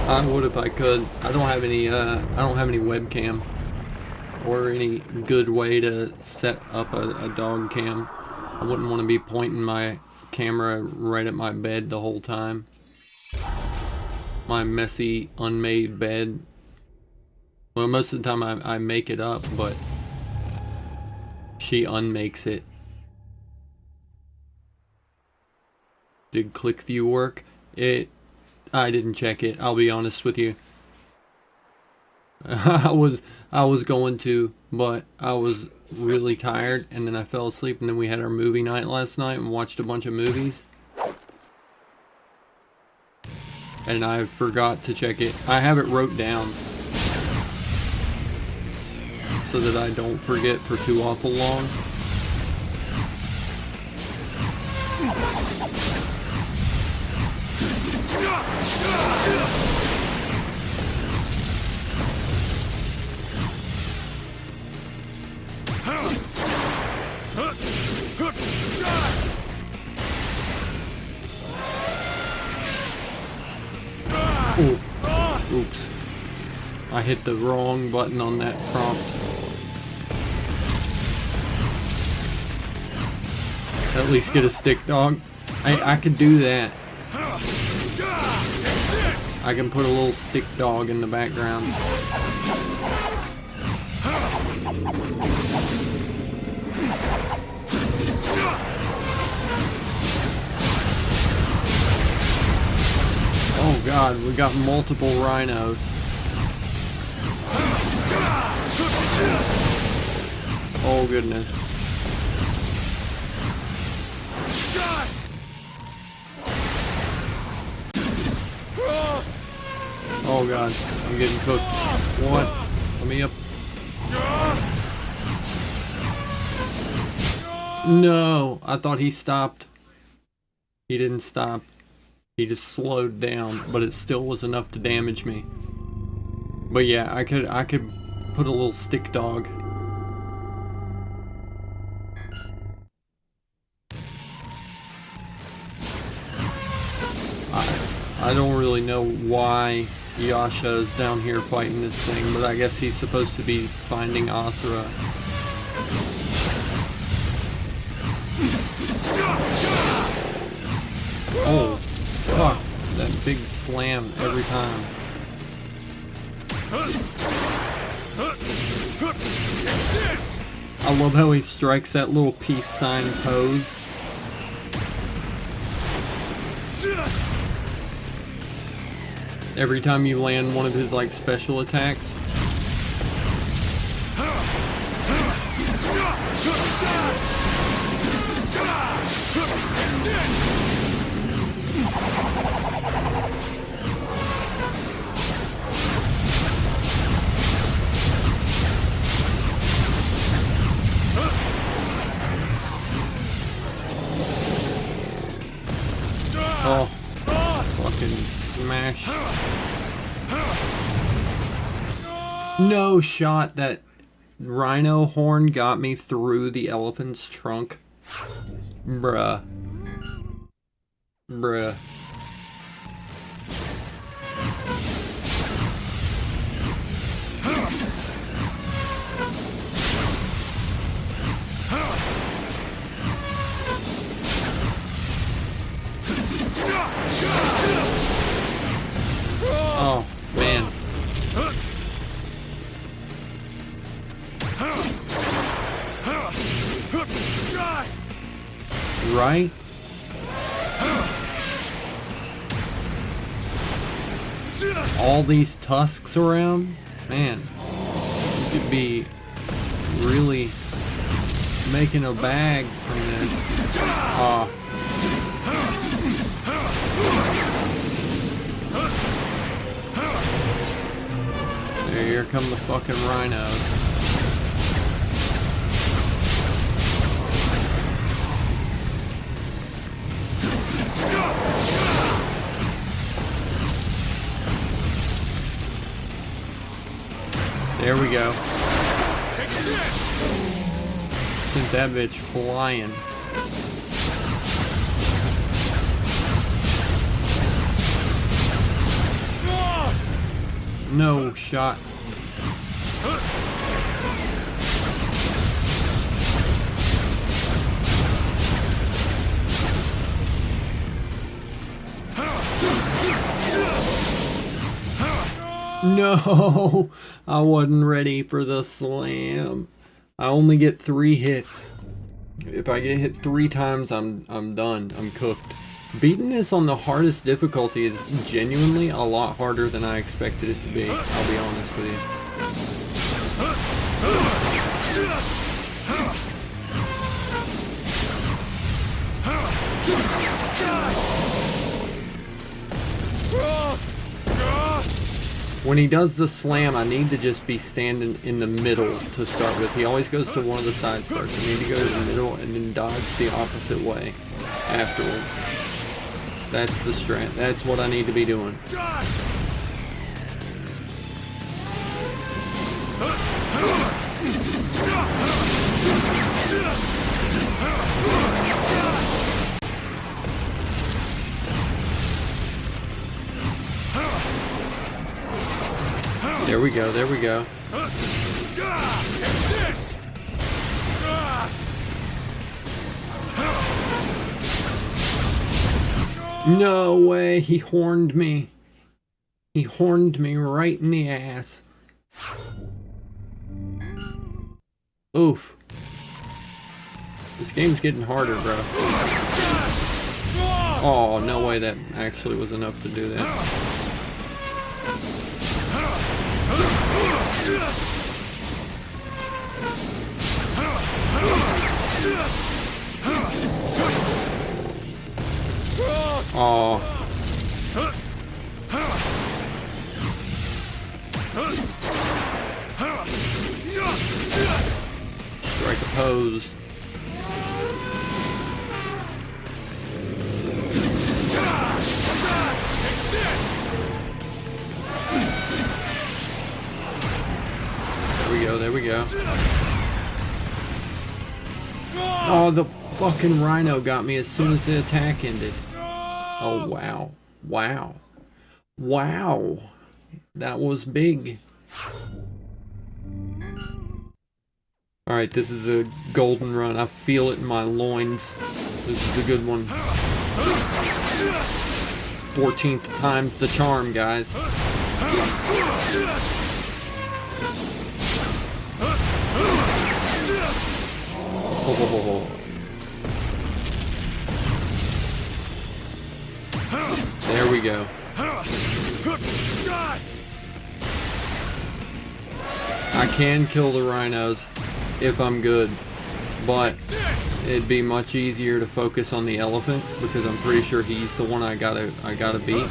I would if I could. I don't have any webcam or any good way to set up a dog cam. I wouldn't want to be pointing my camera right at my bed the whole time. My messy, unmade bed. Well, most of the time I make it up, but she unmakes it. Did ClickView work? I didn't check it, I'll be honest with you. I was going to, but I was really tired, and then I fell asleep, and then we had our movie night last night and watched a bunch of movies. And I forgot to check it. I have it wrote down so that I don't forget for too awful long. Ooh. Oops. I hit the wrong button on that prompt. At least get a stick dog. I could do that. I can put a little stick dog in the background. Oh god, we got multiple rhinos. Oh goodness. Oh god, I'm getting cooked. What? Let me up. No, I thought he stopped. He didn't stop. He just slowed down, but it still was enough to damage me. But yeah, I could put a little stick dog. I don't really know why Yasha is down here fighting this thing, but I guess he's supposed to be finding Asura. Oh, fuck. That big slam every time. I love how he strikes that little peace sign pose. Every time you land one of his like special attacks. Oh, fucking smash. No shot. That rhino horn got me through the elephant's trunk. Bruh. Bruh. Oh, man. Right? All these tusks around? Man, you could be really making a bag from this. Oh. Here come the fucking rhinos. There we go. Sent that bitch flying. No shot. No, I wasn't ready for the slam. I only get 3 hits. If I get hit 3 times, I'm done. I'm cooked. Beating this on the hardest difficulty is genuinely a lot harder than I expected it to be. I'll be honest with you. When he does the slam, I need to just be standing in the middle to start with. He always goes to one of the sides first. I need to go to the middle and then dodge the opposite way afterwards. That's the strat. That's what I need to be doing. There we go, there we go. No way, he horned me. He horned me right in the ass. Oof. This game's getting harder, bro. Oh, no way that actually was enough to do that. Oh. Strike a pose. There we go, there we go. Oh, the fucking rhino got me as soon as the attack ended. Oh, wow. Wow. Wow. That was big. Alright, this is the golden run. I feel it in my loins. This is the good one. 14th time's the charm, guys. Oh. There we go. I can kill the rhinos if I'm good, but it'd be much easier to focus on the elephant because I'm pretty sure he's the one I gotta beat.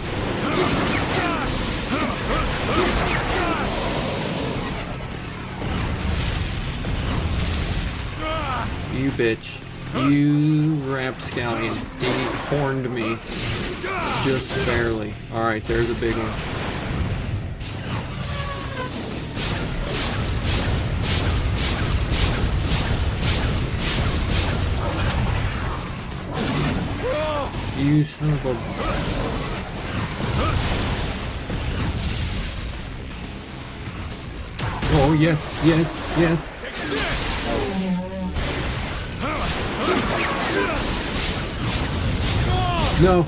You bitch. You rapscallion. He horned me just barely. Alright, there's a big one. You son of a... Oh, yes, yes, yes. No.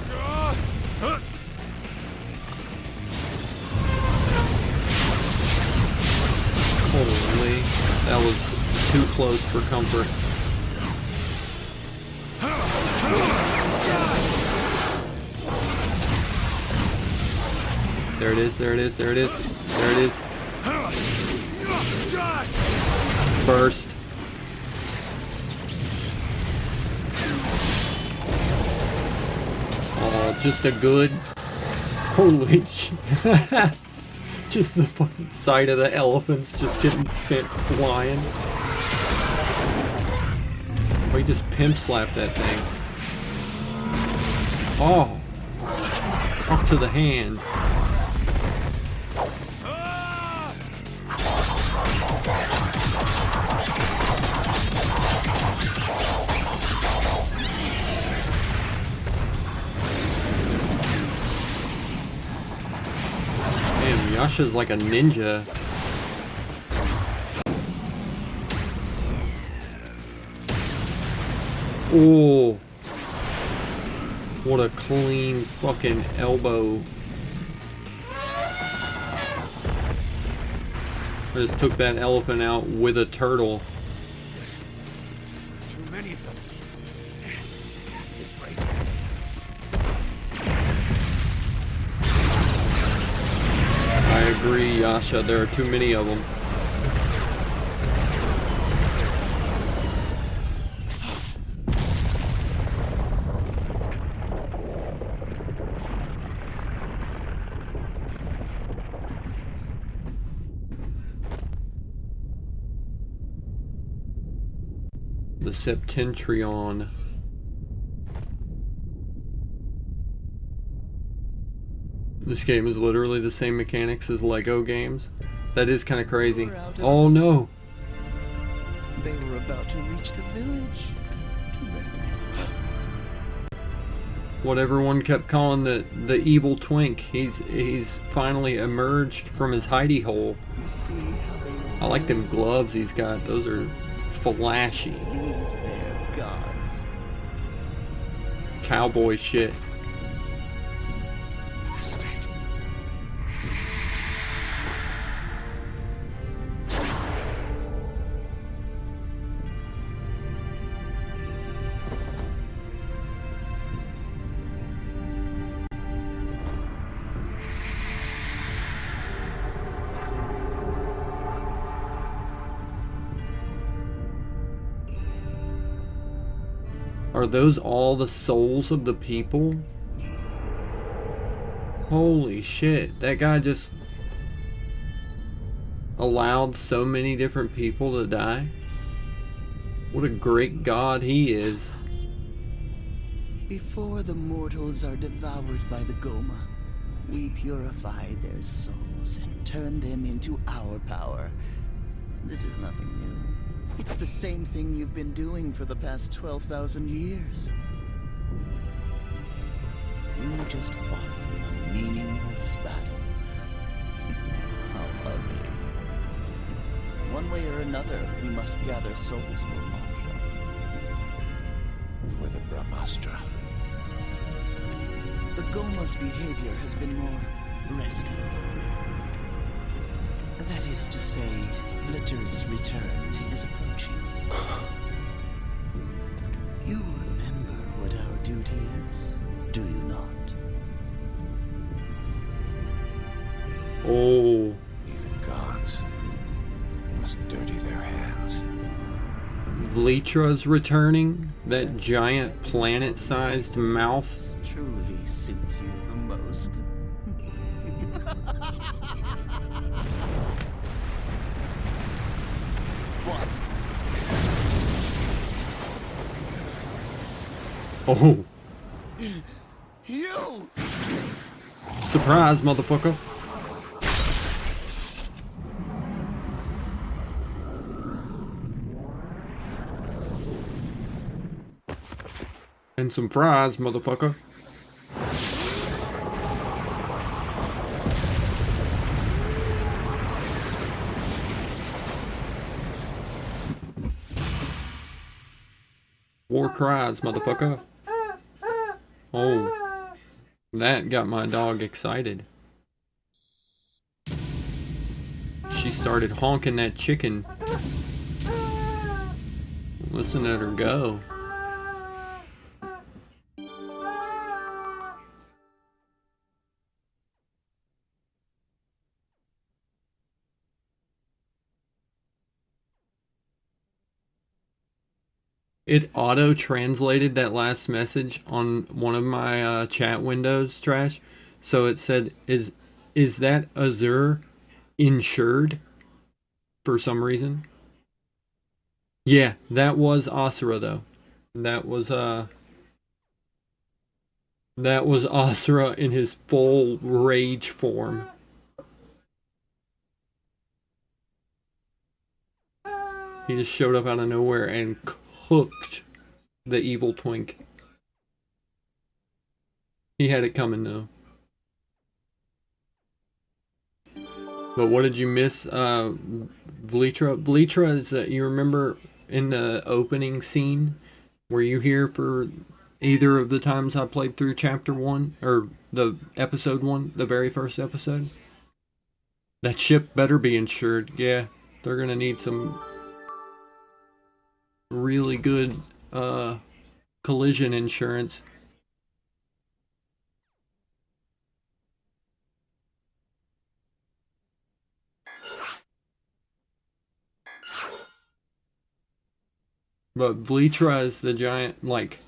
Holy, that was too close for comfort. There it is, there it is, there it is, there it is. Burst. Oh, just a good... Holy shit. Just the fucking sight of the elephants just getting sent flying. Oh, he just pimp slapped that thing. Oh. Talk to the hand. Damn, Yasha's like a ninja. Oh. What a clean fucking elbow. I just took that elephant out with a turtle. Too many of them. It's right. I agree, Yasha. There are too many of them. The Septentrion. This game is literally the same mechanics as Lego games. That is kind of crazy. Oh no! They were about to reach the village. Too bad. What everyone kept calling the evil twink. He's finally emerged from his hidey hole. You see how they I like them gloves he's got. Those are flashy. please their gods. cowboy shit. Are those all the souls of the people? Holy shit, that guy just allowed so many different people to die? What a great god he is. Before the mortals are devoured by the Goma, we purify their souls and turn them into our power. This is nothing new. It's the same thing you've been doing for the past 12,000 years. You just fought a meaningless battle. How ugly. One way or another, we must gather souls for Mantra. For the Brahmastra. The Goma's behavior has been more restive of late. That is to say, Glitter's return is approaching. You remember what our duty is, do you not? Oh. Even gods must dirty their hands. Vlitra's returning? That giant planet-sized mouth? This truly suits you the most. What? Oh. You! Surprise, motherfucker. And some fries, motherfucker. War cries, motherfucker. Oh, that got my dog excited. She started honking that chicken. Listen at her go. It auto-translated that last message on one of my chat windows, Trash. So it said, is that Asura insured? For some reason. Yeah, that was Asura though. That was Asura in his full rage form. He just showed up out of nowhere and hooked the evil twink. He had it coming though. But what did you miss, Vlitra? Vlitra is, you remember in the opening scene, were you here for either of the times I played through chapter 1, or the episode 1, the very first episode? That ship better be insured. Yeah, they're gonna need some really good collision insurance. But Vlitra is the giant, like,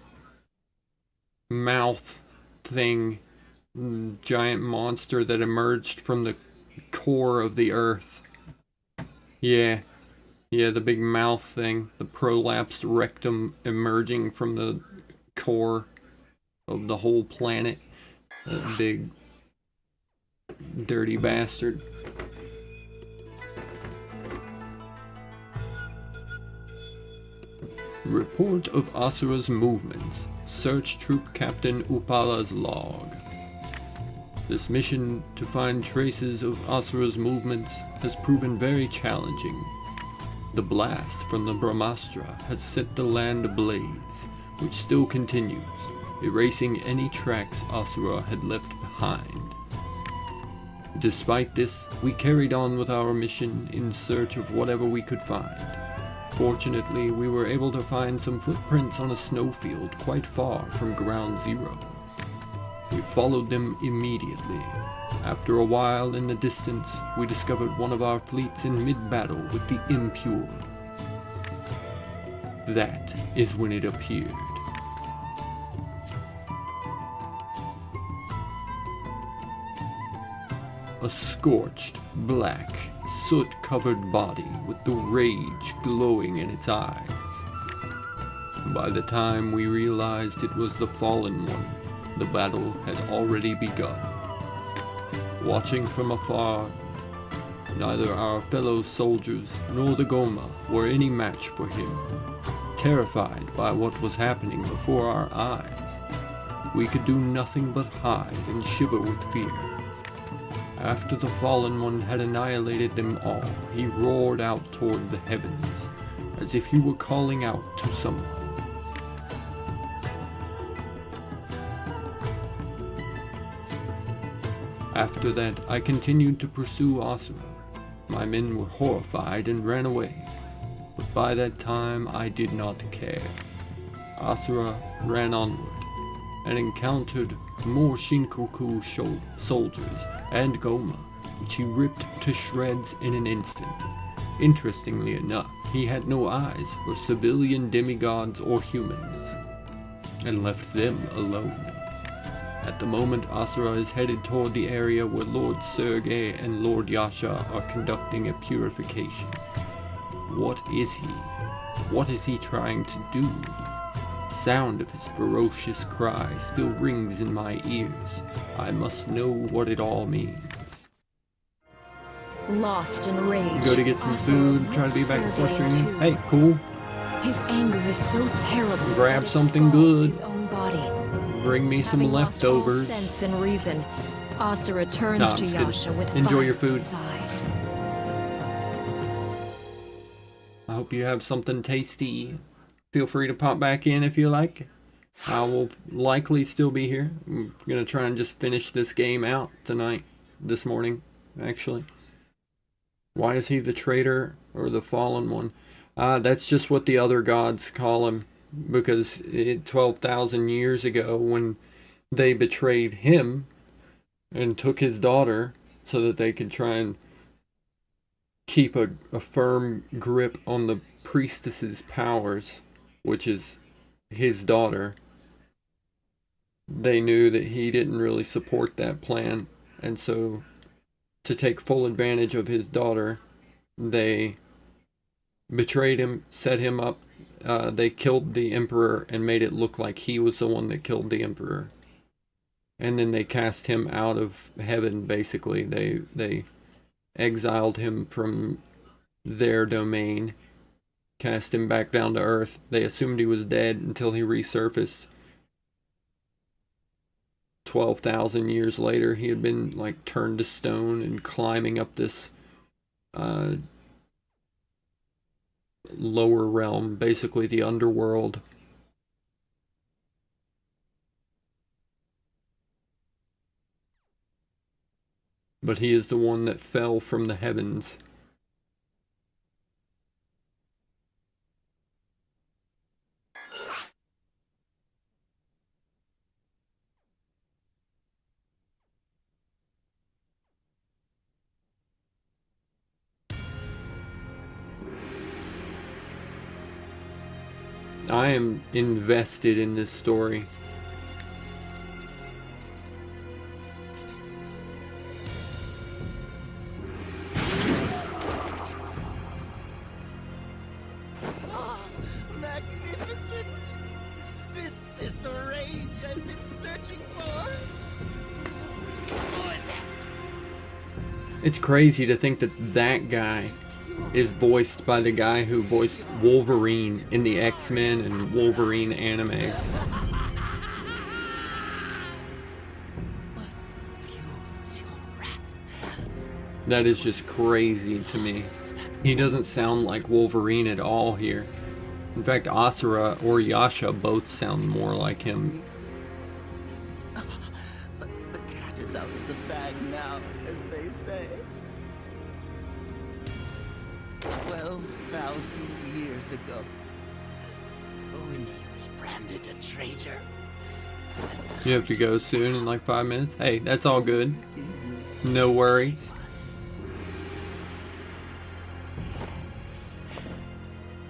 mouth thing, giant monster that emerged from the core of the earth. Yeah, the big mouth thing, the prolapsed rectum emerging from the core of the whole planet. That big, dirty bastard. Report of Asura's movements. Search Troop Captain Upala's log. This mission to find traces of Asura's movements has proven very challenging. The blast from the Brahmastra has set the land ablaze, which still continues. erasing any tracks Asura had left behind. Despite this, we carried on with our mission in search of whatever we could find. Fortunately, we were able to find some footprints on a snowfield quite far from Ground Zero. We followed them immediately. After a while in the distance, we discovered one of our fleets in mid-battle with the Impure. That is when it appeared. A scorched, black, soot-covered body with the rage glowing in its eyes. By the time we realized it was the Fallen One, the battle had already begun. Watching from afar, neither our fellow soldiers nor the Goma were any match for him. Terrified by what was happening before our eyes, we could do nothing but hide and shiver with fear. After the Fallen One had annihilated them all, he roared out toward the heavens, as if he were calling out to someone. After that, I continued to pursue Asura. My men were horrified and ran away, but by that time I did not care. Asura ran onward and encountered more Shinkoku soldiers and Goma, which he ripped to shreds in an instant. Interestingly enough, he had no eyes for civilian demigods or humans, and left them alone. At the moment, Asura is headed toward the area where Lord Sergei and Lord Yasha are conducting a purification. What is he? What is he trying to do? The sound of his ferocious cry still rings in my ears. I must know what it all means. Lost in rage, Go to get some Asura food, try to be back before Sergei streaming. too. Hey, cool. His anger is so terrible. Grab that it something scalds good. His own body. Bring me some Having lost all leftovers. sense and reason, Asura turns Nah, I'm to just kidding. Yasha with Enjoy fire your in food. his eyes. I hope you have something tasty. Feel free to pop back in if you like. I will likely still be here. I'm going to try and just finish this game out tonight. This morning, actually. Why is he the traitor or the fallen one? That's just what the other gods call him. Because 12,000 years ago, when they betrayed him and took his daughter so that they could try and keep a firm grip on the priestess's powers, which is his daughter, they knew that he didn't really support that plan, and so to take full advantage of his daughter, they betrayed him, set him up. They killed the emperor and made it look like he was the one that killed the emperor. And then they cast him out of heaven, basically. They exiled him from their domain, cast him back down to earth. They assumed he was dead until he resurfaced. 12,000 years later, he had been like turned to stone and climbing up this lower realm, basically the underworld. But he is the one that fell from the heavens. I am invested in this story. Ah, magnificent! This is the rage I've been searching for. Exquisite! It's crazy to think that that guy is voiced by the guy who voiced Wolverine in the X-Men and Wolverine animes. What fuels your wrath? That is just crazy to me. He doesn't sound like Wolverine at all here. In fact, Asura or Yasha both sound more like him. 12,000 years ago. When he was branded a traitor. You have to go soon in like 5 minutes. Hey, that's all good. No worries. Yes.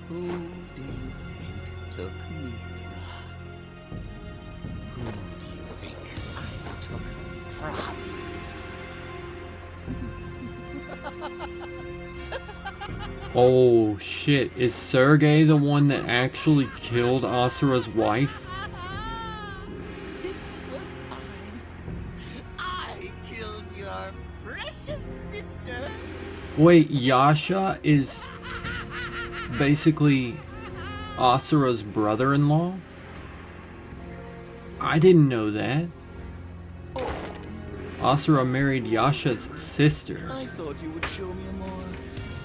Who do you think took Mithra? Who do you think I took from? Oh shit, is Sergei the one that actually killed Asura's wife? It was I killed your precious sister. Wait, Yasha is basically Asura's brother-in-law? I didn't know that. Asura married Yasha's sister. I thought you would show me a more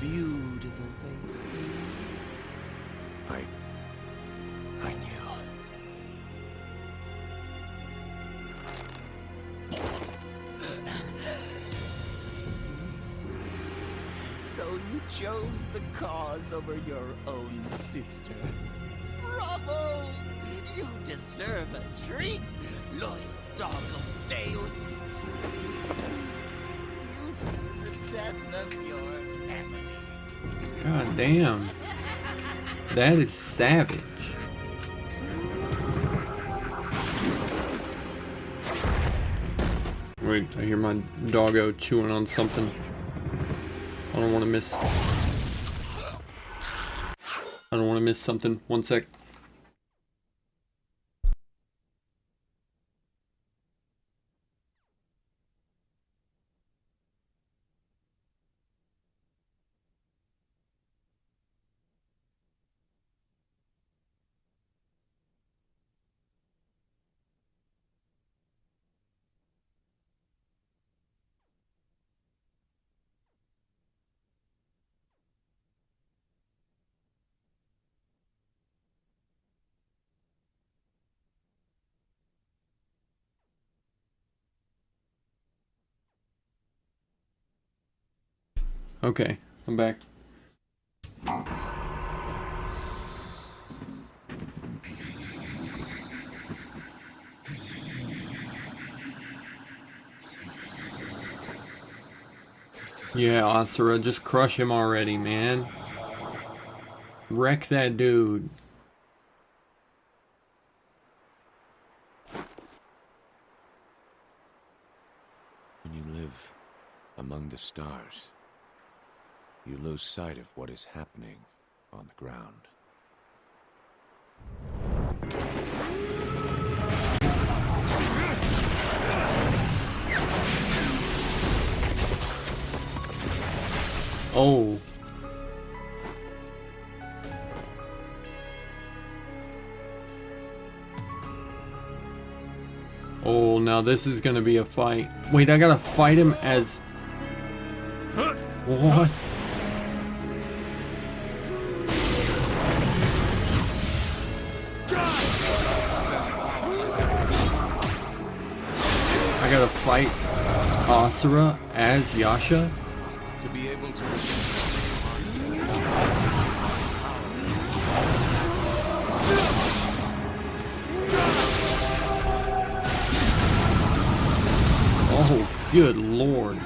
beautiful face than I knew. See? So you chose the cause over your own sister. Bravo! You deserve a treat, loyal dog of Deus. See beauty in the death of your family. God damn. That is savage. Wait, I hear my doggo chewing on something. I don't want to miss. I don't want to miss something. 1 sec. Okay, I'm back. Yeah, Asura, just crush him already, man. Wreck that dude. When you live among the stars, you lose sight of what is happening on the ground. Oh. Oh, now this is gonna be a fight. Wait, I gotta fight him as... What? I gotta fight Asura as Yasha? To be able to... Oh, good lord.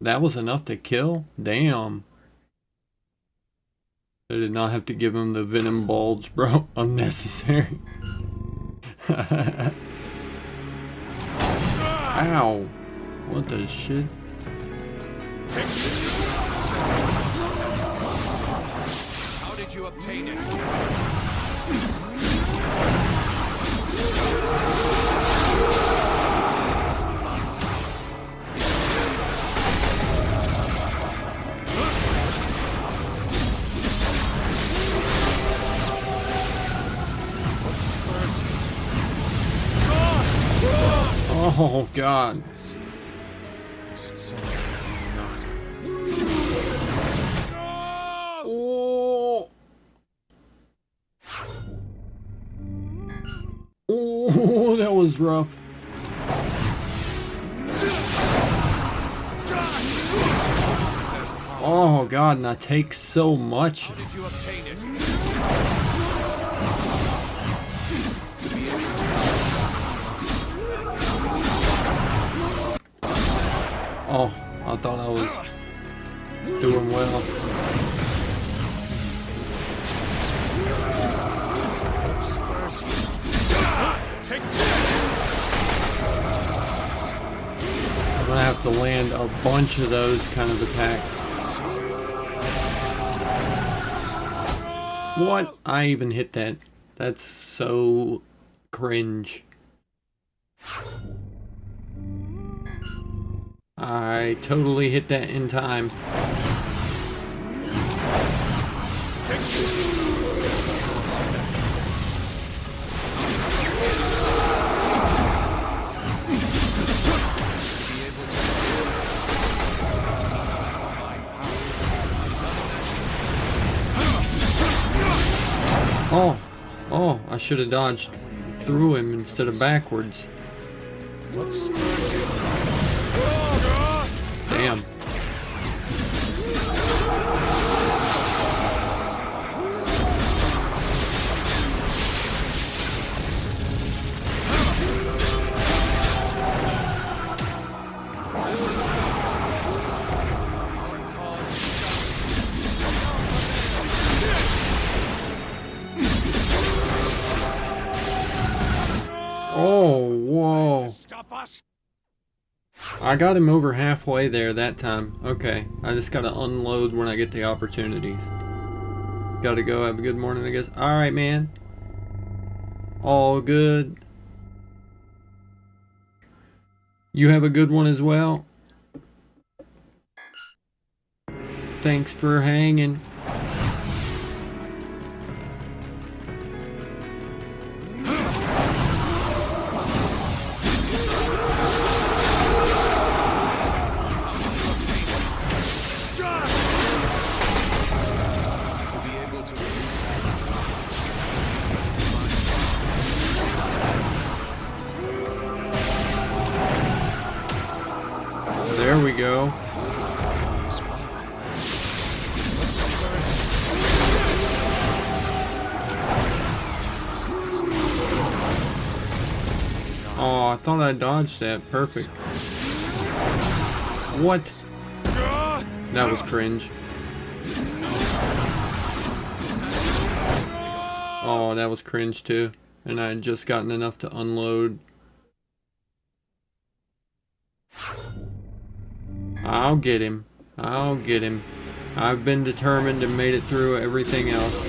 That was enough to kill? Damn. I did not have to give him the venom bulge, bro. Unnecessary. Ow. What the shit? How did you obtain it? Oh god. Is it something not? Oh. Oh, that was rough. Oh god, and I take so much. How did you obtain it? Oh, I thought I was doing well. I'm gonna have to land a bunch of those kind of attacks. What? I even hit that. That's so cringe. I totally hit that in time. Oh, I should have dodged through him instead of backwards. Damn. Oh, whoa. I got him over halfway there that time. Okay, I just gotta unload when I get the opportunities. Gotta go, have a good morning, I guess. Alright, man. All good. You have a good one as well. Thanks for hanging. There we go. Oh, I thought I dodged that. Perfect. What? That was cringe. Oh, that was cringe too. And I had just gotten enough to unload. I'll get him. I'll get him. I've been determined and made it through everything else.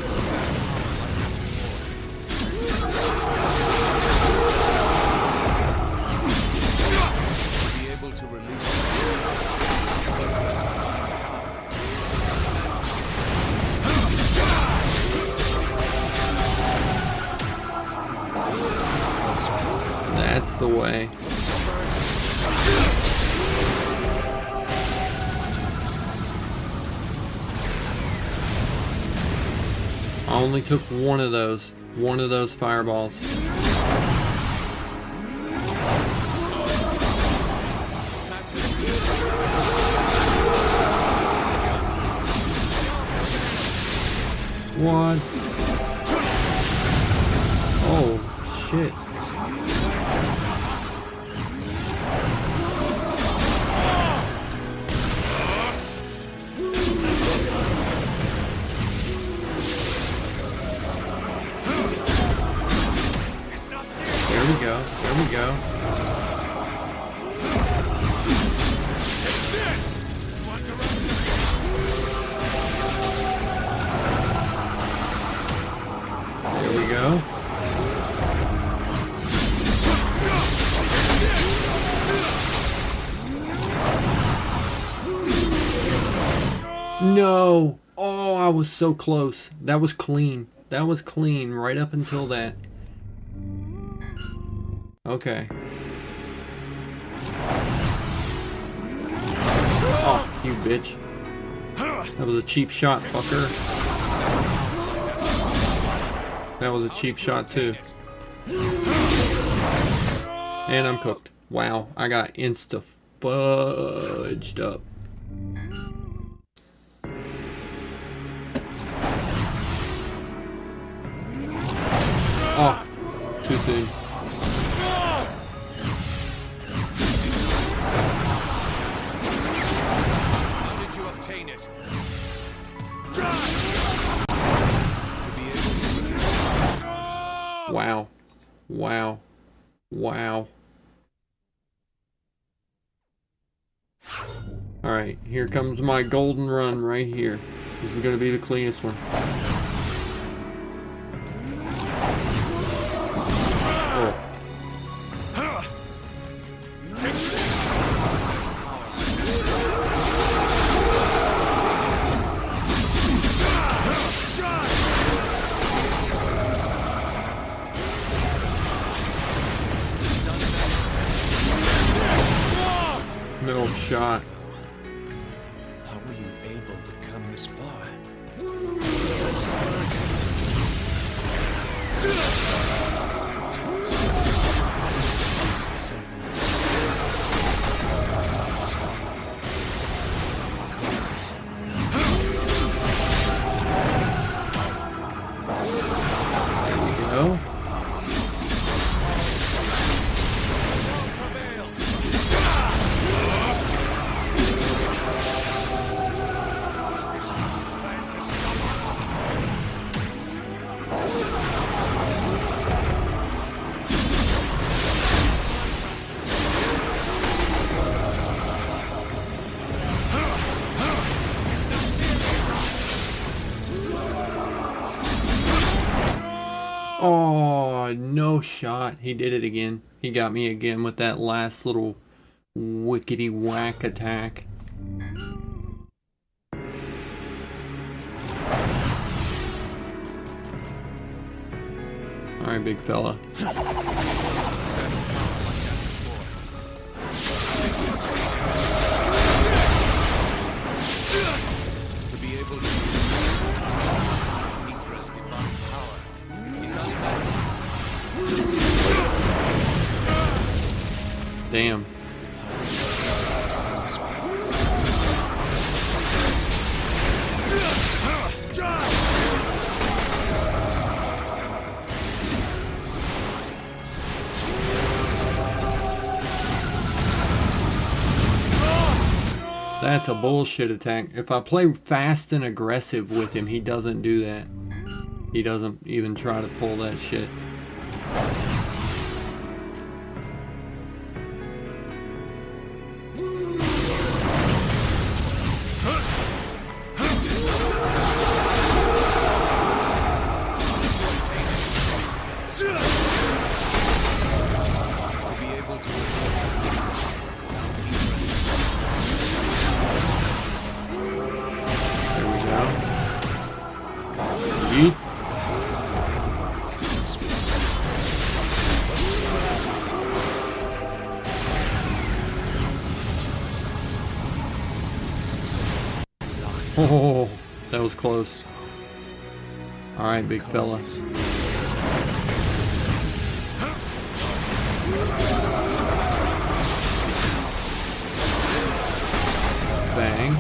That's the way. I only took one of those fireballs. What? Oh, shit. There we go. There we go. There we go. No. Oh, I was so close. That was clean. That was clean right up until that. Okay. Oh, you bitch. That was a cheap shot, fucker. That was a cheap shot, too. And I'm cooked. Wow, I got insta-fudged up. Too soon. How did you obtain it? Wow. Wow. Wow. Alright, here comes my golden run right here. This is gonna be the cleanest one. Oh. Middle shot. How were you able to come this far? There we go. Oh, no shot. He did it again. He got me again with that last little wickety whack attack. Alright, big fella. To be able to Mithra's divine power. He's Damn. That's a bullshit attack. If I play fast and aggressive with him, he doesn't do that. He doesn't even try to pull that shit. Yeet. Oh, that was close. All right, big fella. Bang.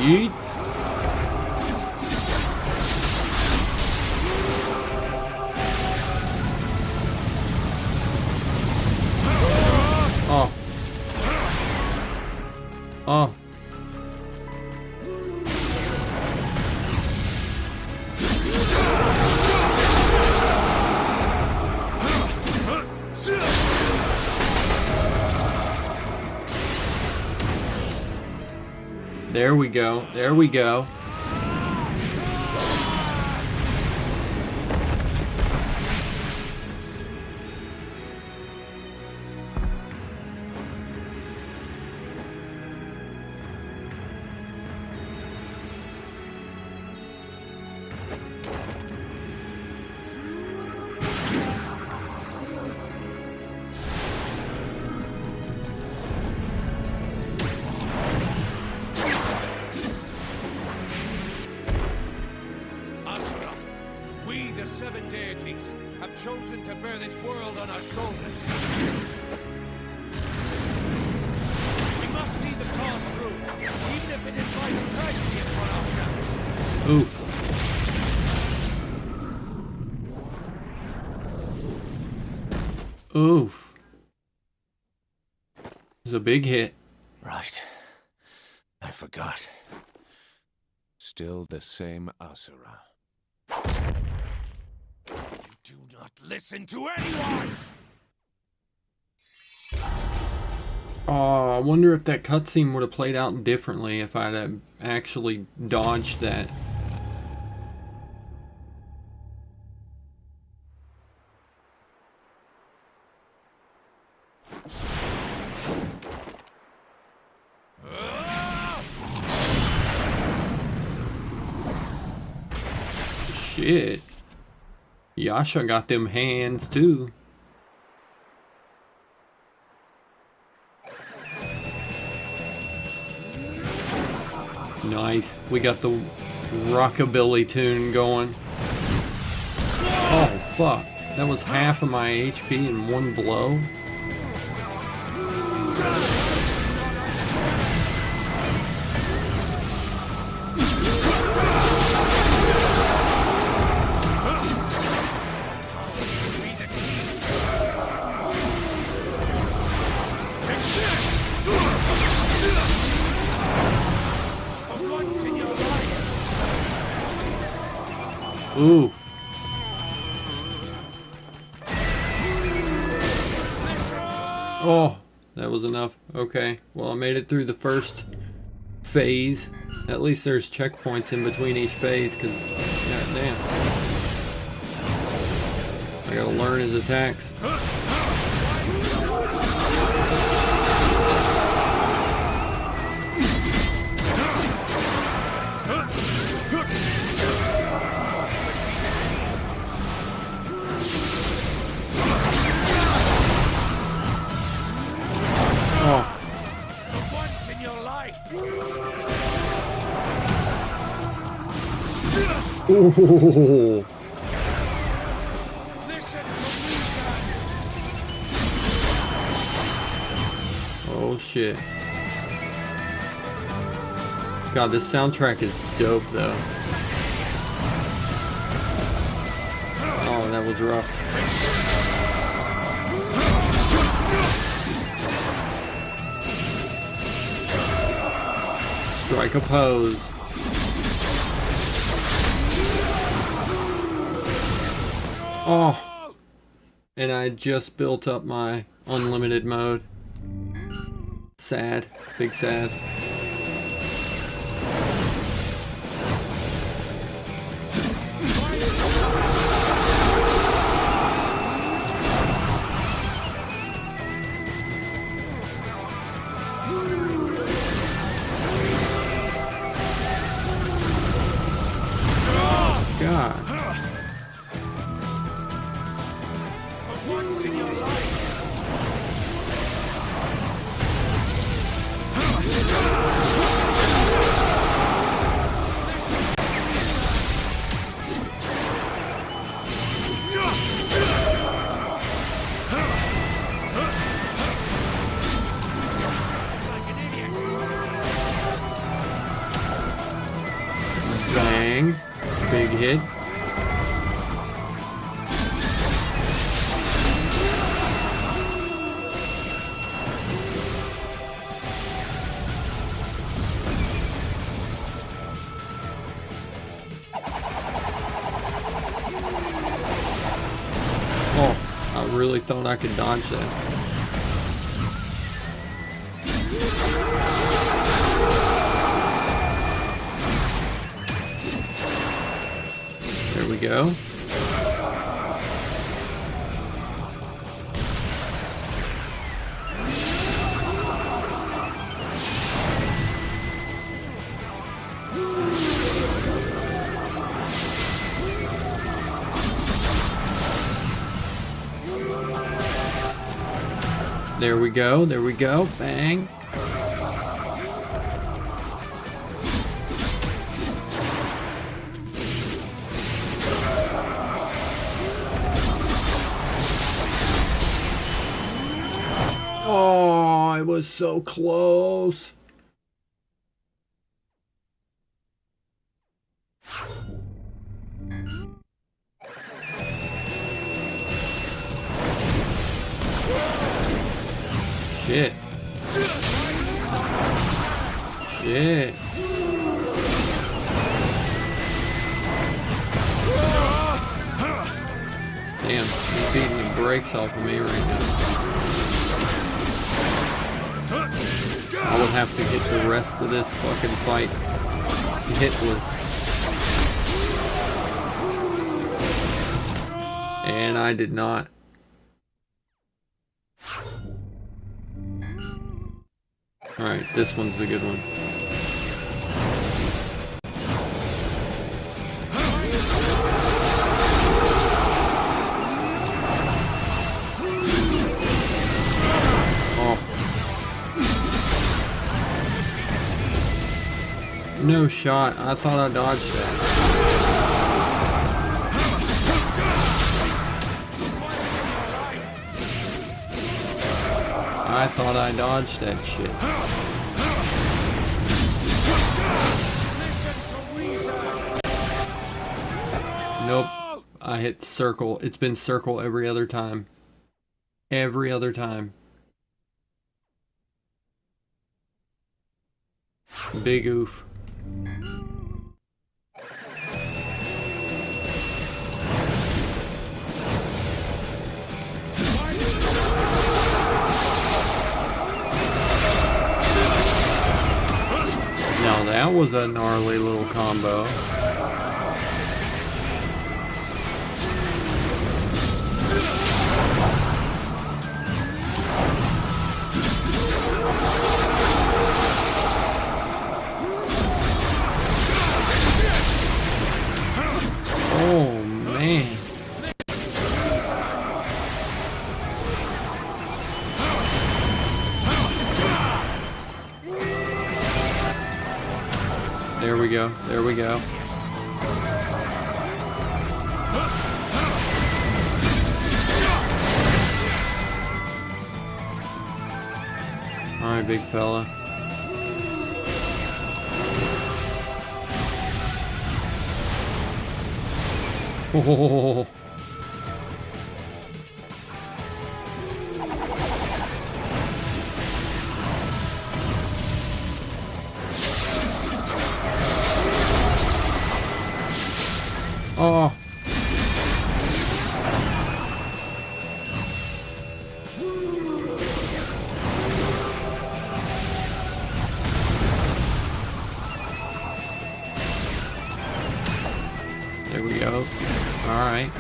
Yeet. Oh. Oh. There we go. There we go. seven deities have chosen to bear this world on our shoulders. We must see the cause through, even if it invites tragedy upon ourselves. Oof. Oof. It's a big hit. Right. I forgot. Still the same Asura. You do not listen to anyone! Oh, I wonder if that cutscene would have played out differently if I'd have actually dodged that. Shit. Yasha got them hands too. Nice. We got the rockabilly tune going. Oh, fuck. That was half of my HP in one blow. Oof. Oh, that was enough. Okay, well I made it through the first phase. At least there's checkpoints in between each phase, because, goddamn. I gotta learn his attacks. Ooh. Oh shit. God, this soundtrack is dope though. Oh, that was rough. Strike a pose. Oh, and I just built up my unlimited mode. Sad, big sad. God. Bang. Big hit. Oh, I really thought I could dodge that. There we go. There we go, there we go, bang. was so close. Shit. Shit. Damn, he's beating the brakes off of me right now. I would have to get the rest of this fucking fight hitless. And I did not. Alright, this one's the good one. No shot. I thought I dodged that. I thought I dodged that shit. Nope. I hit circle. It's been circle every other time. Every other time. Big oof. Now that was a gnarly little combo. Oh man. There we go. There we go. All right, big fella. Oh. Oh. There we go. All right.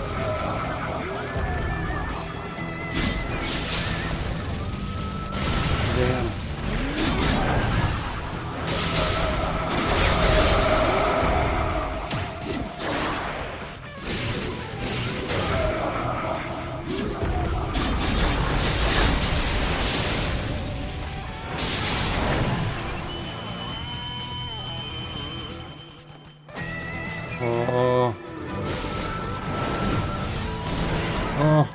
Damn. Oh. Oh.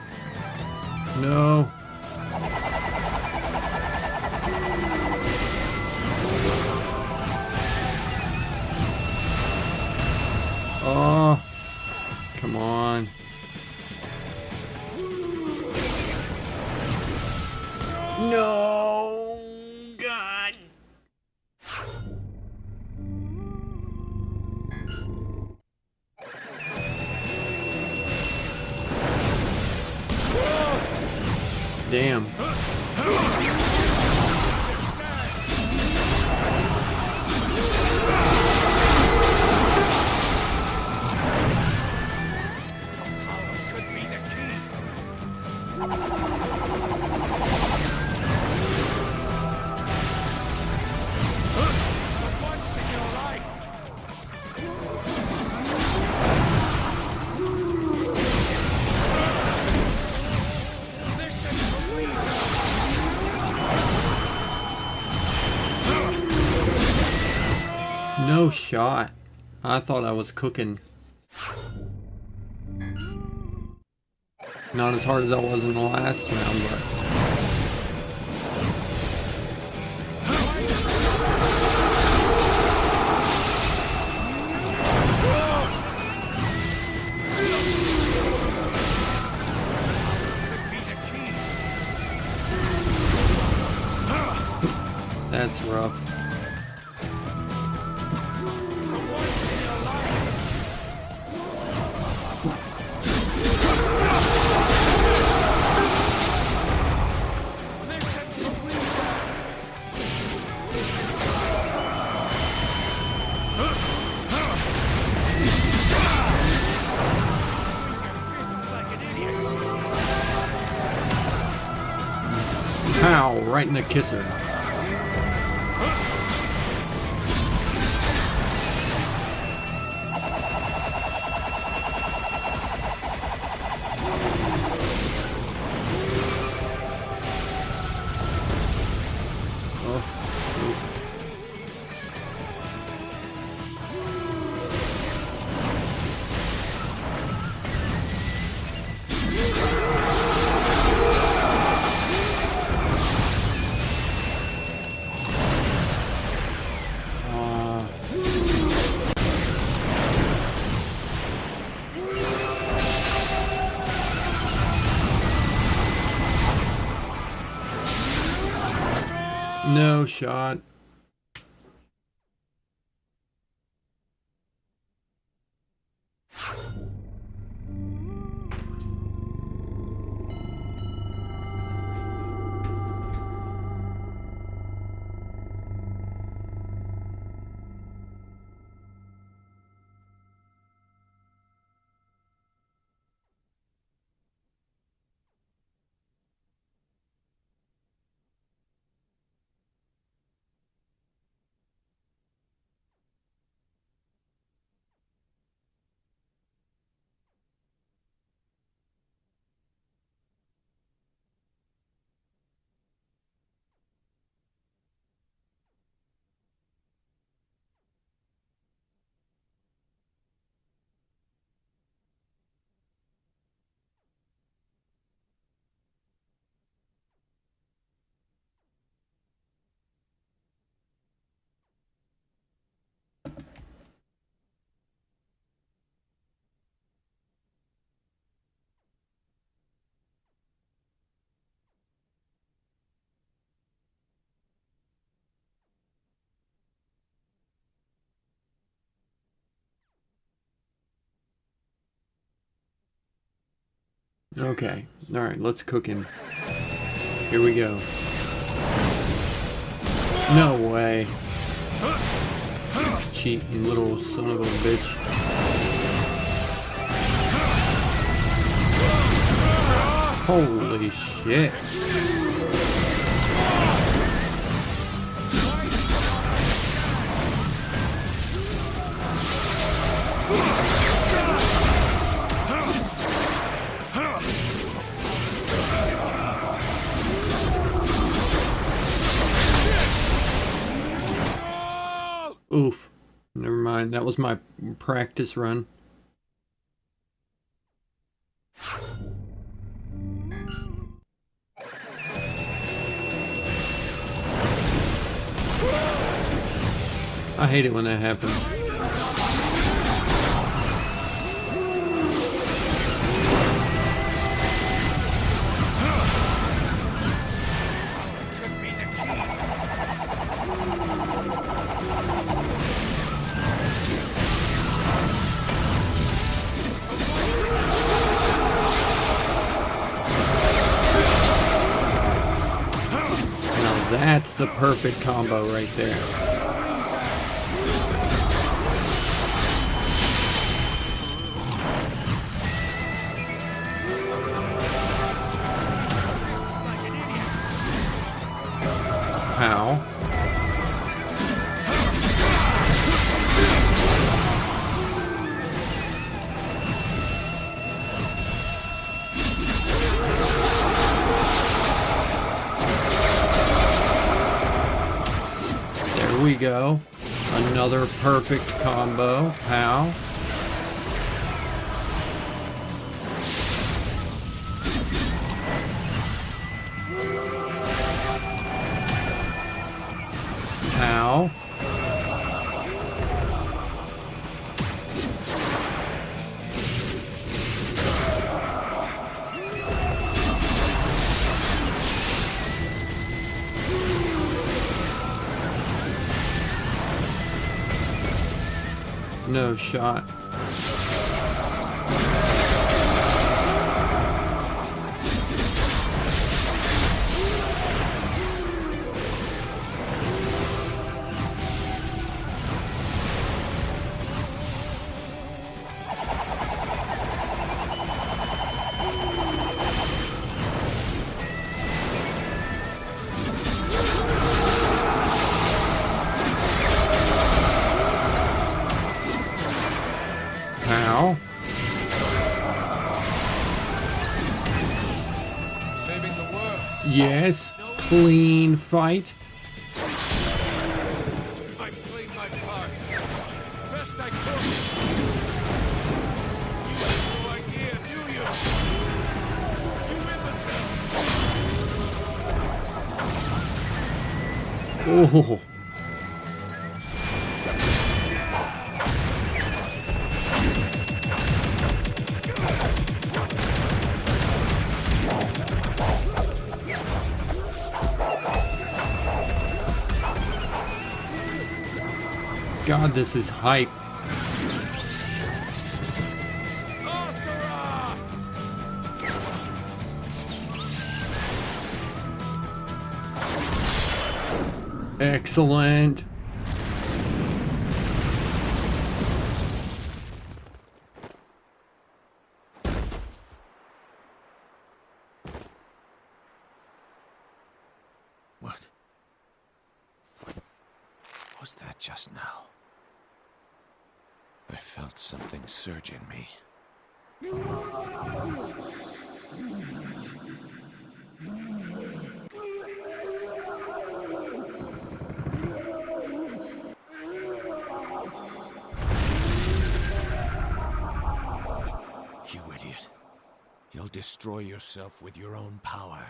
No. Oh. Come on. No. God. Damn. Could be the key. Once in your life. Listen to reason. No shot. I thought I was cooking. Not as hard as I was in the last round, but That's rough. Pow, right in the kisser. No shot. Okay, alright, let's cook him. Here we go. No way. Cheating little son of a bitch. Holy shit. Oof. Never mind. That was my practice run. I hate it when that happens. That's the perfect combo right there. How? There we go. Another perfect combo. How? How? No shot. How? Saving the world. Yes. Clean fight. I played my part as best I could. You have no idea, do you? You imbecile! Oh. God, this is hype. Asura! Excellent. What was that just now? I felt something surge in me. You idiot. You'll destroy yourself with your own power.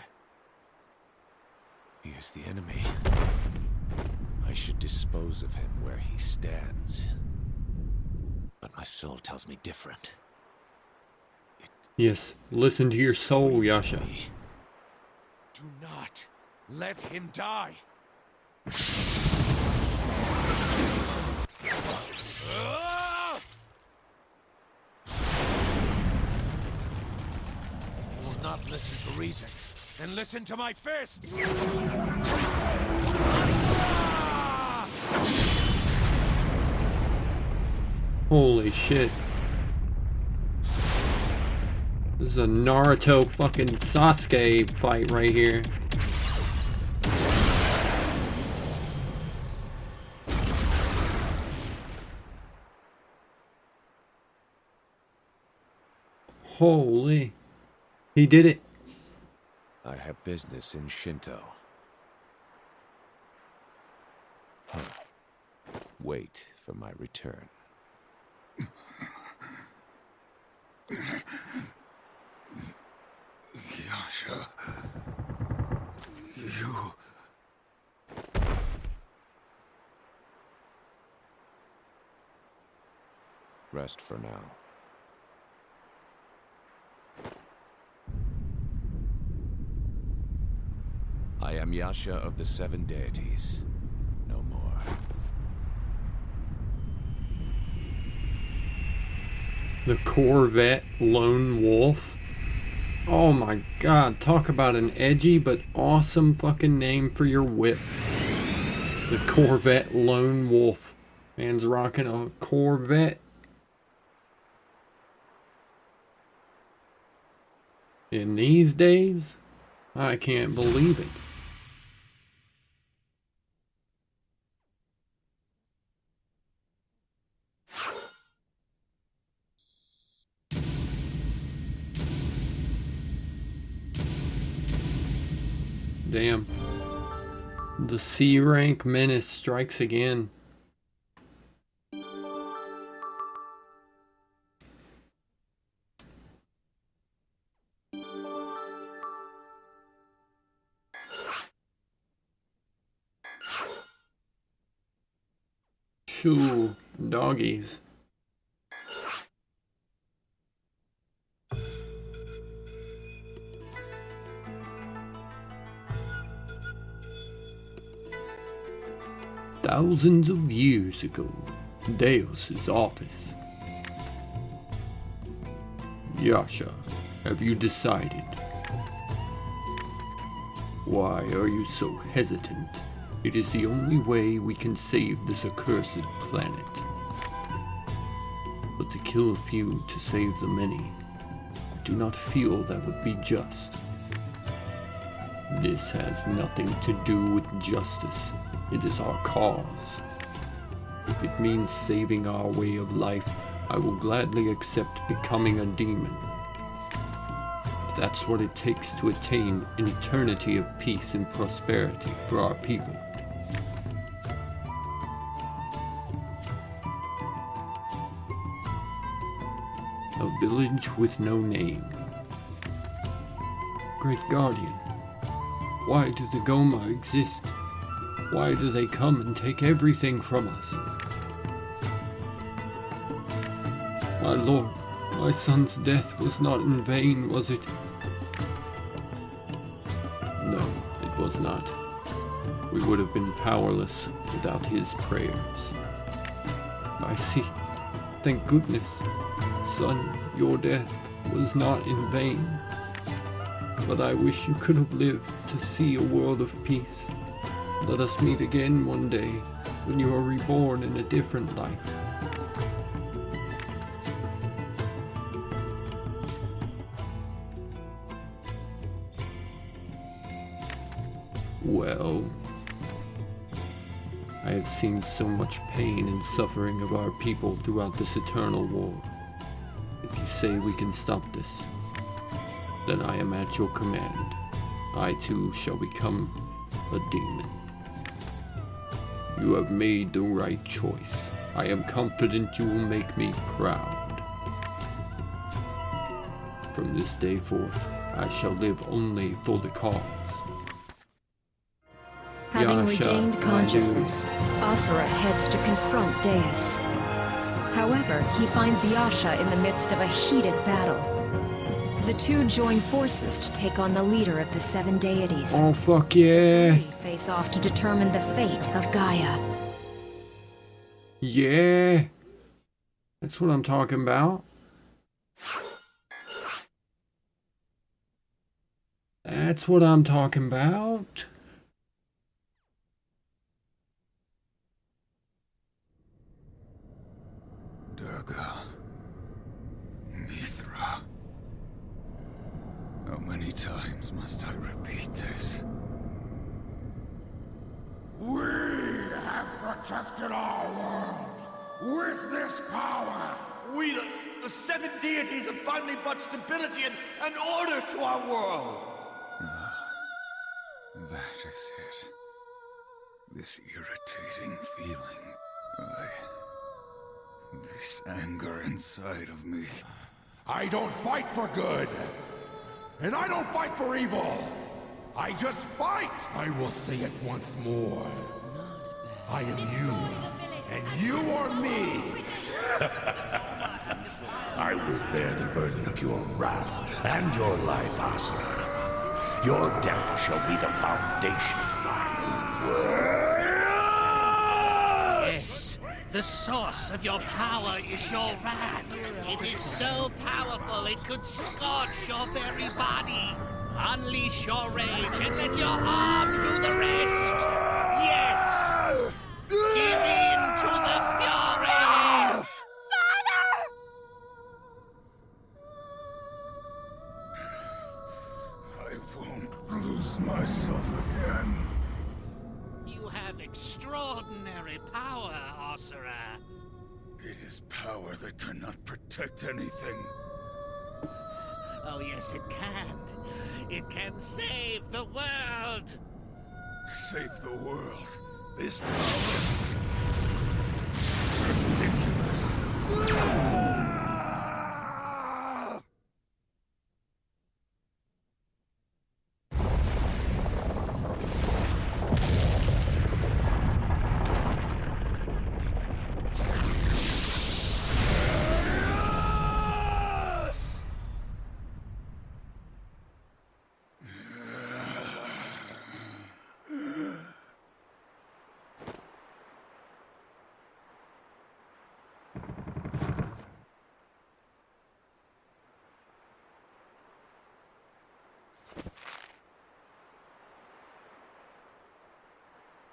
He is the enemy. I should dispose of him where he stands. But my soul tells me different. Yes, listen to your soul, Yasha. Do not let him die. You will not listen to reason, and listen to my fists! Holy shit. This is a Naruto fucking Sasuke fight right here. Holy. He did it. I have business in Shinto. Huh. Wait for my return. Yasha, you... Rest for now. I am Yasha of the Seven Deities. No more. The Corvette Lone Wolf. Oh my god, talk about an edgy but awesome fucking name for your whip. The Corvette Lone Wolf. Man's rocking a Corvette. In these days, I can't believe it. Damn. The C rank menace strikes again. Shoo, doggies. Thousands of years ago, Deus's office. Yasha, have you decided? Why are you so hesitant? It is the only way we can save this accursed planet. But to kill a few to save the many, I do not feel that would be just. This has nothing to do with justice. It is our cause. If it means saving our way of life, I will gladly accept becoming a demon. If that's what it takes to attain an eternity of peace and prosperity for our people. A village with no name. Great Guardian, why do the Goma exist? Why do they come and take everything from us? My lord, my son's death was not in vain, was it? No, it was not. We would have been powerless without his prayers. I see. Thank goodness. Son, your death was not in vain. But I wish you could have lived to see a world of peace. Let us meet again one day, when you are reborn in a different life. Well, I have seen so much pain and suffering of our people throughout this eternal war. If you say we can stop this, then I am at your command. I too shall become a demon. You have made the right choice. I am confident you will make me proud. From this day forth, I shall live only for the cause. Having Yasha, regained consciousness, Asura heads to confront Deus. However, he finds Yasha in the midst of a heated battle. The two join forces to take on the leader of the seven deities. Oh, fuck yeah. They face off to determine the fate of Gaia. Yeah. That's what I'm talking about. That's what I'm talking about. Durga. Mithra. How many times must I repeat this? We have protected our world with this power. We, the seven deities, have finally brought stability and order to our world. That is it. This irritating feeling. This anger inside of me. I don't fight for good. And I don't fight for evil. I just fight. I will say it once more. I am you. And you are me. I will bear the burden of your wrath and your life, Asura. Your death shall be the foundation of my world. Yes, the source of your power is your wrath. It is so powerful it could scorch your very body. Unleash your rage and let your arm do the rest. Yes! Give in to the fury! I won't lose myself again. You have extraordinary power, Asura. It is power that cannot protect anything. Oh yes, it can. It can save the world. Save the world. This power. Ridiculous.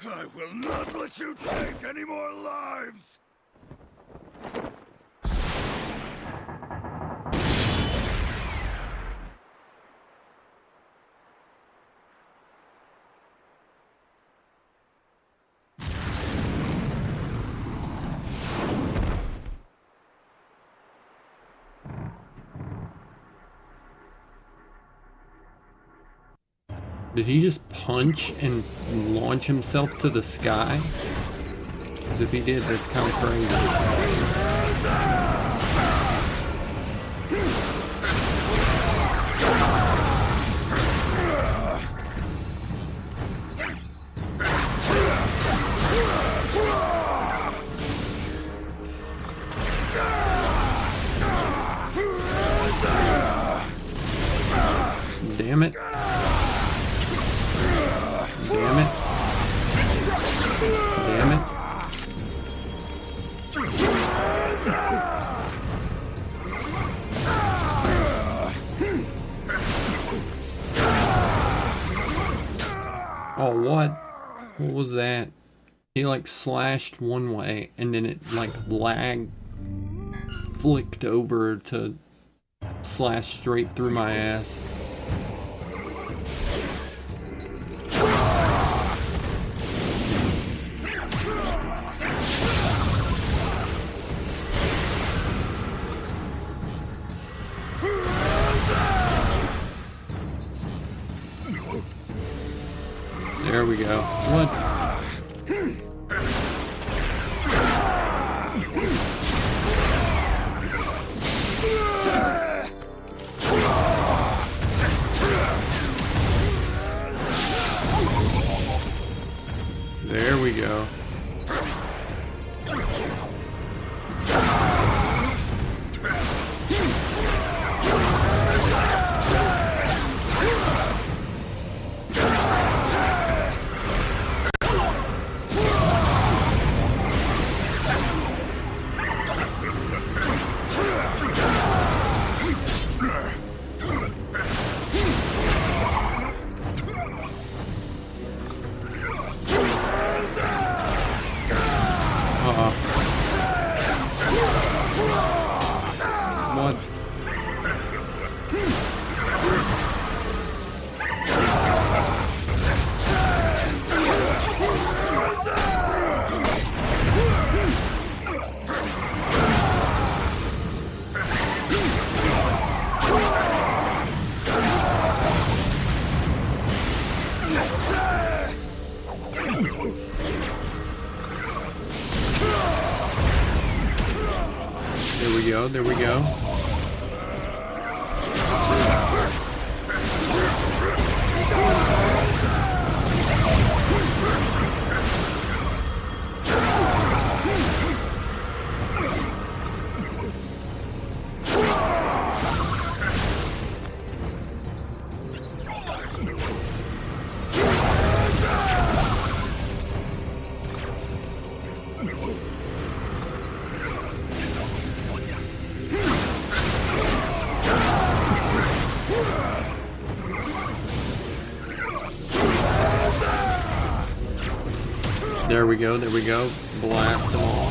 I will not let you take any more lives! Did he just punch and launch himself to the sky? Because if he did, that's kind of crazy. Damn it. Damn it. Damn it. Oh, what? What was that? He like slashed one way and then it like lagged, flicked over to slash straight through my ass. There we go. What? There we go. What? There we go, there we go. There we go, there we go. Blast them all.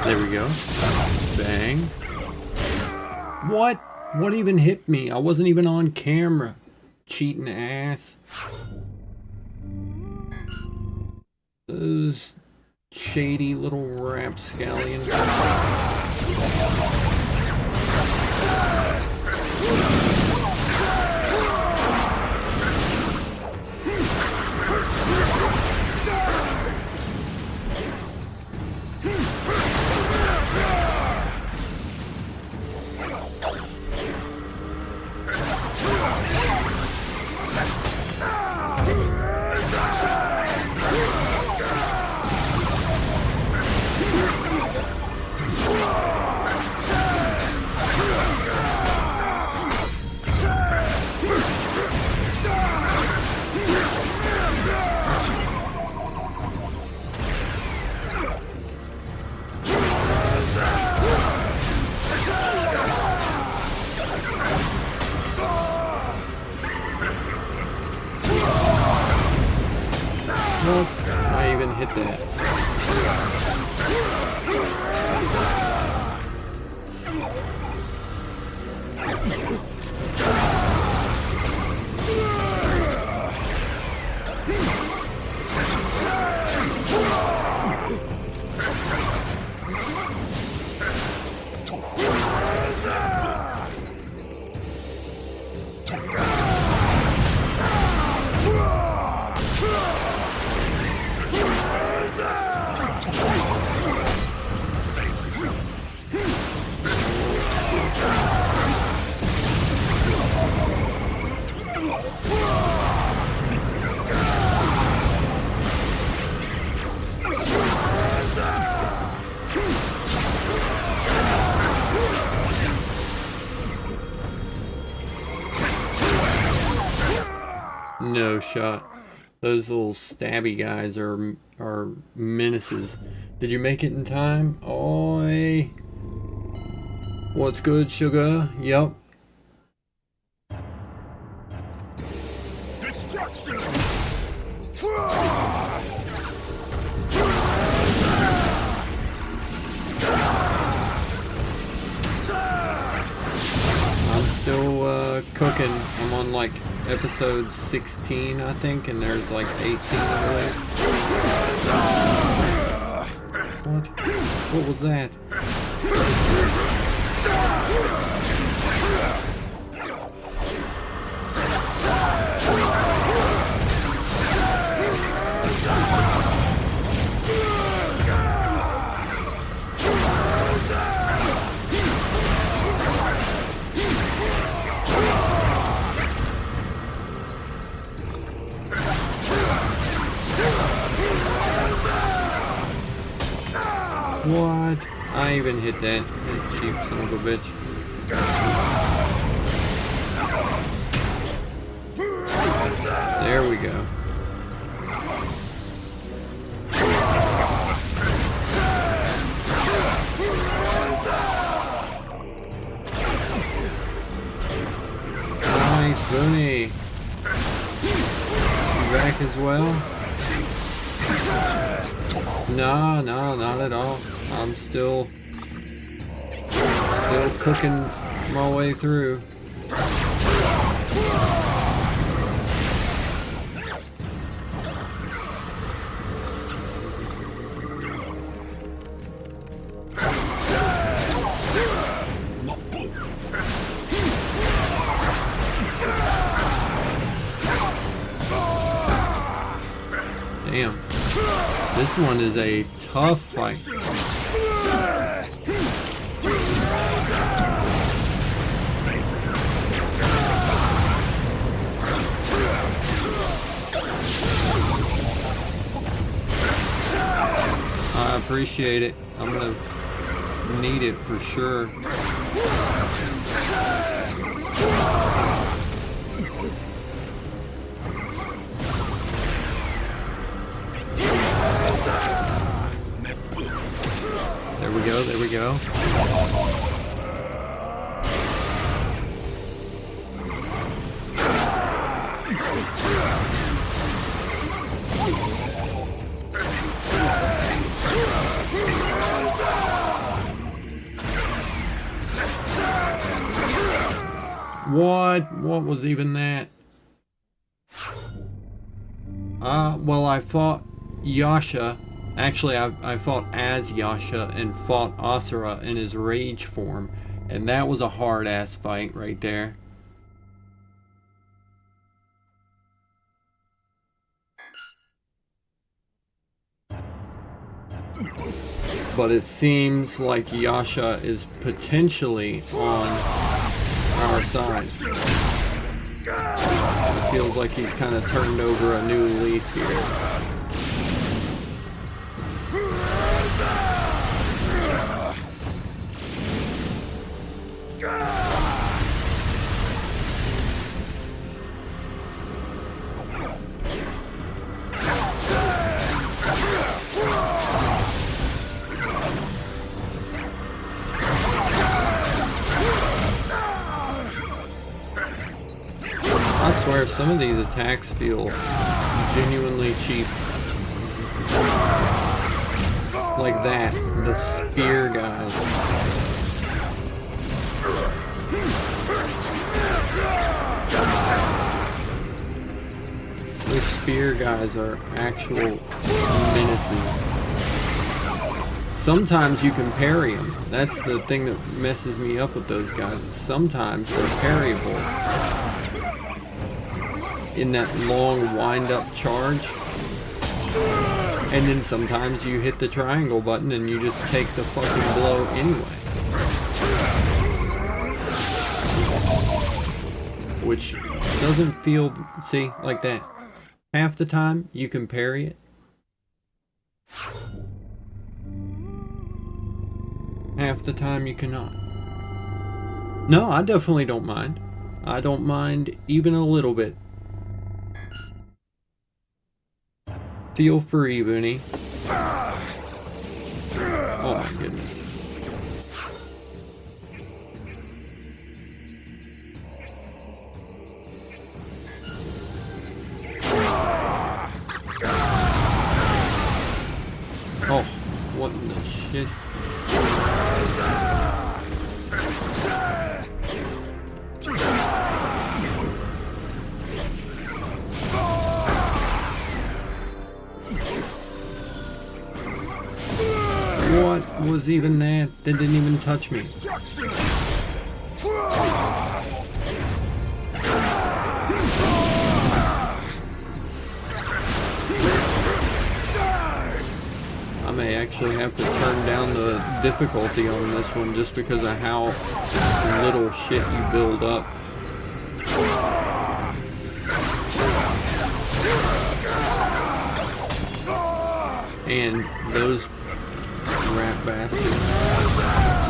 There we go. Bang. What? What even hit me? I wasn't even on camera. Cheating ass. Those shady little rapscallions. What? I even hit that. No shot. Those little stabby guys are menaces. Did you make it in time? Oi. What's good, sugar? Yep. Destruction! I'm still cooking. I'm on like episode 16, I think, and there's like 18 of it. What? What was that? What? I even hit that cheap son of a bitch. There we go. Nice, Booney. You back as well? No, not at all. I'm still cooking my way through. Damn. This one is a tough fight. I appreciate it. I'm gonna need it for sure. There we go, there we go. What was even that? Well, I fought Yasha. Actually, I fought as Yasha and fought Asura in his rage form, and that was a hard-ass fight right there. But it seems like Yasha is potentially on our side. It feels like he's kind of turned over a new leaf here. I swear some of these attacks feel genuinely cheap. Like that. The spear guys. The spear guys are actual menaces. Sometimes you can parry them. That's the thing that messes me up with those guys. Sometimes they're parryable in that long wind-up charge. And then sometimes you hit the triangle button and you just take the fucking blow anyway. Which doesn't feel, see, like that. Half the time you can parry it. Half the time you cannot. No, I definitely don't mind. I don't mind even a little bit. Feel free, Booney. Oh my goodness. Oh, what in the shit? What was even that? That didn't even touch me. I may actually have to turn down the difficulty on this one just because of how little shit you build up. And those rat bastards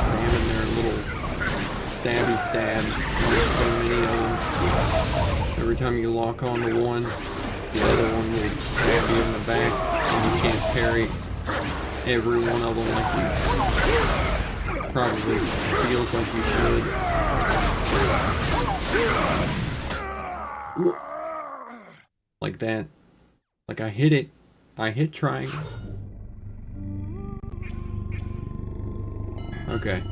spamming their little stabby stabs. There's so many of them. Every time you lock on to one, the other one will stab you in the back, and you can't parry every one of them like you probably feels like you should. Like that. Like I hit it. I hit triangle. Okay.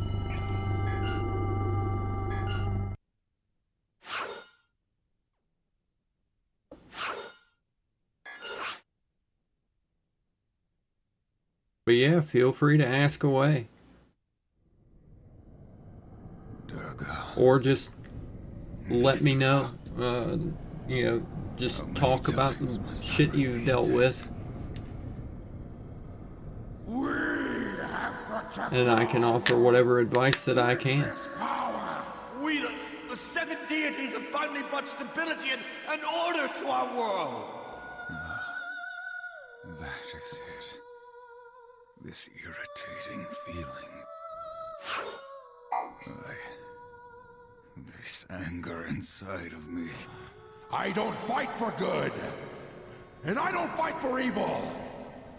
But yeah, feel free to ask away. Or just let me know. You know, just talk about shit you've dealt with. And I can offer whatever advice that I can. We, the seven deities, have finally brought stability and order to our world. That is it. This irritating feeling. This anger inside of me. I don't fight for good. And I don't fight for evil.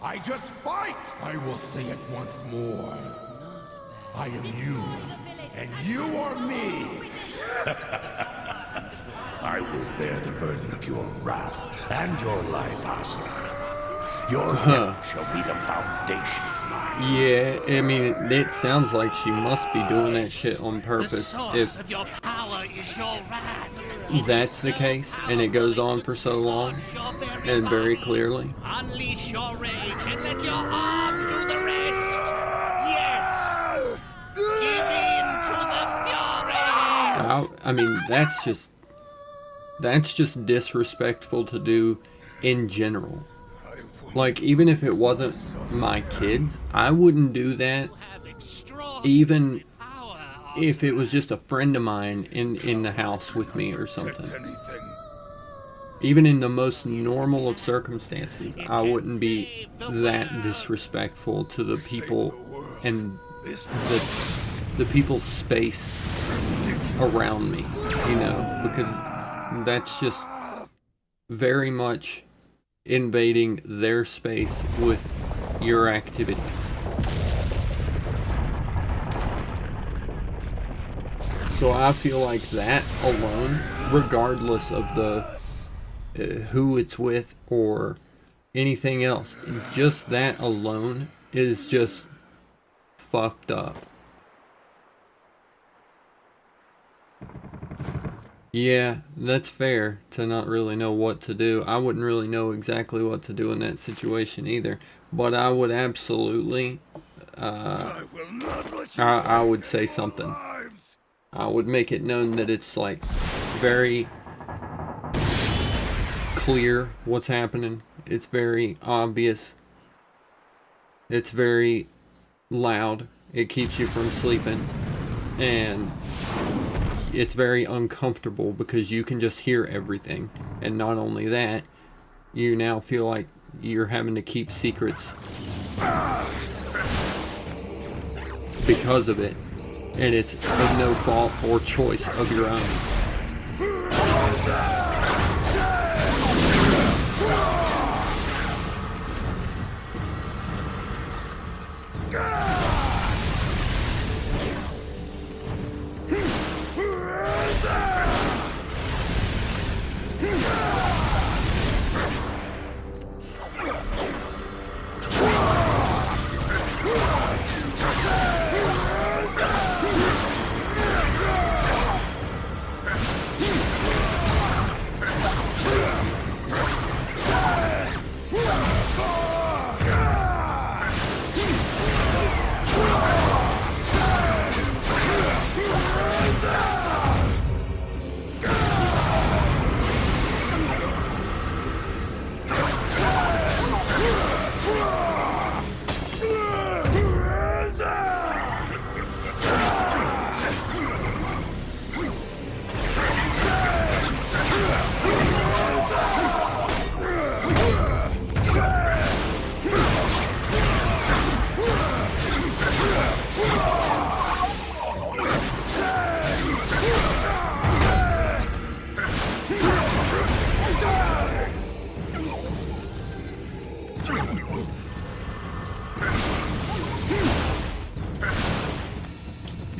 I just fight! I will say it once more. I am you, and you are me! I will bear the burden of your wrath and your life, Asura. Your death shall be the foundation. Yeah, I mean, it sounds like she must be doing that shit on purpose. If your power is your wrath. that's the case, and it goes on for so long, and very clearly. Unleash your rage and let your arm do the rest. Yes! Give in to the fury! I mean, that's just disrespectful to do in general. Like, even if it wasn't my kids, I wouldn't do that. Even if it was just a friend of mine in the house with me or something. Even in the most normal of circumstances, I wouldn't be that disrespectful to the people and the people's space around me, you know, because that's just very much invading their space with your activities. So I feel like that alone, regardless of the who it's with or anything else. Just that alone is just fucked up. Yeah, that's fair to not really know what to do. I wouldn't really know exactly what to do in that situation either. But I would absolutely, I would say something. I would make it known that it's like very clear what's happening. It's very obvious. It's very loud. It keeps you from sleeping. And it's very uncomfortable because you can just hear everything. And not only that, you now feel like you're having to keep secrets because of it. And it's of no fault or choice of your own.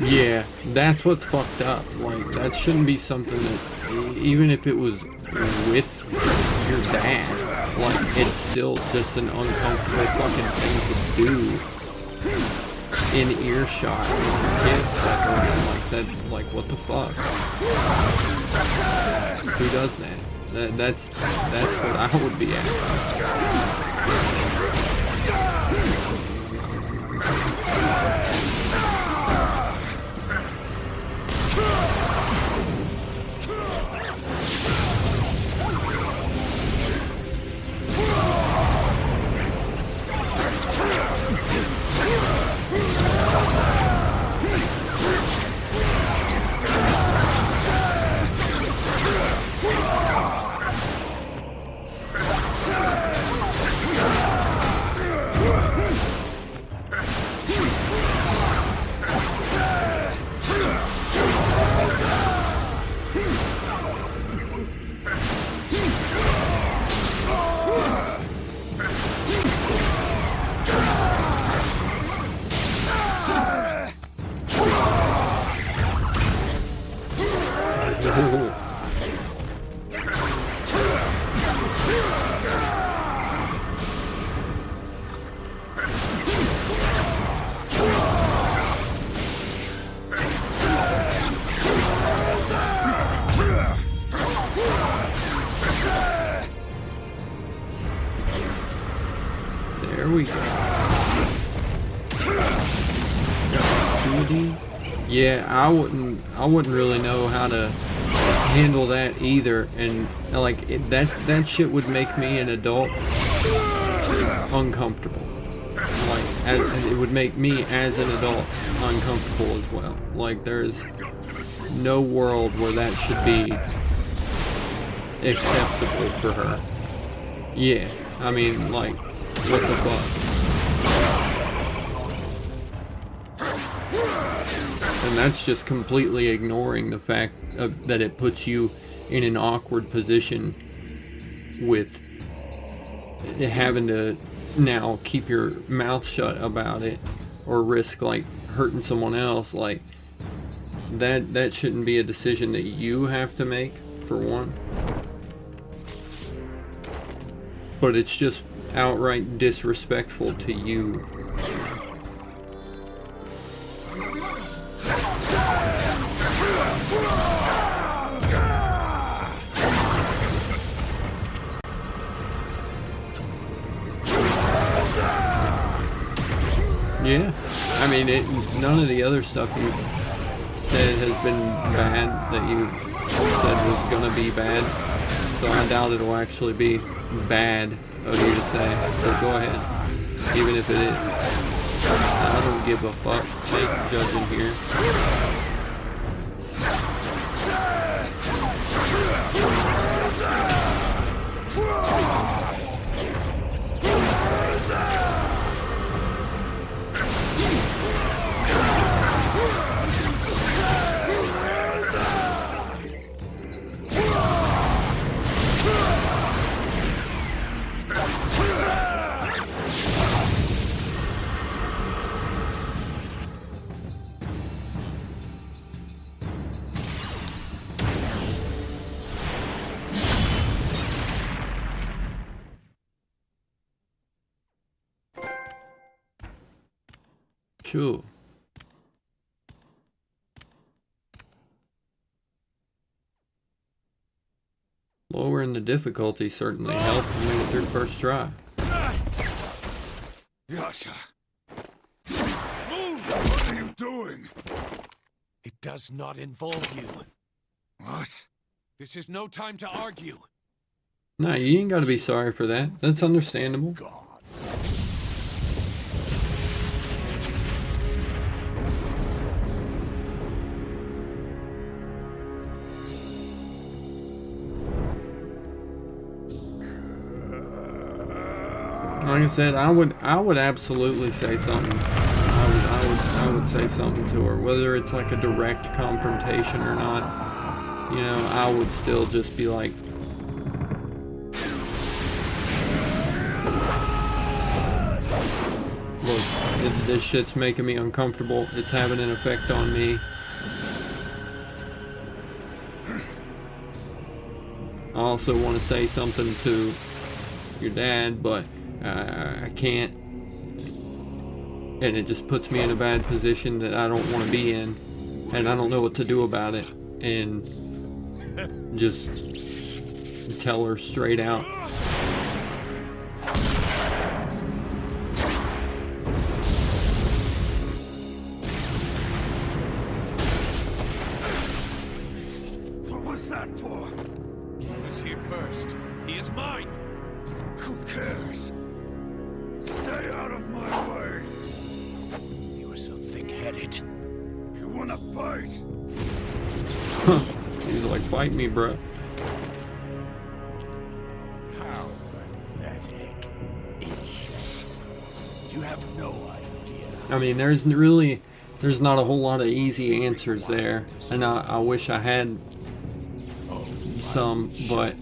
Yeah, that's what's fucked up. Like, that shouldn't be something that, even if it was with your dad, like, it's still just an uncomfortable fucking thing to do in earshot with your kids that go around like that. Like, what the fuck? Who does that? That's what I would be asking. There we go. Got 2 of these. Yeah, I wouldn't really know how to handle that either, and like that shit would make me an adult uncomfortable. Like, it would make me as an adult uncomfortable as well. Like, there's no world where that should be acceptable for her. Yeah, I mean, like, what the fuck? And that's just completely ignoring the fact that it puts you in an awkward position with having to now keep your mouth shut about it or risk like hurting someone else. Like, that shouldn't be a decision that you have to make, for one. But it's just outright disrespectful to you. Yeah, I mean, none of the other stuff you've said has been bad that you said was gonna be bad, so I doubt it'll actually be bad of you to say, but go ahead, even if it is. I don't give a fuck. Ain't judging here. Sure. Lowering the difficulty certainly helped and made it through the first try. Yasha! Move! What are you doing? It does not involve you. What? This is no time to argue. No, you ain't gotta be sorry for that. That's understandable. God. Like I said, I would absolutely say something. I would say something to her, whether it's like a direct confrontation or not. You know, I would still just be like, look, this shit's making me uncomfortable. It's having an effect on me. I also want to say something to your dad, but I can't, and it just puts me in a bad position that I don't want to be in, and I don't know what to do about it, and just tell her straight out. What was that for? He was here first. He is mine. Who cares? Stay out of my way. You are so thick-headed. You wanna fight? He's like, fight me, bro. How pathetic. You have no idea. I mean, there's not a whole lot of easy answers there, and I wish I had some, but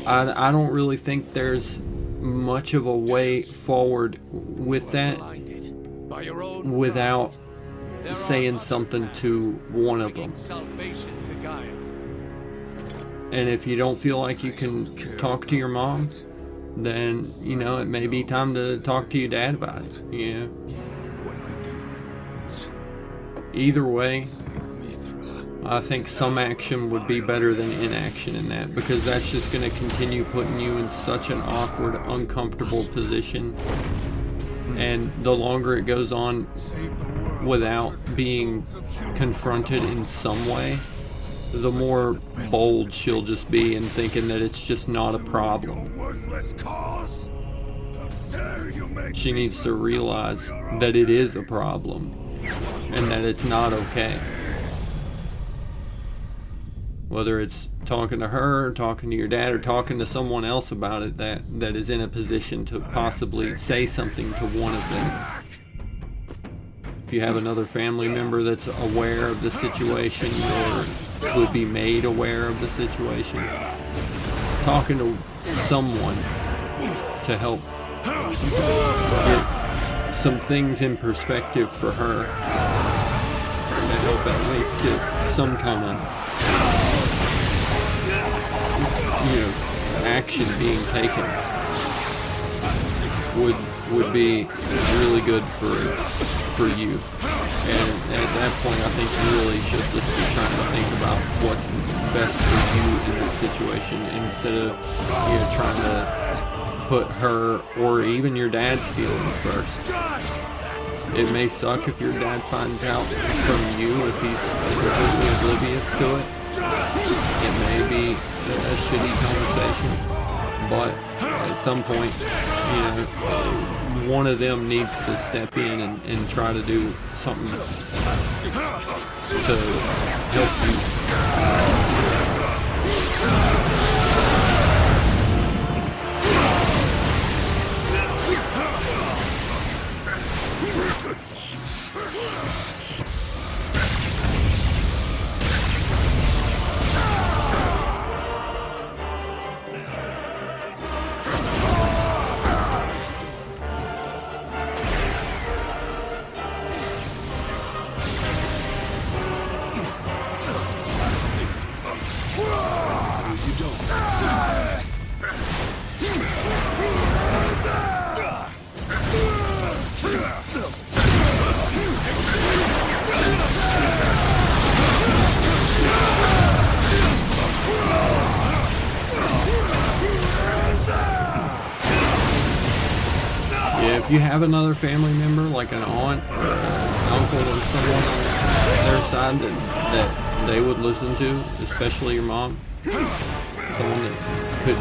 I don't really think there's much of a way forward with that without saying something to one of them. And if you don't feel like you can talk to your mom, then, you know, it may be time to talk to your dad about it, you know. Either way, I think some action would be better than inaction in that, because that's just going to continue putting you in such an awkward, uncomfortable position. And the longer it goes on without being confronted in some way, the more bold she'll just be in thinking that it's just not a problem. She needs to realize that it is a problem and that it's not okay. Whether it's talking to her, or talking to your dad, or talking to someone else about it that is in a position to possibly say something to one of them. If you have another family member that's aware of the situation or could be made aware of the situation, talking to someone to help get some things in perspective for her, to help at least get some kind of, you know, action being taken would be really good for you. And at that point, I think you really should just be trying to think about what's best for you in that situation, instead of trying to put her or even your dad's feelings first. It may suck if your dad finds out from you if he's completely oblivious to it. It may be a shitty conversation, but at some point, one of them needs to step in and try to do something to help you. If you have another family member, like an aunt or an uncle or someone on their side that they would listen to, especially your mom, someone that could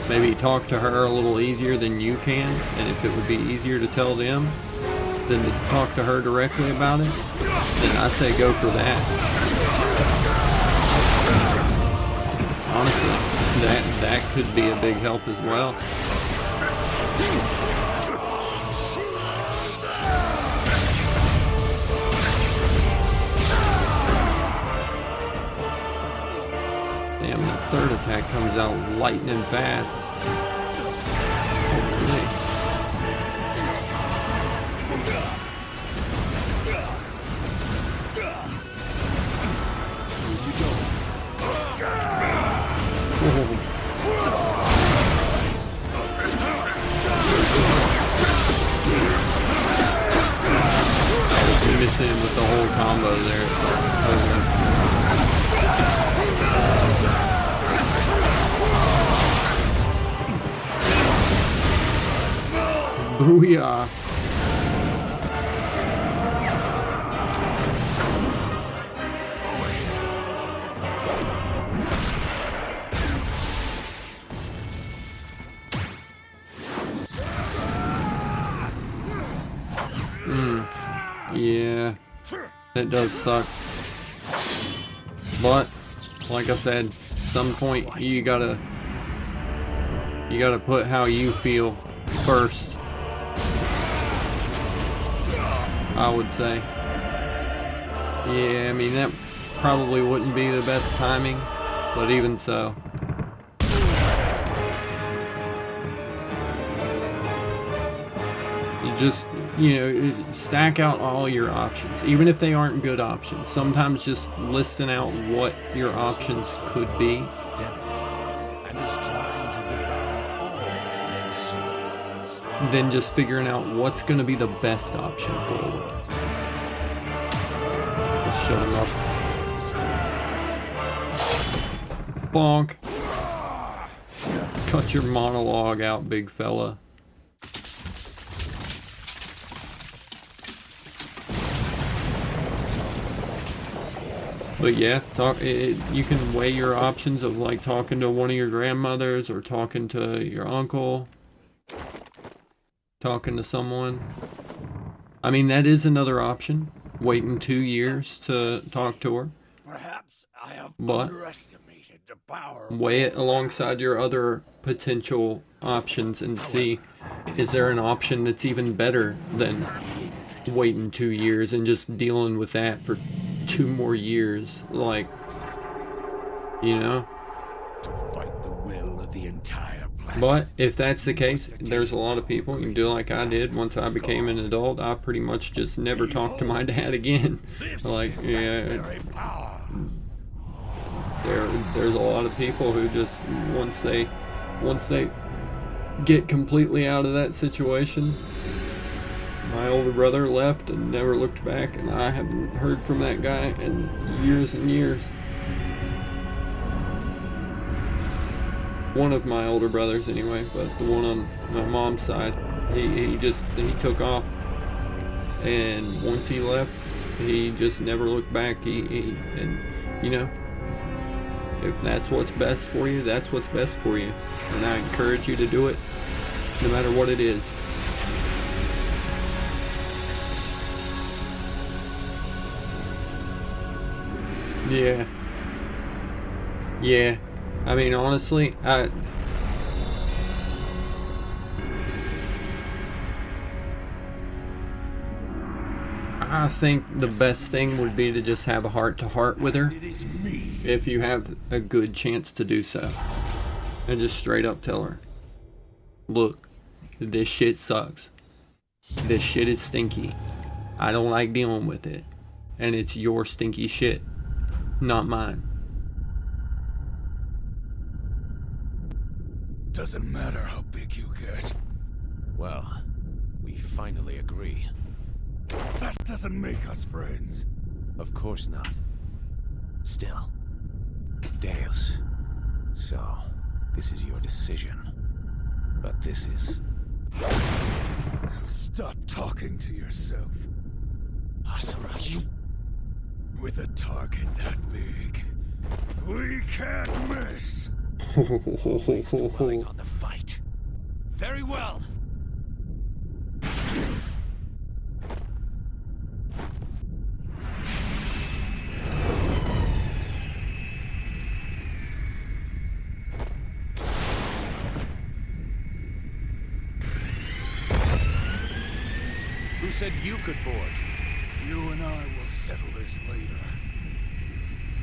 maybe talk to her a little easier than you can, and if it would be easier to tell them than to talk to her directly about it, then I say go for that. Honestly, that could be a big help as well. Damn, the third attack comes out lightning fast. Holy. Missing him with the whole combo there. Booyah. Yeah, that does suck. But like I said, at some point you gotta put how you feel first, I would say. Yeah, I mean, that probably wouldn't be the best timing, but even so. You just, stack out all your options, even if they aren't good options. Sometimes just listing out what your options could be. Then just figuring out what's going to be the best option forward. Just shut him up. Bonk. Cut your monologue out, big fella. But yeah, you can weigh your options of like talking to one of your grandmothers or talking to your uncle. Talking to someone. I mean, that is another option. Waiting 2 years to talk to her. Perhaps I have but underestimated the power. Weigh it alongside your other potential options and see, is there an option that's even better than waiting 2 years and just dealing with that for 2 more years? Like, To fight the will of the entire planet. But if that's the case, there's a lot of people, you can do like I did once I became an adult. I pretty much just never talked to my dad again. Like, yeah, there's a lot of people who just, once they once they get completely out of that situation, my older brother left and never looked back, and I haven't heard from that guy in years and years. One of my older brothers anyway, but the one on my mom's side, he took off, and once he left, he just never looked back. And you know, if that's what's best for you, that's what's best for you, and I encourage you to do it, no matter what it is. Yeah. I mean, honestly, I think the best thing would be to just have a heart-to-heart with her, if you have a good chance to do so, and just straight up tell her, look, this shit sucks. This shit is stinky. I don't like dealing with it, and it's your stinky shit, not mine. Doesn't matter how big you get. Well, we finally agree. That doesn't make us friends. Of course not. Still, Deus. So, this is your decision. But this is... Now stop talking to yourself. Asura, you... With a target that big, we can't miss. Always dwelling on the fight. Very well. Who said you could board? You and I will settle this later.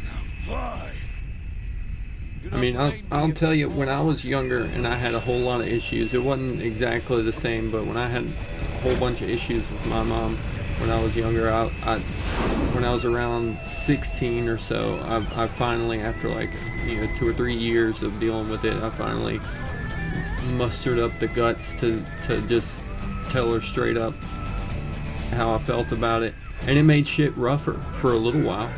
Now fly! I mean, I'll tell you, when I was younger and I had a whole lot of issues, it wasn't exactly the same, but when I had a whole bunch of issues with my mom when I was younger, when I was around 16 or so, I finally, after like, 2 or 3 years of dealing with it, I finally mustered up the guts to just tell her straight up how I felt about it. And it made shit rougher for a little while.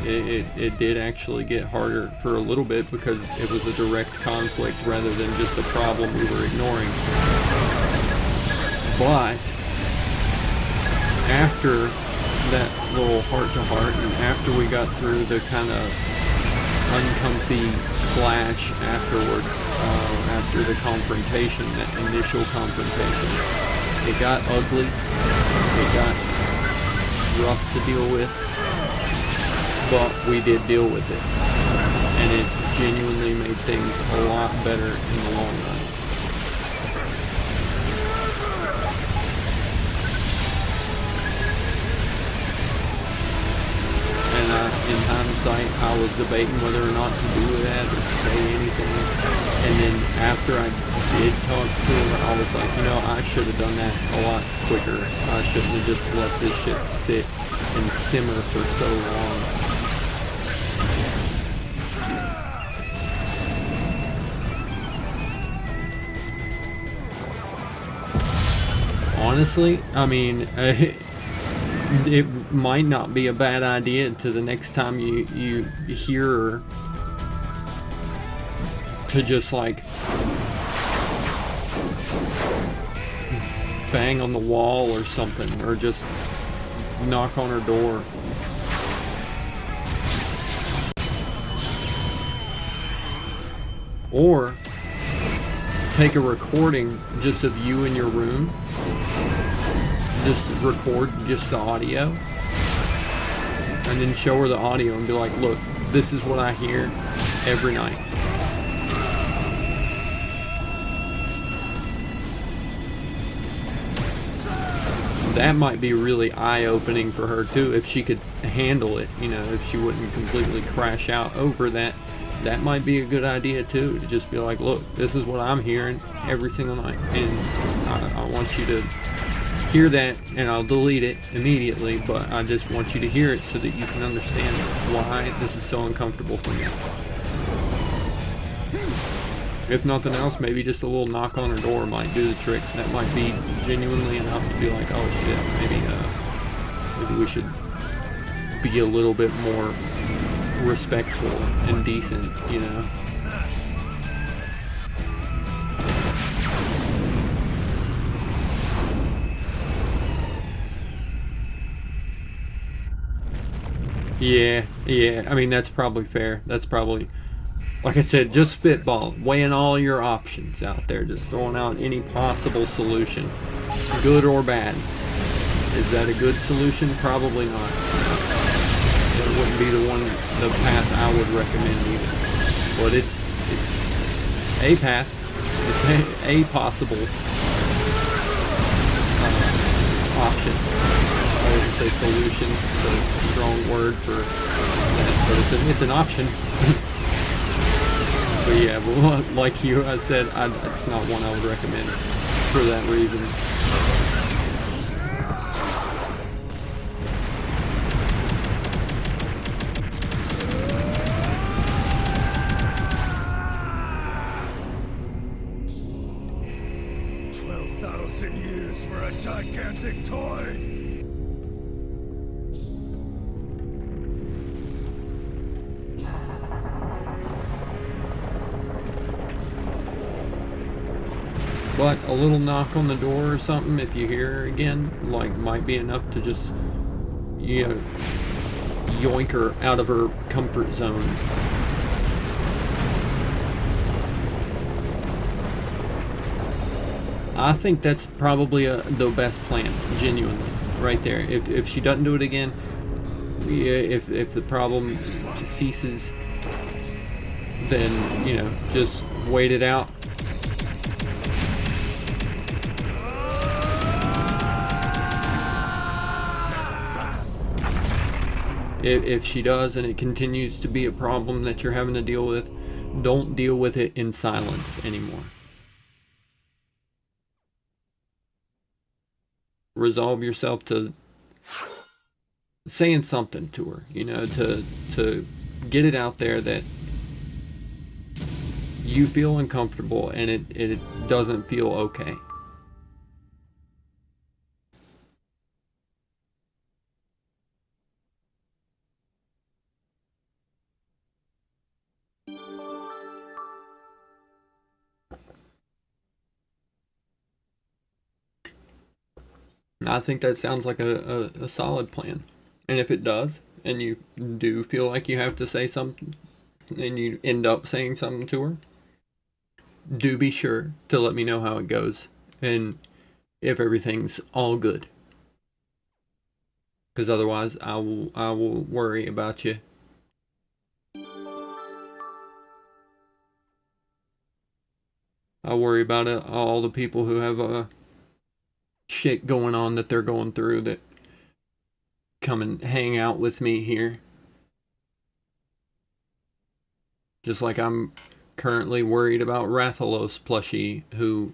It did actually get harder for a little bit because it was a direct conflict rather than just a problem we were ignoring. But after that little heart-to-heart, and after we got through the kind of uncomfy clash afterwards, after the confrontation, that initial confrontation, it got ugly, it got rough to deal with, but we did deal with it, and it genuinely made things a lot better in the long run. And in hindsight, I was debating whether or not to do that or say anything, and then after I did talk to her, I was like, I should have done that a lot quicker. I shouldn't have just let this shit sit and simmer for so long. Honestly, I mean, it might not be a bad idea to the next time you hear her to just like bang on the wall or something, or just knock on her door. Or take a recording just of you in your room. Just record just the audio. And then show her the audio and be like, look, this is what I hear every night. That might be really eye-opening for her too, if she could handle it, if she wouldn't completely crash out over that. That might be a good idea too, to just be like, look, this is what I'm hearing every single night, and I want you to hear that, and I'll delete it immediately, but I just want you to hear it so that you can understand why this is so uncomfortable for me. If nothing else, maybe just a little knock on her door might do the trick. That might be genuinely enough to be like, oh shit, maybe we should be a little bit more respectful and decent, you know? Yeah, I mean, that's probably fair. That's probably, like I said, just spitball, weighing all your options out there, just throwing out any possible solution, good or bad. Is that a good solution? Probably not. It wouldn't be the path I would recommend either. But it's a path. It's a possible option. I wouldn't say solution. It's a strong word for that, but it's an option. But yeah, well, like you, I said, it's not one I would recommend for that reason. Years for a gigantic toy! But a little knock on the door or something, if you hear her again, like, might be enough to just, you know, yoink her out of her comfort zone. I think that's probably the best plan, genuinely, right there. If she doesn't do it again, yeah, if the problem ceases, then, you know, just wait it out. If she does and it continues to be a problem that you're having to deal with, don't deal with it in silence anymore. Resolve yourself to saying something to her, you know, to get it out there that you feel uncomfortable and it doesn't feel okay. I think that sounds like a solid plan. And if it does, and you do feel like you have to say something, and you end up saying something to her, do be sure to let me know how it goes, and if everything's all good. Because otherwise, I will worry about you. I worry about all the people who have shit going on that they're going through that come and hang out with me here. Just like I'm currently worried about Rathalos plushie, who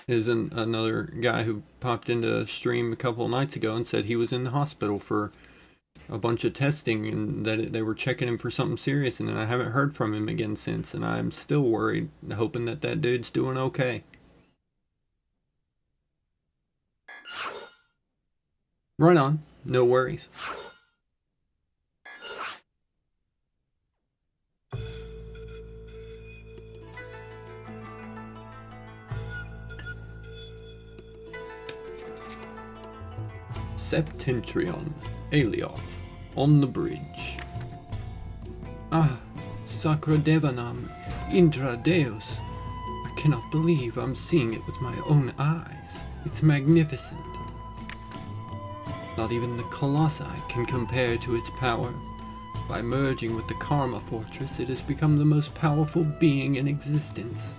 is another guy who popped into stream a couple of nights ago and said he was in the hospital for a bunch of testing and that they were checking him for something serious, and I haven't heard from him again since, and I'm still worried, hoping that dude's doing okay. Right on, no worries. Septentrion, Alioth, on the bridge. Ah, Sacra Devanam, Intra Deus. I cannot believe I'm seeing it with my own eyes. It's magnificent. Not even the Colossi can compare to its power. By merging with the Karma Fortress, it has become the most powerful being in existence.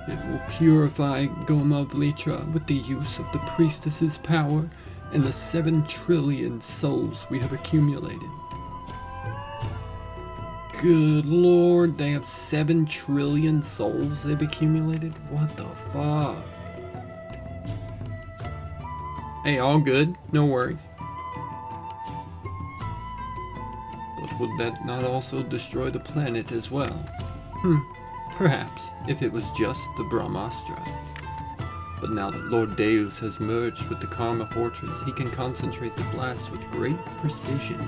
It will purify Goma Vlitra with the use of the priestess's power and the 7 trillion souls we have accumulated. Good lord, they have 7 trillion souls they've accumulated? What the fuck? Hey, all good, no worries. But would that not also destroy the planet as well? Perhaps, if it was just the Brahmastra. But now that Lord Deus has merged with the Karma Fortress, he can concentrate the blast with great precision.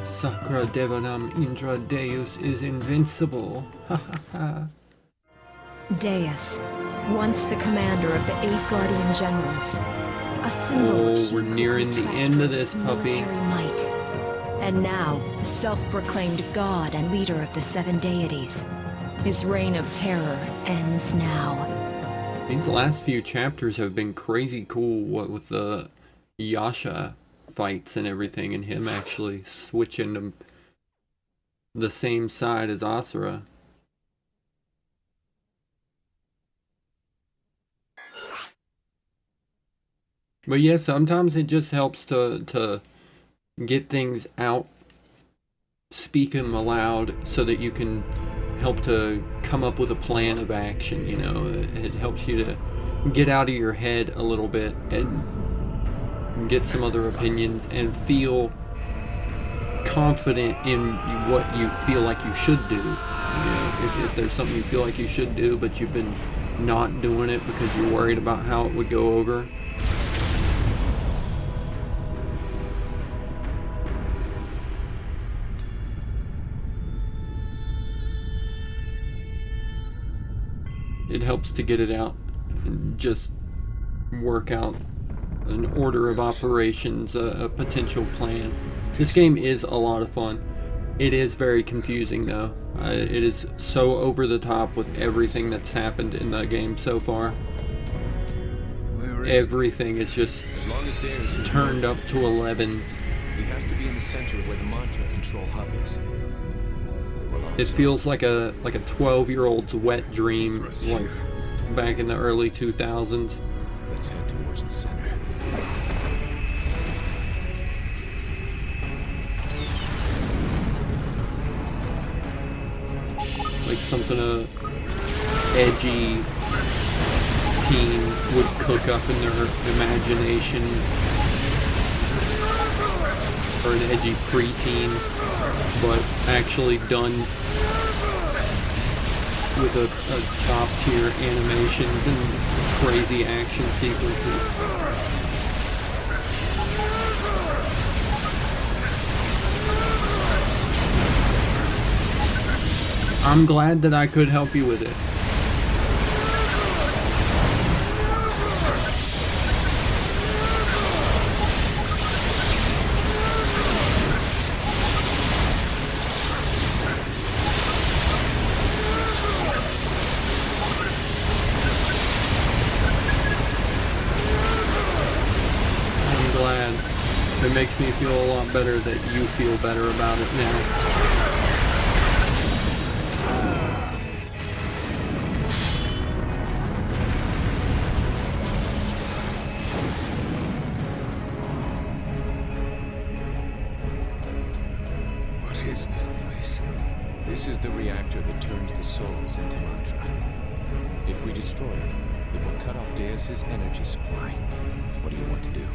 Sakra Devanam Indra Deus is invincible. Ha ha ha. Deus, once the commander of the 8 Guardian Generals. A symbol of we're nearing the end of this puppy. Military might. And now, self-proclaimed god and leader of the 7 deities. His reign of terror ends now. These last few chapters have been crazy cool, what with the Yasha fights and everything, and him actually switching to the same side as Asura. But yeah, sometimes it just helps to get things out, speak them aloud, so that you can help to come up with a plan of action, you know. It helps you to get out of your head a little bit and get some other opinions and feel confident in what you feel like you should do. You know, if there's something you feel like you should do, but you've been not doing it because you're worried about how it would go over. It helps to get it out and just work out an order of operations, a potential plan. This game is a lot of fun. It is very confusing though. It is so over the top with everything that's happened in the game so far. Everything is just turned up to 11. He has to be in the center where the mantra control hub is. It feels like a 12-year-old's wet dream, like back in the early 2000s. Let's head towards the center. Like something a edgy teen would cook up in their imagination, or an edgy preteen, but actually done with a top tier animations and crazy action sequences. I'm glad that I could help you with it. It makes me feel a lot better that you feel better about it now. What is this place? This is the reactor that turns the souls into mantra. If we destroy it, it will cut off Deus's energy supply. What do you want to do?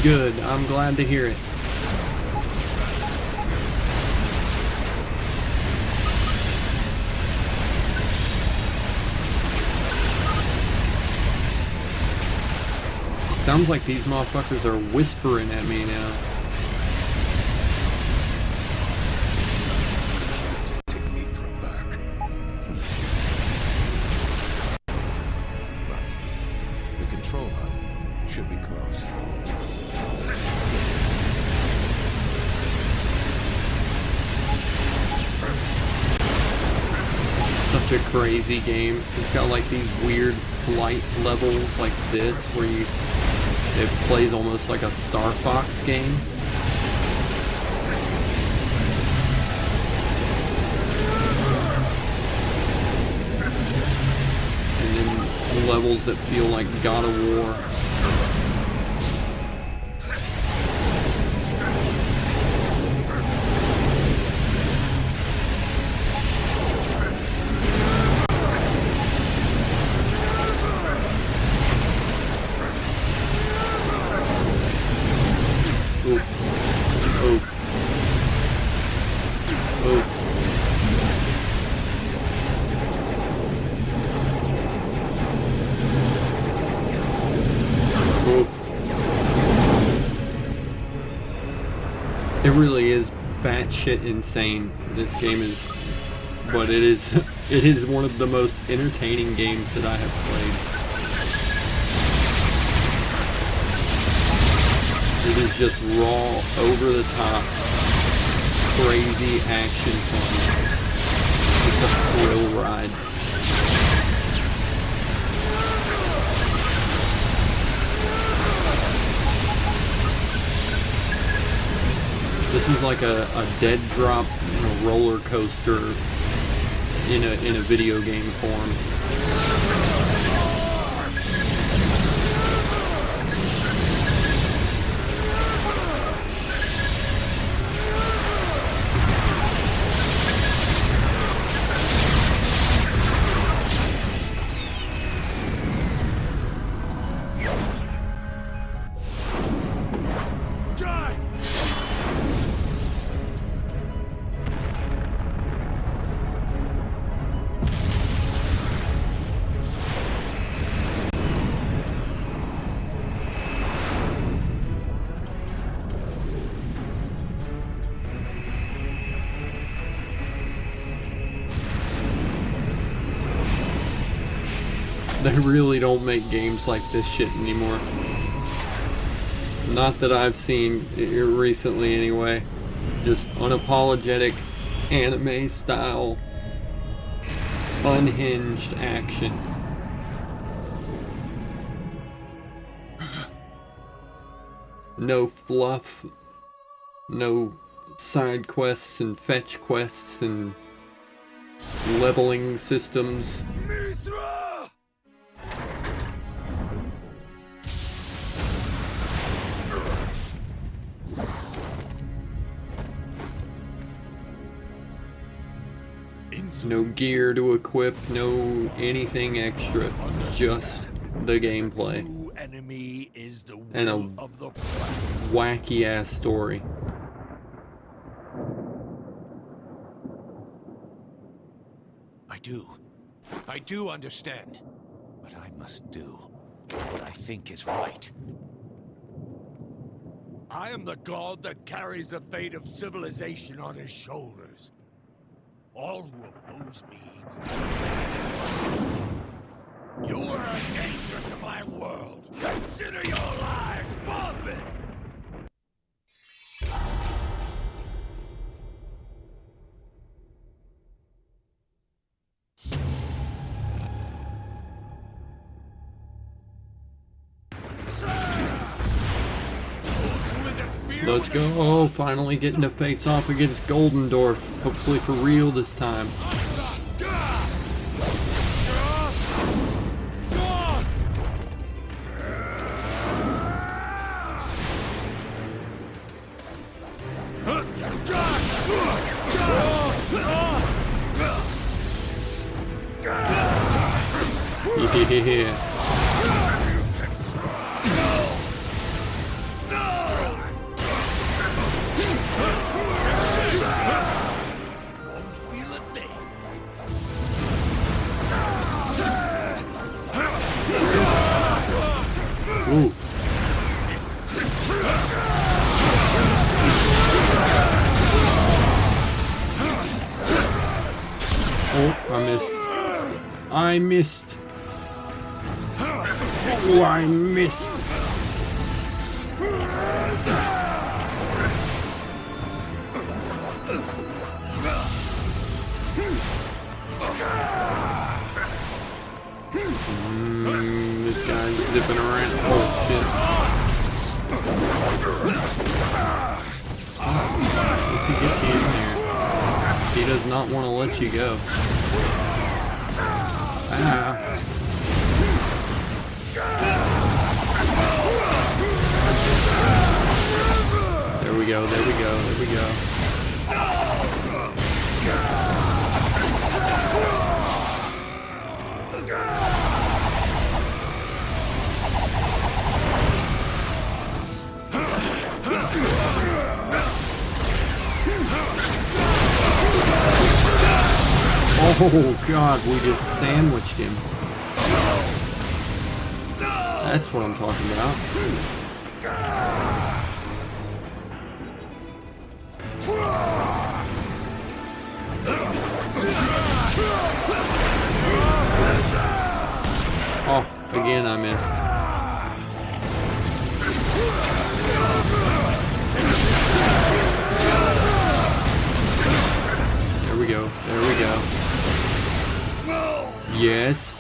Good, I'm glad to hear it. Sounds like these motherfuckers are whispering at me now. Take me through back. Right. The control hub should be close. This is such a crazy game. It's got like these weird flight levels like this where it plays almost like a Star Fox game. And then levels that feel like God of War. It really is batshit insane. This game is, but it is one of the most entertaining games that I have played. It is just raw, over the top, crazy action fun. It's a thrill ride. This is like a dead drop, you know, roller coaster in a video game form. They really don't make games like this shit anymore. Not that I've seen recently anyway. Just unapologetic anime style, unhinged action. No fluff, no side quests and fetch quests and leveling systems. No gear to equip, no anything extra, just the gameplay. And a wacky ass story. I do understand. But I must do what I think is right. I am the god that carries the fate of civilization on his shoulders. All who oppose me, you are a danger to my world. Consider your lives forfeit. Let's go. Oh, finally getting to face off against Goldendorf. Hopefully for real this time. Yeah. Ooh. Oh, I missed. I missed. Oh, I missed. This guy's zipping around. Oh shit. Once he gets you in there, he does not want to let you go. Ah. There we go, there we go, there we go. Oh god, we just sandwiched him. That's what I'm talking about. Oh, again I missed. There we go. There we go. Yes.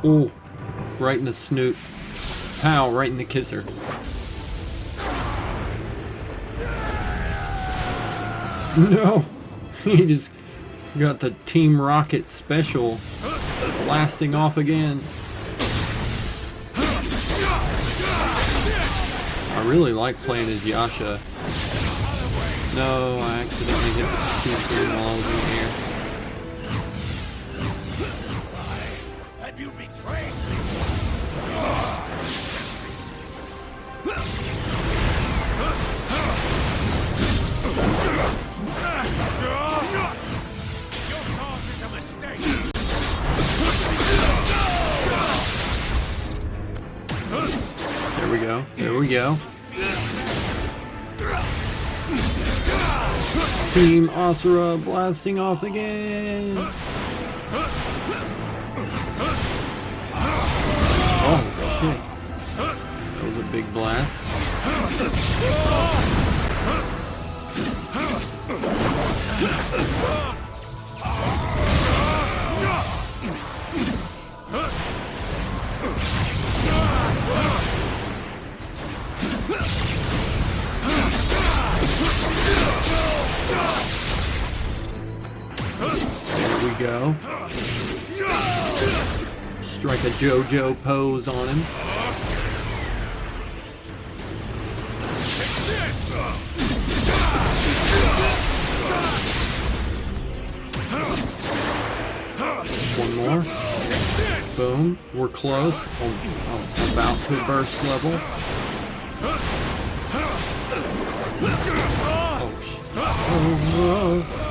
Oh, right in the snoot. Pow, right in the kisser. No, he just got the Team Rocket special blasting off again. I really like playing as Yasha. No, I accidentally hit the C-screen while I was in the air. Have you betrayed me? Your cause is a mistake. There we go. There we go. Team Asura blasting off again. Oh shit. That was a big blast. There we go. Strike a JoJo pose on him. One more. Boom. We're close. I'm about to burst level. Oh shit.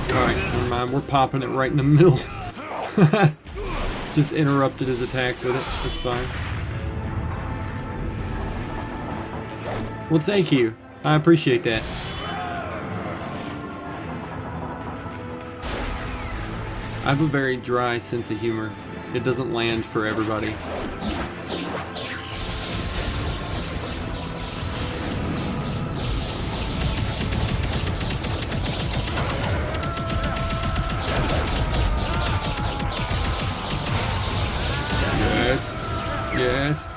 Alright, never mind. We're popping it right in the middle. Just interrupted his attack with it. That's fine. Well, thank you. I appreciate that. I have a very dry sense of humor. It doesn't land for everybody. Yes. Yes.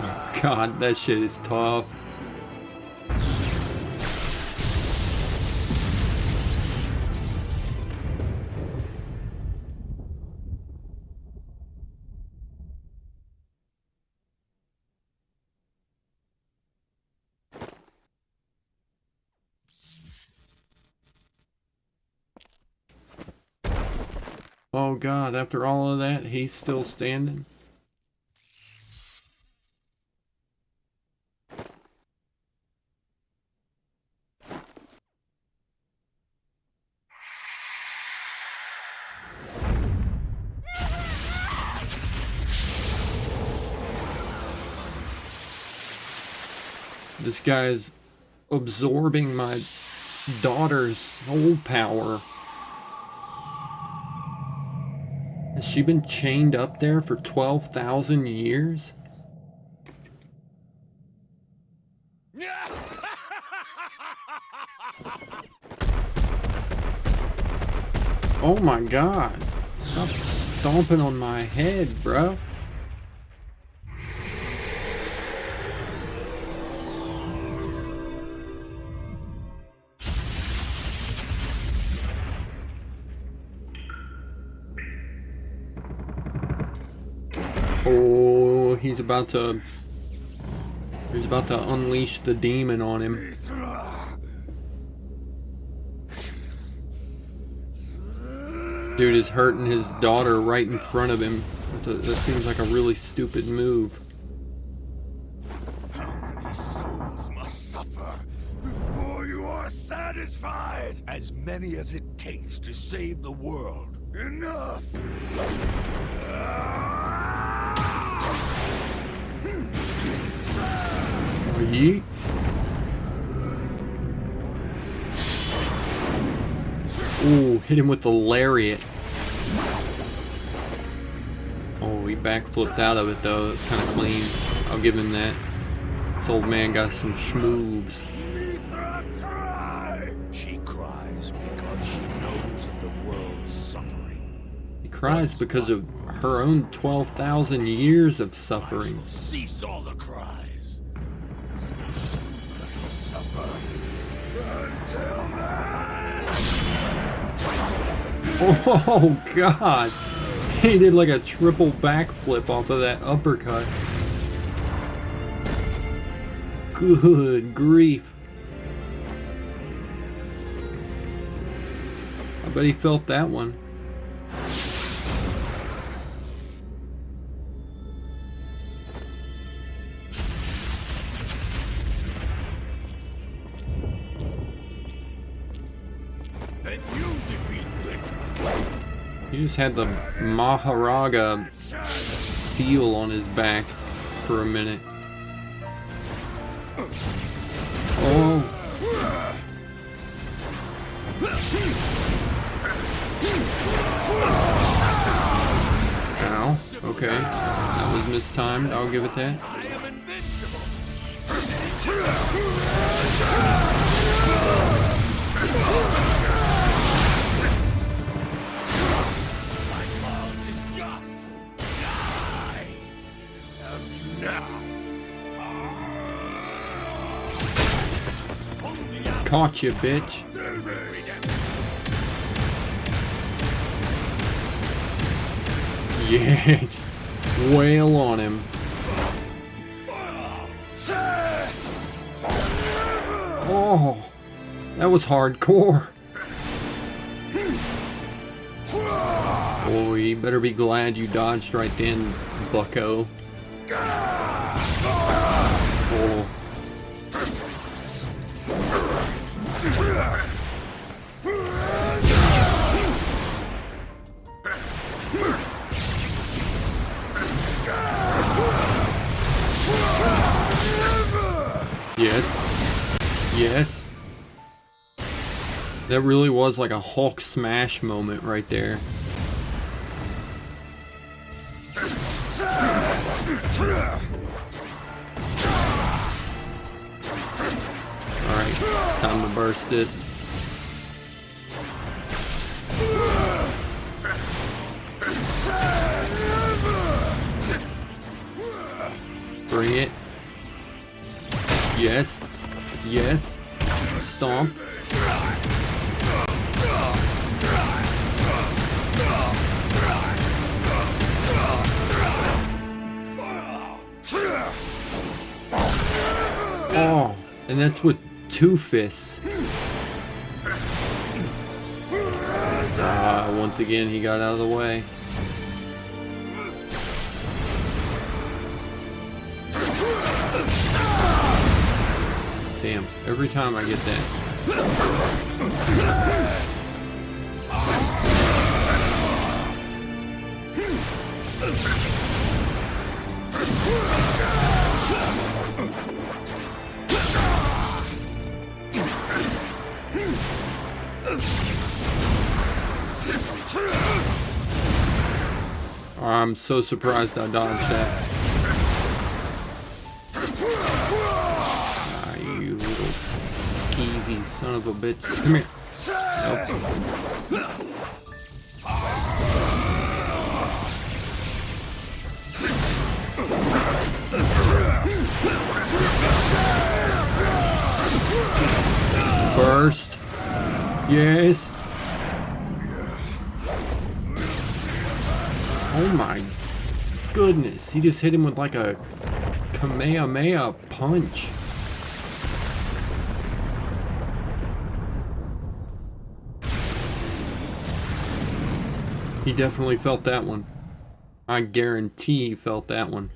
Oh, God, that shit is tough. Oh God, after all of that, he's still standing? This guy's absorbing my daughter's soul power. Has she been chained up there for 12,000 years? Oh my God. Stop stomping on my head, bro. Oh, he's about to unleash the demon on him. Dude is hurting his daughter right in front of him. That seems like a really stupid move. How many souls must suffer before you are satisfied? As many as it takes to save the world. Enough! Yeet. Ooh, hit him with the lariat. Oh, he backflipped out of it though. That's kind of clean. I'll give him that. This old man got some schmoves. She cries because she knows of the world's suffering. He cries because of her own 12,000 years of suffering. Cease all the cries. Oh God! He did like a triple backflip off of that uppercut. Good grief. I bet he felt that one. And you defeat Blitz. He just had the Maharaga seal on his back for a minute. Oh. Ow. Okay. That was mistimed. I'll give it that. I am invincible! My cause is just. Die! And now. Caught you, bitch. Do this! Yes. Wail on him. Oh. That was hardcore. Oh, you better be glad you dodged right then, bucko. Oh. Yes. Yes. That really was like a Hulk smash moment right there. Alright, time to burst this. Bring it. Yes. Yes. Stomp. Oh, and that's with two fists. Once again, he got out of the way. Damn, every time I get that. I'm so surprised I dodged that. Ah, you little skeezy son of a bitch. Come here. Nope. Burst. Yes. Oh my goodness. He just hit him with like a Kamehameha punch. He definitely felt that one. I guarantee he felt that one.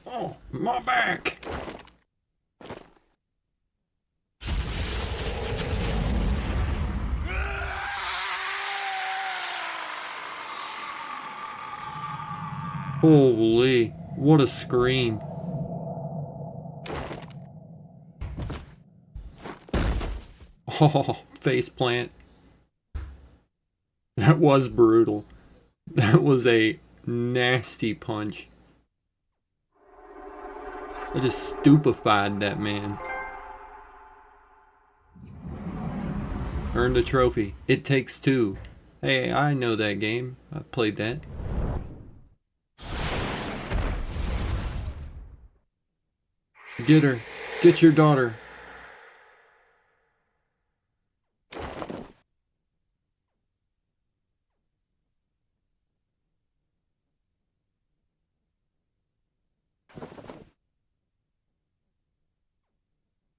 Oh. My back! Holy, what a scream. Oh, faceplant. That was brutal. That was a nasty punch. I just stupefied that man. Earned a trophy. It Takes Two. Hey, I know that game. I played that. Get her. Get your daughter.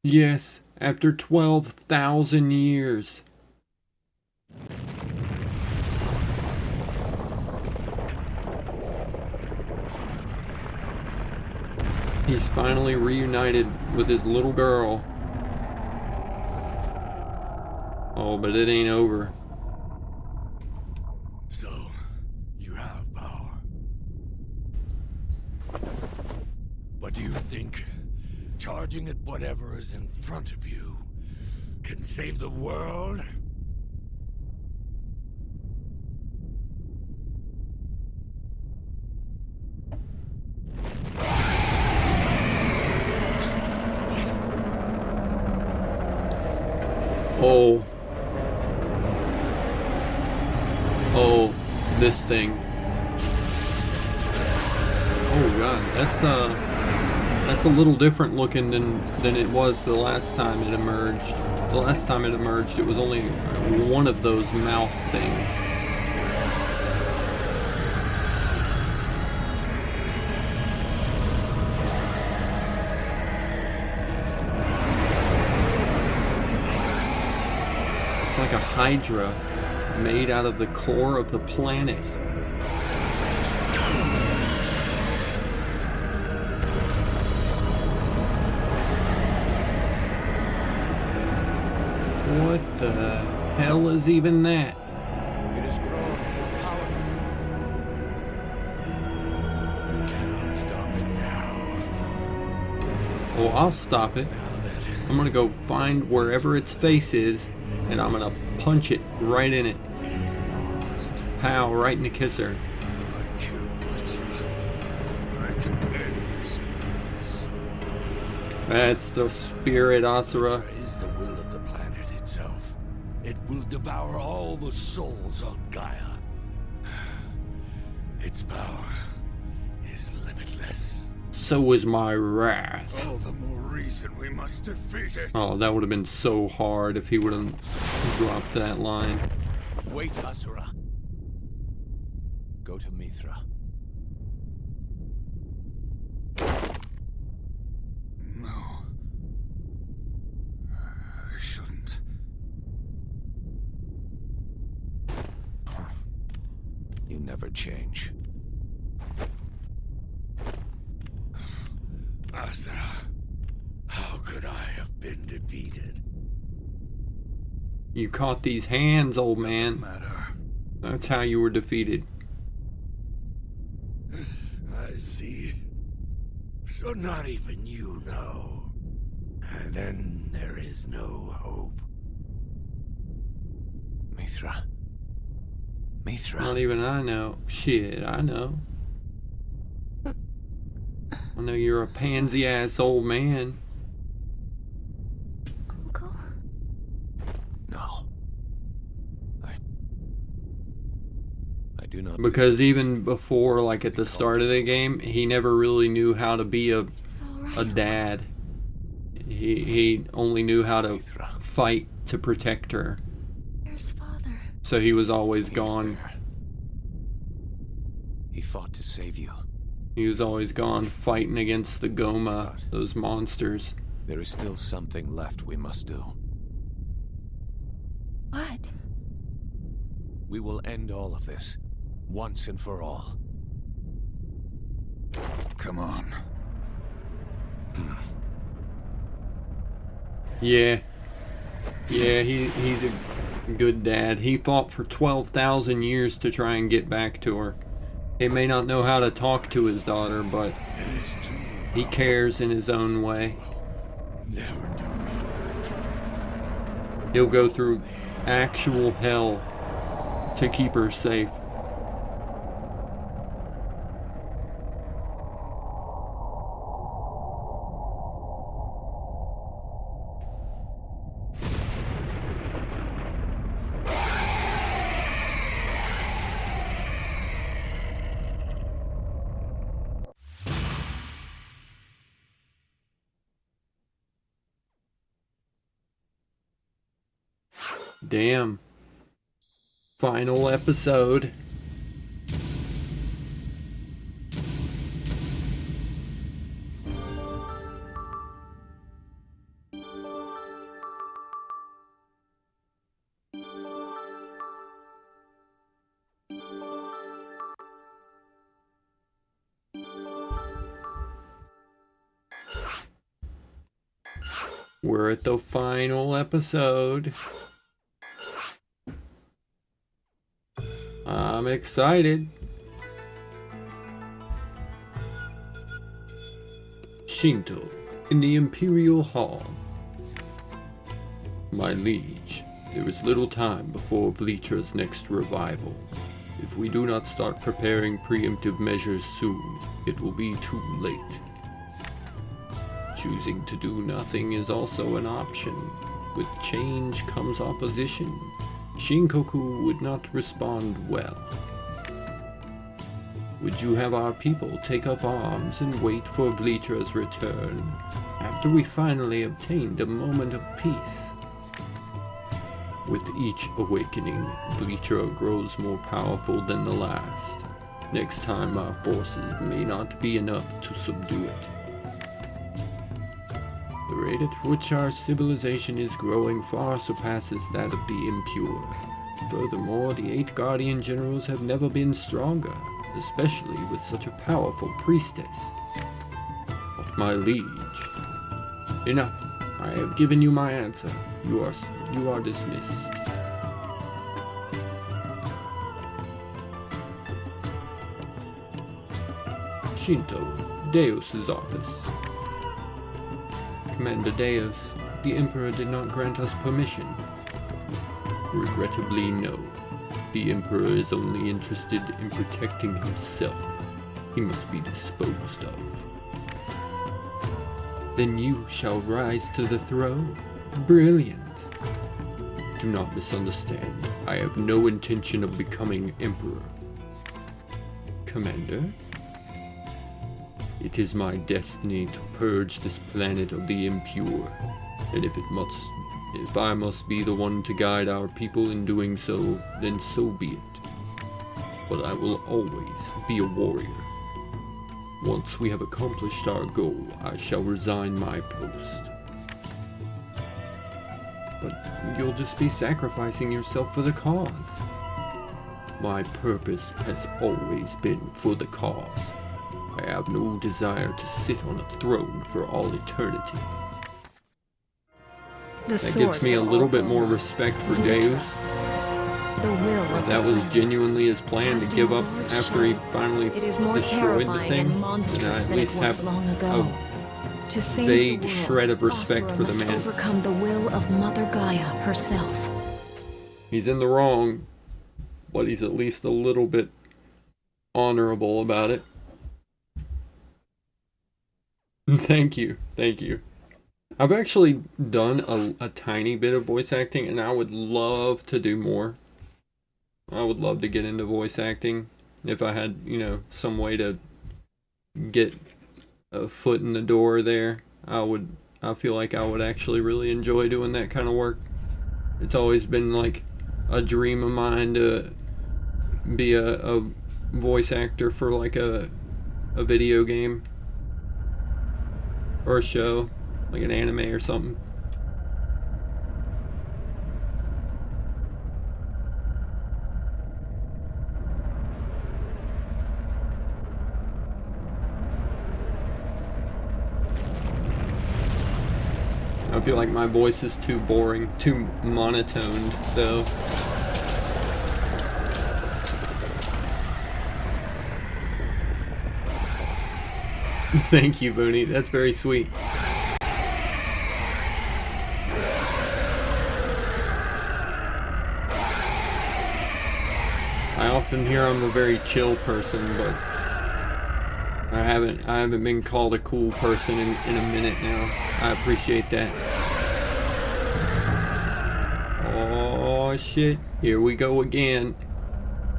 Yes, after 12,000 years. He's finally reunited with his little girl. Oh, but it ain't over. So, you have power. But do you think charging at whatever is in front of you can save the world? Oh. Oh, this thing. Oh god, that's a little different looking than it was the last time it emerged. The last time it emerged, it was only one of those mouth things. It's like a hydra made out of the core of the planet. What the hell is even that? It has grown more powerful. You cannot stop it now. Oh, I'll stop it. I'm gonna go find wherever its face is, and I'm gonna punch it right in it. Pow, right in the kisser. I kill Asura, I can end this madness. That's the spirit, Asura. Asura is the will of the planet itself. It will devour all the souls on Gaia. Its power is limitless. So is my wrath. All the more reason we must defeat it. Oh, that would have been so hard if he would have dropped that line. Wait, Asura. Go to Mithra. No. I shouldn't. You never change. Asura, how could I have been defeated? You caught these hands, old man. Doesn't matter. That's how you were defeated. I see. So not even you know. And then there is no hope. Mithra. Mithra. Not even I know. Shit, I know. I know you're a pansy-ass old man. Uncle? No. I do not. Because even before, like at the start of the game, he never really knew how to be a dad. He only knew how to fight to protect her. Where's Father? So he was always gone. He fought to save you. He was always gone fighting against the Goma, those monsters. There is still something left we must do. What? We will end all of this, once and for all. Come on. Yeah. Yeah, he's a good dad. He fought for 12,000 years to try and get back to her. He may not know how to talk to his daughter, but he cares in his own way. He'll go through actual hell to keep her safe. Damn. Final episode. We're at the final episode. I'm excited. Shinto, in the Imperial Hall. My liege, there is little time before Vlitra's next revival. If we do not start preparing preemptive measures soon, it will be too late. Choosing to do nothing is also an option. With change comes opposition. Shinkoku would not respond well. Would you have our people take up arms and wait for Vlitra's return, after we finally obtained a moment of peace? With each awakening, Vlitra grows more powerful than the last. Next time our forces may not be enough to subdue it. The rate at which our civilization is growing far surpasses that of the impure. Furthermore, the 8 Guardian Generals have never been stronger, especially with such a powerful priestess. But my liege, enough. I have given you my answer. You are dismissed. Shinto, Deus's office. Commander Deus, the Emperor did not grant us permission. Regrettably, no. The Emperor is only interested in protecting himself. He must be disposed of. Then you shall rise to the throne. Brilliant. Do not misunderstand. I have no intention of becoming Emperor. Commander? It is my destiny to purge this planet of the impure, and if I must be the one to guide our people in doing so, then so be it. But I will always be a warrior. Once we have accomplished our goal, I shall resign my post. But you'll just be sacrificing yourself for the cause. My purpose has always been for the cause. I have no desire to sit on a throne for all eternity. That gives me a little bit more respect for Deus. The will if that was genuinely his plan to give up after he finally destroyed the thing, then I at least have a vague shred of respect for the man. Overcome the will of Mother Gaia herself. He's in the wrong, but he's at least a little bit honorable about it. Thank you. I've actually done a tiny bit of voice acting, and I would love to do more. I would love to get into voice acting if I had, some way to get a foot in the door there. I feel like I would actually really enjoy doing that kind of work. It's always been like a dream of mine to be a voice actor for like a video game or a show, like an anime or something. I feel like my voice is too boring, too monotoned, though. Thank you, Booney. That's very sweet. I often hear I'm a very chill person, but I haven't been called a cool person in a minute now. I appreciate that. Oh shit, here we go again.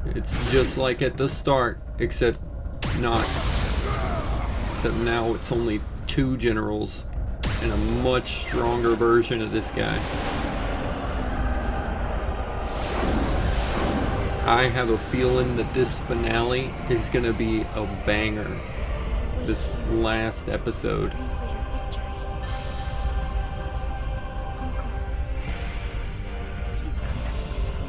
It's just like at the start, except not. Except now it's only 2 generals and a much stronger version of this guy. I have a feeling that this finale is gonna be a banger. This last episode. Pray for your victory. Uncle, please come back safely.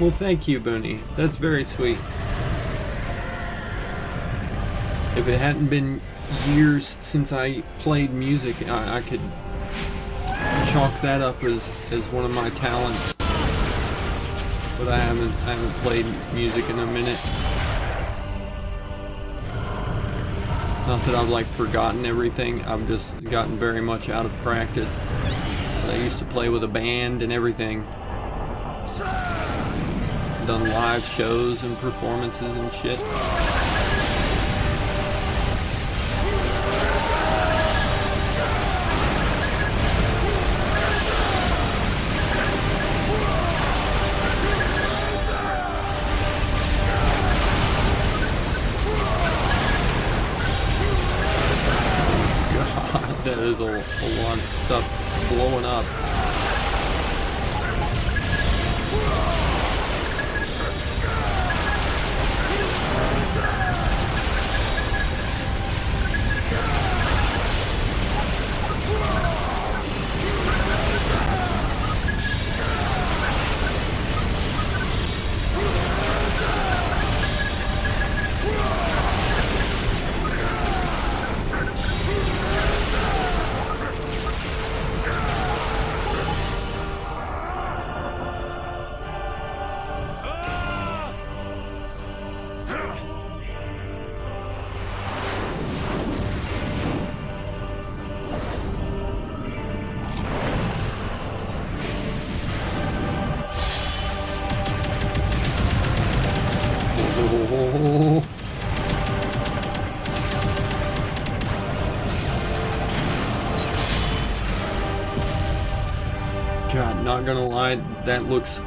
Well, thank you, Booney. That's very sweet. If it hadn't been years since I played music, I could chalk that up as one of my talents. But I haven't played music in a minute. Not that I've like forgotten everything, I've just gotten very much out of practice. But I used to play with a band and everything. Done live shows and performances and shit. There's a lot of stuff blowing up. God, not gonna lie, that looks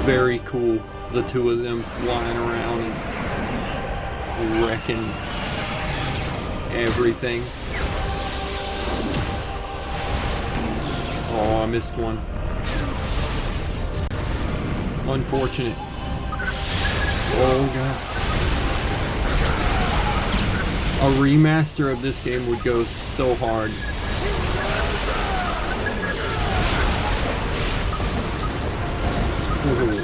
very cool. The 2 of them flying around and wrecking everything. Oh, I missed one. Unfortunate. Oh god. A remaster of this game would go so hard. Ooh.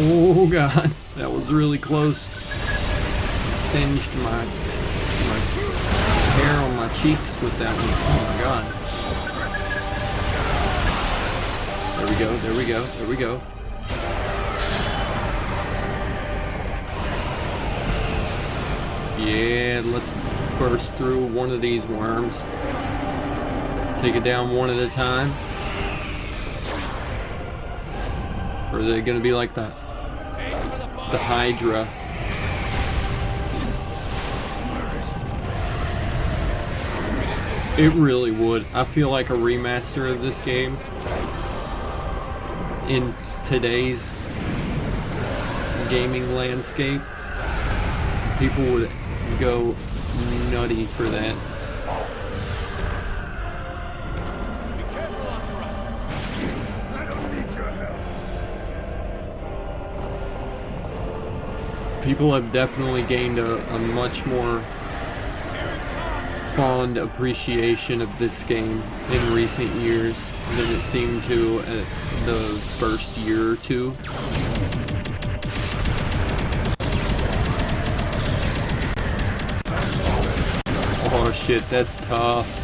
Oh god, that was really close. It singed my hair on my cheeks with that one. Oh my god. There we go, there we go, there we go. Yeah, let's burst through one of these worms. Take it down one at a time. Or are they gonna be like the Hydra? It really would. I feel like a remaster of this game in today's gaming landscape, people would go nutty for that. Be careful, Asura. I don't need your help. People have definitely gained a much more fond appreciation of this game in recent years than it seemed to at the first year or two. Oh shit, that's tough.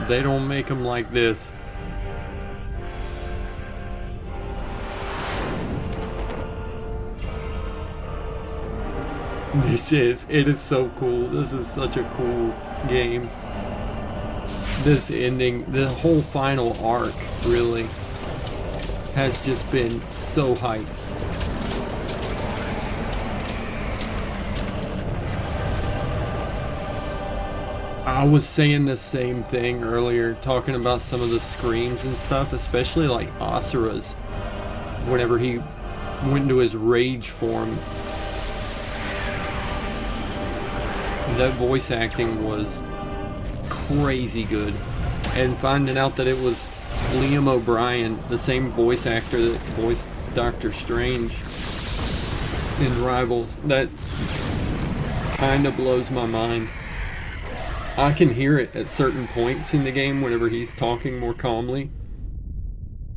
They don't make them like this. It is so cool. This is such a cool game. This ending, the whole final arc really has just been so hype. I was saying the same thing earlier, talking about some of the screams and stuff, especially like Asura's, whenever he went into his rage form. That voice acting was crazy good. And finding out that it was Liam O'Brien, the same voice actor that voiced Doctor Strange in Rivals, that kind of blows my mind. I can hear it at certain points in the game whenever he's talking more calmly.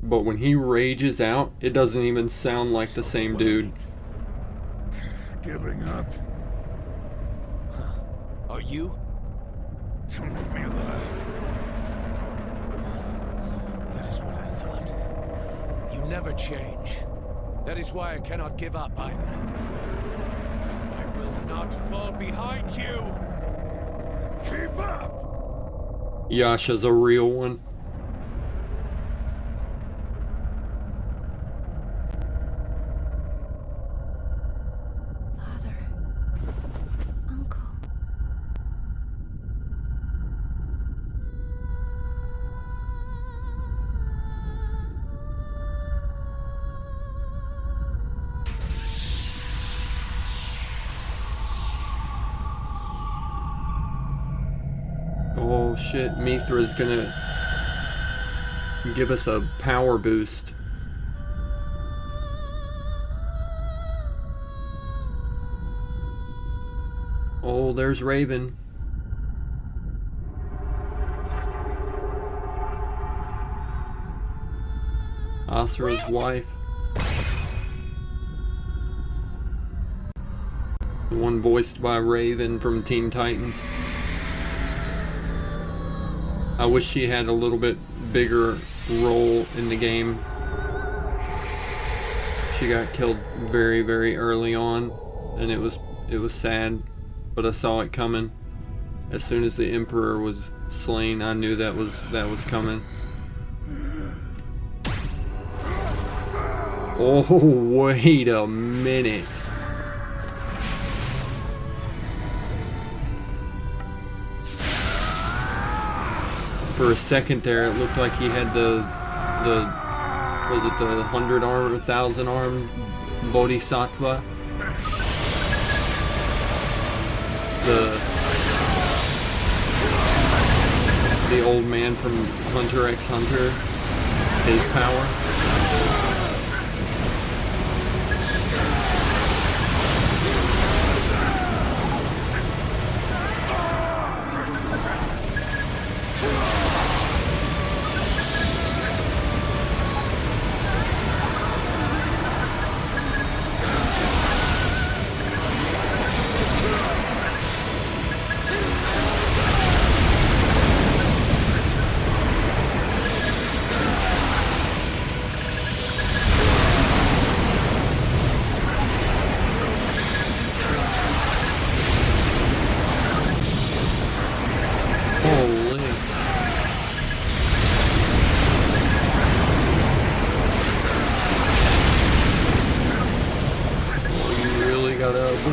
But when he rages out, it doesn't even sound like the same dude. Giving up. Are you? Don't leave me alive. That is what I thought. You never change. That is why I cannot give up either. I will not fall behind you! Keep up! Yasha's a real one. Father. Uncle. Oh shit, Mithra's gonna give us a power boost. Oh, there's Raven. Asura's wife. The one voiced by Raven from Teen Titans. I wish she had a little bit bigger role in the game. She got killed very, very early on, and it was sad, but I saw it coming. As soon as the Emperor was slain, I knew that was coming. Oh, wait a minute. For a second there, it looked like he had the was it the 100 arm or 1,000 arm Bodhisattva? The old man from Hunter x Hunter, his power.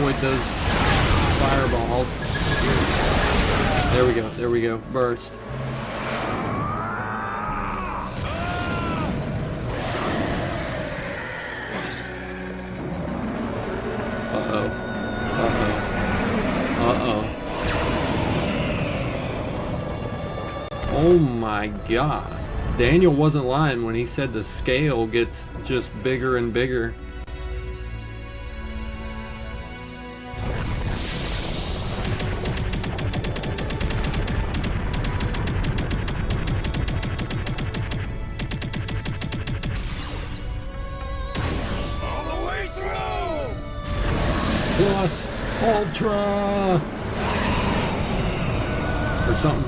avoid those fireballs. There we go. Burst. Oh my god. Daniel wasn't lying when he said the scale gets just bigger and bigger. All the way through! Plus Ultra! Or something.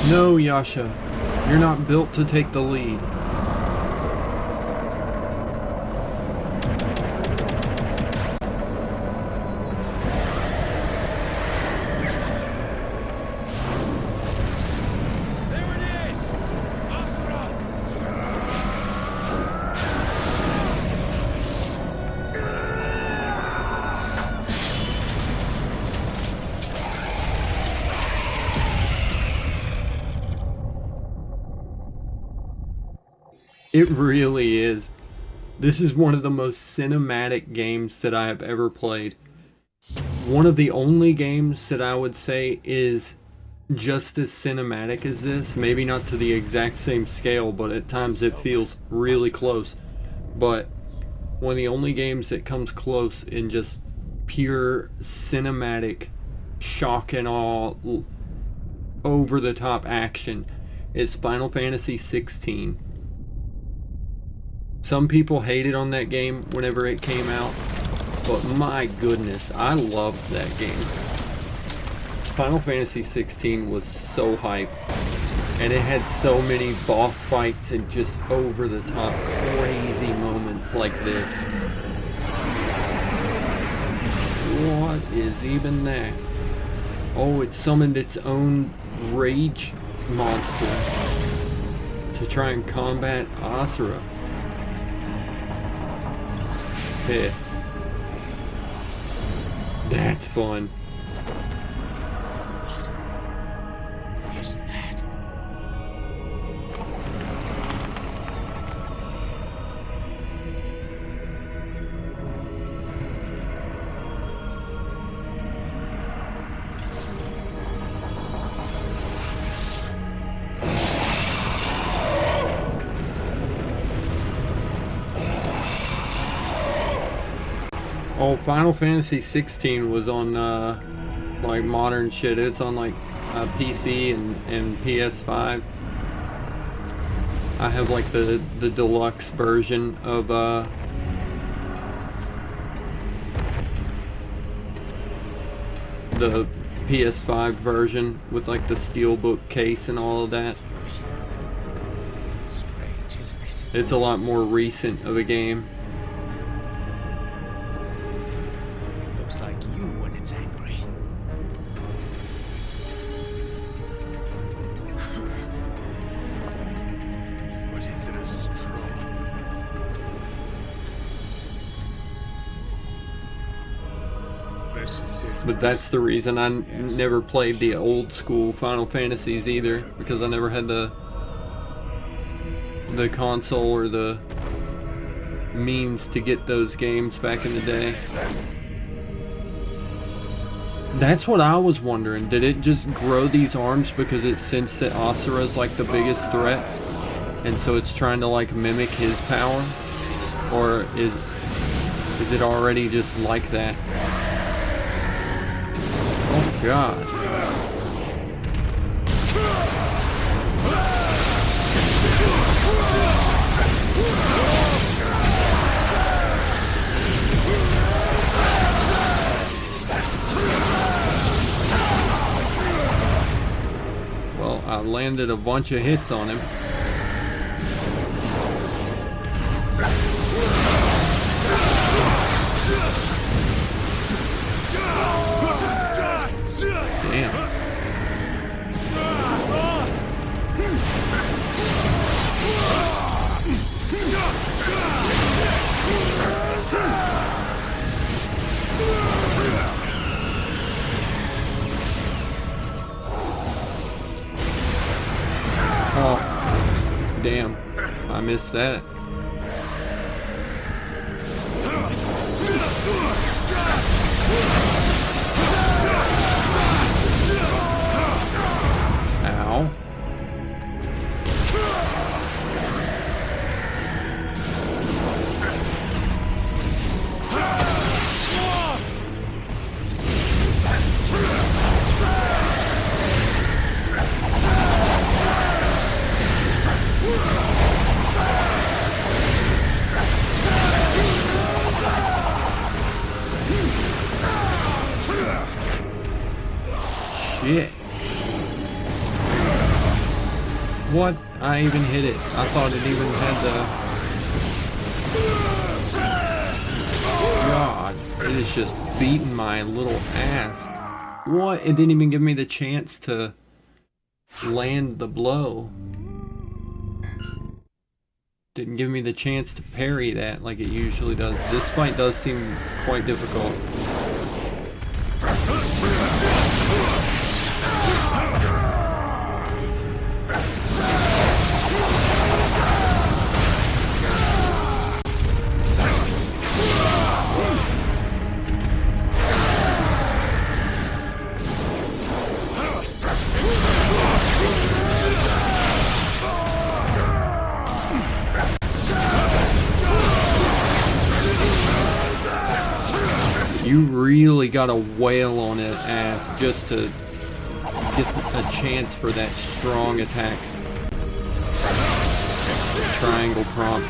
No, Yasha. You're not built to take the lead. There it is! Asura! It really is. This is one of the most cinematic games that I have ever played. One of the only games that I would say is just as cinematic as this. Maybe not to the exact same scale, but at times it feels really close. But one of the only games that comes close in just pure cinematic shock and awe, over the top action is Final Fantasy 16. Some people hated on that game whenever it came out, but my goodness, I loved that game. Final Fantasy 16 was so hype, and it had so many boss fights and just over the top crazy moments like this. What is even that? Oh, it summoned its own rage monster to try and combat Asura. Yeah. That's fun. What is that? Oh, Final Fantasy 16 was on like modern shit. It's on like PC and PS5. I have like the deluxe version of the PS5 version with like the steelbook case and all of that. Strange, isn't it? It's a lot more recent of a game. It looks like you when it's angry. But is it as strong? This is it. But that's the reason I never played the old school Final Fantasies either, because I never had the console or the means to get those games back in the day. That's what I was wondering. Did it just grow these arms because it sensed that Asura's like the biggest threat, and so it's trying to like mimic his power? Or is it already just like that? Oh god. Well, I landed a bunch of hits on him. Damn. Oh, damn. I missed that. Ow. Shit. What? I even hit it. I thought it even had the... God, it is just beating my little ass. What? It didn't even give me the chance to land the blow. Didn't give me the chance to parry that like it usually does. This fight does seem quite difficult. You really gotta wail on it ass just to get a chance for that strong attack. Triangle prompt.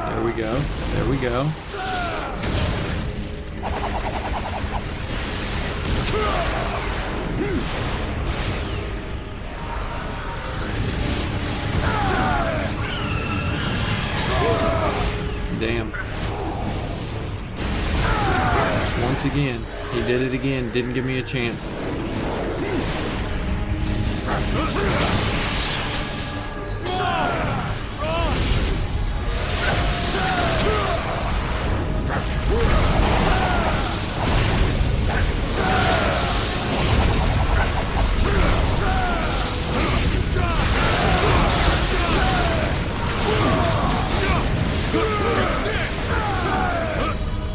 There we go. There we go. Damn. Once again, he did it again. Didn't give me a chance.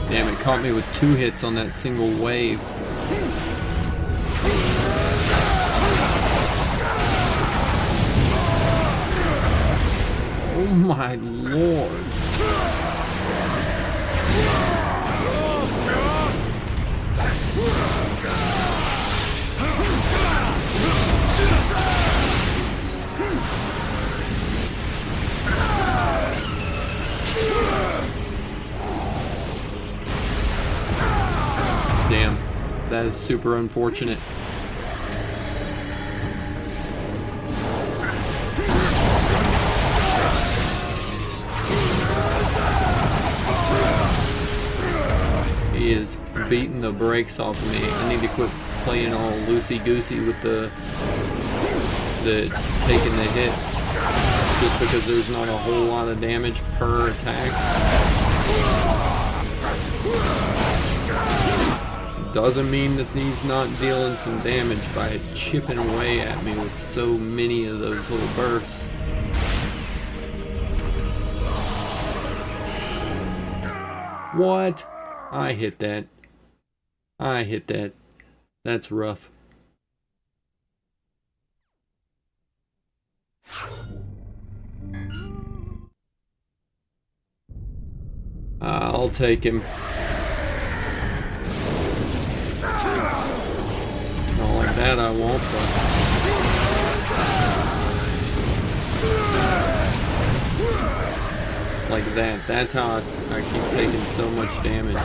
Damn, it caught me with 2 hits on that single wave. Oh my lord. Damn, that is super unfortunate. He is beating the brakes off of me. I need to quit playing all loosey-goosey with the taking the hits. Just because there's not a whole lot of damage per attack. Doesn't mean that he's not dealing some damage by chipping away at me with so many of those little bursts. What? I hit that. I hit that. That's rough. I'll take him. All I That I won't, but... Like that. That's how I keep taking so much damage.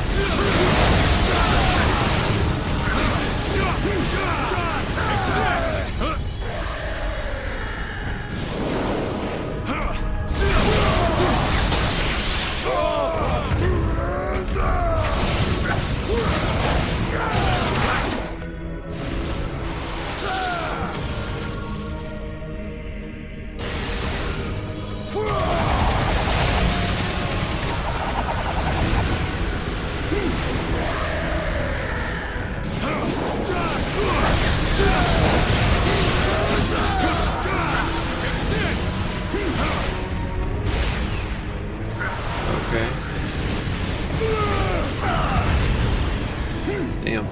Damn.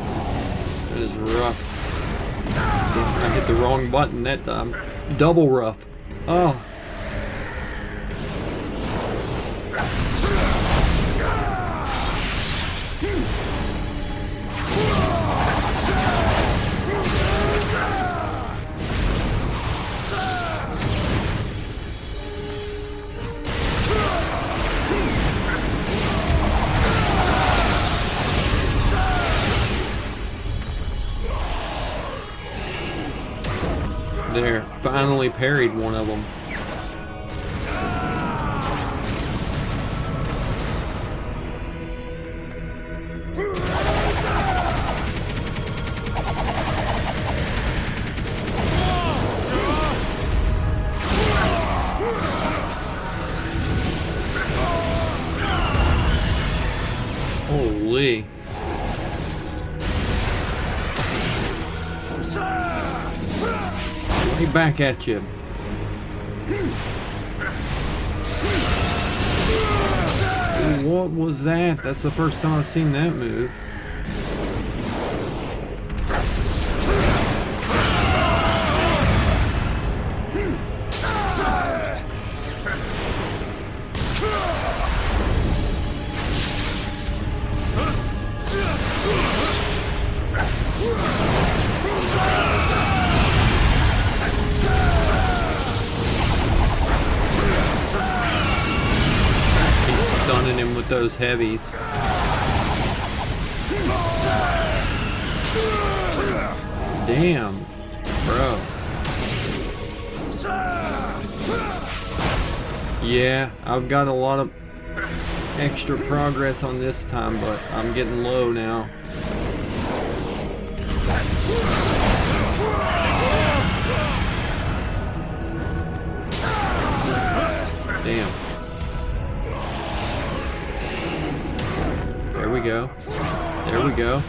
That is rough. I hit the wrong button that time. Double rough. Oh. There, finally parried one of them. Holy. Right back at you. What was that? That's the first time I've seen that move. Stunning him with those heavies. Damn, bro. Yeah, I've got a lot of extra progress on this time, but I'm getting low now. Damn. There we go. There we go.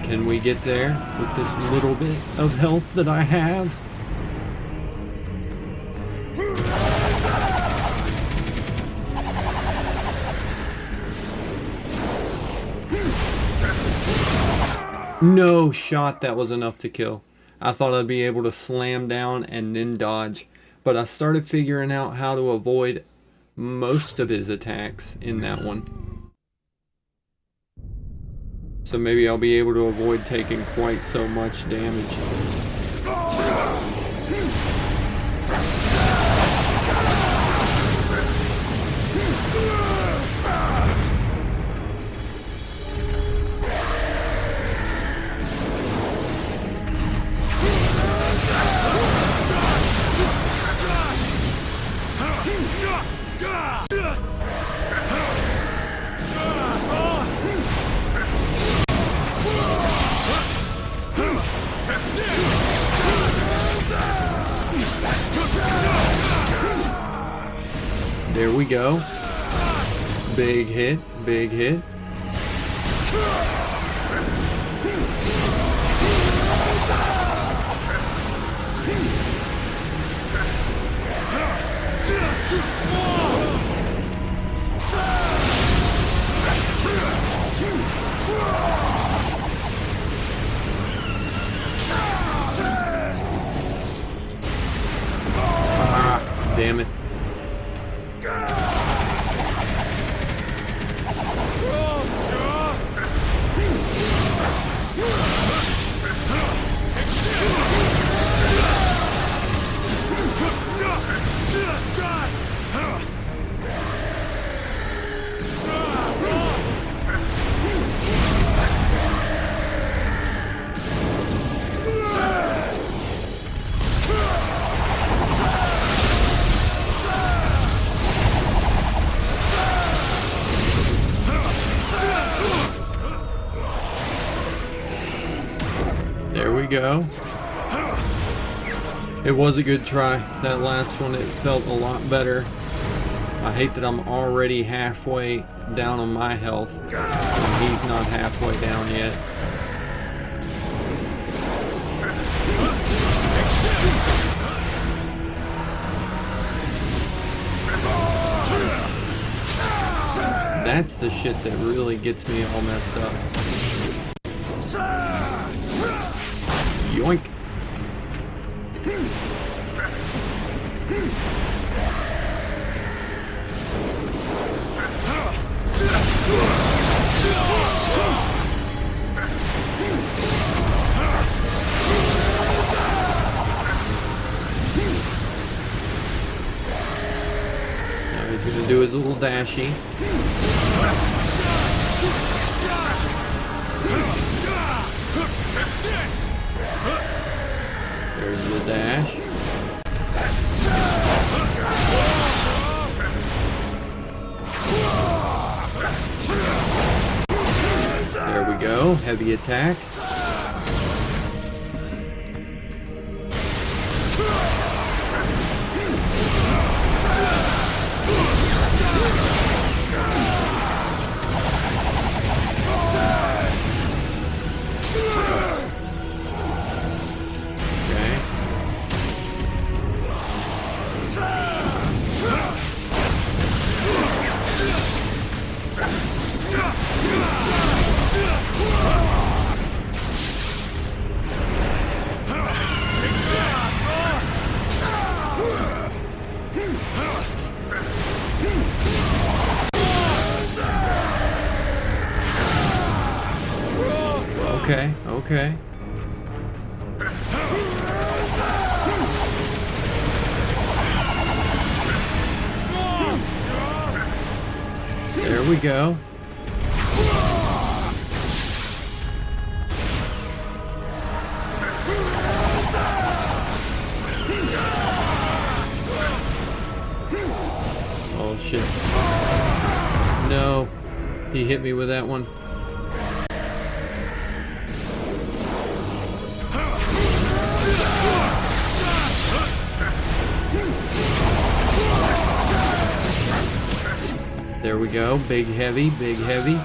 Can we get there with this little bit of health that I have? No shot that was enough to kill. I thought I'd be able to slam down and then dodge, but I started figuring out how to avoid most of his attacks in that one. So maybe I'll be able to avoid taking quite so much damage. There we go. Big hit, big hit. Ah, damn it. go. It was a good try. That last one, it felt a lot better. I hate that I'm already halfway down on my health. And he's not halfway down yet. That's the shit that really gets me all messed up. Yoink. Now he's gonna do his little dashy. There's the dash. There we go. Heavy attack. Okay, okay. There we go. Oh shit. No. He hit me with that one. There we go. Big heavy, big heavy.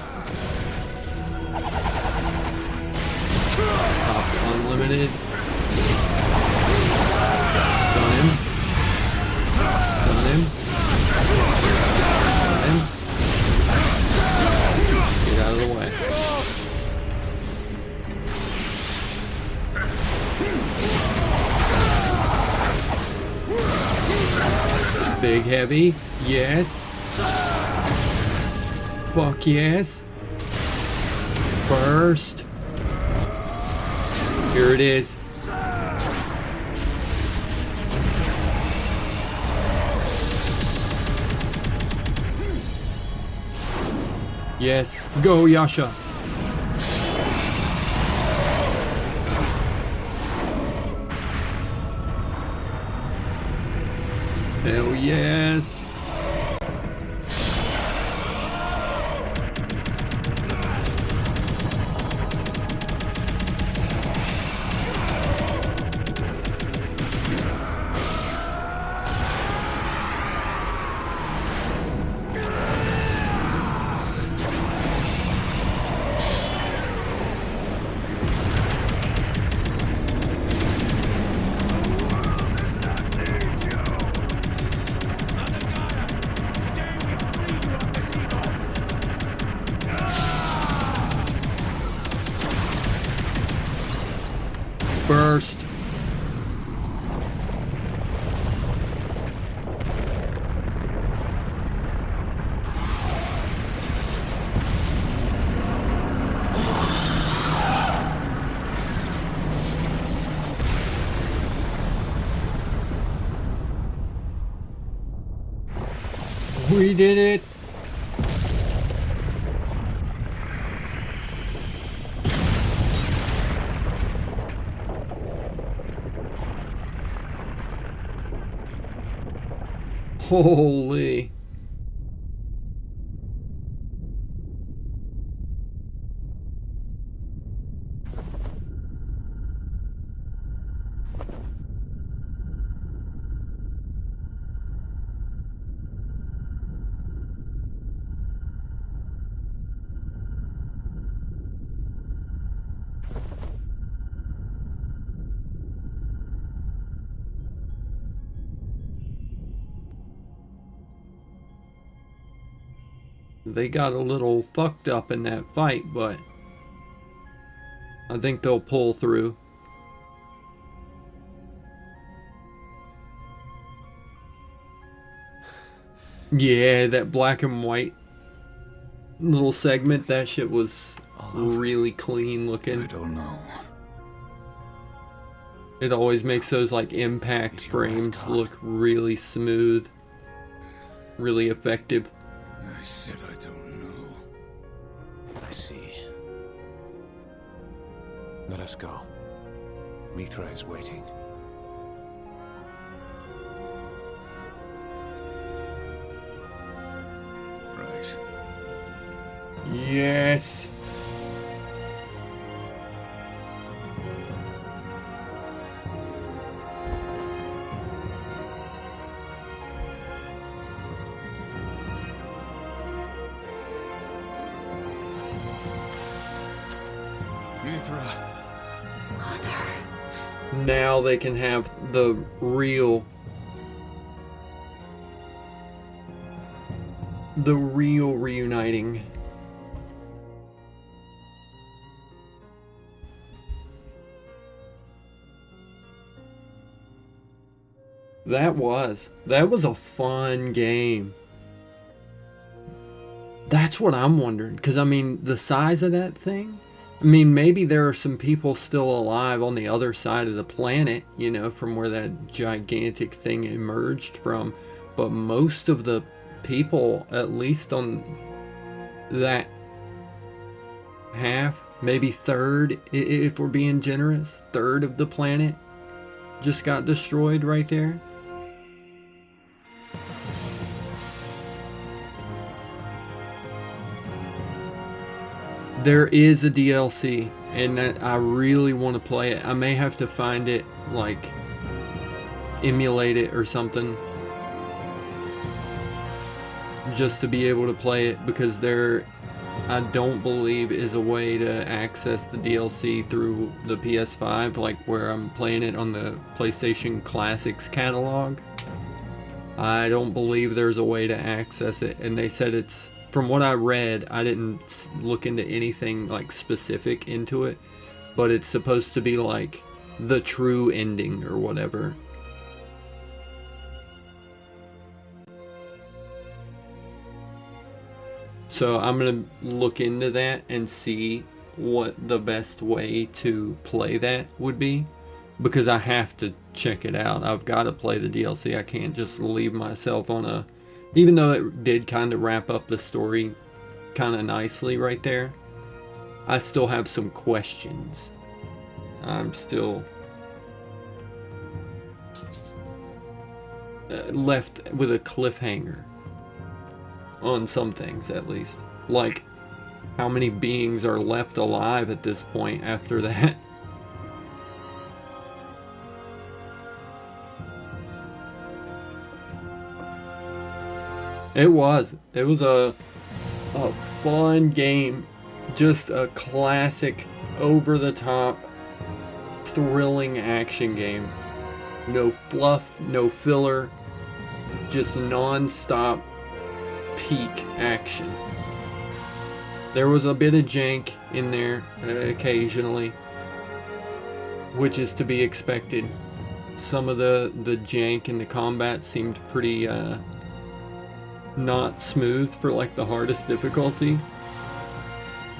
Top unlimited. Stun him. Stun him. Stun him. Get out of the way. Big heavy. Yes. Fuck yes. Burst. Here it is. Yes. Go, Yasha. Hell yes. Burst. We did it. Holy. they got a little fucked up in that fight, but I think they'll pull through. Yeah, that black and white little segment, that shit was really clean looking. I don't know. It always makes those like impact frames look really smooth, really effective. I said I don't know. I see. Let us go. Mithra is waiting. Right. Yes. Mithra. Now they can have the real reuniting. That was a fun game. That's what I'm wondering, because I mean the size of that thing, I mean maybe there are some people still alive on the other side of the planet, you know, from where that gigantic thing emerged from, but most of the people, at least on that half, maybe third, if we're being generous, third of the planet just got destroyed right there. There is a DLC, and that I really want to play it. I may have to find it, like, emulate it or something, just to be able to play it, because there, I don't believe, is a way to access the DLC through the PS5, like where I'm playing it on the PlayStation Classics catalog. I don't believe there's a way to access it, and they said it's, from what I read, I didn't look into anything like specific into it, but it's supposed to be like the true ending or whatever. So I'm gonna look into that and see what the best way to play that would be, because I have to check it out. I've got to play the DLC. I can't just leave myself on a, even though it did kind of wrap up the story kind of nicely right there, I still have some questions. I'm still left with a cliffhanger on some things, at least. Like, how many beings are left alive at this point after that? It was a fun game, just a classic, over-the-top, thrilling action game. No fluff, no filler, just non-stop peak action. There was a bit of jank in there occasionally, which is to be expected. Some of the jank in the combat seemed pretty not smooth for like the hardest difficulty.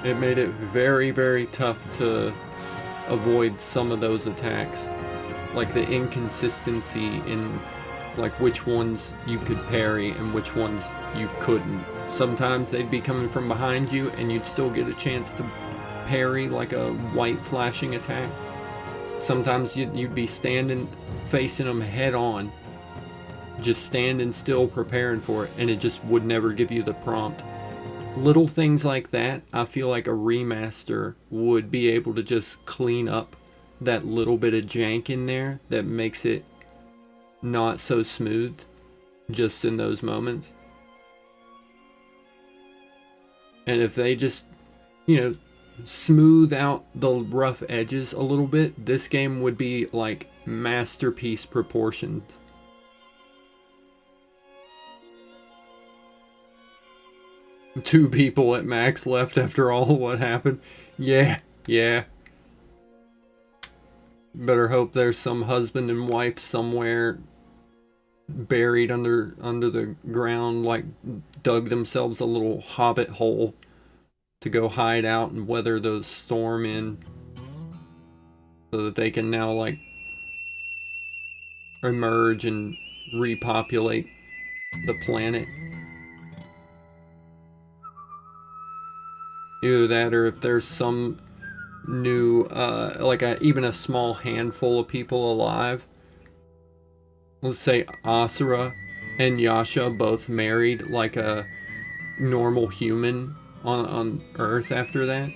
It made it very, very tough to avoid some of those attacks, like the inconsistency in like which ones you could parry and which ones you couldn't. Sometimes they'd be coming from behind you and you'd still get a chance to parry like a white flashing attack. Sometimes you'd be standing facing them head on, just standing still preparing for it, and it just would never give you the prompt. Little things like that, I feel like a remaster would be able to just clean up that little bit of jank in there that makes it not so smooth just in those moments. And if they just, you know, smooth out the rough edges a little bit, this game would be like masterpiece proportions. 2 people at max left after all what happened. Yeah, yeah. Better hope there's some husband and wife somewhere buried under the ground, like dug themselves a little hobbit hole to go hide out and weather the storm in, so that they can now like emerge and repopulate the planet. Either that, or if there's some new like even a small handful of people alive. Let's say Asura and Yasha both married like a normal human on Earth after that,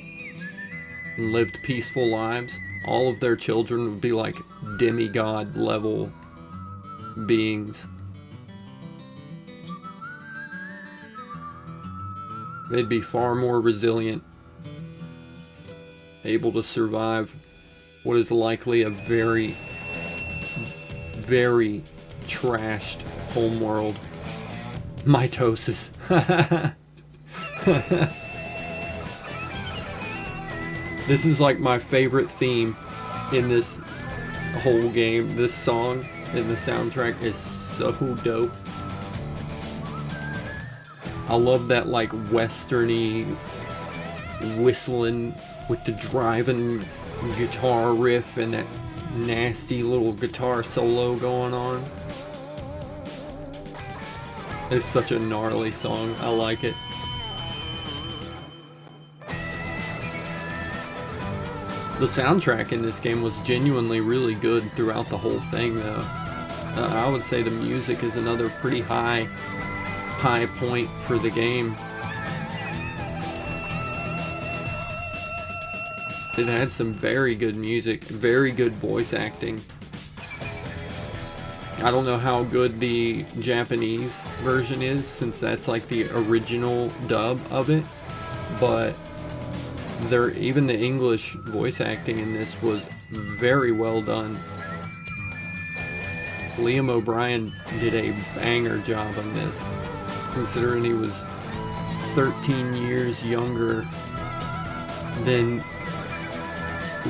and lived peaceful lives. All of their children would be like demigod level beings. They'd be far more resilient, able to survive what is likely a very, very trashed homeworld. Mitosis. This is like my favorite theme in this whole game. This song and the soundtrack is so dope. I love that like westerny whistling with the driving guitar riff and that nasty little guitar solo going on. It's such a gnarly song. I like it. The soundtrack in this game was genuinely really good throughout the whole thing, though. I would say the music is another pretty high point for the game. It had some very good music, very good voice acting. I don't know how good the Japanese version is, since that's like the original dub of it, but even the English voice acting in this was very well done. Liam O'Brien did a banger job on this, considering he was 13 years younger than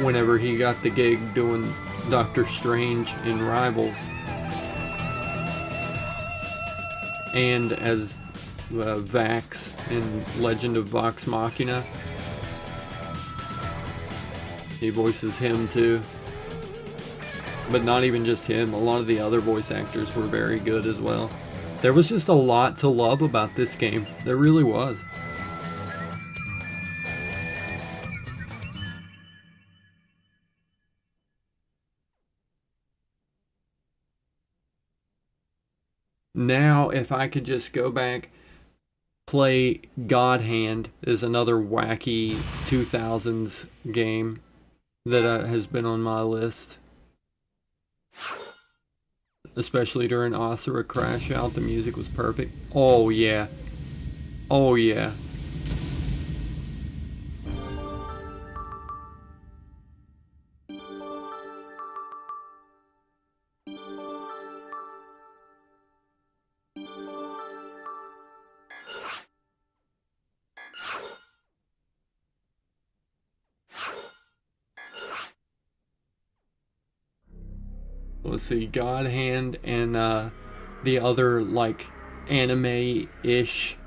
whenever he got the gig doing Doctor Strange in Rivals. And as Vax in Legend of Vox Machina. He voices him too. But not even just him, a lot of the other voice actors were very good as well. There was just a lot to love about this game. There really was. Now, if I could just go back, play God Hand is another wacky 2000s game that has been on my list. Especially during Asura Crash Out, the music was perfect. Oh yeah. Oh yeah. Let's see, God Hand and the other like anime-ish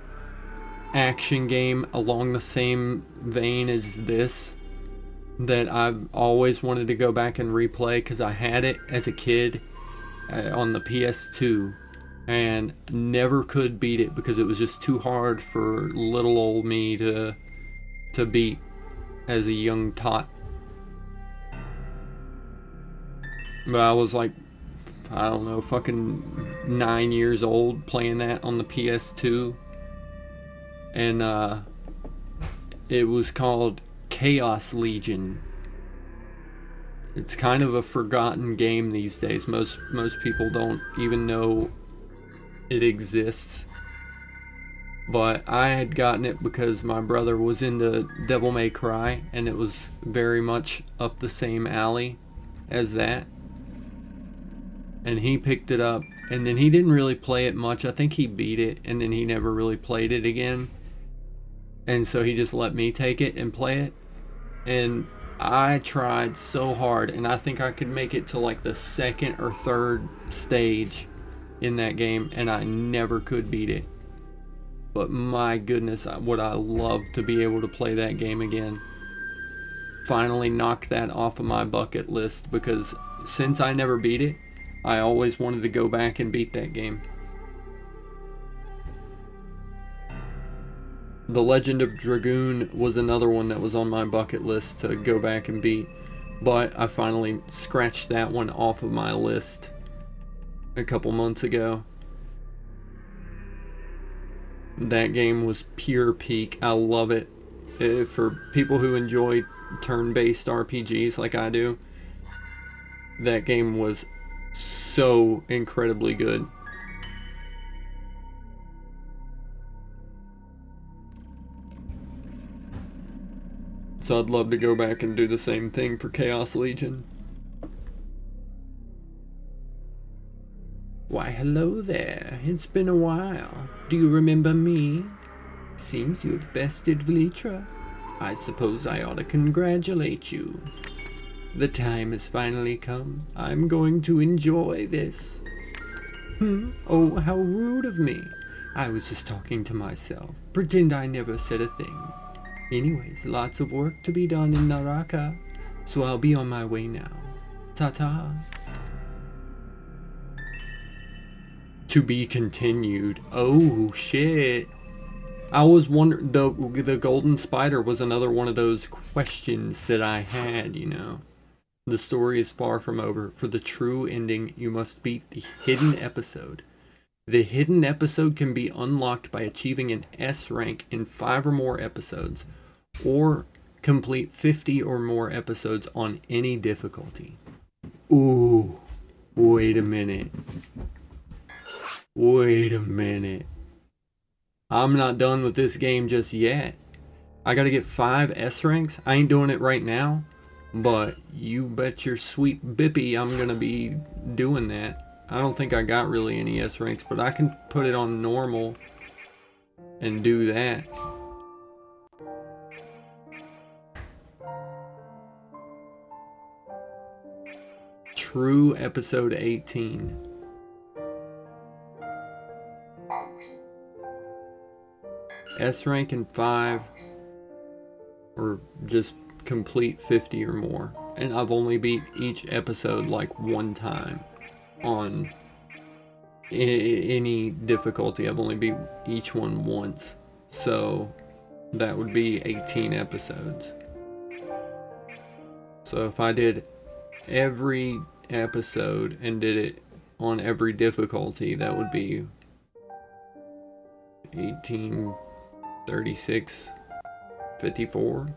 action game along the same vein as this that I've always wanted to go back and replay because I had it as a kid on the PS2 and never could beat it because it was just too hard for little old me to beat as a young tot. But I was like, I don't know, fucking 9 years old playing that on the PS2. And it was called Chaos Legion. It's kind of a forgotten game these days. Most people don't even know it exists. But I had gotten it because my brother was into Devil May Cry, and it was very much up the same alley as that. And he picked it up, and then he didn't really play it much. I think he beat it, and then he never really played it again. And so he just let me take it and play it. And I tried so hard, and I think I could make it to like the second or third stage in that game, and I never could beat it. But my goodness, would I love to be able to play that game again. Finally knock that off of my bucket list, because since I never beat it, I always wanted to go back and beat that game. The Legend of Dragoon was another one that was on my bucket list to go back and beat, but I finally scratched that one off of my list a couple months ago. That game was pure peak. I love it. For people who enjoy turn-based RPGs like I do, that game was so incredibly good. So I'd love to go back and do the same thing for Chaos Legion. Why, hello there. It's been a while. Do you remember me? Seems you have bested Vlitra. I suppose I ought to congratulate you. The time has finally come. I'm going to enjoy this. Oh, how rude of me. I was just talking to myself. Pretend I never said a thing. Anyways, lots of work to be done in Naraka, so I'll be on my way now. Ta-ta. To be continued. Oh, shit. I was wondering, the golden spider was another one of those questions that I had, you know. The story is far from over. For the true ending, you must beat the hidden episode. The hidden episode can be unlocked by achieving an S rank in 5 or more episodes, or complete 50 or more episodes on any difficulty. Ooh, wait a minute. Wait a minute. I'm not done with this game just yet. I gotta get 5 S ranks. I ain't doing it right now, but you bet your sweet bippy I'm gonna be doing that. I don't think I got really any S ranks, but I can put it on normal and do that. True episode 18. S rank in 5, or just complete 50 or more. And I've only beat each episode like 1 time on any difficulty. I've only beat each one once. So that would be 18 episodes. So if I did every episode and did it on every difficulty, that would be 18, 36, 54.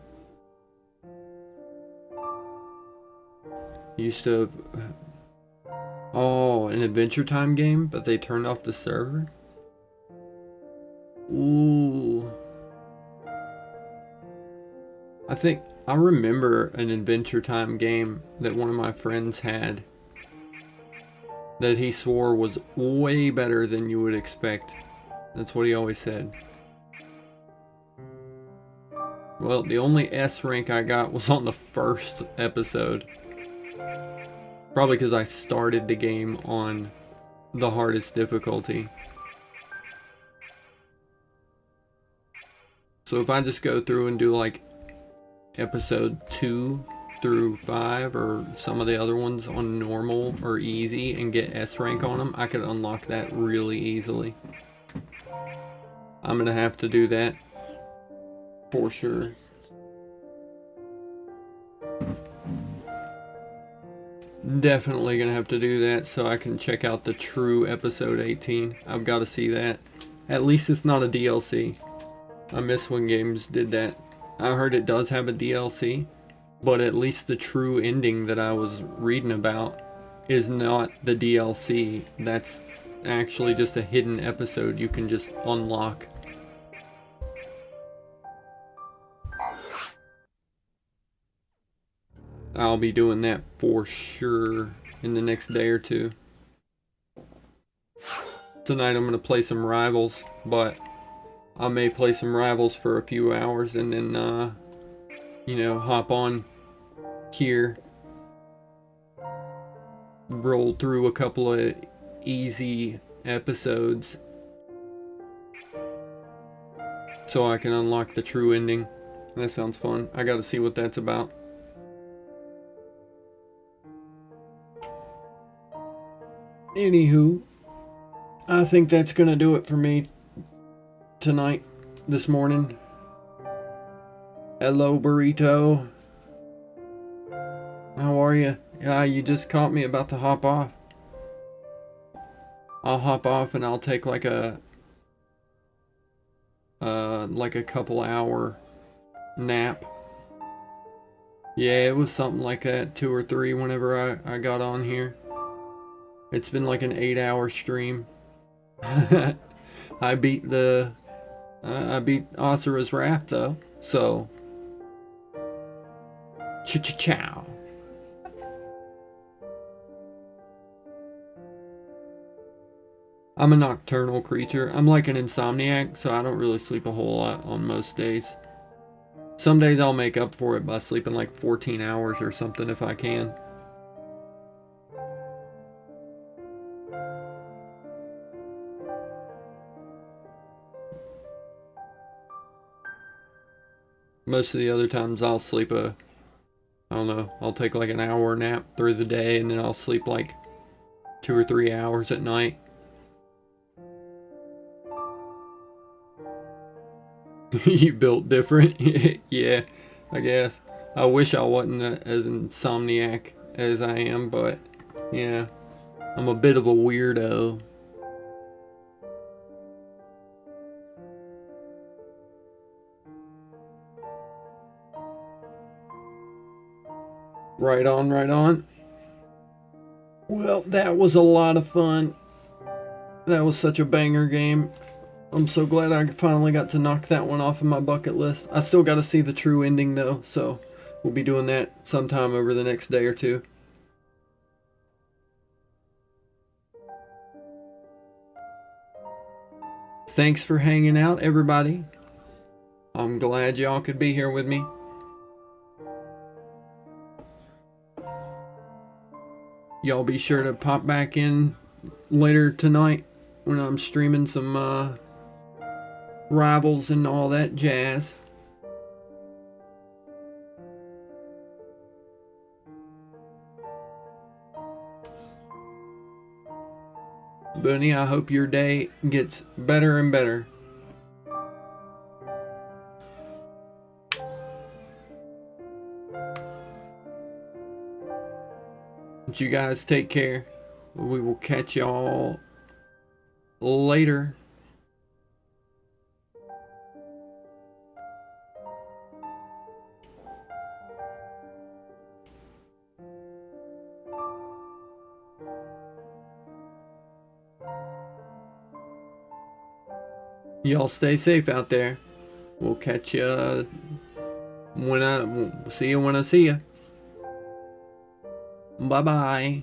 Used to have, an Adventure Time game, but they turned off the server. Ooh. I remember an Adventure Time game that one of my friends had that he swore was way better than you would expect. That's what he always said. Well, the only S rank I got was on the first episode. Probably because I started the game on the hardest difficulty. So if I just go through and do like episode 2 through 5 or some of the other ones on normal or easy and get S rank on them, I could unlock that really easily. I'm gonna have to do that for sure. Definitely gonna have to do that so I can check out the true episode 18. I've got to see that. At least it's not a DLC. I miss when games did that. I heard it does have a DLC, but at least the true ending that I was reading about is not the DLC. That's actually just a hidden episode you can just unlock. I'll be doing that for sure in the next day or two. Tonight I'm going to play some Rivals, but I may play some Rivals for a few hours and then, you know, hop on here, roll through a couple of easy episodes so I can unlock the true ending. That sounds fun. I gotta see what that's about. Anywho, I think that's gonna do it for me tonight, this morning. Hello, Burrito. How are you? Yeah, you just caught me about to hop off. I'll hop off and I'll take like a couple hour nap. Yeah, it was something like that, 2 or 3 whenever I got on here. It's been like an 8-hour stream. I beat Asura's Wrath though, so chow. I'm a nocturnal creature. I'm like an insomniac, so I don't really sleep a whole lot on most days. Some days I'll make up for it by sleeping like 14 hours or something if I can. Most of the other times I'll sleep I don't know, I'll take like an hour nap through the day and then I'll sleep like 2 or 3 hours at night. You built different? Yeah, I guess. I wish I wasn't as insomniac as I am, but yeah, I'm a bit of a weirdo. Right on, right on. Well, that was a lot of fun. That was such a banger game. I'm so glad I finally got to knock that one off of my bucket list. I still got to see the true ending though, so we'll be doing that sometime over the next day or two. Thanks for hanging out, everybody. I'm glad y'all could be here with me. Y'all be sure to pop back in later tonight when I'm streaming some Rivals and all that jazz. Bunny, I hope your day gets better and better. But you guys take care. We will catch y'all later. Y'all stay safe out there. We'll catch you when I see you when I see you. Bye bye.